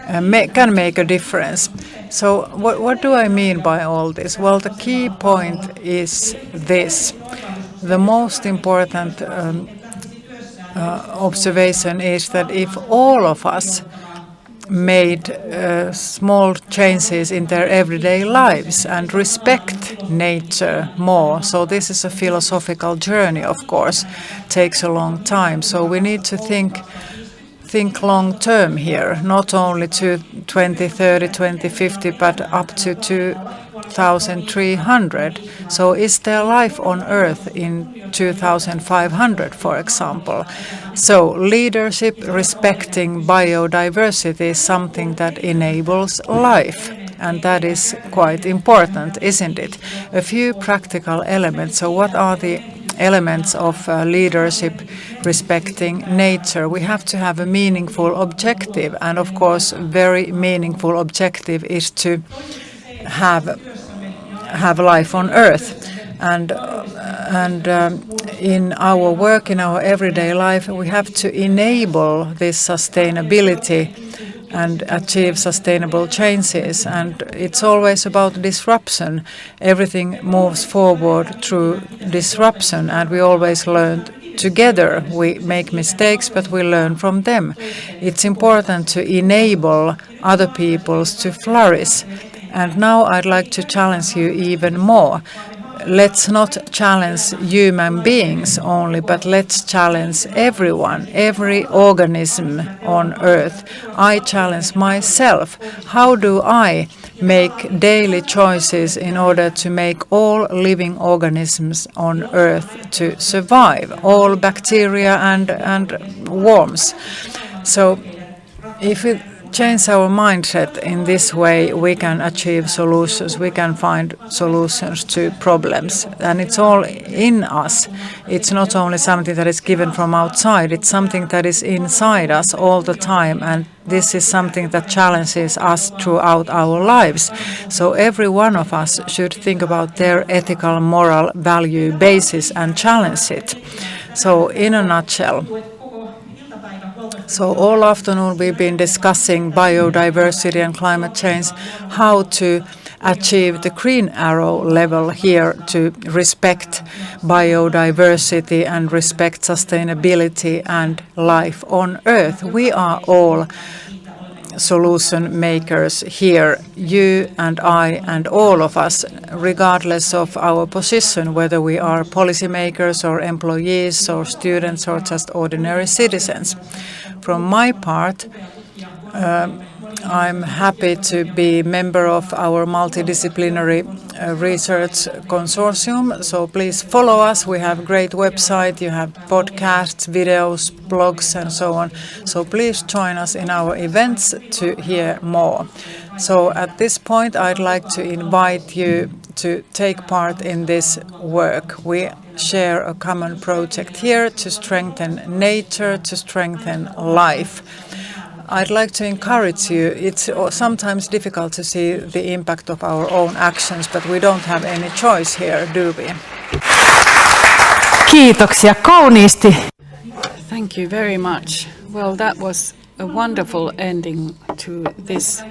can make a difference. So what do I mean by all this? Well, the key point is this. The most important observation is that if all of us made small changes in their everyday lives and respect nature more. So this is a philosophical journey, of course, takes a long time. So we need to think long term here, not only to 2030, 2050, but up to 2300. So is there life on Earth in 2500, for example? So leadership respecting biodiversity is something that enables life. And that is quite important, isn't it? A few practical elements. So what are the elements of leadership respecting nature? We have to have a meaningful objective. And of course, very meaningful objective is to have life on Earth. And in our work, in our everyday life, we have to enable this sustainability and achieve sustainable changes. And it's always about disruption. Everything moves forward through disruption, and we always learn together. We make mistakes, but we learn from them. It's important to enable other peoples to flourish. And now I'd like to challenge you even more. Let's not challenge human beings only, but let's challenge everyone, every organism on Earth. I challenge myself. How do I make daily choices in order to make all living organisms on Earth to survive, all bacteria and worms? So if we change our mindset in this way, we can achieve solutions. We can find solutions to problems. And it's all in us. It's not only something that is given from outside. It's something that is inside us all the time. And this is something that challenges us throughout our lives. So every one of us should think about their ethical, moral value basis and challenge it. So in a nutshell, so all afternoon we've been discussing biodiversity and climate change, how to achieve the green arrow level here to respect biodiversity and respect sustainability and life on Earth. We are all solution makers here, you and I and all of us, regardless of our position, whether we are policymakers or employees or students or just ordinary citizens. From my part, I'm happy to be a member of our multidisciplinary research consortium. So please follow us. We have a great website. You have podcasts, videos, blogs, and so on. So please join us in our events to hear more. So at this point, I'd like to invite you to take part in this work. We share a common project here to strengthen nature, to strengthen life. I'd like to encourage you. It's sometimes difficult to see the impact of our own actions, but we don't have any choice here, do we? Kiitoksia kauniisti. Thank you very much. Well, that was a wonderful ending to this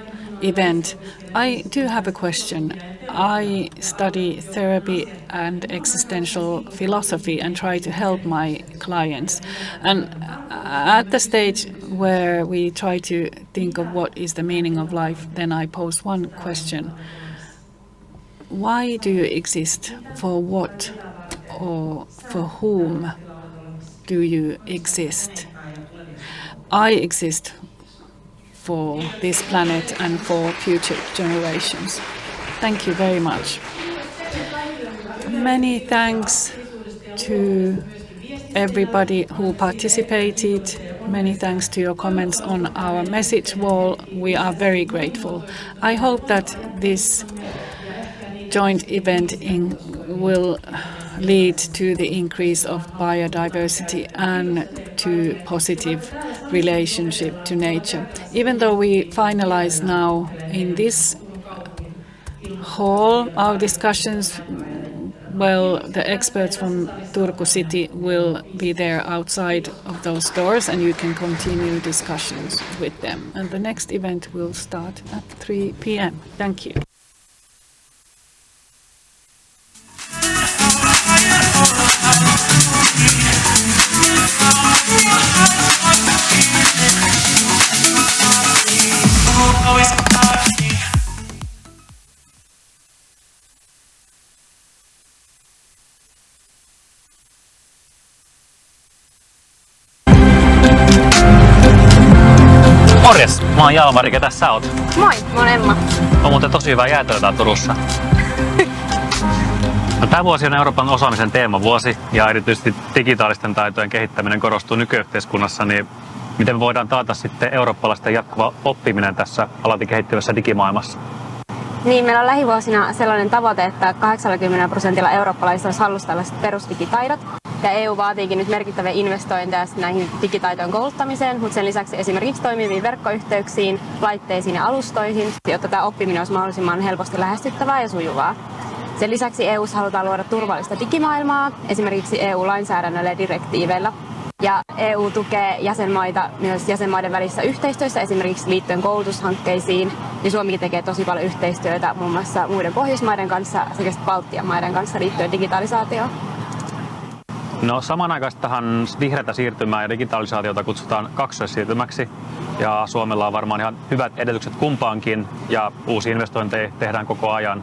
event. I do have a question. I study therapy and existential philosophy and try to help my clients. And at the stage where we try to think of what is the meaning of life, then I pose one question. Why do you exist? For what or for whom do you exist? I exist for this planet and for future generations. Thank you very much. Many thanks to everybody who participated. Many thanks to your comments on our message wall. We are very grateful. I hope that this joint event will lead to the increase of biodiversity and to positive relationship to nature. Even though we finalize now in this hall our discussions, well, the experts from Turku City will be there outside of those doors and you can continue discussions with them. And the next event will start at 3 p.m. Thank you. Morjes, mä oon Jalmari, ketä sä oot? Moi, mä oon Emma. On muuten tosi hyvä jäätelö täällä Turussa. No, tää vuosi on Euroopan osaamisen teemavuosi ja erityisesti digitaalisten taitojen kehittäminen korostuu nykyyhteiskunnassa, niin miten me voidaan taata sitten eurooppalaisten jatkuva oppiminen tässä alati kehittyvässä digimaailmassa? Niin, meillä on lähivuosina sellainen tavoite, että 80% eurooppalaisista olisi hallussa tällaiset perusdigitaidot. Ja EU vaatiikin nyt merkittäviä investointeja näihin digitaitojen kouluttamiseen, mutta sen lisäksi esimerkiksi toimiviin verkkoyhteyksiin, laitteisiin ja alustoihin, jotta tämä oppiminen olisi mahdollisimman helposti lähestyttävää ja sujuvaa. Sen lisäksi EU:ssa halutaan luoda turvallista digimaailmaa, esimerkiksi EU-lainsäädännöllä ja direktiiveillä. Ja EU tukee jäsenmaita myös jäsenmaiden välissä yhteistyössä, esimerkiksi liittyen koulutushankkeisiin. Ja Suomikin tekee tosi paljon yhteistyötä muun muassa muiden Pohjoismaiden kanssa sekä Baltian maiden kanssa liittyen digitalisaatioon. No, samanaikaistahan vihreätä siirtymää ja digitalisaatiota kutsutaan kaksoissiirtymäksi. Ja Suomella on varmaan ihan hyvät edellytykset kumpaankin ja uusia investointeja tehdään koko ajan.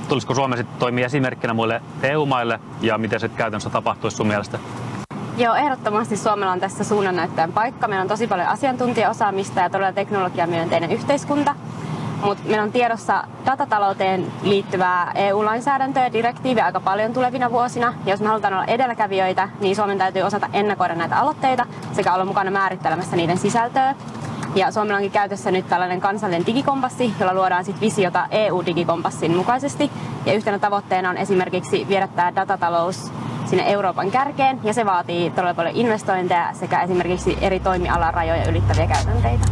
Tulisiko Suomi sitten toimia esimerkkinä muille EU-maille ja miten se käytännössä tapahtuisi sun mielestä? Joo, ehdottomasti Suomella on tässä suunnannäyttäjän paikka. Meillä on tosi paljon asiantuntijaosaamista ja todella teknologiamyönteinen yhteiskunta. Mutta meillä on tiedossa datatalouteen liittyvää EU-lainsäädäntöä ja direktiiviä aika paljon tulevina vuosina. Ja jos me halutaan olla edelläkävijöitä, niin Suomen täytyy osata ennakoida näitä aloitteita sekä olla mukana määrittelemässä niiden sisältöä. Ja Suomella onkin käytössä nyt tällainen kansallinen digikompassi, jolla luodaan sit visiota EU-digikompassin mukaisesti. Ja yhtenä tavoitteena on esimerkiksi viedä tämä datatalous sinne Euroopan kärkeen, ja se vaatii todella paljon investointeja sekä esimerkiksi eri toimialan rajoja ylittäviä käytänteitä.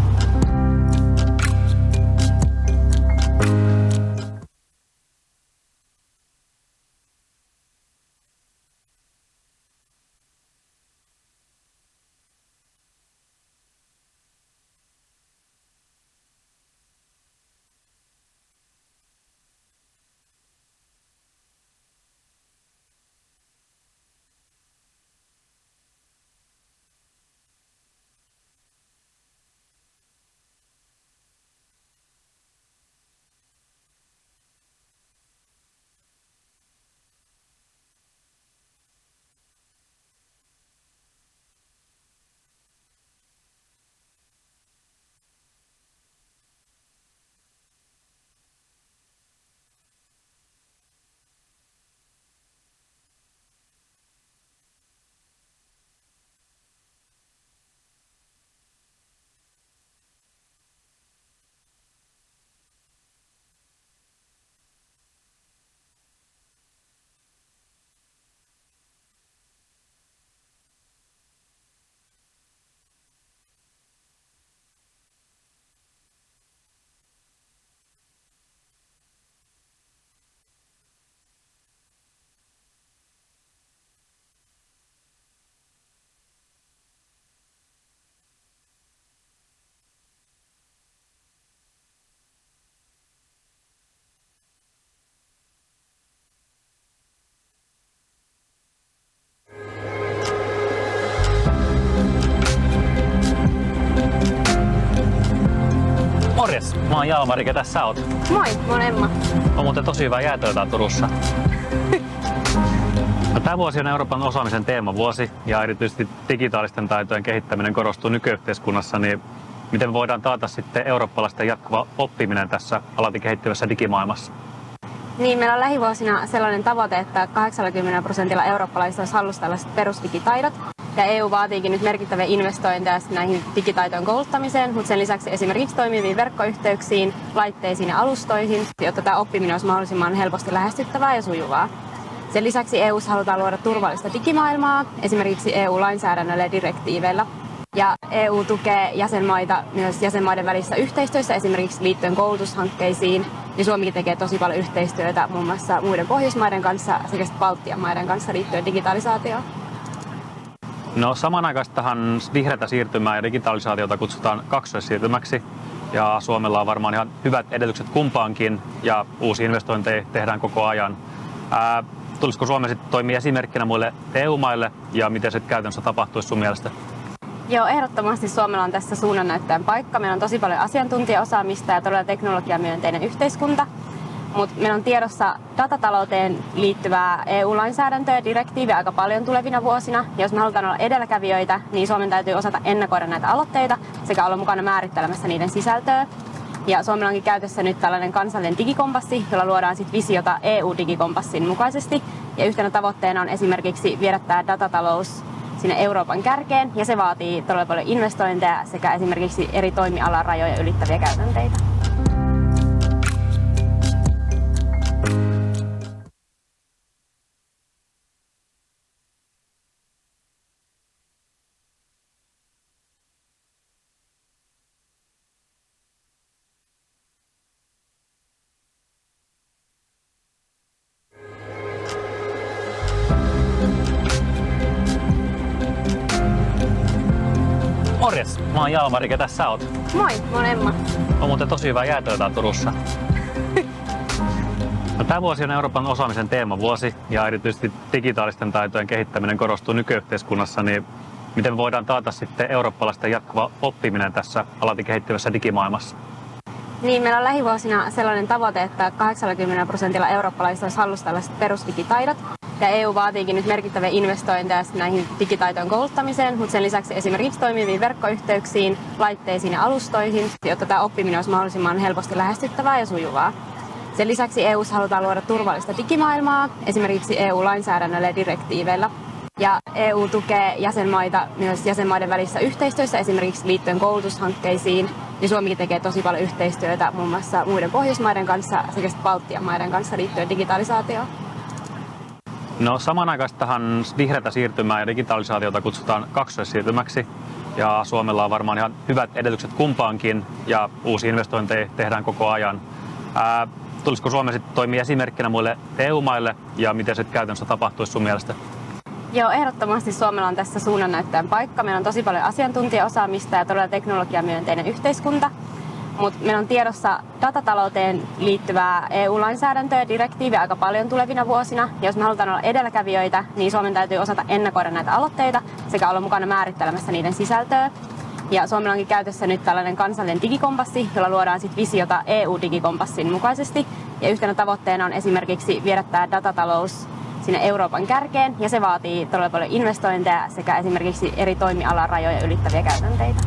Morjes, mä oon Jalmari, ketä sä oot? Moi, mä oon Emma. On muuten tosi hyvä jäätelö täällä Turussa. No, tää vuosi on Euroopan osaamisen teemavuosi ja erityisesti digitaalisten taitojen kehittäminen korostuu nykyyhteiskunnassa, niin miten me voidaan taata sitten eurooppalaisten jatkuva oppiminen tässä alati kehittyvässä digimaailmassa? Niin, meillä on lähivuosina sellainen tavoite, että 80% eurooppalaisista olisi hallussa tällaiset perusdigitaidot. Ja EU vaatiikin nyt merkittäviä investointeja näihin digitaitojen kouluttamiseen, mutta sen lisäksi esimerkiksi toimiviin verkkoyhteyksiin, laitteisiin ja alustoihin, jotta tämä oppiminen olisi mahdollisimman helposti lähestyttävää ja sujuvaa. Sen lisäksi EU:ssa halutaan luoda turvallista digimaailmaa, esimerkiksi EU-lainsäädännöllä ja direktiiveillä. Ja EU tukee jäsenmaita myös jäsenmaiden välissä yhteistyössä, esimerkiksi liittyen koulutushankkeisiin. Ja Suomikin tekee tosi paljon yhteistyötä muun muassa muiden Pohjoismaiden kanssa sekä Baltian maiden kanssa liittyen digitalisaatioon. No samanaikaistahan vihreätä siirtymää ja digitalisaatiota kutsutaan kaksoissiirtymäksi. Ja Suomella on varmaan ihan hyvät edellytykset kumpaankin ja uusia investointeja tehdään koko ajan. Tulisiko Suomi sitten toimia esimerkkinä muille EU-maille ja miten se käytännössä tapahtuisi sun mielestä? Joo, ehdottomasti Suomella on tässä suunnannäyttäjän paikka. Meillä on tosi paljon asiantuntijaosaamista ja todella teknologiamyönteinen yhteiskunta. Mutta meillä on tiedossa datatalouteen liittyvää EU-lainsäädäntöä ja direktiiviä aika paljon tulevina vuosina. Ja jos me halutaan olla edelläkävijöitä, niin Suomen täytyy osata ennakoida näitä aloitteita sekä olla mukana määrittelemässä niiden sisältöä. Ja Suomella onkin käytössä nyt tällainen kansallinen digikompassi, jolla luodaan sit visiota EU-digikompassin mukaisesti. Ja yhtenä tavoitteena on esimerkiksi viedä tämä datatalous sinne Euroopan kärkeen, ja se vaatii todella paljon investointeja sekä esimerkiksi eri toimialan rajoja ylittäviä käytänteitä. Morjes, mä oon Jalmari, ketä sä oot? Moi, mä oon Emma. On muuten tosi hyvää jäätöä täällä Turussa. No, tämä vuosi on Euroopan osaamisen teemavuosi ja erityisesti digitaalisten taitojen kehittäminen korostuu nykyyhteiskunnassa, niin miten me voidaan taata sitten eurooppalaisten jatkuva oppiminen tässä alati kehittyvässä digimaailmassa? Niin, meillä on lähivuosina sellainen tavoite, että 80% eurooppalaisista olisi hallussa tällaiset perusdigitaidot. Ja EU vaatiikin nyt merkittäviä investointeja näihin digitaitojen kouluttamiseen, mutta sen lisäksi esimerkiksi toimiviin verkkoyhteyksiin, laitteisiin ja alustoihin, jotta tämä oppiminen olisi mahdollisimman helposti lähestyttävää ja sujuvaa. Sen lisäksi EU:ssa halutaan luoda turvallista digimaailmaa, esimerkiksi EU-lainsäädännöllä ja direktiiveillä. Ja EU tukee jäsenmaita myös jäsenmaiden välissä yhteistyössä, esimerkiksi liittyen koulutushankkeisiin. Ja Suomikin tekee tosi paljon yhteistyötä muun muassa muiden Pohjoismaiden kanssa sekä Baltian maiden kanssa liittyen digitalisaatioon. No samanaikaistahan vihreätä siirtymää ja digitalisaatiota kutsutaan kaksoissiirtymäksi. Ja Suomella on varmaan ihan hyvät edellytykset kumpaankin ja uusia investointeja tehdään koko ajan. Tulisiko Suomi sitten toimia esimerkkinä muille EU-maille ja miten se käytännössä tapahtuisi sun mielestä? Joo, ehdottomasti Suomella on tässä suunnannäyttäjän paikka. Meillä on tosi paljon asiantuntijaosaamista ja todella teknologiamyönteinen yhteiskunta. Mutta meillä on tiedossa datatalouteen liittyvää EU-lainsäädäntöä ja direktiiviä aika paljon tulevina vuosina. Ja jos me halutaan olla edelläkävijöitä, niin Suomen täytyy osata ennakoida näitä aloitteita sekä olla mukana määrittelemässä niiden sisältöä. Ja Suomella onkin käytössä nyt tällainen kansallinen digikompassi, jolla luodaan sit visiota EU-digikompassin mukaisesti. Ja yhtenä tavoitteena on esimerkiksi viedä tämä datatalous sinne Euroopan kärkeen, ja se vaatii todella paljon investointeja sekä esimerkiksi eri toimialan rajoja ylittäviä käytänteitä.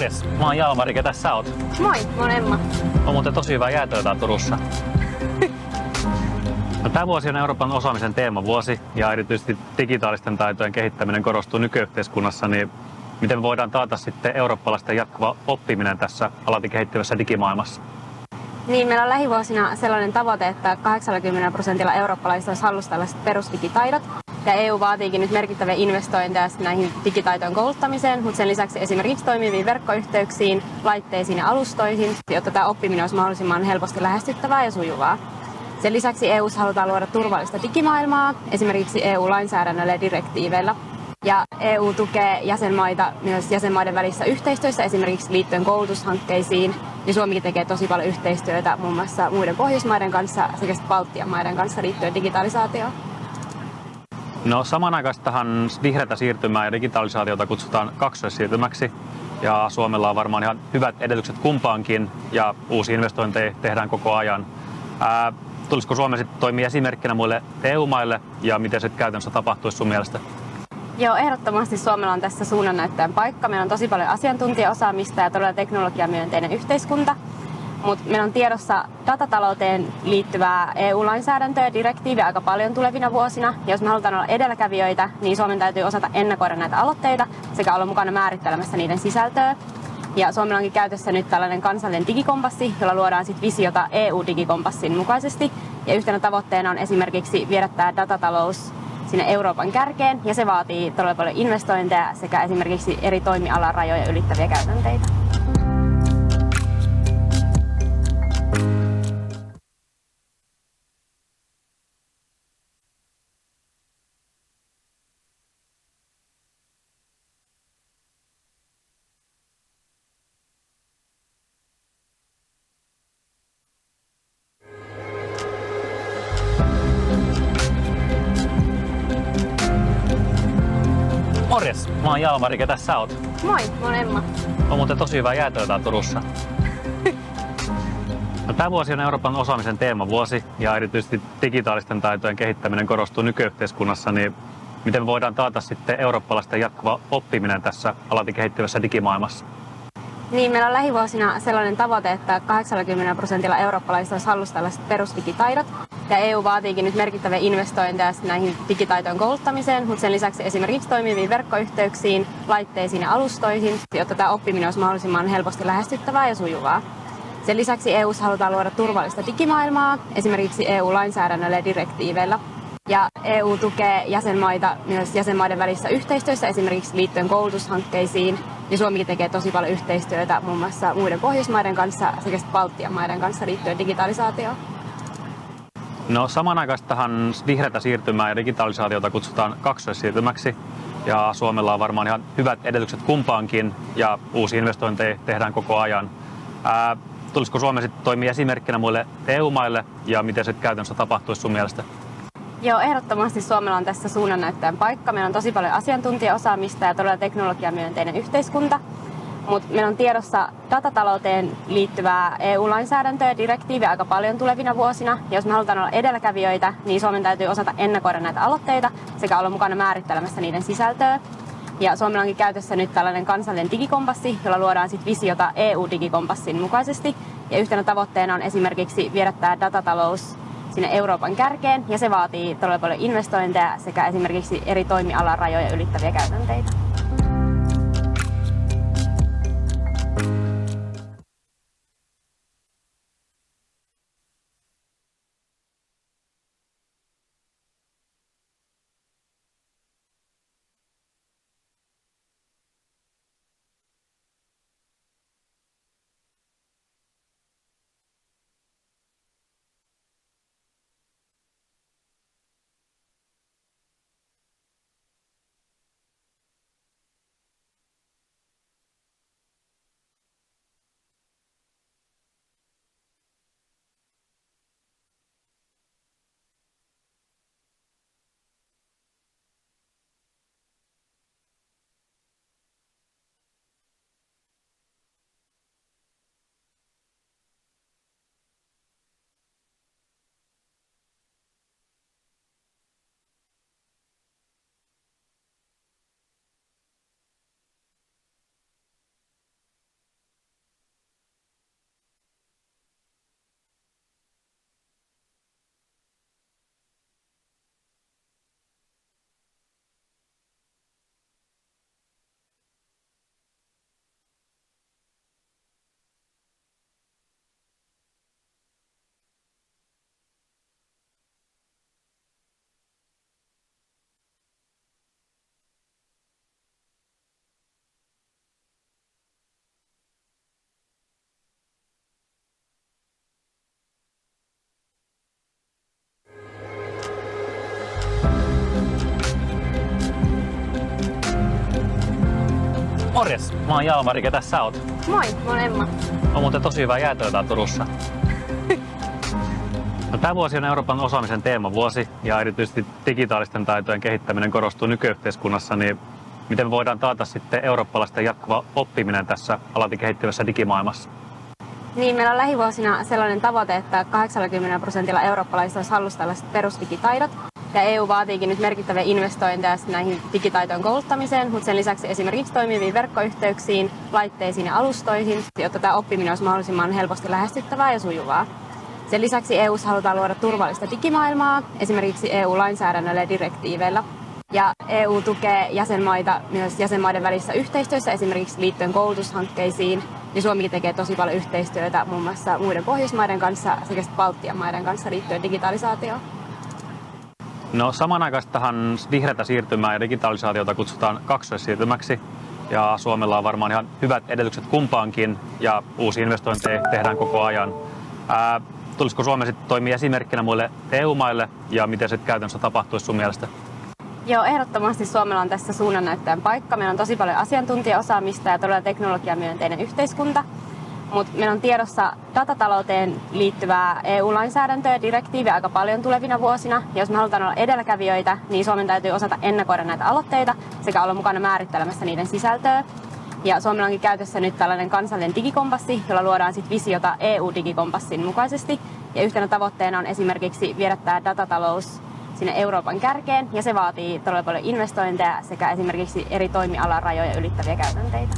Morjes, mä oon Jalmari, ketä sä oot? Moi, mä oon Emma. On muuten tosi hyvää jäätöä täällä Turussa. No, tämä vuosi on Euroopan osaamisen teemavuosi ja erityisesti digitaalisten taitojen kehittäminen korostuu nykyyhteiskunnassa, niin miten me voidaan taata sitten eurooppalaisten jatkuva oppiminen tässä alati kehittyvässä digimaailmassa? Niin, meillä on lähivuosina sellainen tavoite, että 80% eurooppalaisista olisi hallussa tällaiset perusdigitaidot. Ja EU vaatiikin nyt merkittäviä investointeja näihin digitaitojen kouluttamiseen, mutta sen lisäksi esimerkiksi toimiviin verkkoyhteyksiin, laitteisiin ja alustoihin, jotta tämä oppiminen olisi mahdollisimman helposti lähestyttävää ja sujuvaa. Sen lisäksi EU:ssa halutaan luoda turvallista digimaailmaa, esimerkiksi EU-lainsäädännöllä ja direktiiveillä. Ja EU tukee jäsenmaita myös jäsenmaiden välissä yhteistyössä, esimerkiksi liittyen koulutushankkeisiin. Ja Suomikin tekee tosi paljon yhteistyötä muun muassa muiden Pohjoismaiden kanssa sekä Baltian maiden kanssa liittyen digitalisaatioon. No, samanaikaistahan vihreätä siirtymää ja digitalisaatiota kutsutaan kaksoissiirtymäksi. Ja Suomella on varmaan ihan hyvät edellytykset kumpaankin ja uusia investointeja tehdään koko ajan. Tulisiko Suomi sitten toimia esimerkkinä muille EU-maille ja miten se käytännössä tapahtuisi sun mielestä? Joo, ehdottomasti Suomella on tässä suunnannäyttäjän paikka. Meillä on tosi paljon asiantuntijaosaamista ja todella teknologiamyönteinen yhteiskunta. Mutta meillä on tiedossa datatalouteen liittyvää EU-lainsäädäntöä ja direktiiviä aika paljon tulevina vuosina. Ja jos me halutaan olla edelläkävijöitä, niin Suomen täytyy osata ennakoida näitä aloitteita sekä olla mukana määrittelemässä niiden sisältöä. Ja Suomella onkin käytössä nyt tällainen kansallinen digikompassi, jolla luodaan sit visiota EU-digikompassin mukaisesti. Ja yhtenä tavoitteena on esimerkiksi viedä tämä datatalous sinne Euroopan kärkeen, ja se vaatii todella paljon investointeja sekä esimerkiksi eri toimialan rajoja ylittäviä käytänteitä. Morjes, mä oon Jalmari, ketä sä oot? Moi, mä oon Emma. On muuten tosi hyvää jäätöä täällä Turussa. No, tämä vuosi on Euroopan osaamisen teemavuosi ja erityisesti digitaalisten taitojen kehittäminen korostuu nykyyhteiskunnassa, niin miten me voidaan taata sitten eurooppalaisten jatkuva oppiminen tässä alati kehittyvässä digimaailmassa? Niin, meillä on lähivuosina sellainen tavoite, että 80% eurooppalaisista olisi hallussa tällaiset perusdigitaidot. Ja EU vaatiikin nyt merkittäviä investointeja näihin digitaitojen kouluttamiseen, mutta sen lisäksi esimerkiksi toimiviin verkkoyhteyksiin, laitteisiin ja alustoihin, jotta tämä oppiminen olisi mahdollisimman helposti lähestyttävää ja sujuvaa. Sen lisäksi EU:ssa halutaan luoda turvallista digimaailmaa, esimerkiksi EU-lainsäädännöllä ja direktiiveillä. Ja EU tukee jäsenmaita myös jäsenmaiden välissä yhteistyössä, esimerkiksi liittyen koulutushankkeisiin. Ja Suomikin tekee tosi paljon yhteistyötä muun muassa muiden Pohjoismaiden kanssa sekä Baltian maiden kanssa liittyen digitalisaatioon. No, samanaikaistahan vihreätä siirtymää ja digitalisaatiota kutsutaan kaksoissiirtymäksi. Ja Suomella on varmaan ihan hyvät edellytykset kumpaankin ja uusia investointeja tehdään koko ajan. Tulisiko Suomi sitten toimia esimerkkinä muille EU-maille ja miten se käytännössä tapahtuisi sun mielestä? Joo, ehdottomasti Suomella on tässä suunnannäyttäjän paikka. Meillä on tosi paljon asiantuntijaosaamista ja todella teknologiamyönteinen yhteiskunta. Mutta meillä on tiedossa datatalouteen liittyvää EU-lainsäädäntöä ja direktiiviä aika paljon tulevina vuosina. Ja jos me halutaan olla edelläkävijöitä, niin Suomen täytyy osata ennakoida näitä aloitteita sekä olla mukana määrittelemässä niiden sisältöä. Ja Suomella onkin käytössä nyt tällainen kansallinen digikompassi, jolla luodaan sit visiota EU-digikompassin mukaisesti. Ja yhtenä tavoitteena on esimerkiksi viedä tämä datatalous sinne Euroopan kärkeen, ja se vaatii todella paljon investointeja sekä esimerkiksi eri toimialan rajoja ylittäviä käytänteitä. Morjes, mä oon Jalmari, ketä sä oot? Moi, mä oon Emma. On muuten tosi hyvä jäätö täällä Turussa. No, tämä vuosi on Euroopan osaamisen teemavuosi ja erityisesti digitaalisten taitojen kehittäminen korostuu nykyyhteiskunnassa, niin miten me voidaan taata sitten eurooppalaisten jatkuva oppiminen tässä alati kehittyvässä digimaailmassa? Niin, meillä on lähivuosina sellainen tavoite, että 80% eurooppalaisista olisi hallussa tällaiset perusdigitaidot. Ja EU vaatiikin nyt merkittäviä investointeja näihin digitaitojen kouluttamiseen, mutta sen lisäksi esimerkiksi toimiviin verkkoyhteyksiin, laitteisiin ja alustoihin, jotta tämä oppiminen olisi mahdollisimman helposti lähestyttävää ja sujuvaa. Sen lisäksi EU:ssa halutaan luoda turvallista digimaailmaa, esimerkiksi EU-lainsäädännöllä ja direktiiveillä. Ja EU tukee jäsenmaita myös jäsenmaiden välissä yhteistyössä, esimerkiksi liittyen koulutushankkeisiin. Ja Suomikin tekee tosi paljon yhteistyötä muun muassa muiden Pohjoismaiden kanssa sekä Baltian maiden kanssa liittyen digitalisaatioon. No, samanaikaistahan vihreätä siirtymää ja digitalisaatiota kutsutaan kaksoissiirtymäksi. Ja Suomella on varmaan ihan hyvät edellytykset kumpaankin ja uusia investointeja tehdään koko ajan. Tulisiko Suomi sitten toimia esimerkkinä muille EU-maille ja miten se käytännössä tapahtuisi sun mielestä? Joo, ehdottomasti Suomella on tässä suunnannäyttäjän paikka. Meillä on tosi paljon asiantuntijaosaamista ja todella teknologiamyönteinen yhteiskunta. Mutta meillä on tiedossa datatalouteen liittyvää EU-lainsäädäntöä ja direktiiviä aika paljon tulevina vuosina. Ja jos me halutaan olla edelläkävijöitä, niin Suomen täytyy osata ennakoida näitä aloitteita sekä olla mukana määrittelemässä niiden sisältöä. Ja Suomella onkin käytössä nyt tällainen kansallinen digikompassi, jolla luodaan sit visiota EU-digikompassin mukaisesti. Ja yhtenä tavoitteena on esimerkiksi viedä tämä datatalous sinne Euroopan kärkeen, ja se vaatii todella paljon investointeja sekä esimerkiksi eri toimialan rajoja ylittäviä käytänteitä.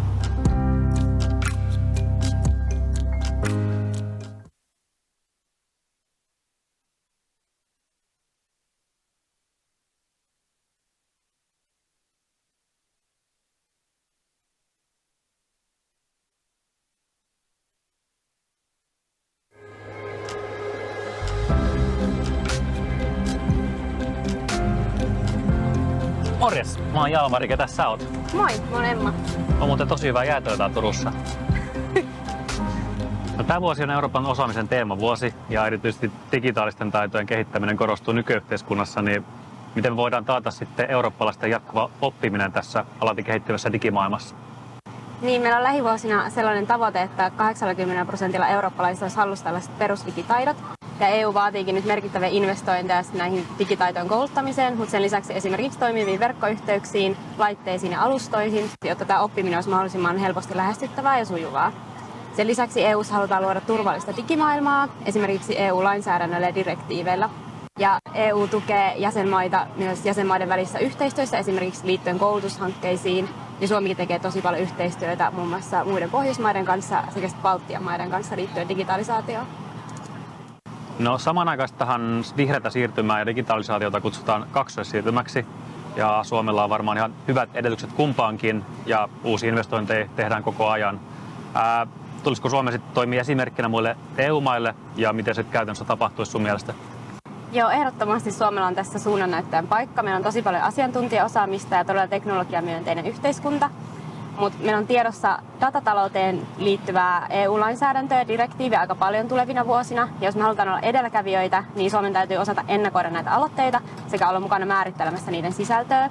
Morjes, mä oon Jalmari, ketä sä oot? Moi, mä oon Emma. On muuten tosi hyvä jäätö täällä Turussa. No, tämä vuosi on Euroopan osaamisen teemavuosi ja erityisesti digitaalisten taitojen kehittäminen korostuu nykyyhteiskunnassa, niin miten me voidaan taata sitten eurooppalaisten jatkuva oppiminen tässä alati kehittyvässä digimaailmassa? Niin, meillä on lähivuosina sellainen tavoite, että 80% eurooppalaisista olisi hallussa tällaiset perusdigitaidot. Ja EU vaatiikin nyt merkittäviä investointeja näihin digitaitojen kouluttamiseen, mutta sen lisäksi esimerkiksi toimiviin verkkoyhteyksiin, laitteisiin ja alustoihin, jotta tämä oppiminen olisi mahdollisimman helposti lähestyttävää ja sujuvaa. Sen lisäksi EU:ssa halutaan luoda turvallista digimaailmaa, esimerkiksi EU-lainsäädännöllä ja direktiiveillä. Ja EU tukee jäsenmaita myös jäsenmaiden välissä yhteistyössä, esimerkiksi liittyen koulutushankkeisiin. Ja Suomikin tekee tosi paljon yhteistyötä muun muassa muiden Pohjoismaiden kanssa sekä Baltian maiden kanssa liittyen digitalisaatioon. No, samanaikaistahan vihreätä siirtymää ja digitalisaatiota kutsutaan kaksoissiirtymäksi. Ja Suomella on varmaan ihan hyvät edellytykset kumpaankin ja uusia investointeja tehdään koko ajan. Tulisiko Suomi sitten toimia esimerkkinä muille EU-maille ja miten se käytännössä tapahtuisi sun mielestä? Joo, ehdottomasti Suomella on tässä suunnannäyttäjän paikka. Meillä on tosi paljon asiantuntijaosaamista ja todella teknologiamyönteinen yhteiskunta. Mutta meillä on tiedossa datatalouteen liittyvää EU-lainsäädäntöä ja direktiiviä aika paljon tulevina vuosina. Ja jos me halutaan olla edelläkävijöitä, niin Suomen täytyy osata ennakoida näitä aloitteita sekä olla mukana määrittelemässä niiden sisältöä.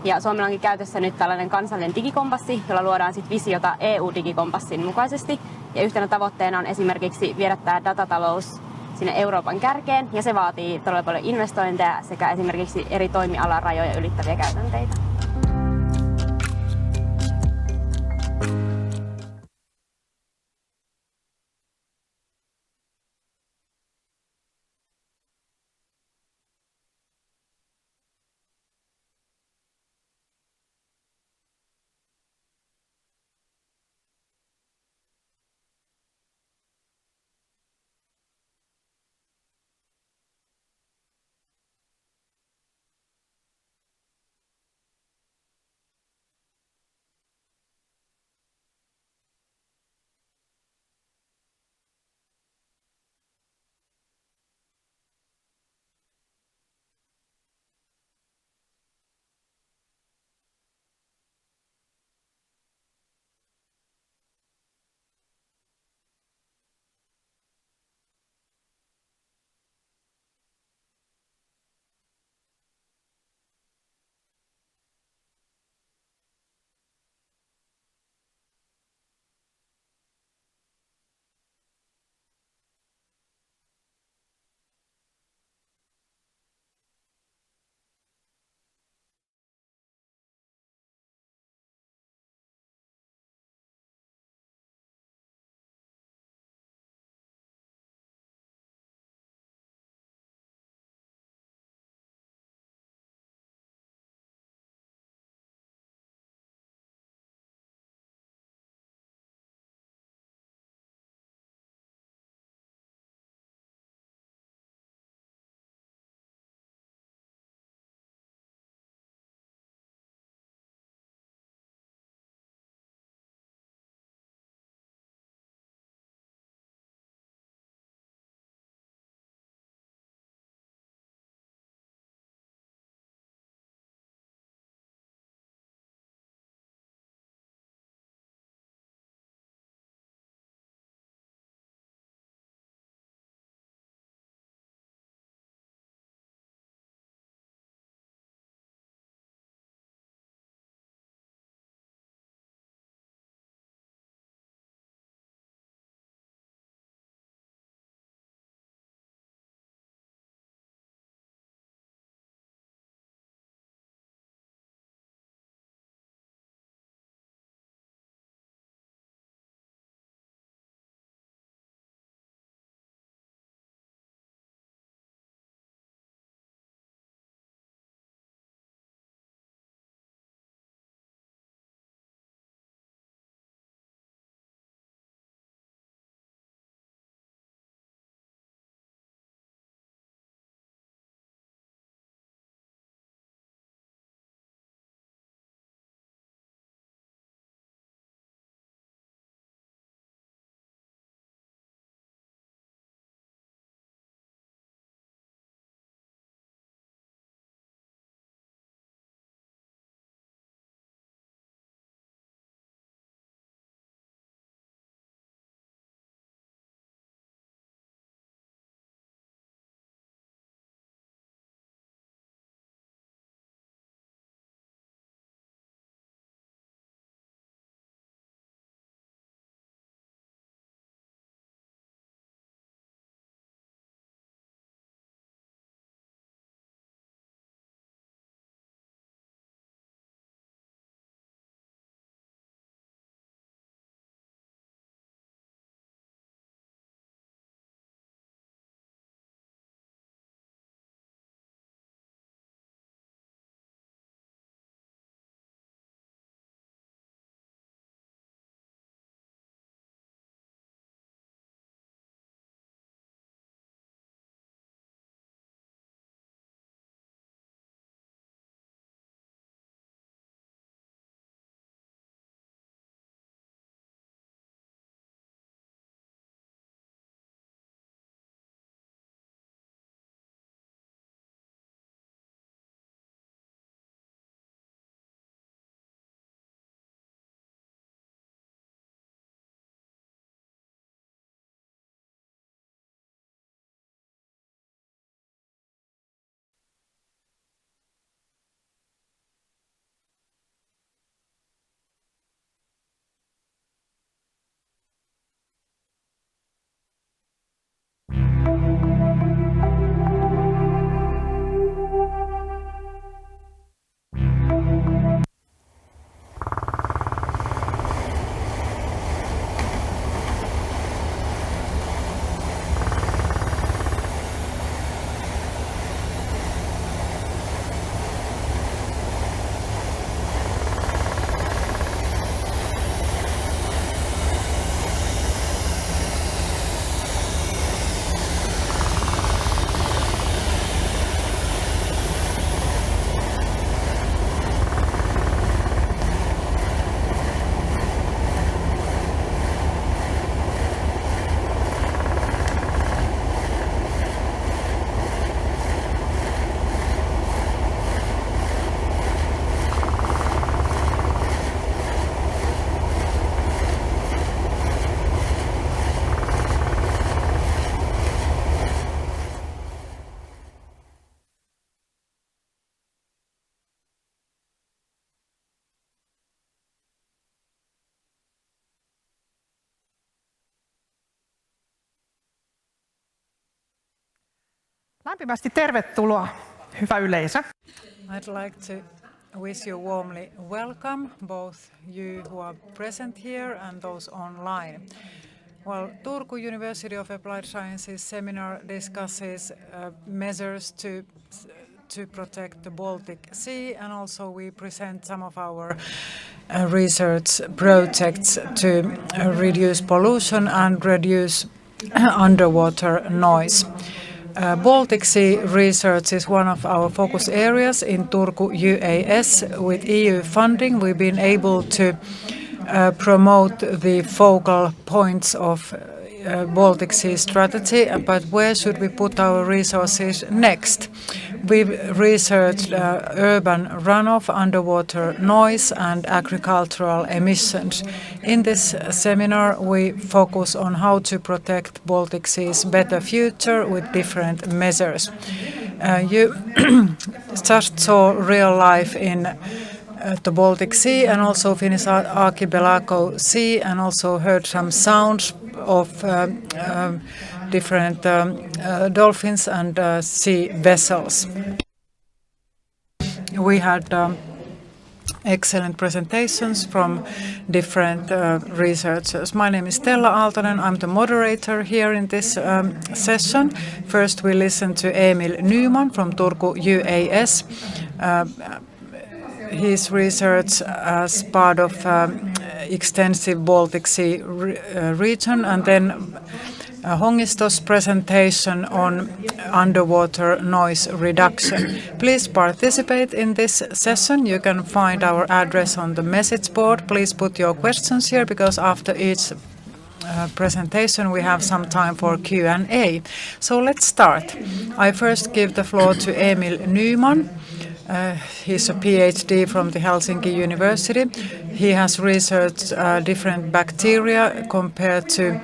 Ja Suomella onkin käytössä nyt tällainen kansallinen digikompassi, jolla luodaan sit visiota EU-digikompassin mukaisesti. Ja yhtenä tavoitteena on esimerkiksi viedä tämä datatalous sinne Euroopan kärkeen, ja se vaatii todella paljon investointeja sekä esimerkiksi eri toimialan rajoja ylittäviä käytänteitä. Lämpimästi tervetuloa, hyvä yleisö. I'd like to wish you warmly welcome, both you who are present here and those online. Well, Turku University of Applied Sciences seminar discusses measures to protect the Baltic Sea, and also we present some of our research projects to reduce pollution and reduce underwater noise. Baltic Sea research is one of our focus areas in Turku UAS. With EU funding, we've been able to promote the focal points of Baltic Sea strategy, but where should we put our resources next? We've researched urban runoff, underwater noise and agricultural emissions. In this seminar we focus on how to protect Baltic Sea's better future with different measures. You just saw real life in the Baltic Sea and also Finnish Archipelago Sea, and also heard some sounds of different dolphins and sea vessels. We had excellent presentations from different researchers. My name is Stella Aaltonen. I'm the moderator here in this session. First we listen to Emil Nyman from Turku UAS. His research as part of extensive Baltic Sea region, and then Hongisto's presentation on underwater noise reduction. Please participate in this session. You can find our address on the message board. Please put your questions here, because after each presentation we have some time for Q&A. So let's start. I first give the floor to Emil Nyman. He's a PhD from the Helsinki University. He has researched different bacteria compared to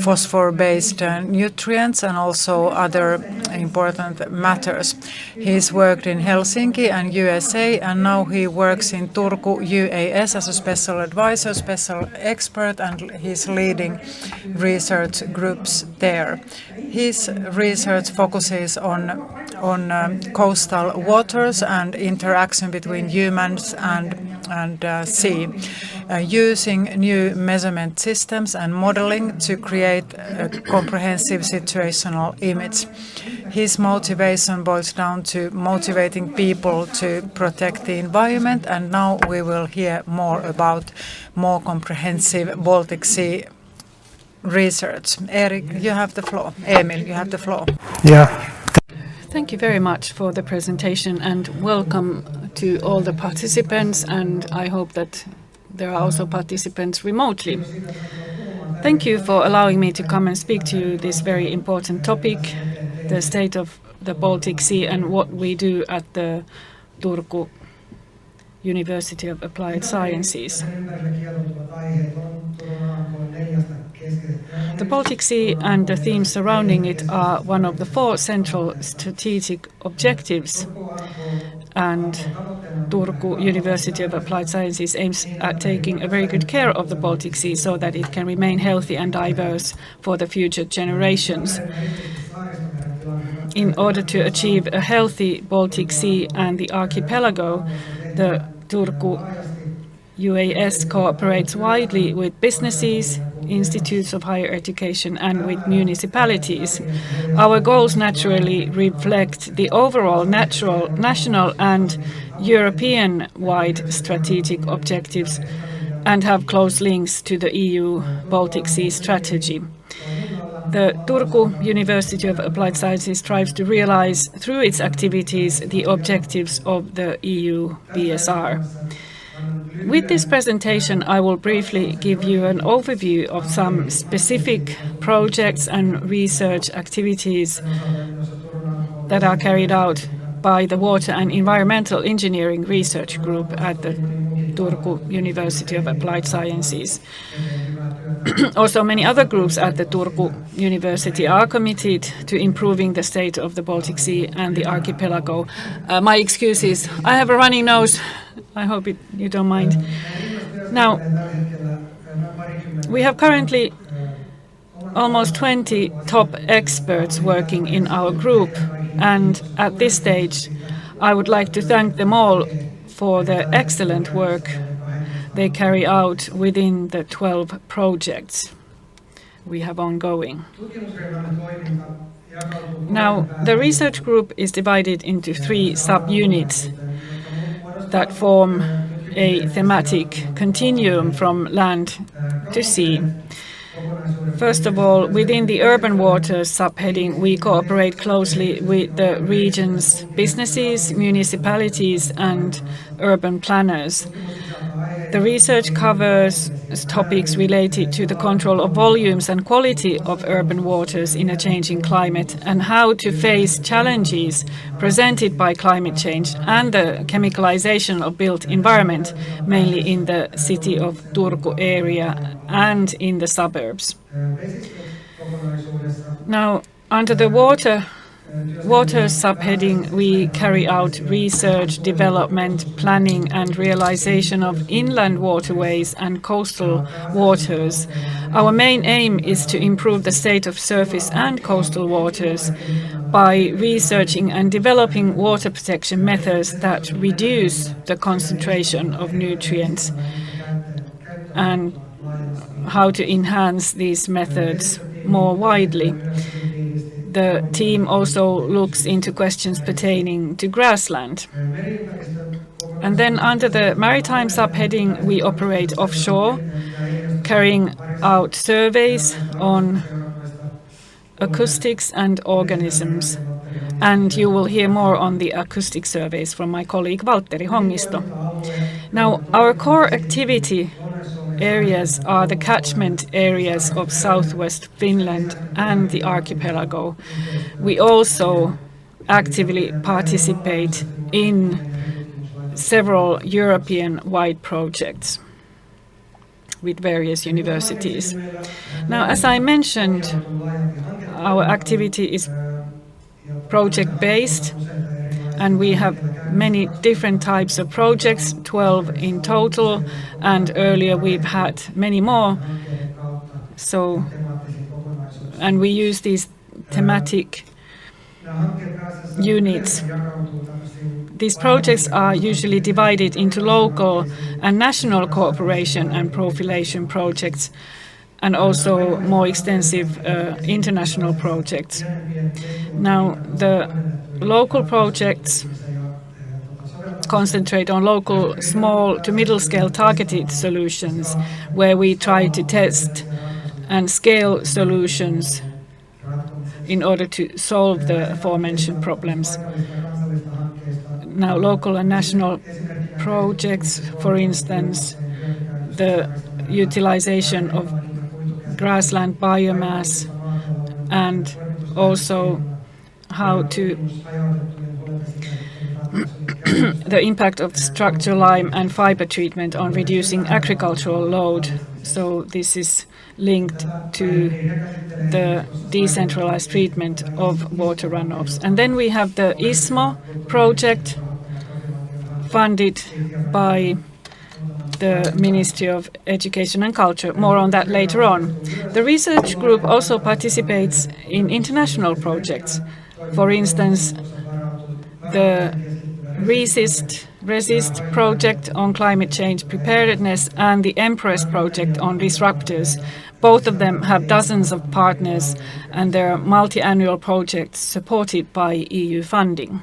phosphor-based nutrients and also other important matters. He's worked in Helsinki and USA, and now he works in Turku UAS as a special advisor, special expert, and he's leading research groups there. His research focuses on coastal waters and interaction between humans and sea, using new measurement systems and modeling to create a comprehensive situational image. His motivation boils down to motivating people to protect the environment, and now we will hear more about more comprehensive Baltic Sea research. Erik, you have the floor. Emil, you have the floor. Yeah. Thank you very much for the presentation, and welcome to all the participants, and I hope that there are also participants remotely. Thank you for allowing me to come and speak to you this very important topic, the state of the Baltic Sea and what we do at the Turku University of Applied Sciences. The Baltic Sea and the themes surrounding it are one of the 4 central strategic objectives, and Turku University of Applied Sciences aims at taking a very good care of the Baltic Sea so that it can remain healthy and diverse for the future generations. In order to achieve a healthy Baltic Sea and the archipelago, the Turku UAS cooperates widely with businesses, institutes of higher education and with municipalities. Our goals naturally reflect the overall national and European-wide strategic objectives and have close links to the EU Baltic Sea strategy. The Turku University of Applied Sciences strives to realize through its activities the objectives of the EU BSR. With this presentation, I will briefly give you an overview of some specific projects and research activities that are carried out by the Water and Environmental Engineering Research Group at the Turku University of Applied Sciences. Also, many other groups at the Turku University are committed to improving the state of the Baltic Sea and the archipelago. My excuses, I have a running nose. I hope you don't mind. Now, we have currently almost 20 top experts working in our group, And at this stage, I would like to thank them all for the excellent work they carry out within the 12 projects we have ongoing. Now, the research group is divided into 3 subunits that form a thematic continuum from land to sea. First of all, within the urban waters subheading, we cooperate closely with the region's businesses, municipalities, and urban planners. The research covers topics related to the control of volumes and quality of urban waters in a changing climate and how to face challenges presented by climate change and the chemicalization of built environment, mainly in the city of Turku area and in the suburbs. Now, under the water subheading, we carry out research, development, planning and realization of inland waterways and coastal waters. Our main aim is to improve the state of surface and coastal waters by researching and developing water protection methods that reduce the concentration of nutrients and how to enhance these methods more widely. The team also looks into questions pertaining to grassland. And then under the maritime subheading, we operate offshore, carrying out surveys on acoustics and organisms. And you will hear more on the acoustic surveys from my colleague Valtteri Hongisto. Now, our core activity areas are the catchment areas of southwest Finland and the archipelago. We also actively participate in several European-wide projects with various universities. Now, as I mentioned, our activity is project-based, and we have many different types of projects, 12 in total, and earlier we've had many more. And we use these thematic units. These projects are usually divided into local and national cooperation and profilation projects, and also more extensive international projects. Now, the local projects concentrate on local small to middle scale targeted solutions where we try to test and scale solutions in order to solve the aforementioned problems. Now, local and national projects, for instance, the utilization of grassland biomass and also how to the impact of structural lime and fiber treatment on reducing agricultural load. So this is linked to the decentralized treatment of water runoffs. And then we have the ISMO project funded by the Ministry of Education and Culture. More on that later on. The research group also participates in international projects. For instance, the Resist project on climate change preparedness and the Empress project on disruptors. Both of them have dozens of partners, and they are multi-annual projects supported by EU funding.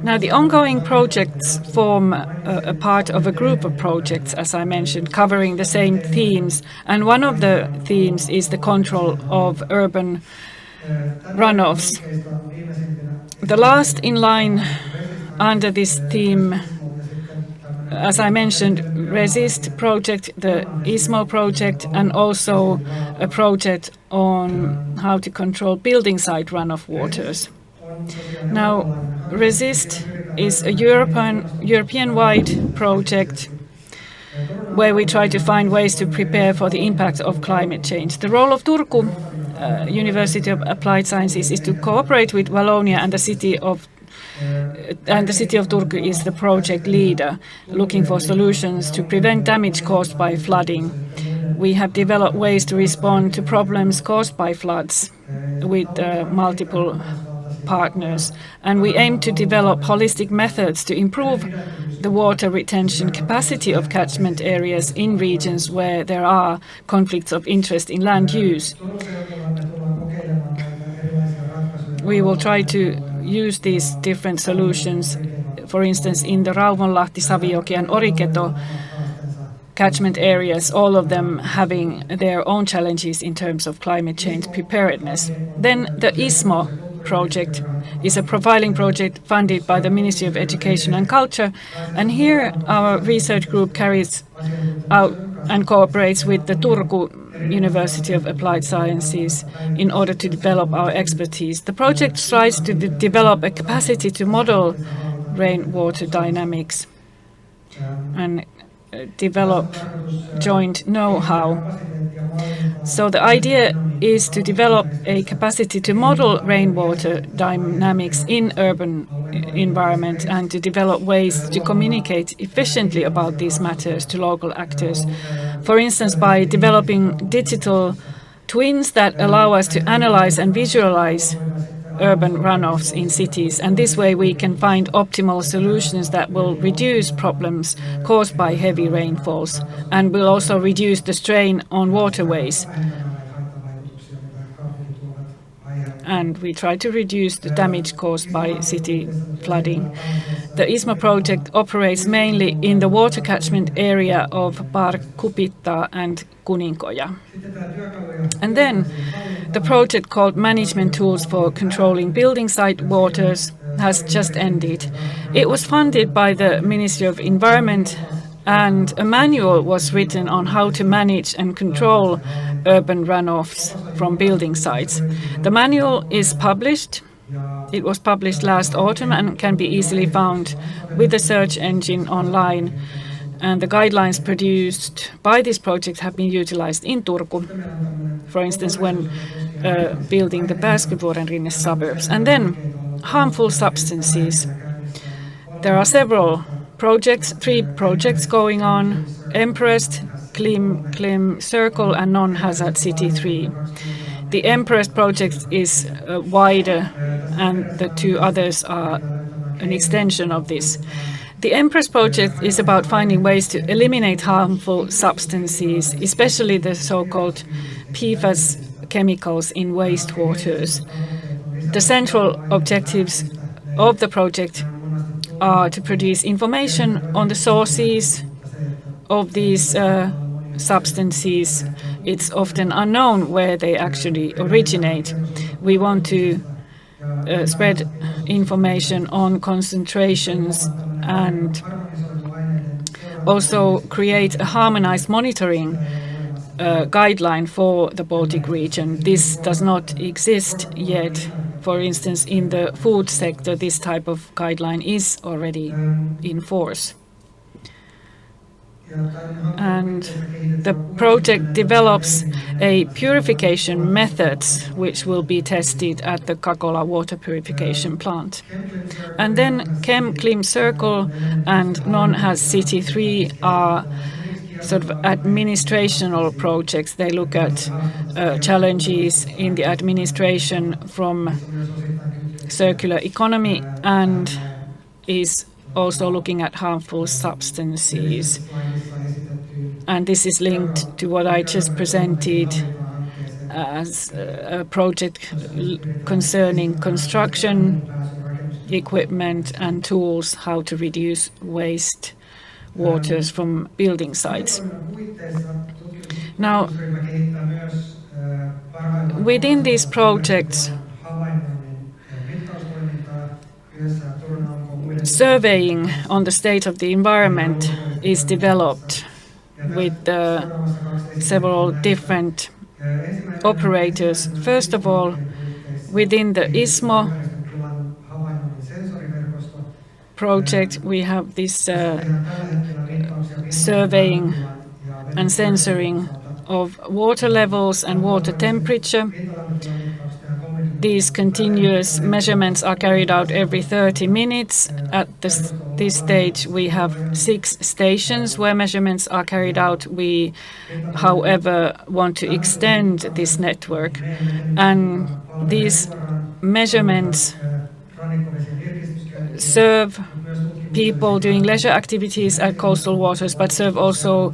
Now, the ongoing projects form a part of a group of projects, as I mentioned, covering the same themes, and one of the themes is the control of urban runoffs. The last in line under this theme, as I mentioned, Resist project, the ISMO project, and also a project on how to control building site runoff waters. Now, Resist is a European-wide project where we try to find ways to prepare for the impact of climate change. The role of Turku University of Applied Sciences is to cooperate with Wallonia, and the city of Turku is the project leader, looking for solutions to prevent damage caused by flooding. We have developed ways to respond to problems caused by floods with multiple partners. And we aim to develop holistic methods to improve the water retention capacity of catchment areas in regions where there are conflicts of interest in land use. We will try to use these different solutions, for instance, in the Rauvonlahti, Savijoki and Oriketo catchment areas, all of them having their own challenges in terms of climate change preparedness. Then the ISMO project is a profiling project funded by the Ministry of Education and Culture, and here our research group carries out and cooperates with the Turku University of Applied Sciences in order to develop our expertise. The project strives to develop a capacity to model rainwater dynamics and develop joint know-how. So the idea is to develop a capacity to model rainwater dynamics in urban environment and to develop ways to communicate efficiently about these matters to local actors. For instance, by developing digital twins that allow us to analyze and visualize urban runoffs in cities, and this way we can find optimal solutions that will reduce problems caused by heavy rainfalls and will also reduce the strain on waterways. And we try to reduce the damage caused by city flooding. The ISMA project operates mainly in the water catchment area of Kupittaa and Kuninkoja. And then the project called Management Tools for Controlling Building Site Waters has just ended. It was funded by the Ministry of Environment, and a manual was written on how to manage and control urban runoffs from building sites. The manual is published. It was published last autumn and can be easily found with the search engine online. And the guidelines produced by this project have been utilized in Turku, for instance, when building the Pääskyvuorenrinne suburbs. And then harmful substances. There are several projects, 3 projects going on: Empress, Clim Circle and Non-Hazard City 3. The Empress project is wider and the 2 others are an extension of this. The Empress project is about finding ways to eliminate harmful substances, especially the so-called PFAS chemicals in wastewaters. The central objectives of the project are to produce information on the sources of these substances. It's often unknown where they actually originate. We want to spread information on concentrations and also create a harmonized monitoring guideline for the Baltic region. This does not exist yet. For instance, in the food sector, this type of guideline is already in force. And the project develops a purification methods which will be tested at the Kakola water purification plant. And then Clim Circle and Non-Haz City 3 are sort of administrational projects. They look at challenges in the administration from circular economy and is also looking at harmful substances. And this is linked to what I just presented as a project concerning construction, equipment and tools, how to reduce waste waters from building sites. Now, within these projects, surveying on the state of the environment is developed with several different operators. First of all, within the ISMO project, we have this surveying and censoring of water levels and water temperature. These continuous measurements are carried out every 30 minutes. At this stage, we have 6 stations where measurements are carried out. We, however, want to extend this network. And these measurements serve people doing leisure activities at coastal waters, but serve also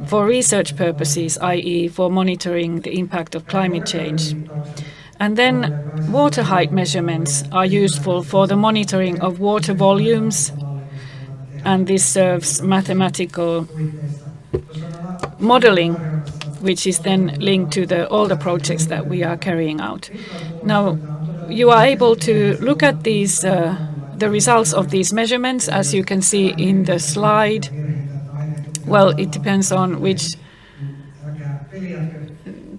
for research purposes, i.e. for monitoring the impact of climate change. And then water height measurements are useful for the monitoring of water volumes, and this serves mathematical modeling, which is then linked to all the projects that we are carrying out. Now, you are able to look at these the results of these measurements, as you can see in the slide. Well, it depends on which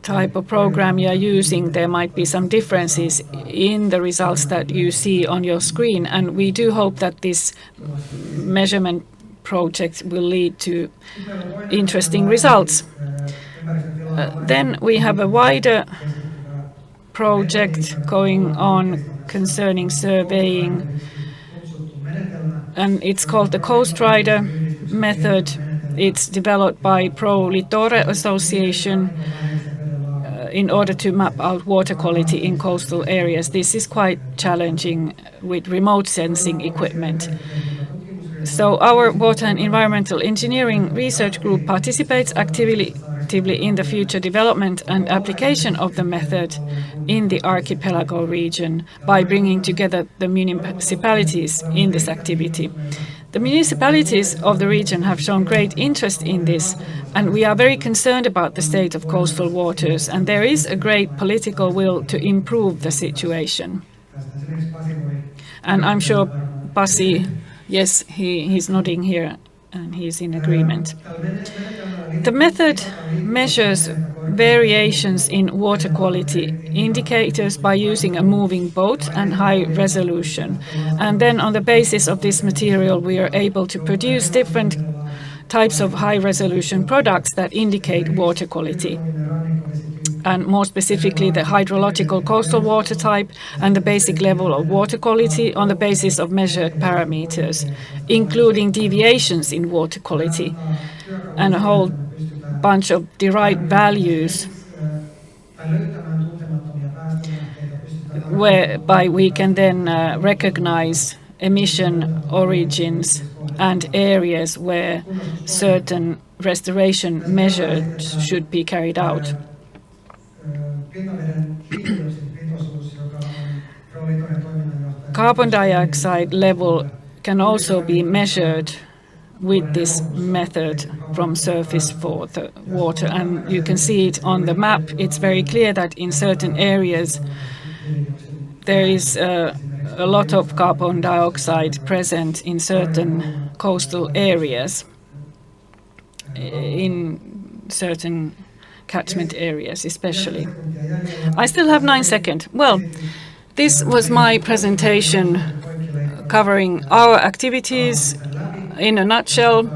type of program you are using. There might be some differences in the results that you see on your screen, and we do hope that this measurement project will lead to interesting results. Then we have a wider project going on concerning surveying, and it's called the Coast Rider method. It's developed by Pro Litore Association in order to map out water quality in coastal areas. This is quite challenging with remote sensing equipment. So our Water and Environmental Engineering Research Group participates actively in the future development and application of the method in the archipelago region by bringing together the municipalities in this activity. The municipalities of the region have shown great interest in this, and we are very concerned about the state of coastal waters, and there is a great political will to improve the situation. And I'm sure Pasi, yes, he's nodding here, and he's in agreement. The method measures variations in water quality indicators by using a moving boat and high resolution. And then on the basis of this material, we are able to produce different types of high resolution products that indicate water quality. And more specifically, the hydrological coastal water type and the basic level of water quality on the basis of measured parameters, including deviations in water quality and a whole bunch of derived values whereby we can then recognize emission origins and areas where certain restoration measures should be carried out. Carbon dioxide level can also be measured with this method from surface for the water, and you can see it on the map. It's very clear that in certain areas there is a lot of carbon dioxide present in certain coastal areas, in certain catchment areas especially. I still have 9 seconds. Well, this was my presentation covering our activities in a nutshell.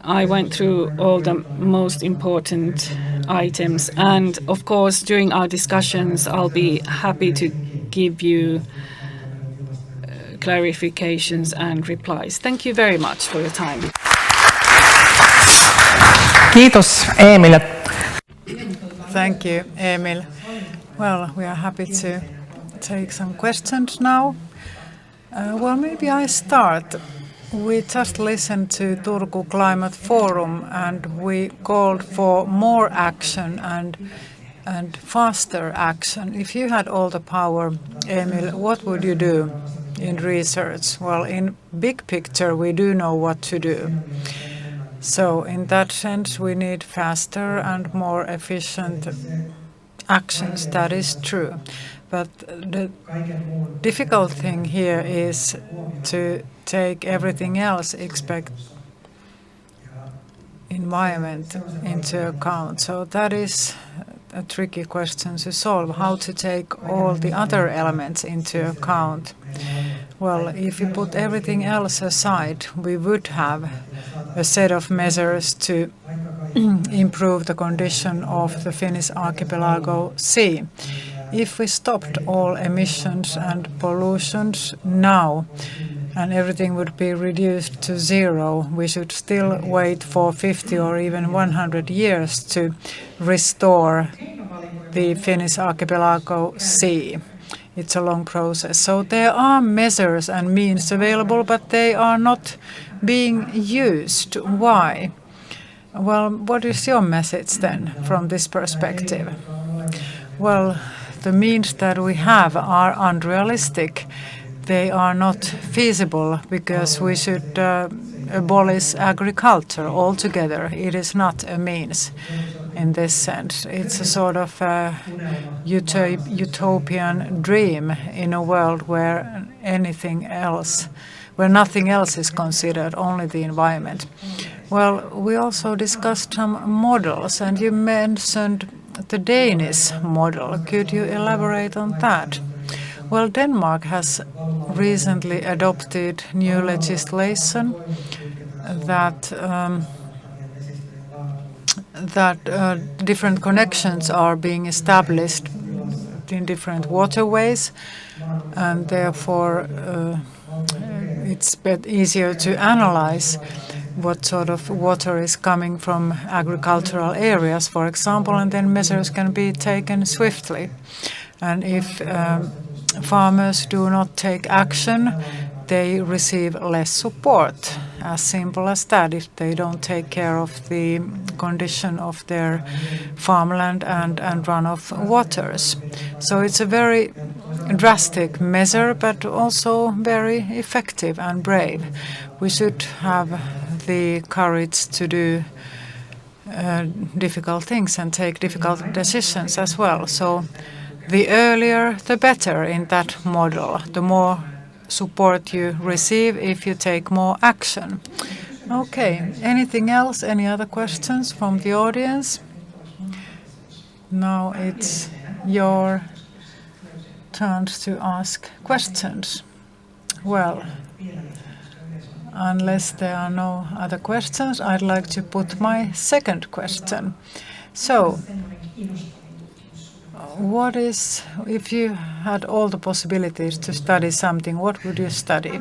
I went through all the most important items, and of course during our discussions I'll be happy to give you clarifications and replies. Thank you very much for your time. Kiitos Emil. Thank you, Emil. Well, we are happy to take some questions now. Well, maybe I start. We just listened to Turku Climate Forum, and we called for more action and faster action. If you had all the power, Emil, what would you do in research? Well, in big picture, we do know what to do. So in that sense, we need faster and more efficient actions. That is true. But the difficult thing here is to take everything else except environment into account. So that is a tricky question to solve, how to take all the other elements into account. Well, if you put everything else aside, we would have a set of measures to improve the condition of the Finnish archipelago sea. If we stopped all emissions and pollutions now, and everything would be reduced to zero, we should still wait for 50 or even 100 years to restore the Finnish archipelago sea. It's a long process. So there are measures and means available, but they are not being used. Why? Well, what is your message then from this perspective? Well, the means that we have are unrealistic. They are not feasible because we should abolish agriculture altogether. It is not a means in this sense. It's a sort of utopian dream in a world where nothing else is considered, only the environment. Well, we also discussed some models, and you mentioned the Danish model. Could you elaborate on that? Well, Denmark has recently adopted new legislation that different connections are being established in different waterways, and therefore it's easier to analyze what sort of water is coming from agricultural areas, for example, and then measures can be taken swiftly. And if farmers do not take action, they receive less support. As simple as that, if they don't take care of the condition of their farmland and runoff waters. So it's a very drastic measure, but also very effective and brave. We should have the courage to do difficult things and take difficult decisions as well. So the earlier, the better in that model. The more support you receive if you take more action. Okay, anything else? Any other questions from the audience? Now it's your chance to ask questions. Well, unless there are no other questions, I'd like to put my second question. So, what is, if you had all the possibilities to study something, what would you study?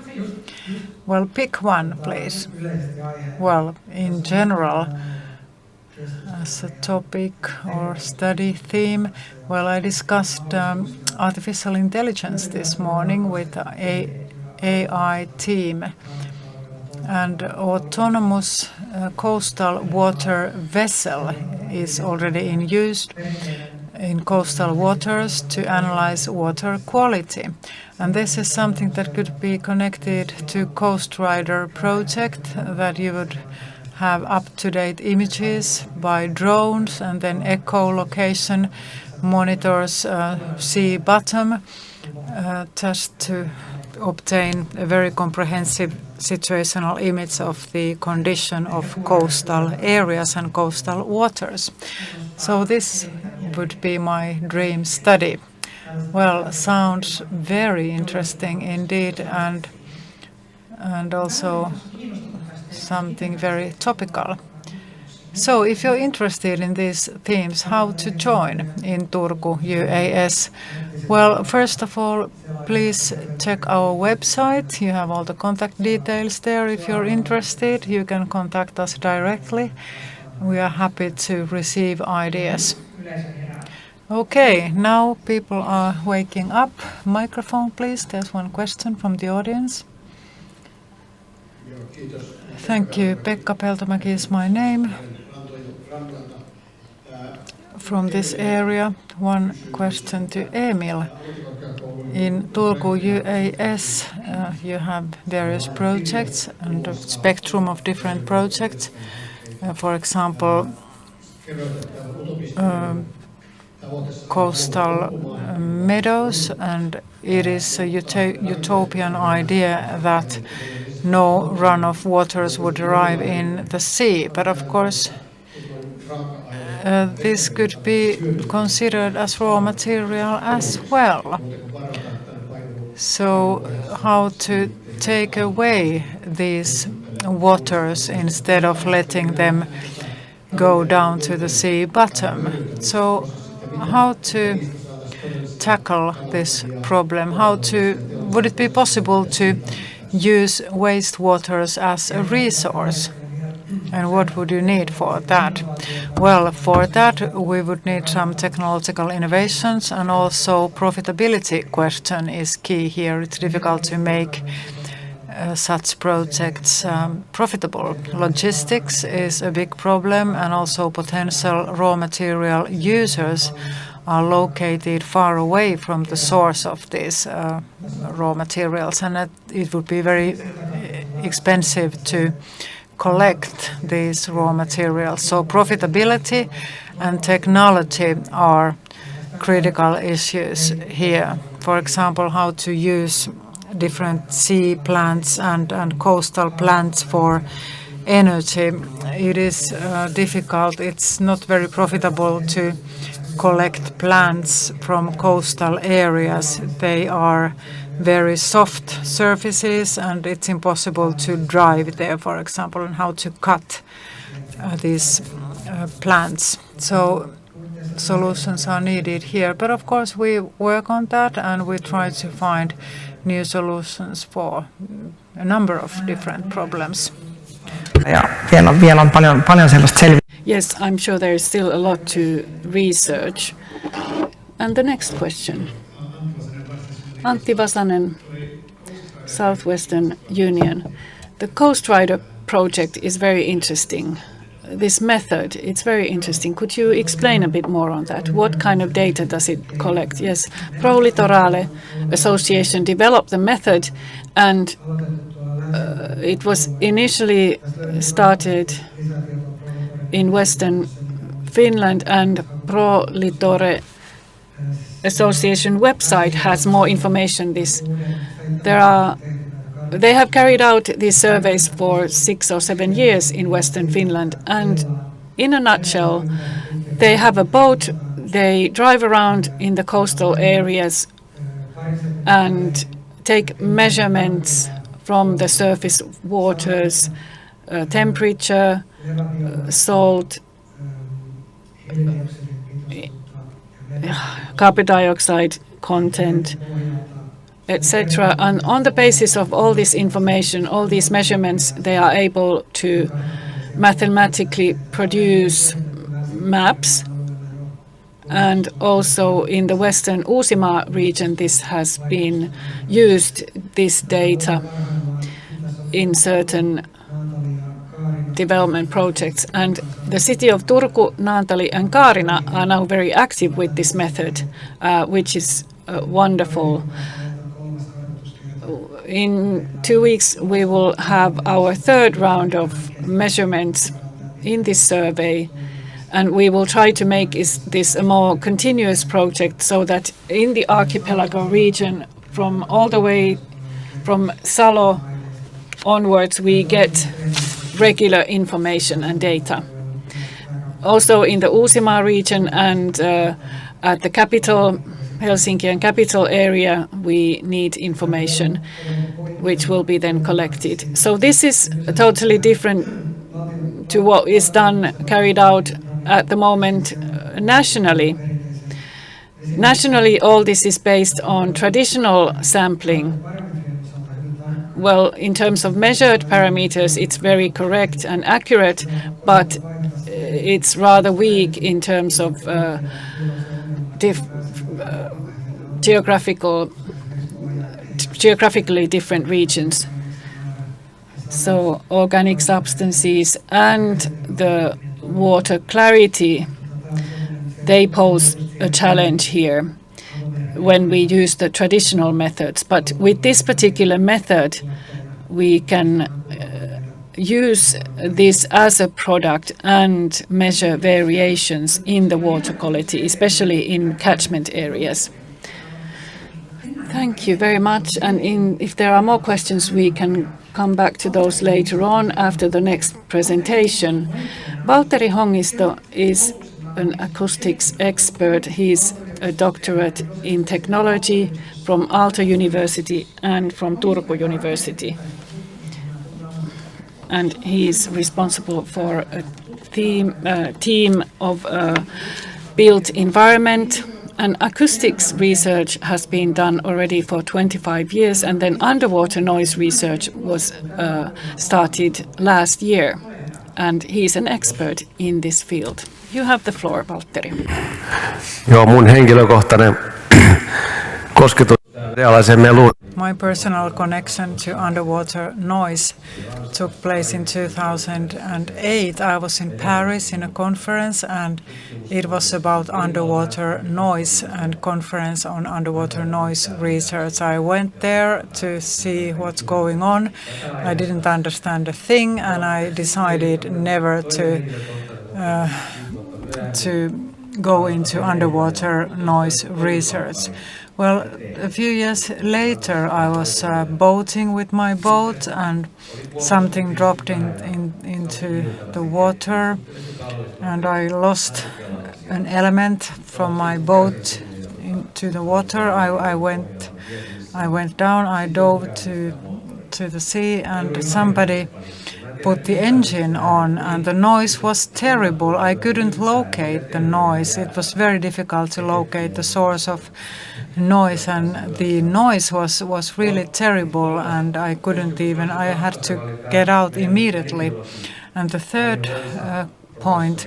Well, pick one, please. Well, in general, as a topic or study theme, well, I discussed artificial intelligence this morning with an AI team. And autonomous coastal water vessel is already in use in coastal waters to analyze water quality. And this is something that could be connected to Coast Rider project, that you would have up-to-date images by drones and then echolocation monitors sea bottom just to obtain a very comprehensive situational image of the condition of coastal areas and coastal waters. So this would be my dream study. Well, sounds very interesting indeed, and also something very topical. So if you're interested in these themes, how to join in Turku UAS? Well, first of all, please check our website. You have all the contact details there. If you're interested, you can contact us directly. We are happy to receive ideas. Okay, now people are waking up. Microphone, please. There's one question from the audience. Thank you. Pekka Peltomäki is my name. From this area, one question to Emil. In Turku UAS, you have various projects and a spectrum of different projects. For example, coastal meadows, and it is a utopian idea that no runoff waters would arrive in the sea. But of course, this could be considered as raw material as well. So how to take away these waters instead of letting them go down to the sea bottom. So how to tackle this problem? Would it be possible to use wastewaters as a resource? And what would you need for that? Well, for that we would need some technological innovations, and also profitability question is key here. It's difficult to make such projects profitable. Logistics is a big problem, and also potential raw material users are located far away from the source of these raw materials, and it would be very expensive to collect these raw materials. So profitability and technology are critical issues here. For example, how to use different sea plants and coastal plants for energy. It is difficult. It's not very profitable to collect plants from coastal areas. They are very soft surfaces, and it's impossible to drive there, for example, and how to cut these plants. So solutions are needed here. But of course we work on that, and we try to find new solutions for a number of different problems. Vielä on paljon sellaista Yes, I'm sure there is still a lot to research. And the next question. Antti Vasanen, Southwestern Union. The Coast Rider project is very interesting. This method, it's very interesting. Could you explain a bit more on that? What kind of data does it collect? Yes, Pro Litorale Association developed the method, and it was initially started in Western Finland, and Pro Litore Association website has more information. They have carried out these surveys for 6 or 7 years in Western Finland, and in a nutshell, they have a boat, they drive around in the coastal areas and take measurements from the surface waters, temperature, salt, carbon dioxide content, etc. And on the basis of all this information, all these measurements, they are able to mathematically produce maps. And also in the Western Uusimaa region, this has been used, this data, in certain development projects. And the city of Turku, Naantali and Kaarina are now very active with this method, which is wonderful. In 2 weeks, we will have our third round of measurements in this survey, and we will try to make this a more continuous project, so that in the archipelago region, from all the way from Salo onwards, we get regular information and data. Also in the Uusimaa region and at the capital, Helsinki and capital area, we need information which will be then collected. So this is totally different to what is carried out at the moment nationally. Nationally, all this is based on traditional sampling. Well, in terms of measured parameters, it's very correct and accurate, but it's rather weak in terms of geographically different regions. So organic substances and the water clarity, they pose a challenge here when we use the traditional methods. But with this particular method, we can use this as a product and measure variations in the water quality, especially in catchment areas. Thank you very much. And if there are more questions, we can come back to those later on after the next presentation. Valtteri Hongisto is an acoustics expert. He's a doctorate in technology from Aalto University and from Turku University. and he is responsible for a team of built environment. And acoustics research has been done already for 25 years, and then underwater noise research was started last year. And he's an expert in this field. You have the floor, Valtteri. Joo, mun henkilökohtainen kosketus realaiseen meluun. My personal connection to underwater noise took place in 2008. I was in Paris in a conference, and it was about underwater noise and conference on underwater noise research. I went there to see what's going on. I didn't understand a thing, and I decided never to go into underwater noise research. Well, a few years later, I was boating with my boat, and something dropped into the water, and I lost an element from my boat into the water. I went down. I dove to the sea, and somebody put the engine on, and the noise was terrible. I couldn't locate the noise. It was very difficult to locate the source of noise, and the noise was really terrible, and I couldn't even, I had to get out immediately. And the third point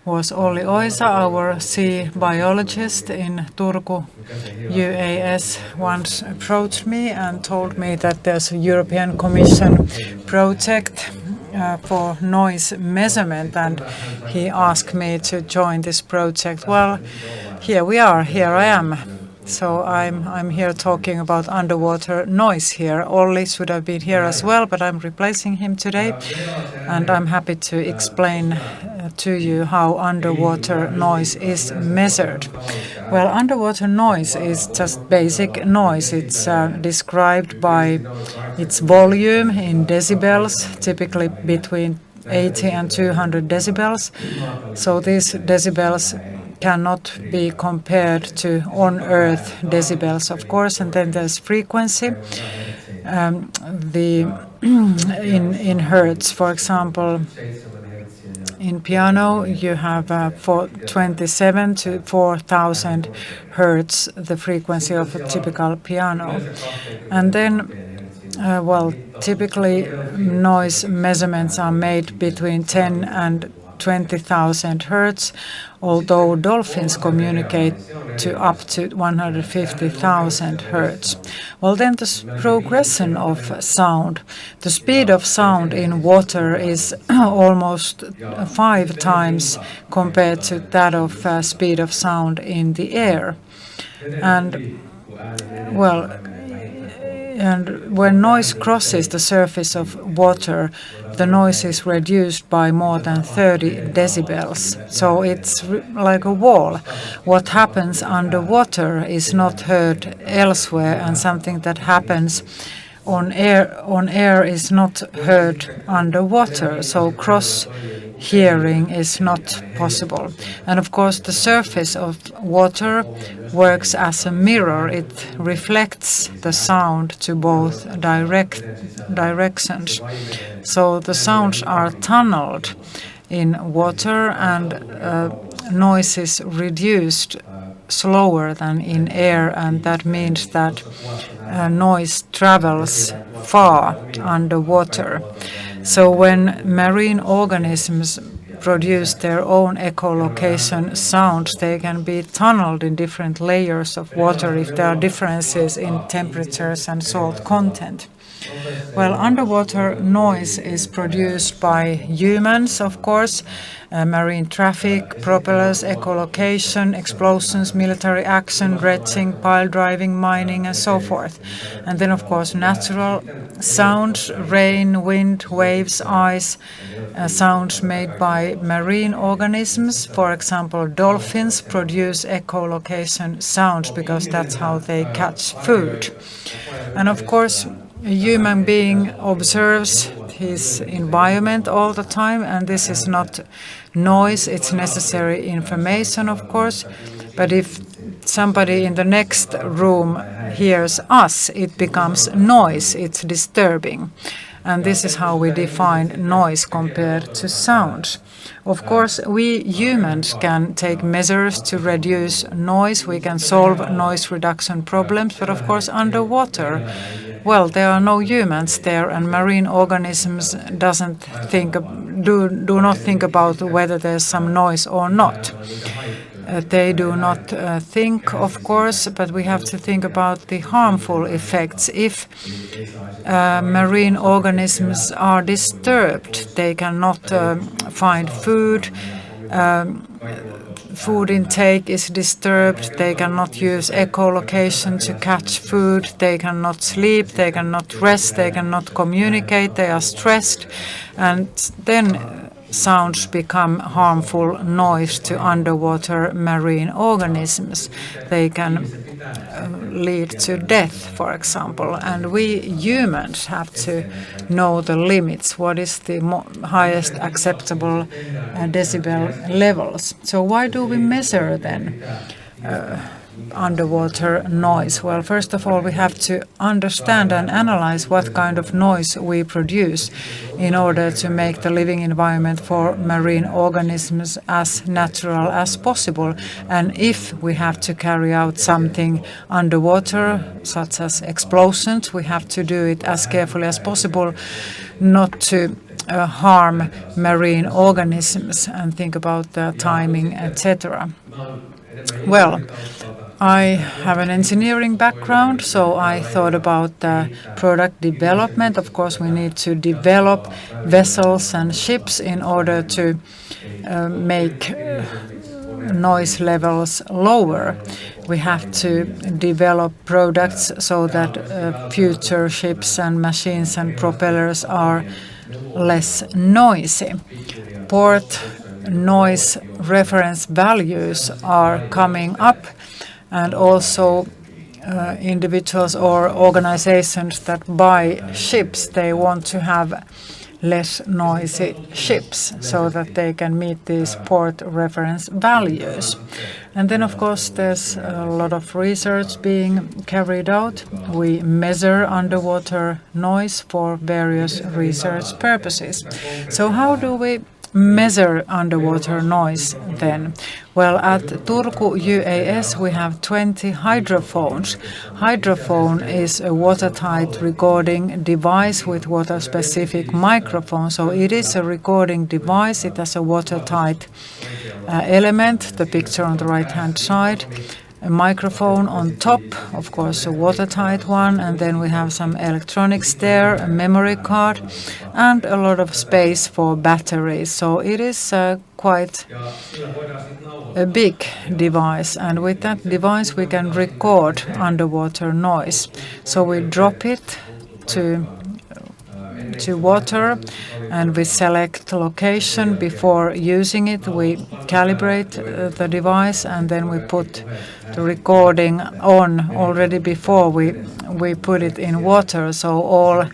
was Olli Oisa, our sea biologist in Turku UAS, once approached me and told me that there's a European Commission project for noise measurement, and he asked me to join this project. Well, here we are, here I am. So I'm here talking about underwater noise here. Olli should have been here as well, but I'm replacing him today, and I'm happy to explain to you how underwater noise is measured. Well, underwater noise is just basic noise. It's described by its volume in decibels, typically between 80 and 200 decibels. So these decibels cannot be compared to on-Earth decibels, of course, and then there's frequency. In hertz, for example, in piano you have for 27 to 4,000 hertz the frequency of a typical piano, and then typically noise measurements are made between 10 and 20,000 hertz, although dolphins communicate to up to 150,000 hertz. Well, then the progression of sound. The speed of sound in water is almost 5 times compared to that of speed of sound in the air. And when noise crosses the surface of water, the noise is reduced by more than 30 decibels. So it's like a wall. What happens underwater is not heard elsewhere, and something that happens on air is not heard underwater. So cross-hearing is not possible. And of course, the surface of water works as a mirror. It reflects the sound to both directions. So the sounds are tunneled in water, and noise is reduced slower than in air, and that means that noise travels far underwater. So when marine organisms produce their own echolocation sounds, they can be tunneled in different layers of water if there are differences in temperatures and salt content. Well, underwater noise is produced by humans, of course, marine traffic, propellers, echolocation, explosions, military action, dredging, pile driving, mining, and so forth. And then, of course, natural sounds, rain, wind, waves, ice, sounds made by marine organisms. For example, dolphins produce echolocation sounds because that's how they catch food. And of course, a human being observes his environment all the time, and this is not noise, it's necessary information, of course. But if somebody in the next room hears us, it becomes noise, it's disturbing. And this is how we define noise compared to sound. Of course, we humans can take measures to reduce noise. We can solve noise reduction problems, but of course underwater, well, there are no humans there, and marine organisms do not think about whether there's some noise or not. They do not think, of course, but we have to think about the harmful effects. If marine organisms are disturbed, they cannot find food, food intake is disturbed, they cannot use echolocation to catch food, they cannot sleep, they cannot rest, they cannot communicate, they are stressed, and then sounds become harmful noise to underwater marine organisms. They can lead to death, for example. And we humans have to know the limits. What is the highest acceptable decibel levels? So why do we measure then underwater noise? Well, first of all, we have to understand and analyze what kind of noise we produce in order to make the living environment for marine organisms as natural as possible. And if we have to carry out something underwater, such as explosions, we have to do it as carefully as possible, not to harm marine organisms, and think about the timing, etc. Well, I have an engineering background, so I thought about product development. Of course, we need to develop vessels and ships in order to make noise levels lower. We have to develop products so that future ships and machines and propellers are less noisy. Port noise reference values are coming up, and also individuals or organizations that buy ships, they want to have less noisy ships so that they can meet these port reference values. And then, of course, there's a lot of research being carried out. We measure underwater noise for various research purposes. So how do we measure underwater noise then? Well, at Turku UAS we have 20 hydrophones. Hydrophone is a watertight recording device with water-specific microphone. So it is a recording device. It has a watertight element, the picture on the right-hand side, a microphone on top, of course a watertight one, and then we have some electronics there, a memory card, and a lot of space for batteries. So it is quite a big device, and with that device we can record underwater noise. So we drop it to water, and we select location before using it. We calibrate the device, and then we put the recording on already before we put it in water. So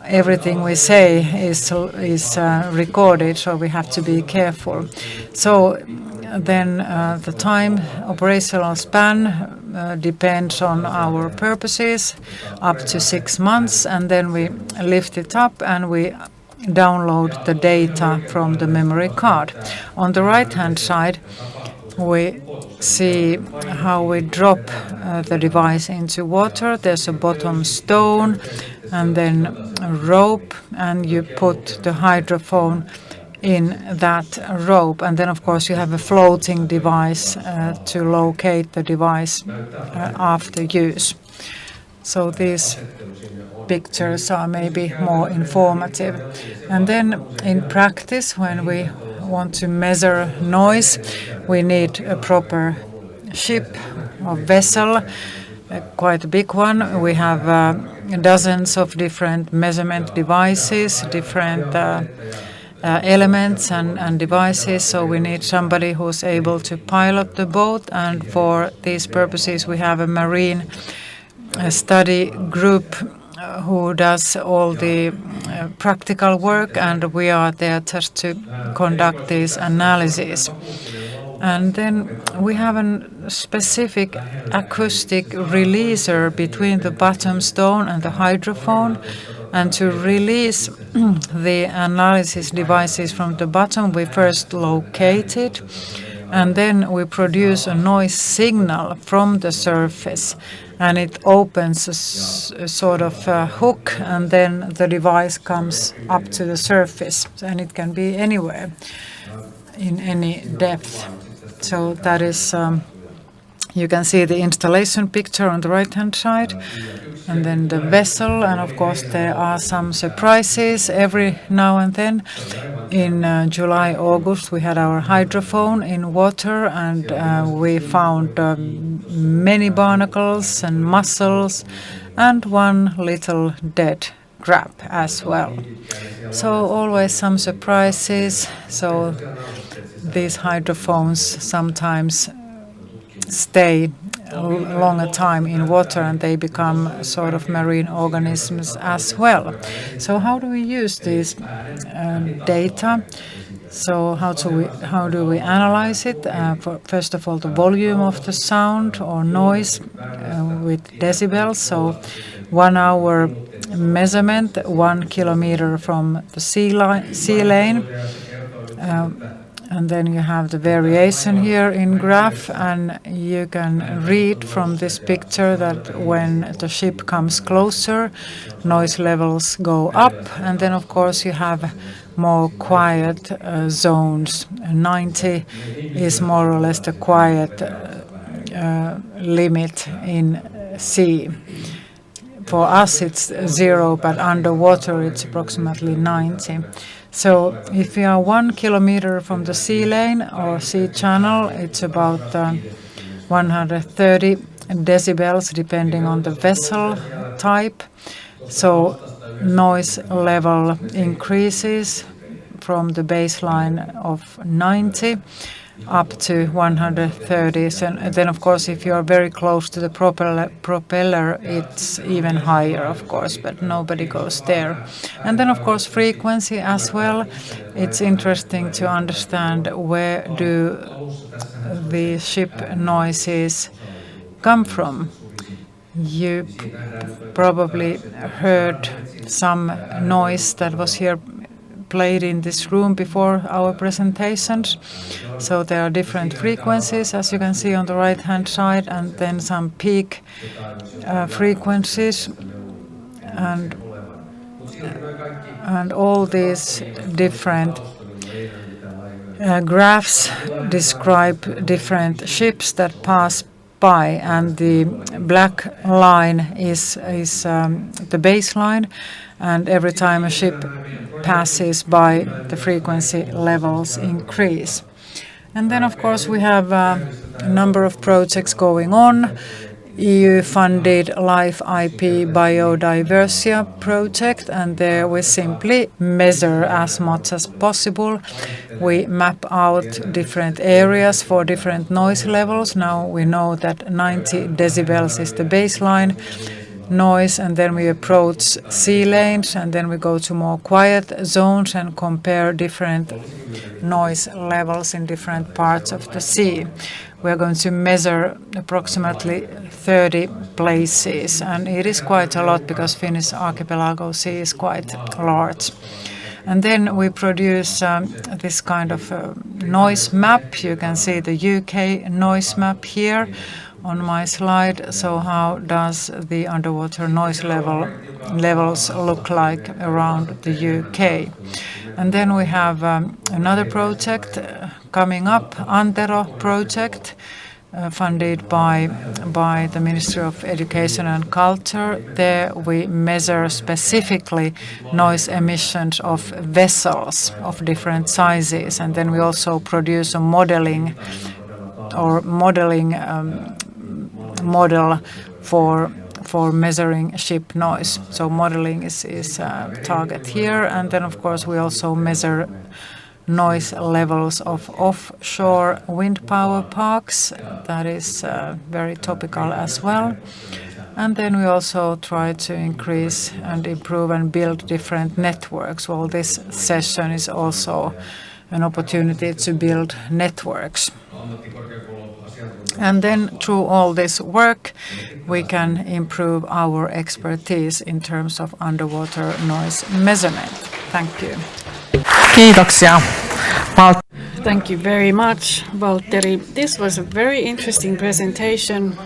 everything we say is recorded, so we have to be careful. So then the time operational span depends on our purposes, up to 6 months, and then we lift it up and we download the data from the memory card. On the right-hand side, we see how we drop the device into water. There's a bottom stone and then a rope, and you put the hydrophone in that rope, and then of course you have a floating device to locate the device after use. So these pictures are maybe more informative. And then in practice, when we want to measure noise, we need a proper ship or vessel, quite a big one. We have dozens of different measurement devices, different elements and devices, so we need somebody who's able to pilot the boat, and for these purposes we have a marine study group who does all the practical work, and we are there just to conduct these analyses. And then we have a specific acoustic releaser between the bottom stone and the hydrophone. And to release the analysis devices from the bottom, we first locate it, and then we produce a noise signal from the surface, and it opens a sort of hook, and then the device comes up to the surface, and it can be anywhere in any depth. So that is, you can see the installation picture on the right-hand side, and then the vessel, and of course there are some surprises every now and then. In July, August, we had our hydrophone in water, and we found many barnacles and mussels, and one little dead crab as well. So always some surprises. So these hydrophones sometimes stay a longer time in water, and they become sort of marine organisms as well. So how do we use this data? So how do we analyze it? First of all, the volume of the sound or noise with decibels. So 1 hour measurement, 1 kilometer from the sea lane. And then you have the variation here in graph, and you can read from this picture that when the ship comes closer, noise levels go up, and then of course you have more quiet zones. 90 is more or less the quiet limit in sea. For us it's 0, but underwater it's approximately 90. So if you are 1 kilometer from the sea lane or sea channel, it's about 130 decibels depending on the vessel type. So noise level increases from the baseline of 90 up to 130. And then of course if you are very close to the propeller it's even higher, of course, but nobody goes there. And then of course frequency as well. It's interesting to understand where do the ship noises come from. You probably heard some noise that was here played in this room before our presentations. So there are different frequencies, as you can see on the right-hand side, and then some peak frequencies. And all these different graphs describe different ships that pass by, and the black line is the baseline, and every time a ship passes by, the frequency levels increase. And then of course we have a number of projects going on. EU-funded Life IP Biodiversity project, and there we simply measure as much as possible. We map out different areas for different noise levels. Now we know that 90 decibels is the baseline noise, and then we approach sea lanes, and then we go to more quiet zones and compare different noise levels in different parts of the sea. We are going to measure approximately 30 places, and it is quite a lot because Finnish archipelago sea is quite large. And then we produce this kind of noise map. You can see the UK noise map here on my slide. So how does the underwater noise levels look like around the UK? And then we have another project coming up, Antero project, funded by the Ministry of Education and Culture. There we measure specifically noise emissions of vessels of different sizes, and then we also produce a modeling model for measuring ship noise. So modeling is a target here, and then of course we also measure noise levels of offshore wind power parks. That is very topical as well. And then we also try to increase and improve and build different networks. Well, this session is also an opportunity to build networks. And then through all this work, we can improve our expertise in terms of underwater noise measurement. Thank you. Kiitoksia. Thank you very much, Valtteri. This was a very interesting presentation.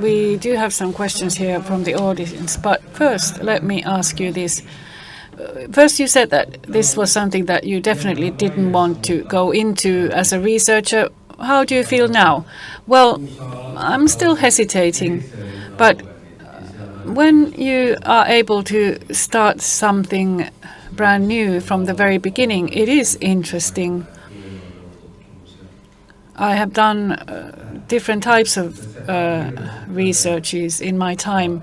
We do have some questions here from the audience, but first let me ask you this. First, you said that this was something that you definitely didn't want to go into as a researcher. How do you feel now? Well, I'm still hesitating, but when you are able to start something brand new from the very beginning, it is interesting. I have done different types of researches in my time,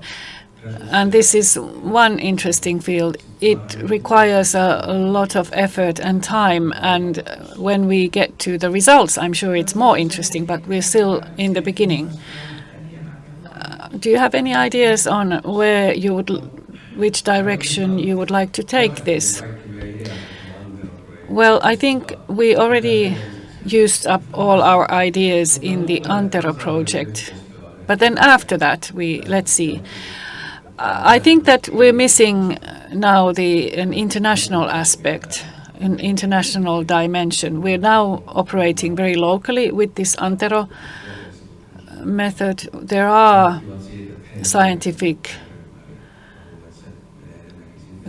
and this is one interesting field. It requires a lot of effort and time, and when we get to the results, I'm sure it's more interesting, but we're still in the beginning. Do you have any ideas on which direction you would like to take this? Well, I think we already used up all our ideas in the Antero project. But then after that, let's see. I think that we're missing now an international aspect, an international dimension. We're now operating very locally with this Antero method. There are scientific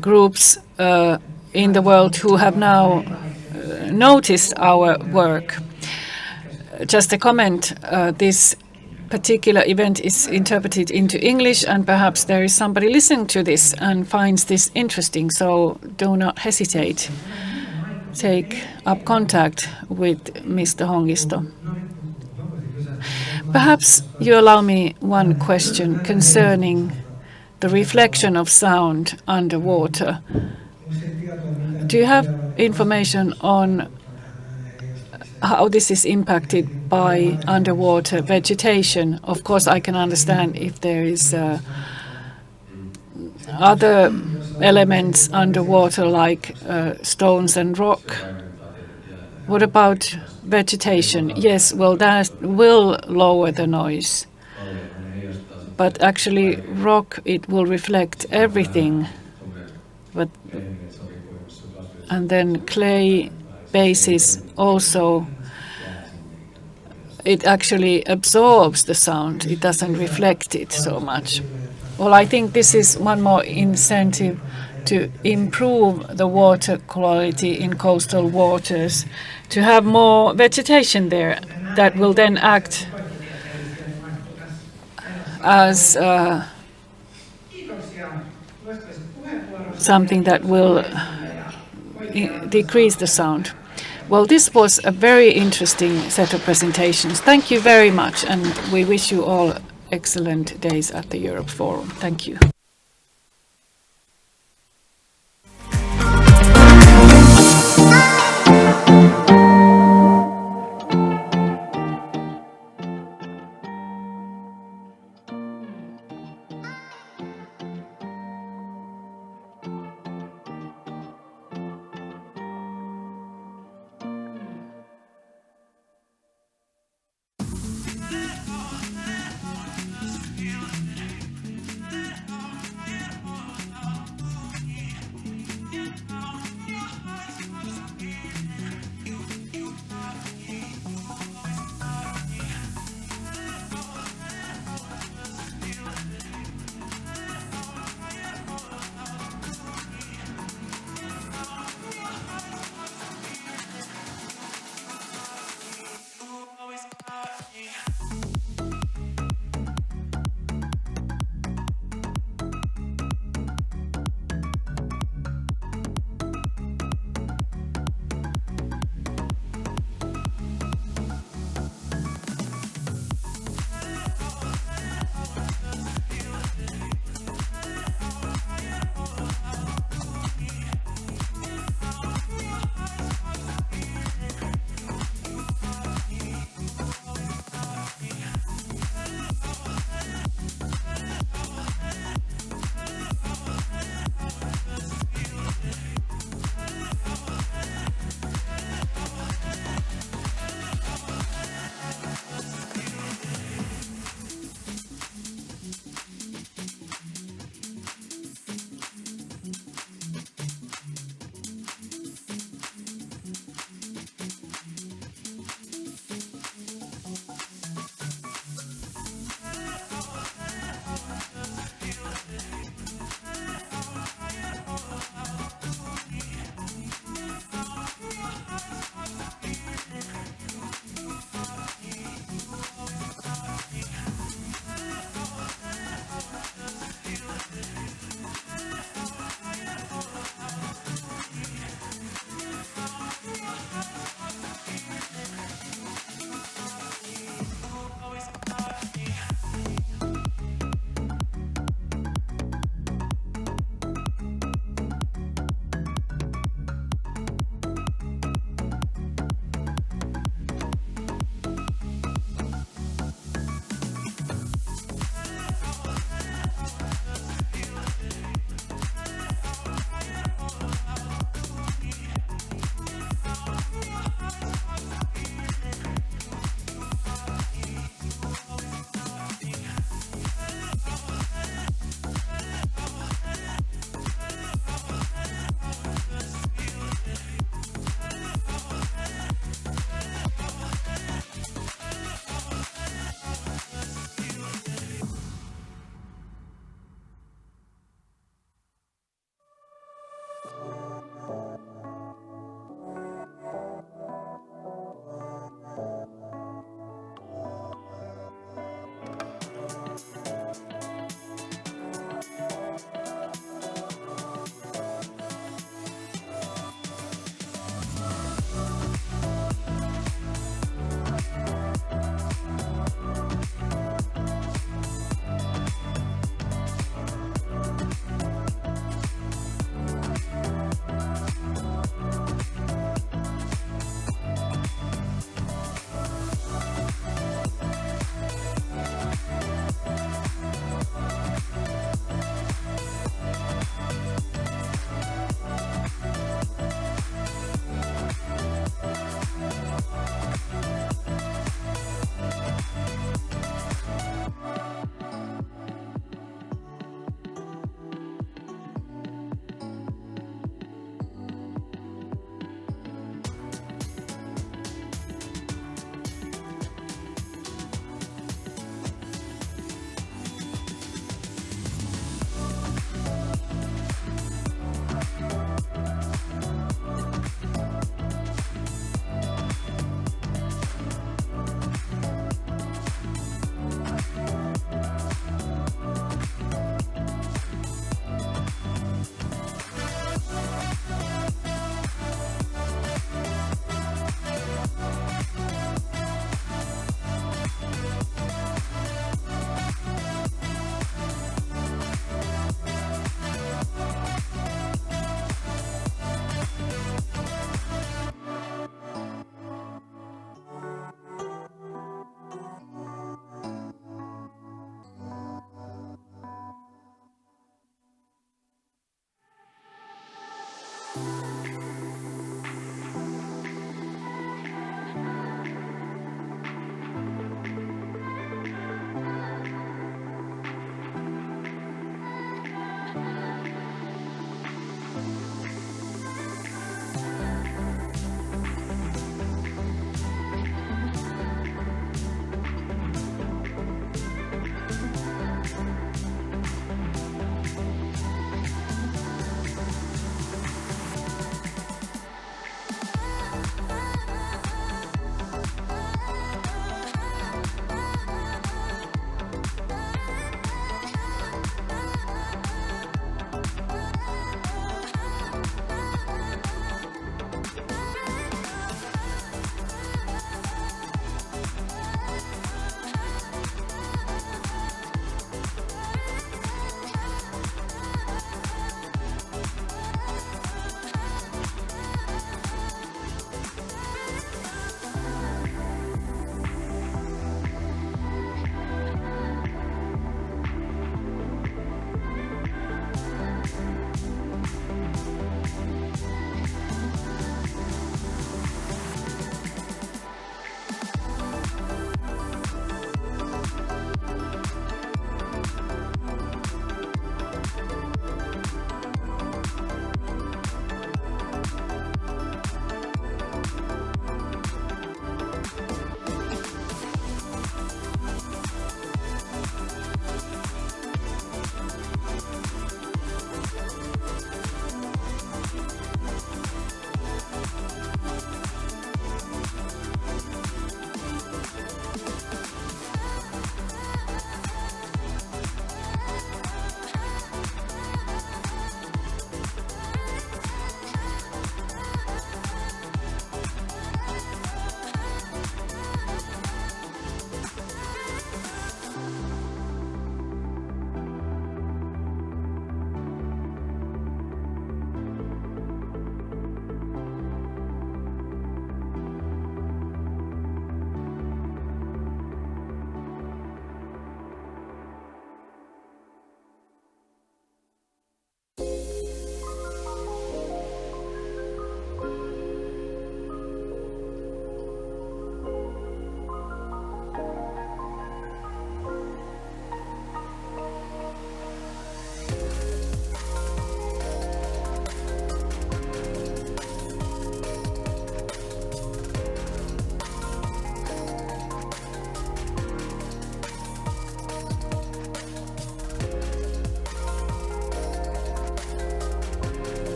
groups in the world who have now noticed our work. Just a comment, this particular event is interpreted into English, and perhaps there is somebody listening to this and finds this interesting, so do not hesitate. Take up contact with Mr. Hongisto. Perhaps you allow me one question concerning the reflection of sound underwater. Do you have information on how this is impacted by underwater vegetation? Of course, I can understand if there is other elements underwater like stones and rock. What about vegetation? Yes, well, that will lower the noise. But actually, rock, it will reflect everything. And then clay bases also, it actually absorbs the sound. It doesn't reflect it so much. Well, I think this is one more incentive to improve the water quality in coastal waters, to have more vegetation there that will then act as something that will decrease the sound. Well, this was a very interesting set of presentations. Thank you very much, and we wish you all excellent days at the Europe Forum. Thank you.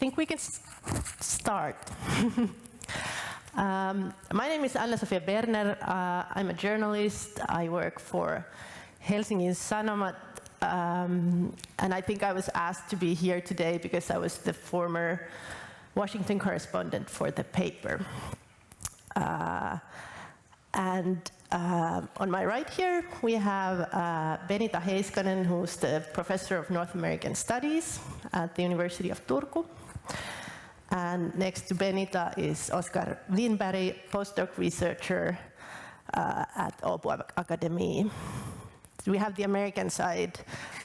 think we can start. My name is Anna-Sofia Berner. I'm a journalist. I work for Helsingin Sanomat. And I think I was asked to be here today because I was the former Washington correspondent for the paper. On my right here, we have Benita Heiskanen, who's the professor of North American Studies at the University of Turku. And next to Benita is Oskar Winberg, postdoc researcher at Åbo Academy. So we have the American side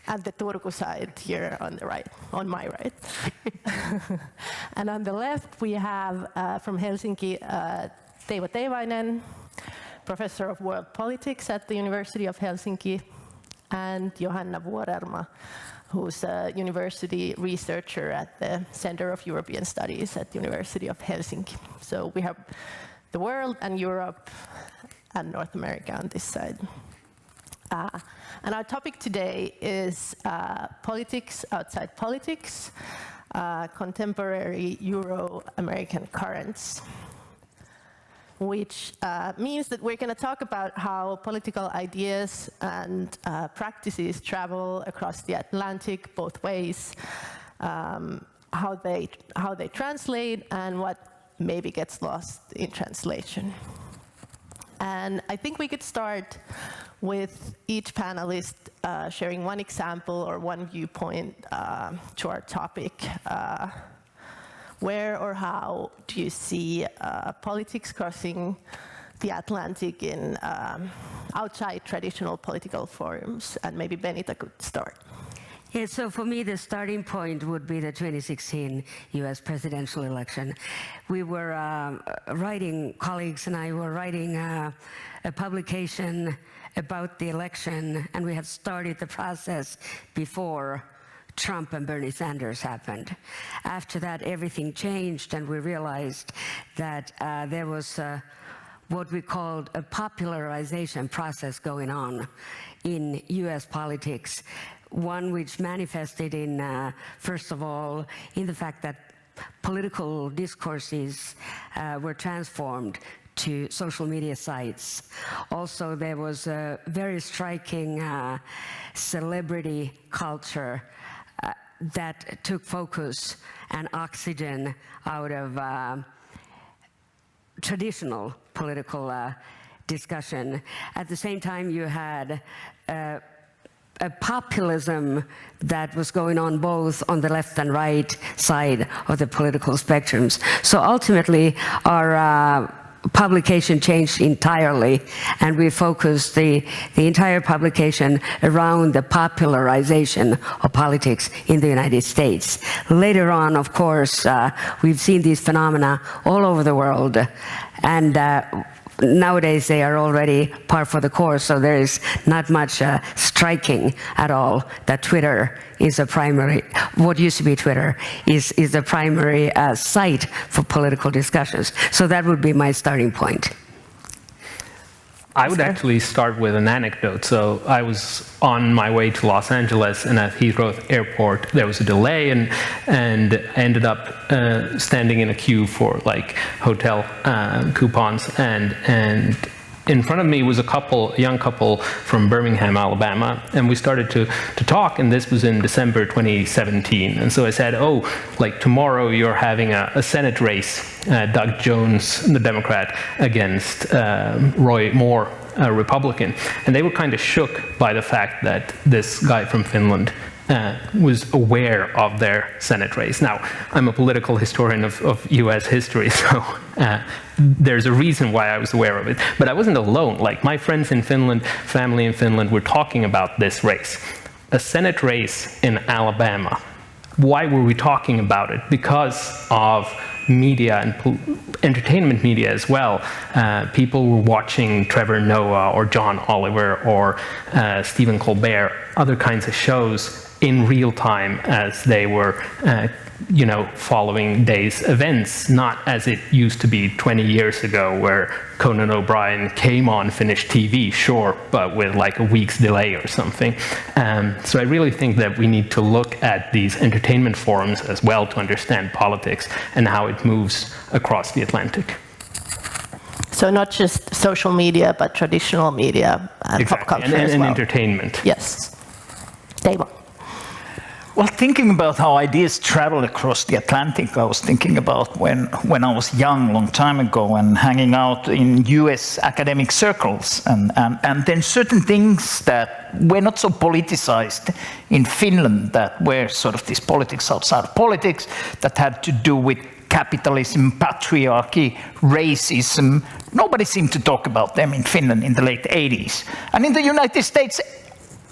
and the Turku side here on the right, on my right. And on the left, we have from Helsinki, Teivo Teivainen, professor of world politics at the University of Helsinki, and Johanna Vuorelma, who's a university researcher at the Center of European Studies at the University of Helsinki. So we have the world and Europe and North America on this side. And our topic today is politics outside politics, contemporary Euro-American currents, which means that we're going to talk about how political ideas and practices travel across the Atlantic both ways, how they translate, and what maybe gets lost in translation. And I think we could start with each panelist sharing one example or one viewpoint to our topic. Where or how do you see politics crossing the Atlantic in outside traditional political forums? And maybe Benita could start. Yeah, so for me, the starting point would be the 2016 US presidential election. We were colleagues and I were writing a publication about the election, and we had started the process before Trump and Bernie Sanders happened. After that, everything changed, and we realized that there was what we called a popularization process going on in US politics, one which manifested in, first of all, in the fact that political discourses were transformed to social media sites. Also, there was a very striking celebrity culture that took focus and oxygen out of traditional political discussion. At the same time, you had a populism that was going on both on the left and right side of the political spectrums. So ultimately, our publication changed entirely, and we focused the entire publication around the popularization of politics in the United States. Later on, of course, we've seen these phenomena all over the world, and nowadays they are already par for the course, so there is not much striking at all that Twitter is a primary, what used to be Twitter, is a primary site for political discussions. So that would be my starting point. I would actually start with an anecdote. So I was on my way to Los Angeles, and at Heathrow Airport there was a delay, and ended up standing in a queue for like hotel coupons, and in front of me was a young couple from Birmingham, Alabama, and we started to talk, and this was in December 2017. And so I said, oh, like tomorrow you're having a Senate race, Doug Jones, the Democrat, against Roy Moore, a Republican. And they were kind of shook by the fact that this guy from Finland was aware of their Senate race. Now, I'm a political historian of US history, so there's a reason why I was aware of it. But I wasn't alone. Like, my friends in Finland, family in Finland, were talking about this race. A Senate race in Alabama. Why were we talking about it? Because of media and entertainment media as well. People were watching Trevor Noah or John Oliver or Stephen Colbert, other kinds of shows in real time as they were following day's events, not as it used to be 20 years ago, where Conan O'Brien came on Finnish TV, sure, but with like a week's delay or something. So I really think that we need to look at these entertainment forums as well to understand politics and how it moves across the Atlantic. So not just social media, but traditional media and exactly. pop culture as and well. Entertainment. Yes. Dave. Well, thinking about how ideas travel across the Atlantic, I was thinking about when I was young, long time ago, and hanging out in US academic circles, and then certain things that were not so politicized in Finland, that were sort of this politics outside of politics, that had to do with capitalism, patriarchy, racism. Nobody seemed to talk about them in Finland in the late 80s. And in the United States,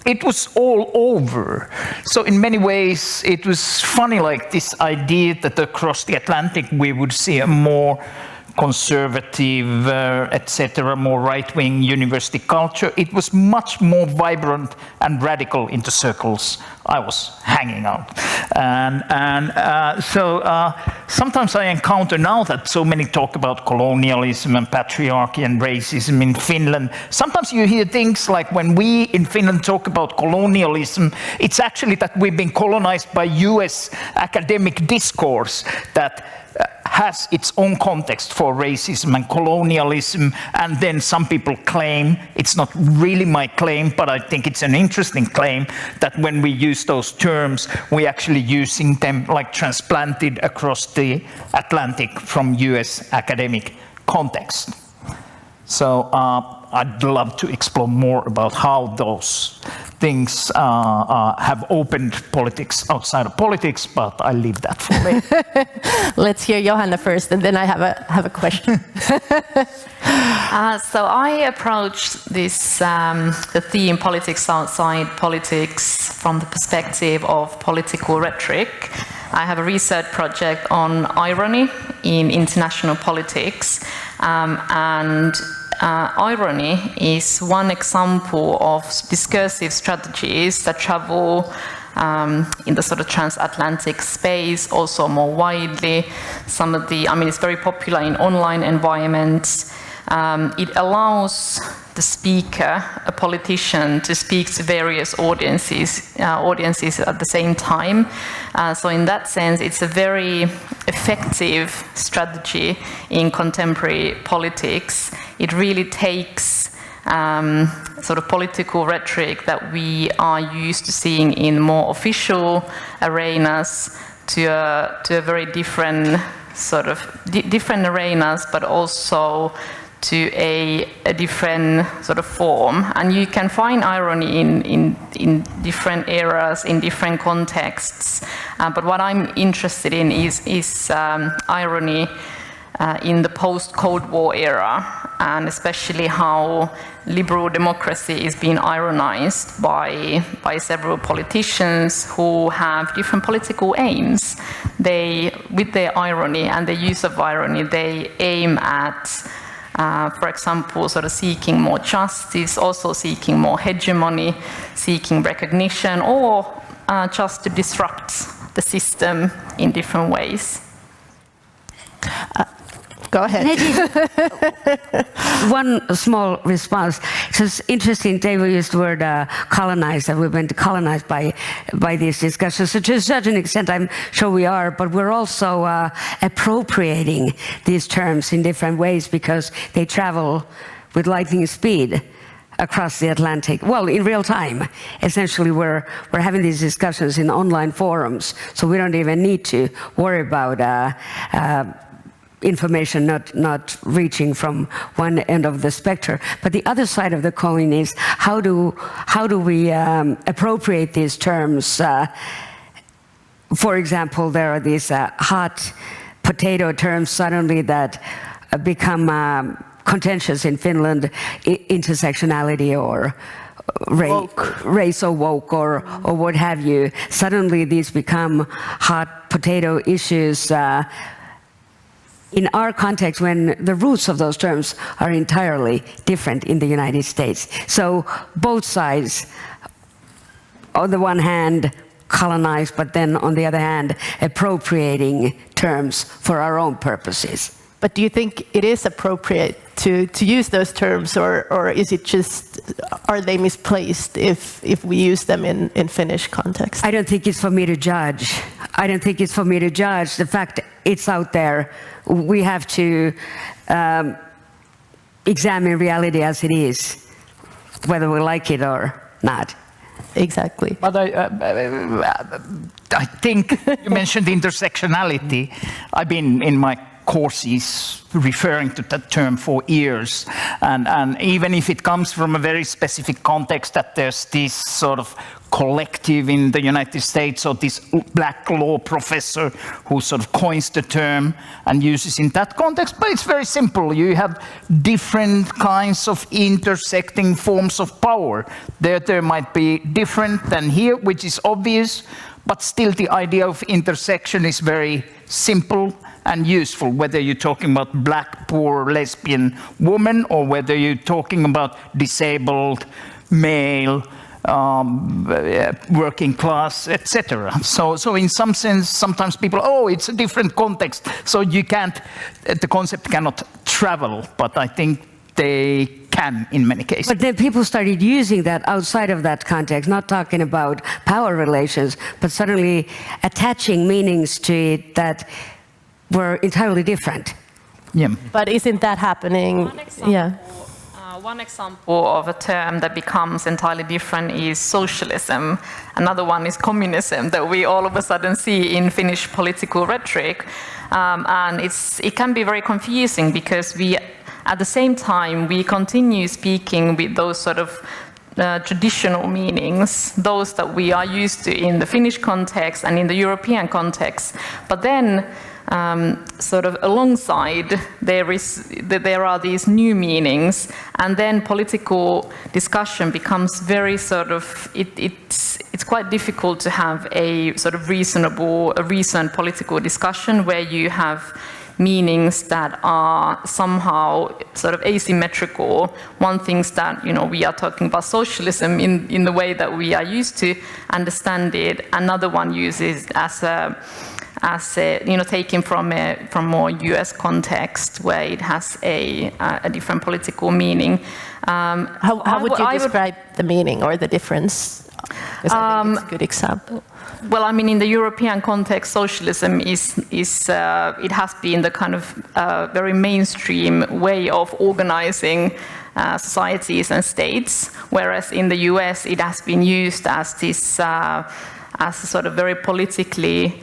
it was all over. So in many ways, it was funny, like this idea that across the Atlantic we would see a more conservative, etc., more right-wing university culture. It was much more vibrant and radical in the circles I was hanging out. So sometimes I encounter now that so many talk about colonialism and patriarchy and racism in Finland. Sometimes you hear things like when we in Finland talk about colonialism, it's actually that we've been colonized by US academic discourse that has its own context for racism and colonialism, and then some people claim, it's not really my claim, but I think it's an interesting claim, that when we use those terms, we're actually using them like transplanted across the Atlantic from US academic context. So I'd love to explore more about how those things have opened politics outside of politics, but I leave that for later. Let's hear Johanna first, and then I have a question. So I approached this the theme politics outside politics from the perspective of political rhetoric. I have a research project on irony in international politics, and irony is one example of discursive strategies that travel in the sort of transatlantic space, also more widely. It's very popular in online environments. It allows the speaker, a politician, to speak to various audiences at the same time. So in that sense, it's a very effective strategy in contemporary politics. It really takes sort of political rhetoric that we are used to seeing in more official arenas to a very different sort of different arenas, but also to a different sort of form. And you can find irony in different eras, in different contexts. But what I'm interested in is irony in the post-Cold War era, and especially how liberal democracy is being ironized by several politicians who have different political aims. With their irony and the use of irony, they aim at for example, sort of seeking more justice, also seeking more hegemony, seeking recognition, or just to disrupt the system in different ways. Go ahead. One small response. So it's interesting, David used the word colonized, that we've been colonized by these discussions. So to a certain extent, I'm sure we are, but we're also appropriating these terms in different ways because they travel with lightning speed across the Atlantic. Well, in real time. Essentially, we're having these discussions in online forums, so we don't even need to worry about information not reaching from one end of the spectrum. But the other side of the coin is how do we appropriate these terms? For example, there are these hot potato terms suddenly that become contentious in Finland, intersectionality or race or woke or what have you. Suddenly these become hot potato issues in our context when the roots of those terms are entirely different in the United States. So both sides, on the one hand, colonize, but then on the other hand, appropriating terms for our own purposes. But do you think it is appropriate to use those terms, or is it just, are they misplaced if we use them in Finnish context? I don't think it's for me to judge. I don't think it's for me to judge. The fact it's out there, we have to examine reality as it is, whether we like it or not. Exactly. But I think you mentioned intersectionality. I've been in my courses referring to that term for years, and even if it comes from a very specific context, that there's this sort of collective in the United States, or this black law professor who sort of coins the term and uses in that context, but it's very simple. You have different kinds of intersecting forms of power. There might be different than here, which is obvious, but still the idea of intersection is very simple and useful, whether you're talking about black, poor, lesbian woman, or whether you're talking about disabled, male, working class, etc. So in some sense, sometimes people, oh, it's a different context, so you can't, the concept cannot travel, but I think they can in many cases. But then people started using that outside of that context, not talking about power relations, but suddenly attaching meanings to it that were entirely different. Yeah. But isn't that happening? One example of a term that becomes entirely different is socialism. Another one is communism, that we all of a sudden see in Finnish political rhetoric. And it can be very confusing, because we, at the same time, we continue speaking with those sort of traditional meanings, those that we are used to in the Finnish context and in the European context. But then, sort of alongside, there are these new meanings, and then political discussion becomes very sort of, it's quite difficult to have a sort of reasoned political discussion where you have meanings that are somehow sort of asymmetrical. One thinks that, you know, we are talking about socialism in the way that we are used to understand it. Another one uses as a you know, taken from more US context where it has a different political meaning. How would you describe the meaning or the difference? Because I think it's a good example. Well, I mean, in the European context, socialism is it has been the kind of very mainstream way of organizing societies and states, whereas in the US it has been used as this as a sort of very politically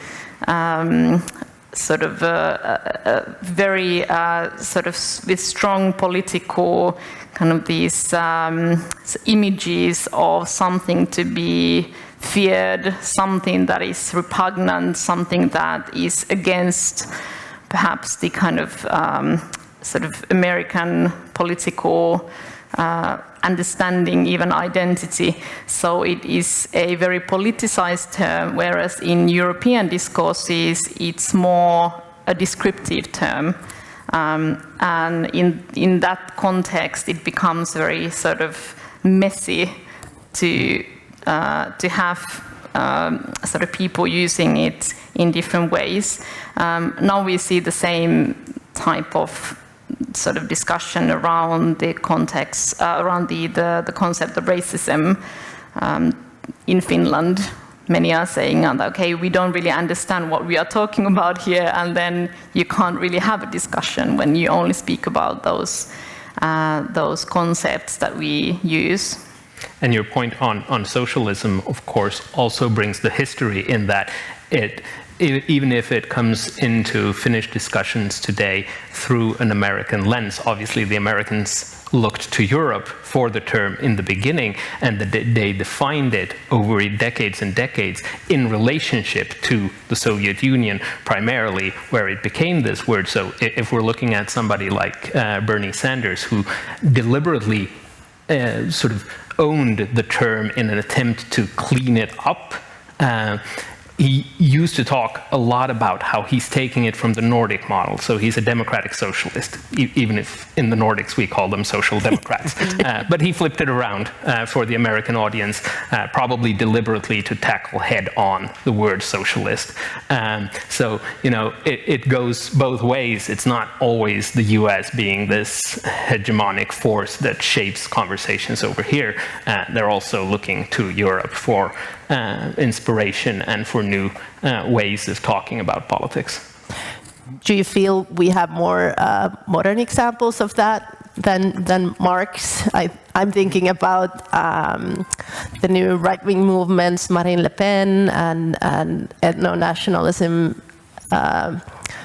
sort of very sort of with strong political kind of these images of something to be feared, something that is repugnant, something that is against perhaps the kind of sort of American political understanding, even identity. So it is a very politicized term, whereas in European discourses it's more a descriptive term. And in that context it becomes very sort of messy to have sort of people using it in different ways. Now we see the same type of sort of discussion around the context, around the concept of racism in Finland. Many are saying, okay, we don't really understand what we are talking about here, and then you can't really have a discussion when you only speak about those concepts that we use. And your point on socialism, of course, also brings the history in that even if it comes into Finnish discussions today through an American lens, obviously the Americans looked to Europe for the term in the beginning, and they defined it over decades and decades in relationship to the Soviet Union primarily, where it became this word. So if we're looking at somebody like Bernie Sanders, who deliberately sort of owned the term in an attempt to clean it up, he used to talk a lot about how he's taking it from the Nordic model. So he's a democratic socialist, even if in the Nordics we call them social democrats. But he flipped it around for the American audience, probably deliberately to tackle head on the word socialist. So, you know, it goes both ways. It's not always the US being this hegemonic force that shapes conversations over here. They're also looking to Europe for inspiration and for new ways of talking about politics. Do you feel we have more modern examples of that than Marx? I'm thinking about the new right-wing movements, Marine Le Pen and ethno-nationalism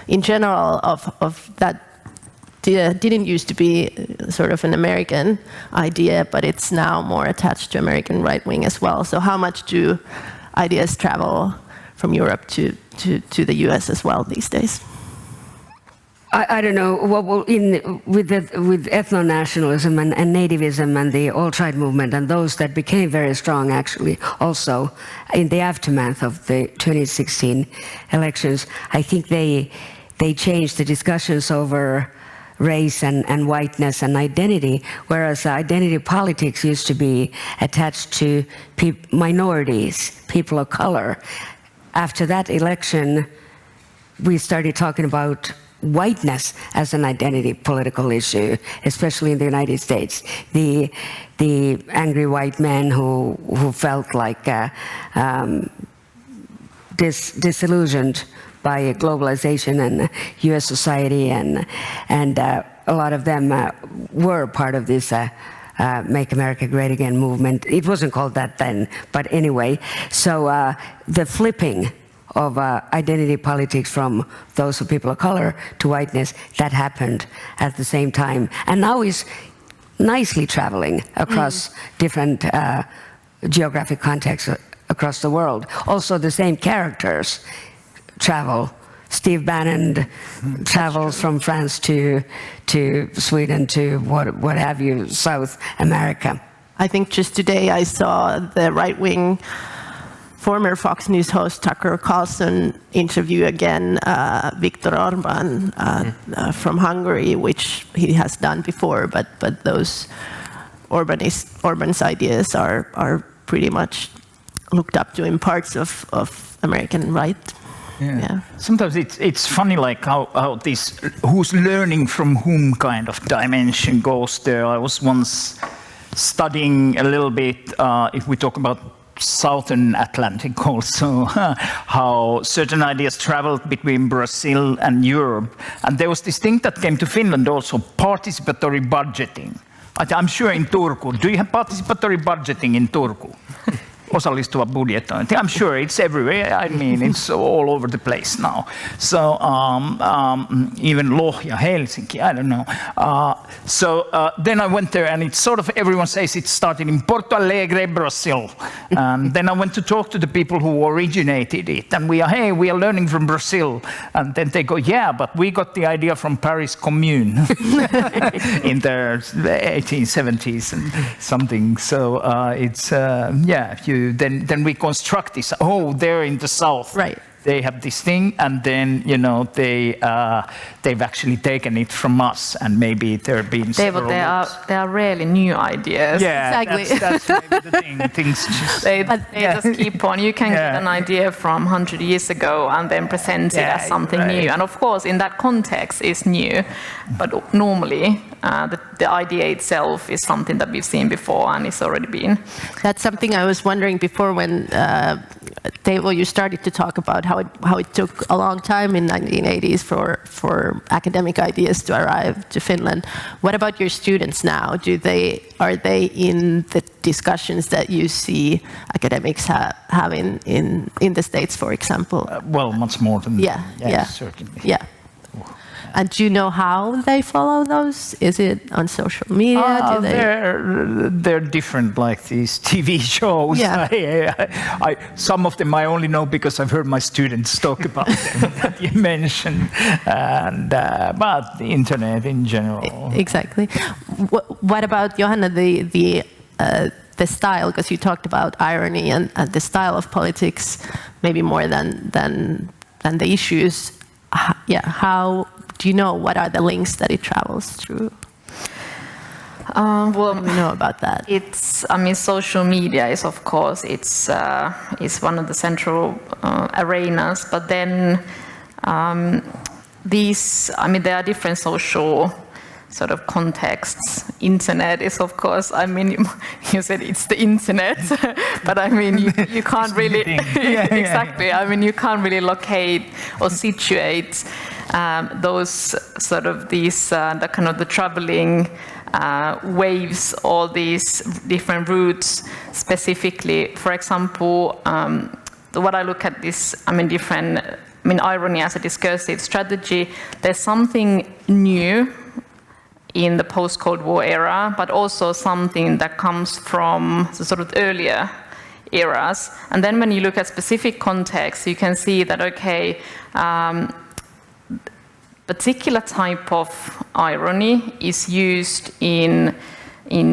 in general of that didn't used to be sort of an American idea, but it's now more attached to American right wing as well. So how much do ideas travel from Europe to the US as well these days? I don't know. Well, with ethno-nationalism and nativism and the alt-right movement and those that became very strong actually also in the aftermath of the 2016 elections, I think they changed the discussions over race and whiteness and identity, whereas identity politics used to be attached to minorities, people of color. After that election, we started talking about whiteness as an identity political issue, especially in the United States. The angry white men who felt like disillusioned by globalization and U.S. society, and a lot of them were part of this Make America Great Again movement. It wasn't called that then, but anyway. So the flipping of identity politics from those of people of color to whiteness, that happened at the same time. And now is nicely traveling across different geographic contexts across the world. Also the same characters travel. Steve Bannon travels from France to Sweden to what have you, South America. I think just today I saw the right-wing former Fox News host Tucker Carlson interview again Viktor Orban from Hungary, which he has done before, but those Orban's ideas are pretty much looked up to in parts of American right. Yeah. Sometimes it's funny, like how this who's learning from whom kind of dimension goes there. I was once studying a little bit, if we talk about Southern Atlantic also, how certain ideas traveled between Brazil and Europe. And there was this thing that came to Finland also, participatory budgeting. I'm sure in Turku, do you have participatory budgeting in Turku? Osallistuva budjetointi. I'm sure it's everywhere. I mean, it's all over the place now. So even Lohja, Helsinki, I don't know. Then I went there, and it's sort of, everyone says it started in Porto Alegre, Brazil. Then I went to talk to the people who originated it, and we are learning from Brazil. And then they go, yeah, but we got the idea from Paris Commune in the 1870s and something. So it's, then we construct this. Oh, they're in the south. Right. They have this thing, and then they've actually taken it from us, and maybe there have been several. They are really new ideas. Yeah, exactly. That's maybe the thing. Things just, they just keep on. You can get an idea from 100 years ago and then present it as something new. And of course, in that context, it's new. But normally, the idea itself is something that we've seen before and it's already been. That's something I was wondering before when you started to talk about how it took a long time in the 1980s for academic ideas to arrive to Finland. What about your students now? Are they in the discussions that you see academics have in the States, for example? Well, much more than certainly. Yeah. And do you know how they follow those? Is it on social media? They're different, like these TV shows. Yeah. Some of them I only know because I've heard my students talk about them that you mentioned, and but the internet in general. Exactly. What about Johanna, the style? Because you talked about irony and the style of politics maybe more than the issues. How do you know what are the links that it travels through? Well, what do we know about that? Social media is, of course, it's one of the central arenas. But then there are different social sort of contexts. Internet is, of course, you said it's the internet, but you can't really exactly. You can't really locate or situate those sort of these the kind of the traveling waves, all these different routes specifically. For example, what I look at this, irony as a discursive strategy. There's something new in the post-Cold War era, but also something that comes from the sort of earlier eras. And then when you look at specific contexts, you can see that, particular type of irony is used in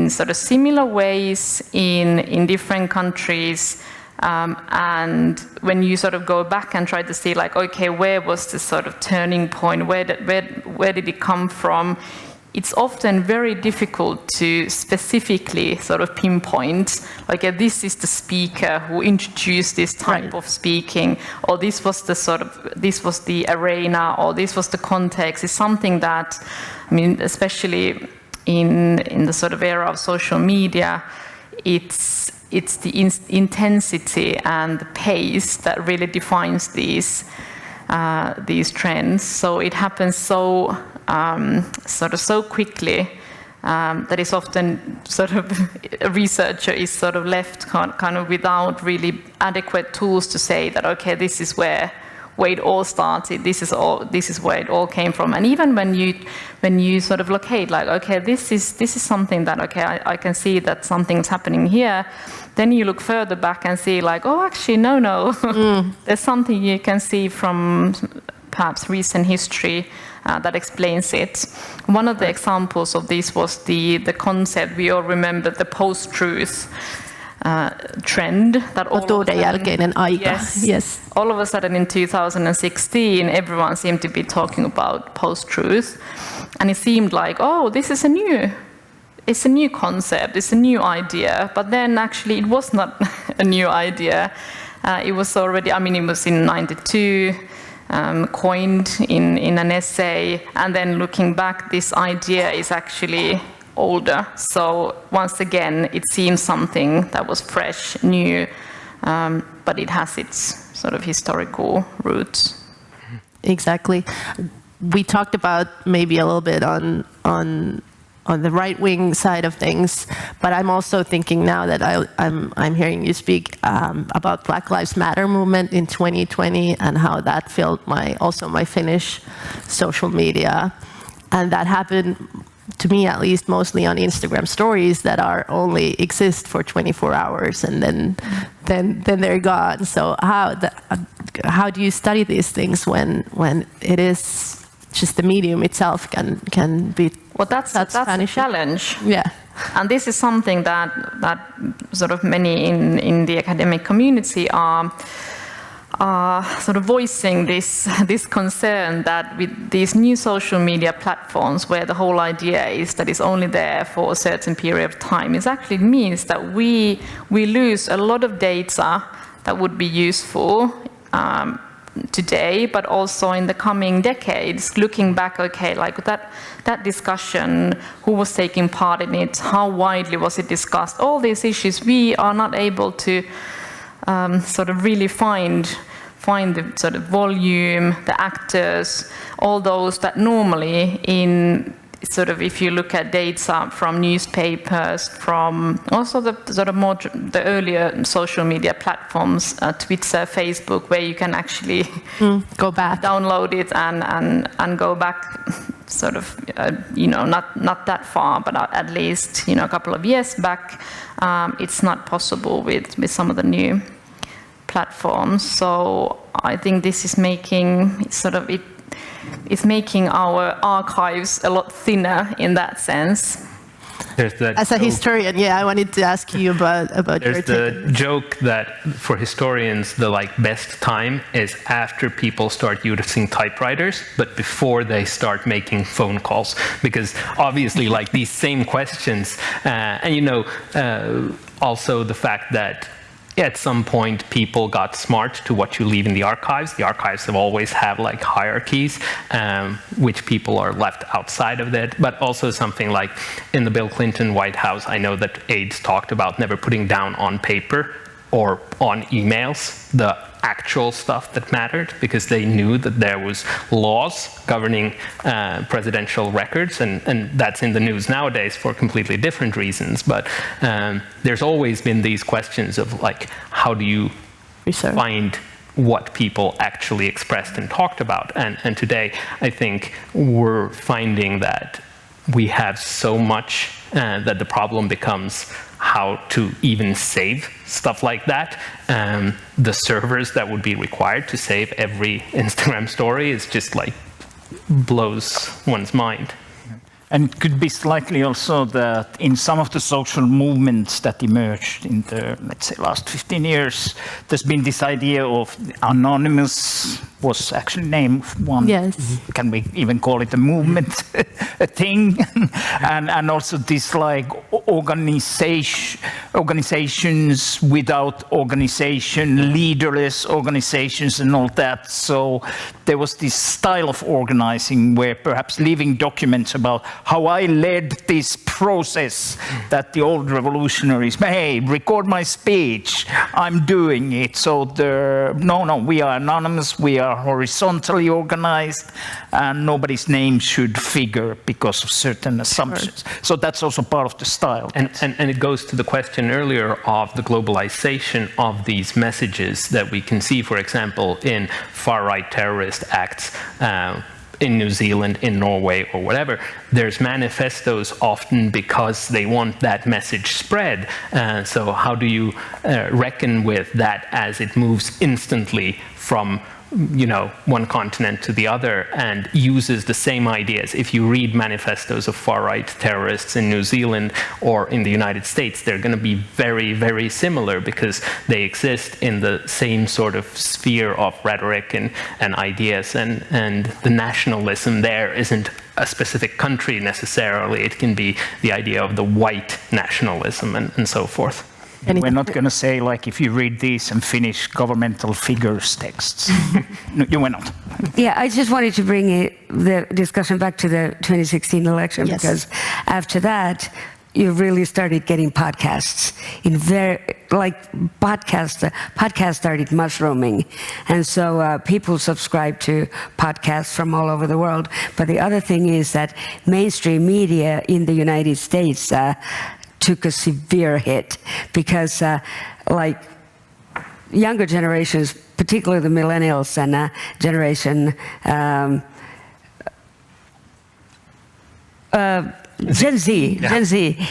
sort of similar ways in different countries. And when you sort of go back and try to see, where was this sort of turning point? Where did it come from? It's often very difficult to specifically sort of pinpoint, this is the speaker who introduced this type of speaking, or this was the arena, or this was the context. It's something that, especially in the sort of era of social media, it's the intensity and the pace that really defines these trends. So it happens so quickly that is often sort of a researcher is sort of left kind of without really adequate tools to say that this is where it all started, this is where it all came from. And even when you sort of locate this is something that I can see that something's happening here, then you look further back and see actually no. There's something you can see from perhaps recent history that explains it. One of the examples of this was the concept, we all remember the post-truth trend. That totuuden jälkeinen aika. Yes. All of a sudden in 2016, everyone seemed to be talking about post-truth. And it seemed this is it's a new concept, it's a new idea. But then actually it was not a new idea. It was already, it was in 92, coined in an essay, and then looking back, this idea is actually older. So once again, it seems something that was fresh, new, but it has its sort of historical roots. Exactly. We talked about maybe a little bit on the right-wing side of things, but I'm also thinking now that I'm hearing you speak about Black Lives Matter movement in 2020 and how that filled my Finnish social media, and that happened to me at least mostly on Instagram stories that only exist for 24 hours and then they're gone. So how do you study these things when it is just the medium itself can be? Well, that's a challenge. Yeah. And this is something that sort of many in the academic community are sort of voicing this concern that with these new social media platforms, where the whole idea is that it's only there for a certain period of time, it actually means that we lose a lot of data that would be useful today, but also in the coming decades, looking back, that discussion, who was taking part in it, how widely was it discussed, all these issues, we are not able to sort of really find the sort of volume, the actors, all those that normally in sort of, if you look at data from newspapers, from also the sort of more the earlier social media platforms, Twitter, Facebook, where you can actually go back, download it and go back, sort of not that far, but at least a couple of years back. It's not possible with some of the new platforms. So I think this is making it's making our archives a lot thinner in that sense. As a historian, I wanted to ask you about your take. There's the joke that for historians, the best time is after people start using typewriters, but before they start making phone calls, because obviously these same questions, and also the fact that at some point people got smart to what you leave in the archives. The archives have always have hierarchies, which people are left outside of that. But also something like in the Bill Clinton White House, I know that aides talked about never putting down on paper or on emails the actual stuff that mattered, because they knew that there was laws governing presidential records, and that's in the news nowadays for completely different reasons. But there's always been these questions of how do you find what people actually expressed and talked about, and today I think we're finding that we have so much that the problem becomes how to even save stuff like that. The servers that would be required to save every Instagram story is just blows one's mind. And it could be slightly also that in some of the social movements that emerged in the, let's say, last 15 years, there's been this idea of anonymous was actually named one. Yes. Can we even call it a movement, a thing? and also this organizations without organization, leaderless organizations and all that. So there was this style of organizing where perhaps leaving documents about how I led this process that the old revolutionaries, hey, record my speech, I'm doing it. So no, we are anonymous, we are horizontally organized, and nobody's name should figure because of certain assumptions. Sure. So that's also part of the style. And it goes to the question earlier of the globalization of these messages that we can see, for example, in far-right terrorist acts in New Zealand, in Norway, or whatever. There's manifestos often because they want that message spread. So how do you reckon with that as it moves instantly from one continent to the other and uses the same ideas? If you read manifestos of far-right terrorists in New Zealand or in the United States, they're going to be very, very similar because they exist in the same sort of sphere of rhetoric and ideas. And the nationalism there isn't a specific country necessarily. It can be the idea of the white nationalism and so forth. We're not going to say, if you read these and finish governmental figures texts. No, you were not. Yeah, I just wanted to bring the discussion back to the 2016 election, yes. Because after that, you really started getting podcasts. Podcasts started mushrooming. And so people subscribe to podcasts from all over the world. But the other thing is that mainstream media in the United States took a severe hit because younger generations, particularly the millennials and generation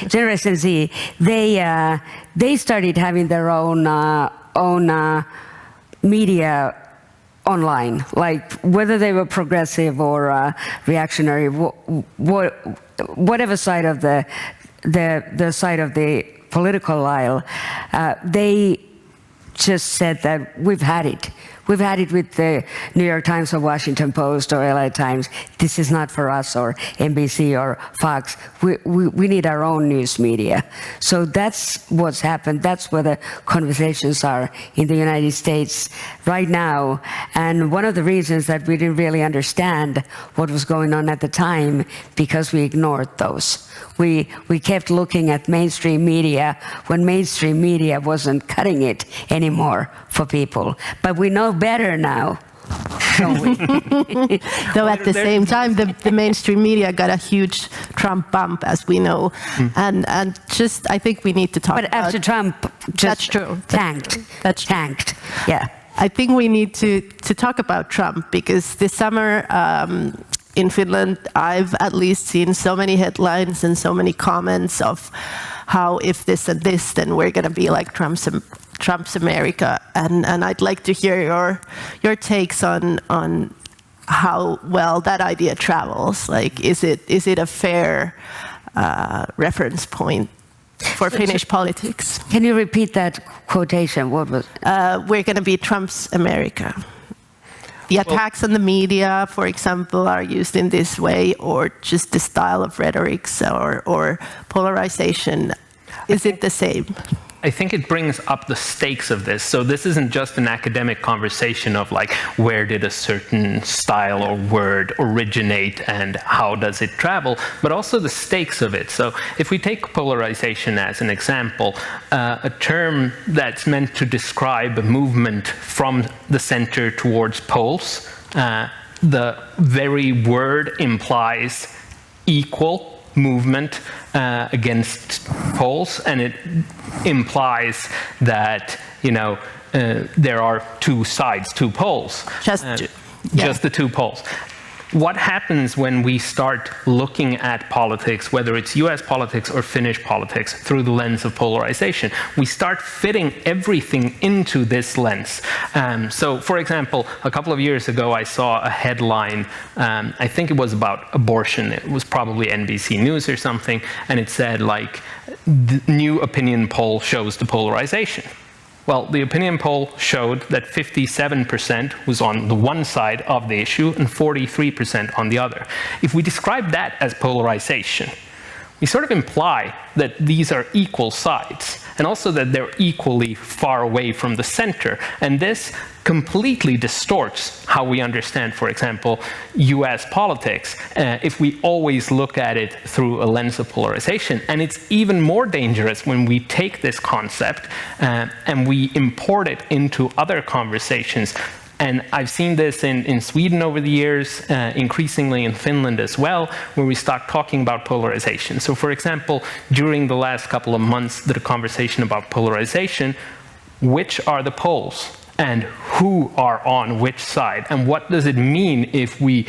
Generation Z, they started having their own media online, whether they were progressive or reactionary, whatever side of the side of the political aisle, they just said that we've had it. We've had it with the New York Times or Washington Post or LA Times. This is not for us, or NBC or Fox. We need our own news media. So that's what's happened. That's where the conversations are in the United States right now. And one of the reasons that we didn't really understand what was going on at the time, because we ignored those. We kept looking at mainstream media when mainstream media wasn't cutting it anymore for people. But we know better now, don't we? Though at the same time, the mainstream media got a huge Trump bump, as we know. And just, I think we need to talk about... But after Trump that's true. Tanked. That's tanked, yeah. I think we need to talk about Trump, because this summer, in Finland, I've at least seen so many headlines and so many comments of how if this and this, then we're going to be like Trump's America. And I'd like to hear your takes on how well that idea travels. Is it a fair reference point for Finnish politics. Can you repeat that quotation? What was? We're going to be Trump's America. The attacks on the media, for example, are used in this way, or just the style of rhetorics or polarization. Is it the same? I think it brings up the stakes of this. So this isn't just an academic conversation of like, where did a certain style or word originate and how does it travel, but also the stakes of it. So if we take polarization as an example, a term that's meant to describe a movement from the center towards poles, the very word implies equal movement against poles, and it implies that there are two sides, two poles, just the two poles. What happens when we start looking at politics, whether it's US politics or Finnish politics, through the lens of polarization? We start fitting everything into this lens. So, for example, a couple of years ago, I saw a headline, I think it was about abortion. It was probably NBC News or something, and it said, like, the new opinion poll shows the polarization. Well, the opinion poll showed that 57% was on the one side of the issue and 43% on the other. If we describe that as polarization, we sort of imply that these are equal sides, and also that they're equally far away from the center. And this completely distorts how we understand, for example, US politics, if we always look at it through a lens of polarization. And it's even more dangerous when we take this concept and we import it into other conversations. And I've seen this in Sweden over the years, increasingly in Finland as well, where we start talking about polarization. So, for example, during the last couple of months, the conversation about polarization, which are the poles and who are on which side? And what does it mean if we,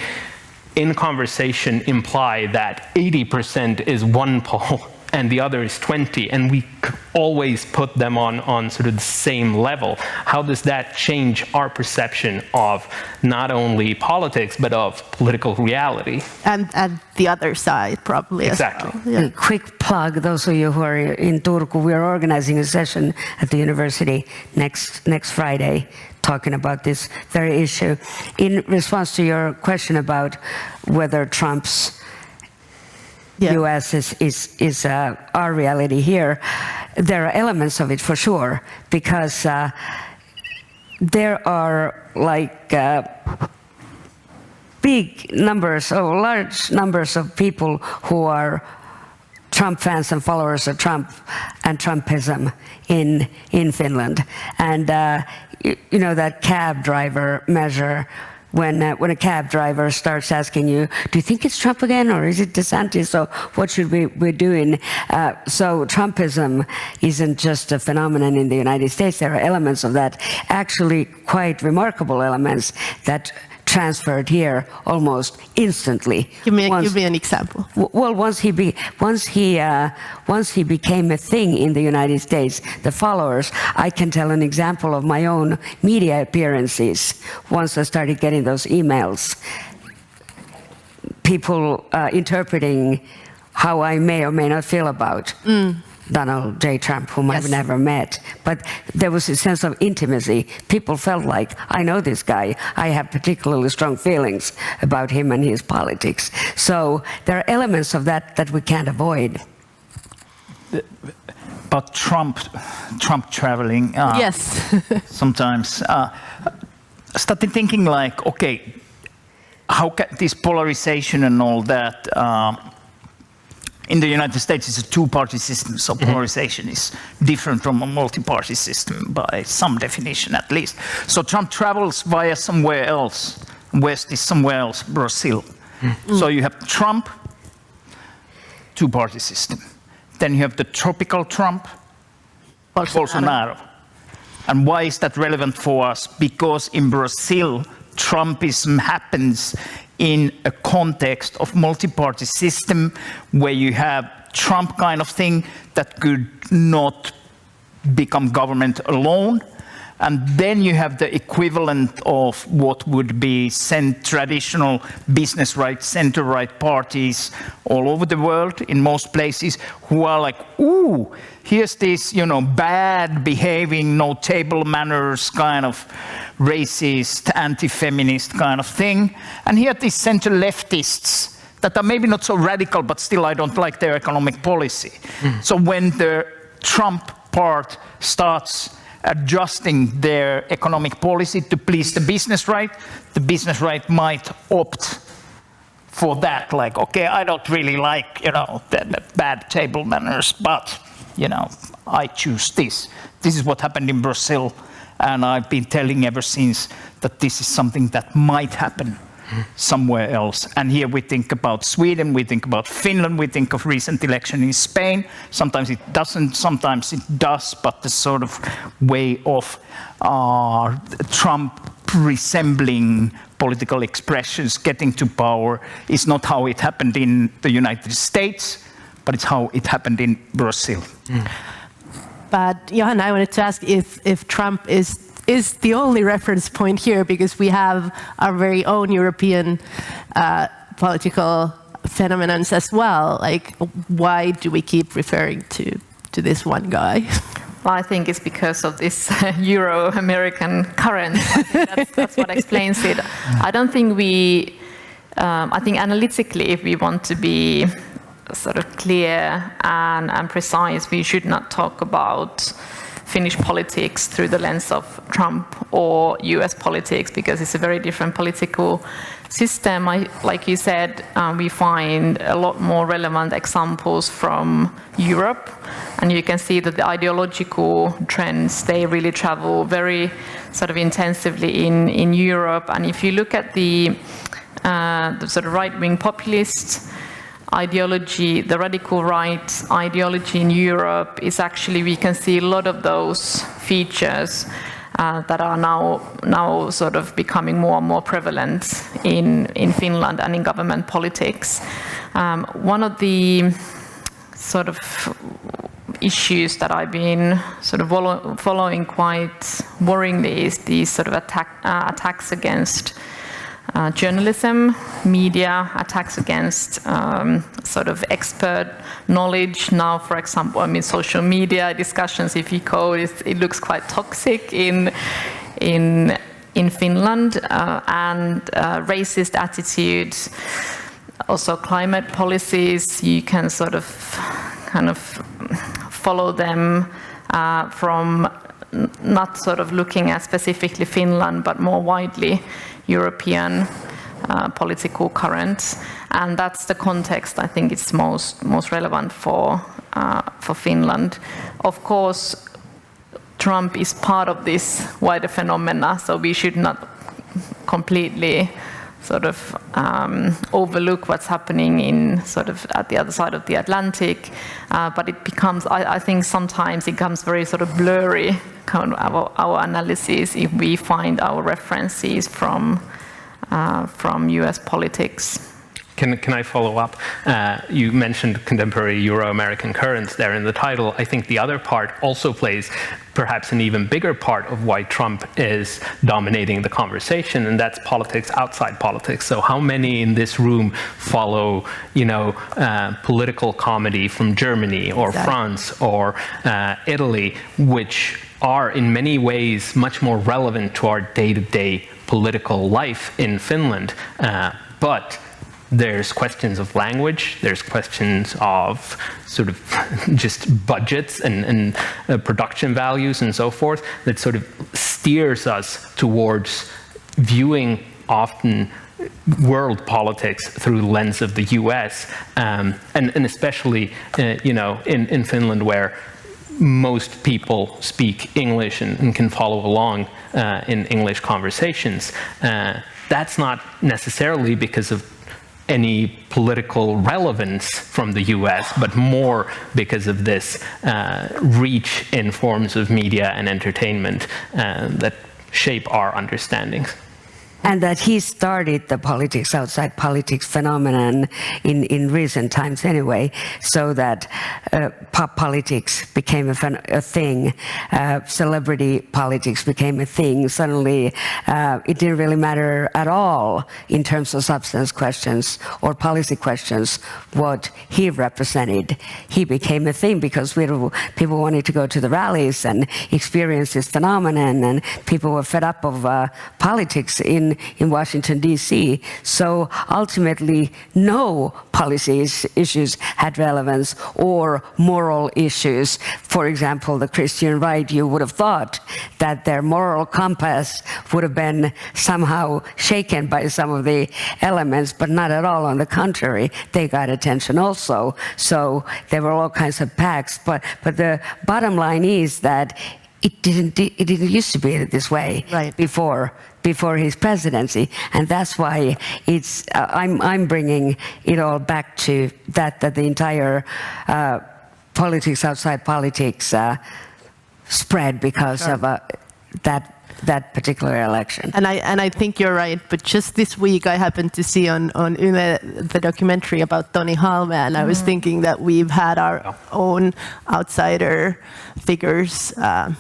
in conversation, imply that 80% is one pole and the other is 20, and we always put them on sort of the same level? How does that change our perception of not only politics, but of political reality? And the other side, probably. Exactly. As well. Yeah. A quick plug, those of you who are in Turku, we are organizing a session at the university next Friday, talking about this very issue. In response to your question about whether Trump's US is our reality here, there are elements of it for sure, because there are like big numbers or large numbers of people who are Trump fans and followers of Trump and Trumpism in Finland. And you know that cab driver measure, when a cab driver starts asking you, do you think it's Trump again, or is it DeSantis, so what should we be doing? So Trumpism isn't just a phenomenon in the United States. There are elements of that, actually quite remarkable elements, that transferred here almost instantly. Give me an example. Well, once he became a thing in the United States, the followers, I can tell an example of my own media appearances. Once I started getting those emails, people interpreting how I may or may not feel about Donald J. Trump, whom I've never met. But there was a sense of intimacy. People felt like, I know this guy. I have particularly strong feelings about him and his politics. So there are elements of that we can't avoid. About Trump traveling. Yes. Sometimes started thinking like, okay, how can this polarization and all that, in the United States, it's a two-party system, so polarization is different from a multi-party system by some definition, at least. So Trump travels via somewhere else. West is somewhere else, Brazil. So you have Trump, two-party system. Then you have the tropical Trump, Bolsonaro. And why is that relevant for us? Because in Brazil, Trumpism happens in a context of multi-party system where you have Trump kind of thing that could not become government alone, And then you have the equivalent of what would be traditional business right, center right parties all over the world, in most places, who are like, ooh, here's this, bad behaving, no table manners kind of racist, anti-feminist kind of thing. And here are these center leftists that are maybe not so radical, but still I don't like their economic policy. So when the Trump part starts adjusting their economic policy to please the business right might opt for that. Like, okay, I don't really like, the bad table manners, but, I choose this. This is what happened in Brazil, and I've been telling ever since that this is something that might happen somewhere else. And here we think about Sweden, we think about Finland, we think of recent election in Spain. Sometimes it doesn't, sometimes it does, but the sort of way of Trump resembling political expressions getting to power is not how it happened in the United States, but it's how it happened in Brazil. But Johanna, I wanted to ask if Trump is the only reference point here, because we have our very own European political phenomenons as well. Like, why do we keep referring to this one guy? Well, I think it's because of this Euro-American current. I think that's what explains it. I don't think I think analytically, if we want to be sort of clear and precise, we should not talk about Finnish politics through the lens of Trump or US politics, because it's a very different political system. Like you said, we find a lot more relevant examples from Europe, and you can see that the ideological trends, they really travel very sort of intensively in Europe. And if you look at the sort of right-wing populist ideology, the radical right ideology in Europe is actually, we can see a lot of those features that are now sort of becoming more and more prevalent in Finland and in government politics. One of the sort of issues that I've been sort of following quite worryingly is these sort of attacks against journalism, media, attacks against sort of expert knowledge. Now, for example, social media discussions, if you code, it looks quite toxic in Finland, and racist attitudes, also climate policies. You can sort of kind of follow them from not sort of looking at specifically Finland, but more widely European political currents, and that's the context I think it's most relevant for Finland. Of course, Trump is part of this wider phenomena, so we should not completely sort of overlook what's happening in sort of at the other side of the Atlantic, but it becomes, I think sometimes it becomes very sort of blurry, kind of our analysis, if we find our references from US politics. Can I follow up? You mentioned contemporary Euro-American currents there in the title. I think the other part also plays perhaps an even bigger part of why Trump is dominating the conversation, and that's politics outside politics. So how many in this room follow, political comedy from Germany or France or Italy, which are in many ways much more relevant to our day-to-day political life in Finland, but there's questions of language, there's questions of sort of just budgets and production values and so forth that sort of steers us towards viewing often world politics through the lens of the US, and especially in Finland, where most people speak English and can follow along in English conversations. That's not necessarily because of any political relevance from the US, but more because of this reach in forms of media and entertainment that shape our understandings. and that he started the politics outside politics phenomenon in recent times anyway, so that pop politics became a thing, celebrity politics became a thing. Suddenly it didn't really matter at all in terms of substance questions or policy questions what he represented. He became a thing because people wanted to go to the rallies and experience this phenomenon, and people were fed up of politics in Washington, D.C. So ultimately, no policy issues had relevance, or moral issues. For example, the Christian right, you would have thought that their moral compass would have been somehow shaken by some of the elements, but not at all. On the contrary, they got attention also. So there were all kinds of pacts. But the bottom line is that it didn't used to be this way before his presidency, and that's why it's I'm bringing it all back to that the entire politics outside politics spread because of that particular election. And I think you're right, but just this week I happened to see on Yle the documentary about Tony Halme, and I was thinking that we've had our own outsider figures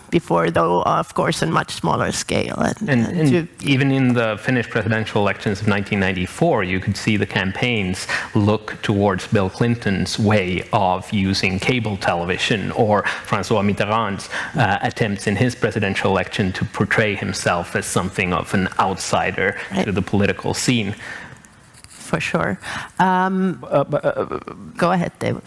before, though of course on much smaller scale. And even in the Finnish presidential elections of 1994, you could see the campaigns look towards Bill Clinton's way of using cable television, or François Mitterrand's attempts in his presidential election to portray himself as something of an outsider to the political scene. For sure. Go ahead, David.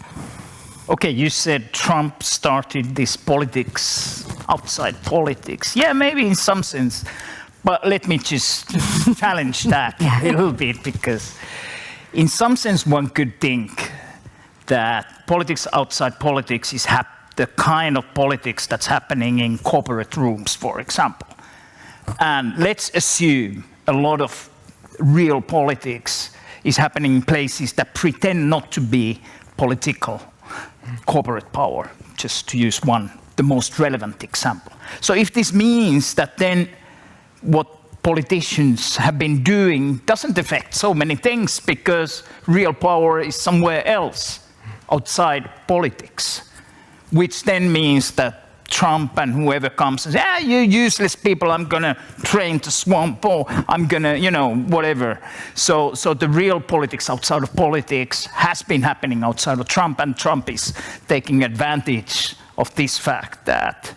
Okay, you said Trump started this politics outside politics. Yeah, maybe in some sense, but let me just challenge that a little bit, because in some sense one could think that politics outside politics is the kind of politics that's happening in corporate rooms, for example. And let's assume a lot of real politics is happening in places that pretend not to be political, corporate power, just to use the most relevant example. So if this means that then what politicians have been doing doesn't affect so many things because real power is somewhere else outside politics, which then means that Trump and whoever comes and says, you useless people, I'm going to drain the swamp, or I'm going to, whatever. So the real politics outside of politics has been happening outside of Trump, and Trump is taking advantage of this fact that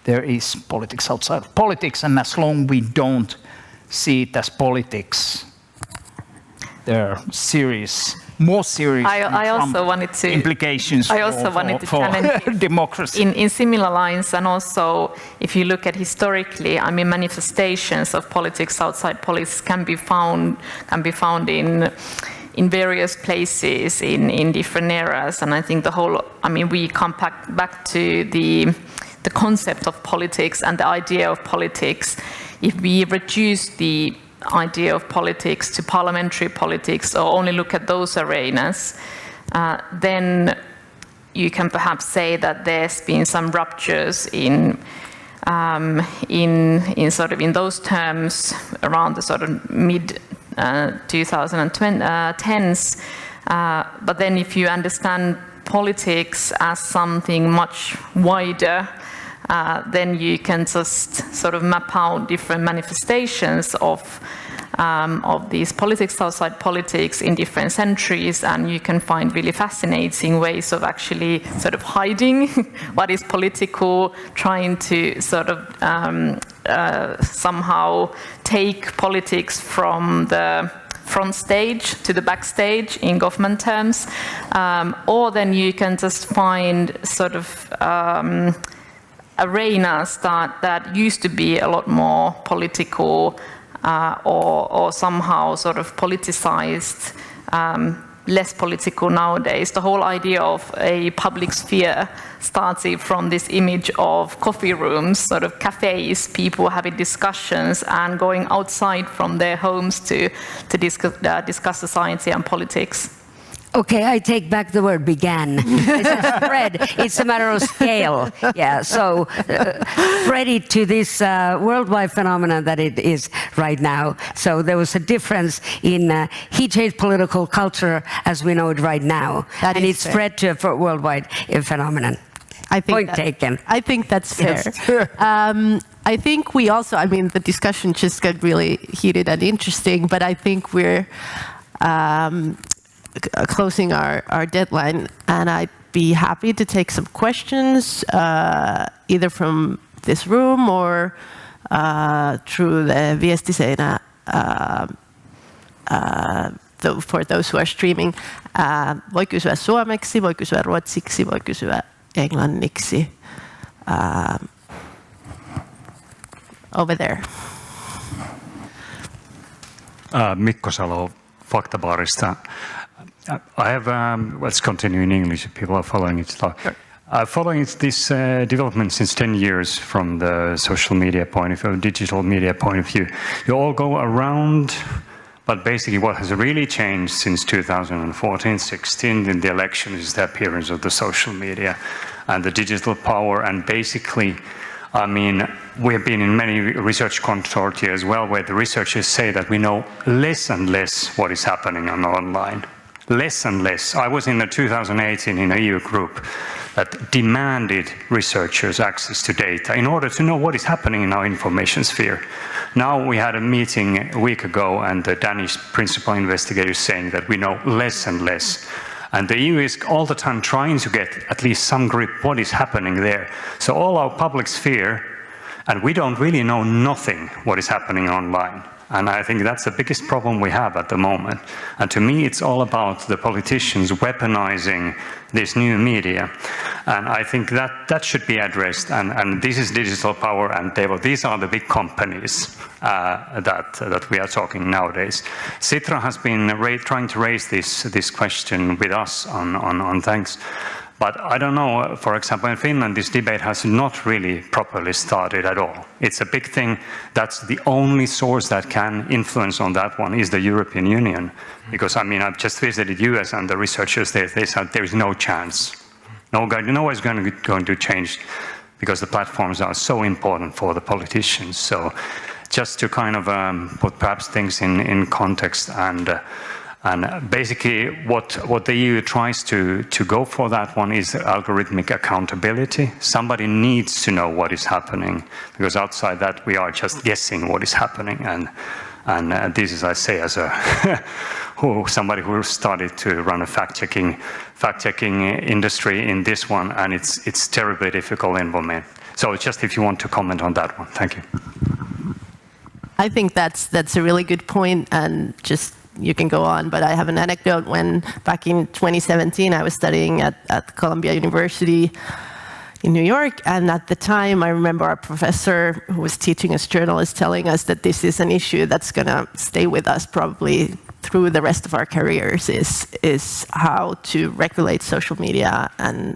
there is politics outside of politics, and as long as we don't see it as politics, there are more serious I also wanted to implications to challenge democracy. In similar lines, and also if you look at historically, I mean, manifestations of politics outside politics can be found in various places in different eras, and I think we come back to the concept of politics and the idea of politics. If we reduce the idea of politics to parliamentary politics, or only look at those arenas, then you can perhaps say that there's been some ruptures in those terms around the sort of mid 2010s. But then if you understand politics as something much wider, then you can just sort of map out different manifestations of these politics outside politics in different centuries, and you can find really fascinating ways of actually sort of hiding what is political, trying to sort of somehow take politics from the front stage to the backstage in government terms, or then you can just find sort of arenas that used to be a lot more political or somehow sort of politicized, less political nowadays. The whole idea of a public sphere started from this image of coffee rooms, sort of cafes, people having discussions and going outside from their homes to discuss society and politics. Okay, I take back the word began. It's a spread. It's a matter of scale. Yeah, so spread it to this worldwide phenomenon that it is right now. So there was a difference in he changed political culture as we know it right now. And it spread to a worldwide phenomenon. Point taken. I think that's fair. Yes. I think we also, I mean, the discussion just got really heated and interesting, but I think we're closing our deadline, and I'd be happy to take some questions, either from this room or through the Viestiseinä, for those who are streaming. Voi kysyä suomeksi, voi kysyä ruotsiksi, voi kysyä englanniksi. Over there. Mikko Salo, Faktabaarista. I have, let's continue in English if people are following it. Following this development since 10 years from the social media point of view, digital media point of view. You all go around, but basically what has really changed since 2014-16 in the election is the appearance of the social media and the digital power. And basically, I mean, we have been in many research consortia as well, where the researchers say that we know less and less what is happening online. Less and less. I was in 2018 in a EU group that demanded researchers access to data in order to know what is happening in our information sphere. Now we had a meeting a week ago, and the Danish principal investigator is saying that we know less and less. And the EU is all the time trying to get at least some grip what is happening there. So all our public sphere, and we don't really know nothing what is happening online. And I think that's the biggest problem we have at the moment. And to me, it's all about the politicians weaponizing this new media. And I think that should be addressed. And this is digital power, and these are the big companies that we are talking nowadays. Sitra has been trying to raise this question with us on thanks. But I don't know, for example, in Finland, this debate has not really properly started at all. It's a big thing. That's the only source that can influence on that one is the European Union. Because, I mean, I've just visited US, and the researchers, they said there is no chance. No one's going to change, because the platforms are so important for the politicians. So just to kind of put perhaps things in context, and basically what the EU tries to go for that one is algorithmic accountability. Somebody needs to know what is happening, because outside that we are just guessing what is happening. And this is, I say, as a somebody who started to run a fact-checking industry in this one, and it's terribly difficult environment. So just if you want to comment on that one, thank you. I think that's a really good point, and just you can go on, but I have an anecdote. When back in 2017 I was studying at Columbia University in New York, and at the time I remember our professor who was teaching us journalists telling us that this is an issue that's going to stay with us probably through the rest of our careers, is how to regulate social media and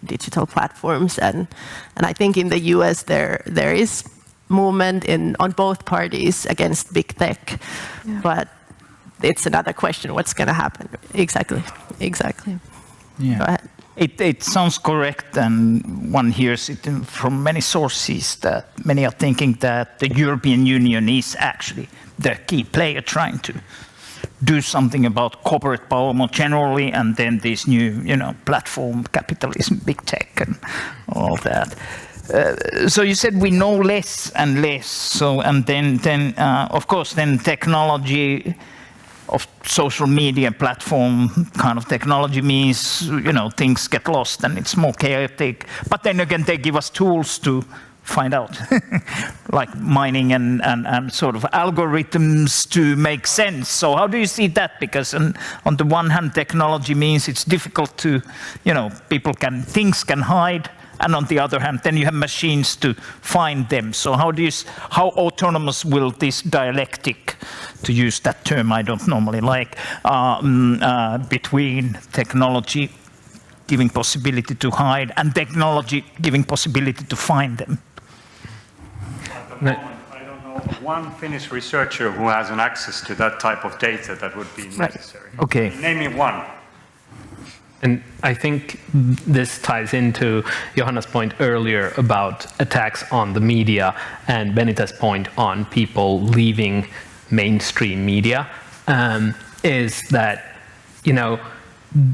digital platforms. And I think in the US there is movement on both parties against big tech, but it's another question, what's going to happen. Exactly. Yeah. Go ahead. It sounds correct, and one hears it from many sources that many are thinking that the European Union is actually the key player trying to do something about corporate power more generally, and then this new, platform capitalism, big tech, and all that. So you said we know less and less. So and then of course then technology of social media platform kind of technology means things get lost and it's more chaotic. But then again they give us tools to find out, like mining and sort of algorithms to make sense. So how do you see that? Because on the one hand technology means it's difficult to, things can hide. And on the other hand, then you have machines to find them. So how autonomous will this dialectic, to use that term I don't normally like, between technology giving possibility to hide and technology giving possibility to find them? At the moment, I don't know one Finnish researcher who has an access to that type of data that would be necessary. Okay. Name me one. And I think this ties into Johanna's point earlier about attacks on the media and Benita's point on people leaving mainstream media, is that, you know,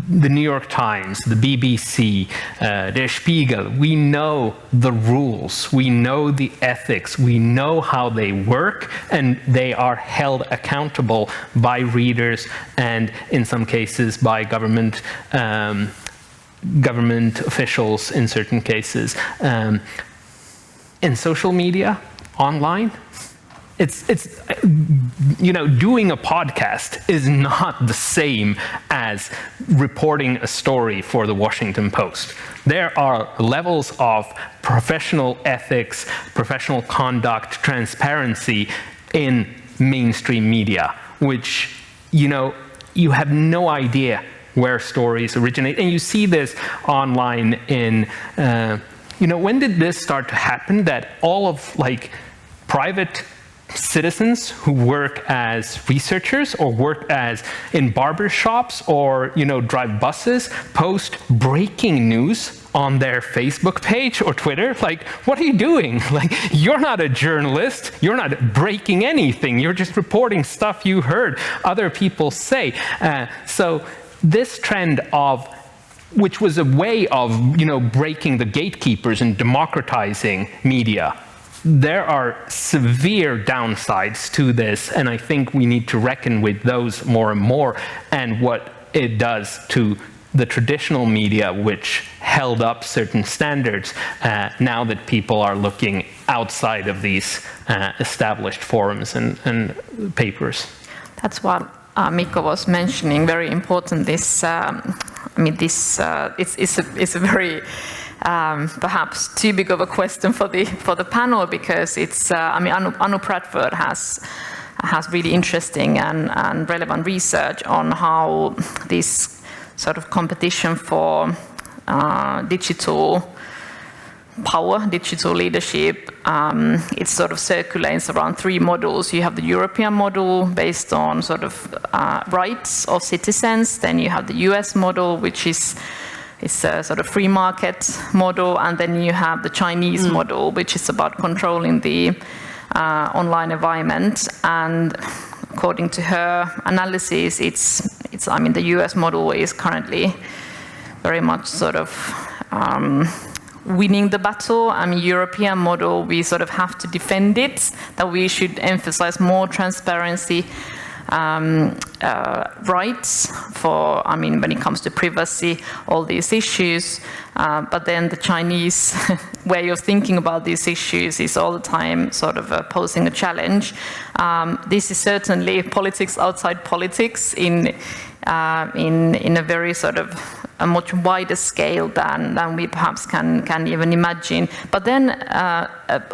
the New York Times, the BBC, Der Spiegel, we know the rules, we know the ethics, we know how they work, and they are held accountable by readers and in some cases by government officials in certain cases. In social media, online, it's you know, doing a podcast is not the same as reporting a story for the Washington Post. There are levels of professional ethics, professional conduct, transparency in mainstream media, which, you know, you have no idea where stories originate. And you see this online in, you know, when did this start to happen, that all of like private citizens who work as researchers or work as in barber shops or, you know, drive buses post breaking news on their Facebook page or Twitter? Like, what are you doing? Like, you're not a journalist, you're not breaking anything, you're just reporting stuff you heard other people say. So this trend of, which was a way of, you know, breaking the gatekeepers and democratizing media, there are severe downsides to this, and I think we need to reckon with those more and more, and what it does to the traditional media, which held up certain standards, now that people are looking outside of these established forums and papers. That's what Mikko was mentioning. Very important. This, I mean, this it's a very perhaps too big of a question for the panel, because it's. I mean, Anu Bradford has really interesting and relevant research on how this sort of competition for digital power, digital leadership, it sort of circulates around three models. You have the European model based on sort of rights of citizens. Then you have the US model, which is a sort of free market model. And then you have the Chinese model, which is about controlling the online environment. And according to her analysis, it's I mean, the US model is currently very much sort of winning the battle. I mean, European model, we sort of have to defend it, that we should emphasize more transparency, rights for, I mean, when it comes to privacy, all these issues. But then the Chinese way of thinking about these issues is all the time sort of posing a challenge. This is certainly politics outside politics in a very sort of a much wider scale than we perhaps can even imagine. But then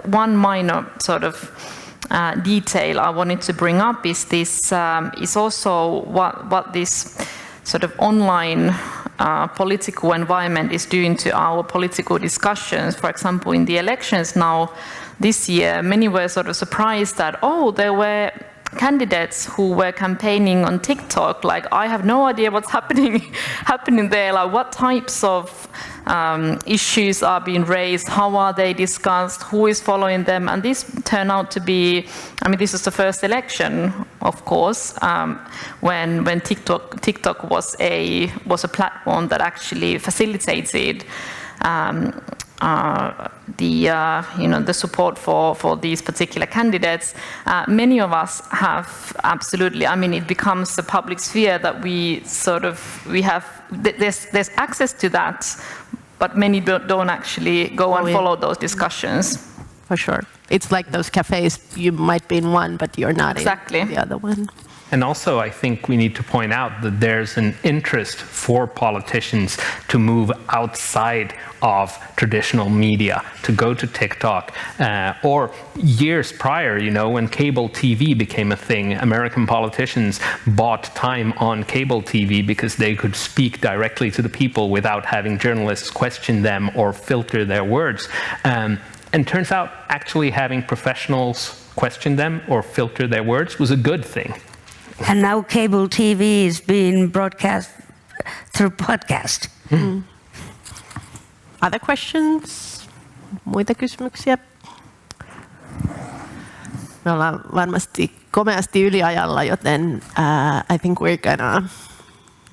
one minor sort of detail I wanted to bring up is this is also what this sort of online political environment is doing to our political discussions. For example, in the elections now this year, many were sort of surprised that, oh, there were candidates who were campaigning on TikTok. Like, I have no idea what's happening there. Like, what types of issues are being raised? How are they discussed? Who is following them? And this turned out to be, I mean, this is the first election, of course, when TikTok was a platform that actually facilitated the support for these particular candidates. Many of us have absolutely, I mean, it becomes the public sphere that there's access to that, but many don't actually go and follow those discussions. For sure. It's like those cafes, you might be in one, but you're not exactly in the other one. And also, I think we need to point out that there's an interest for politicians to move outside of traditional media, to go to TikTok. Or years prior, you know, when cable TV became a thing, American politicians bought time on cable TV because they could speak directly to the people without having journalists question them or filter their words. And turns out actually having professionals question them or filter their words was a good thing. And now cable TV is being broadcast through podcast. Other questions? Muita kysymyksiä? Me ollaan varmasti komeasti yliajalla, joten I think we're gonna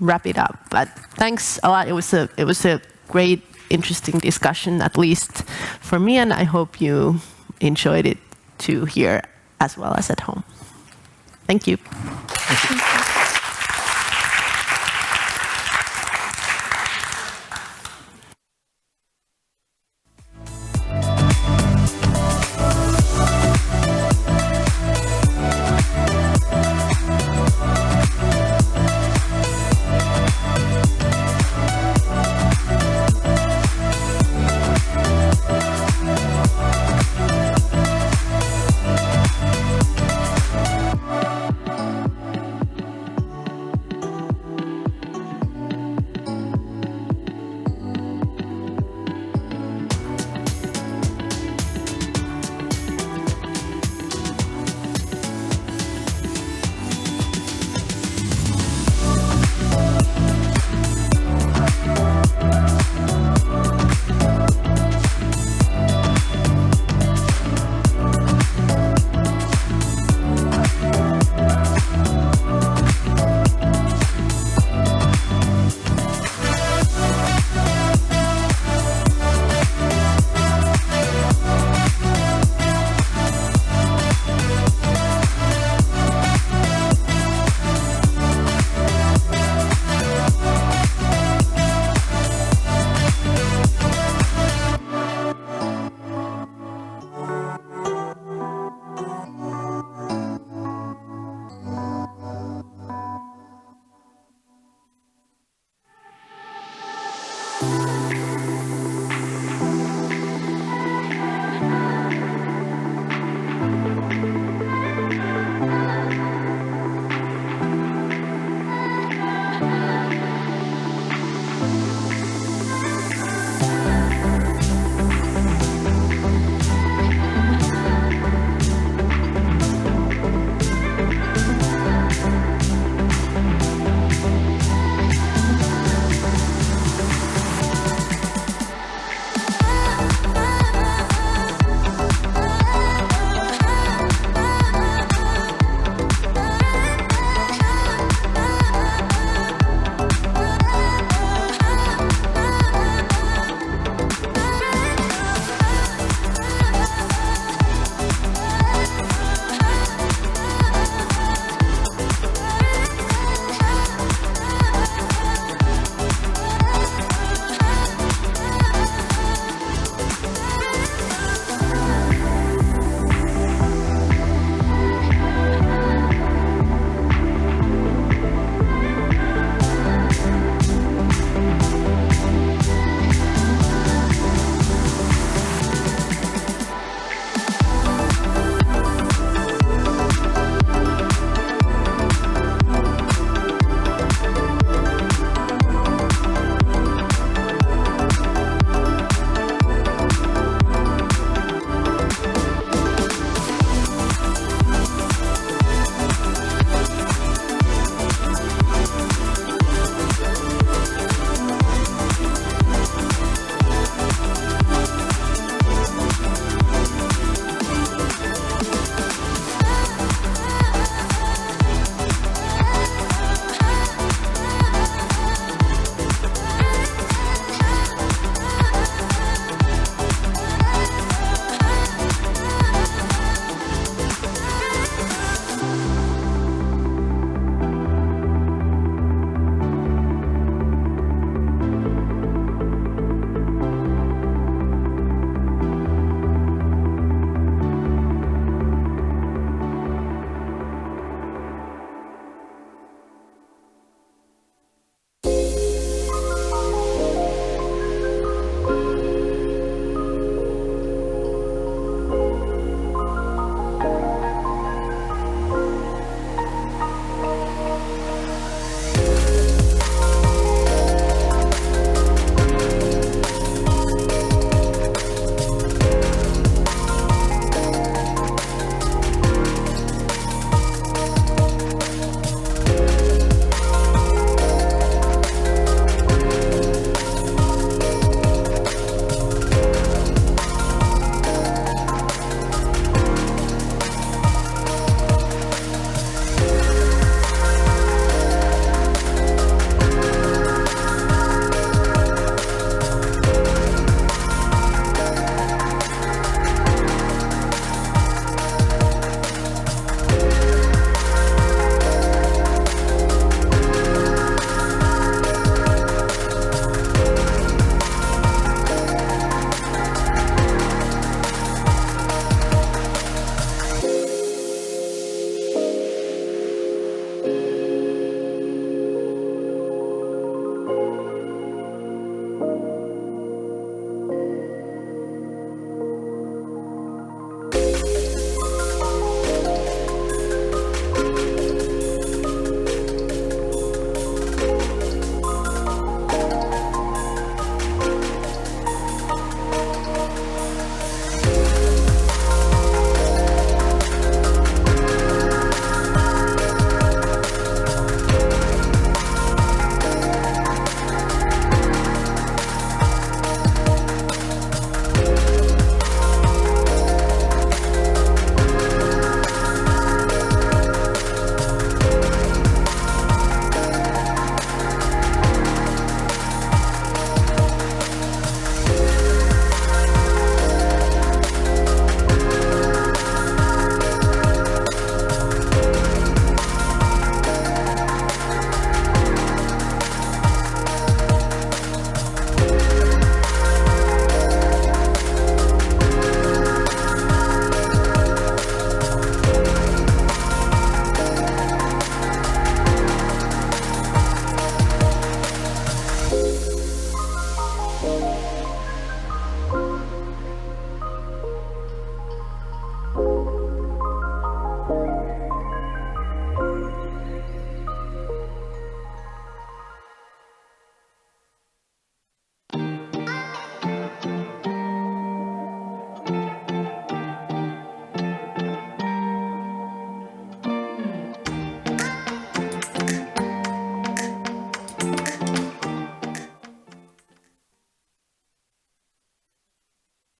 wrap it up. But thanks a lot. It was a great, interesting discussion, at least for me, and I hope you enjoyed it too here as well as at home. Thank you. Thank you.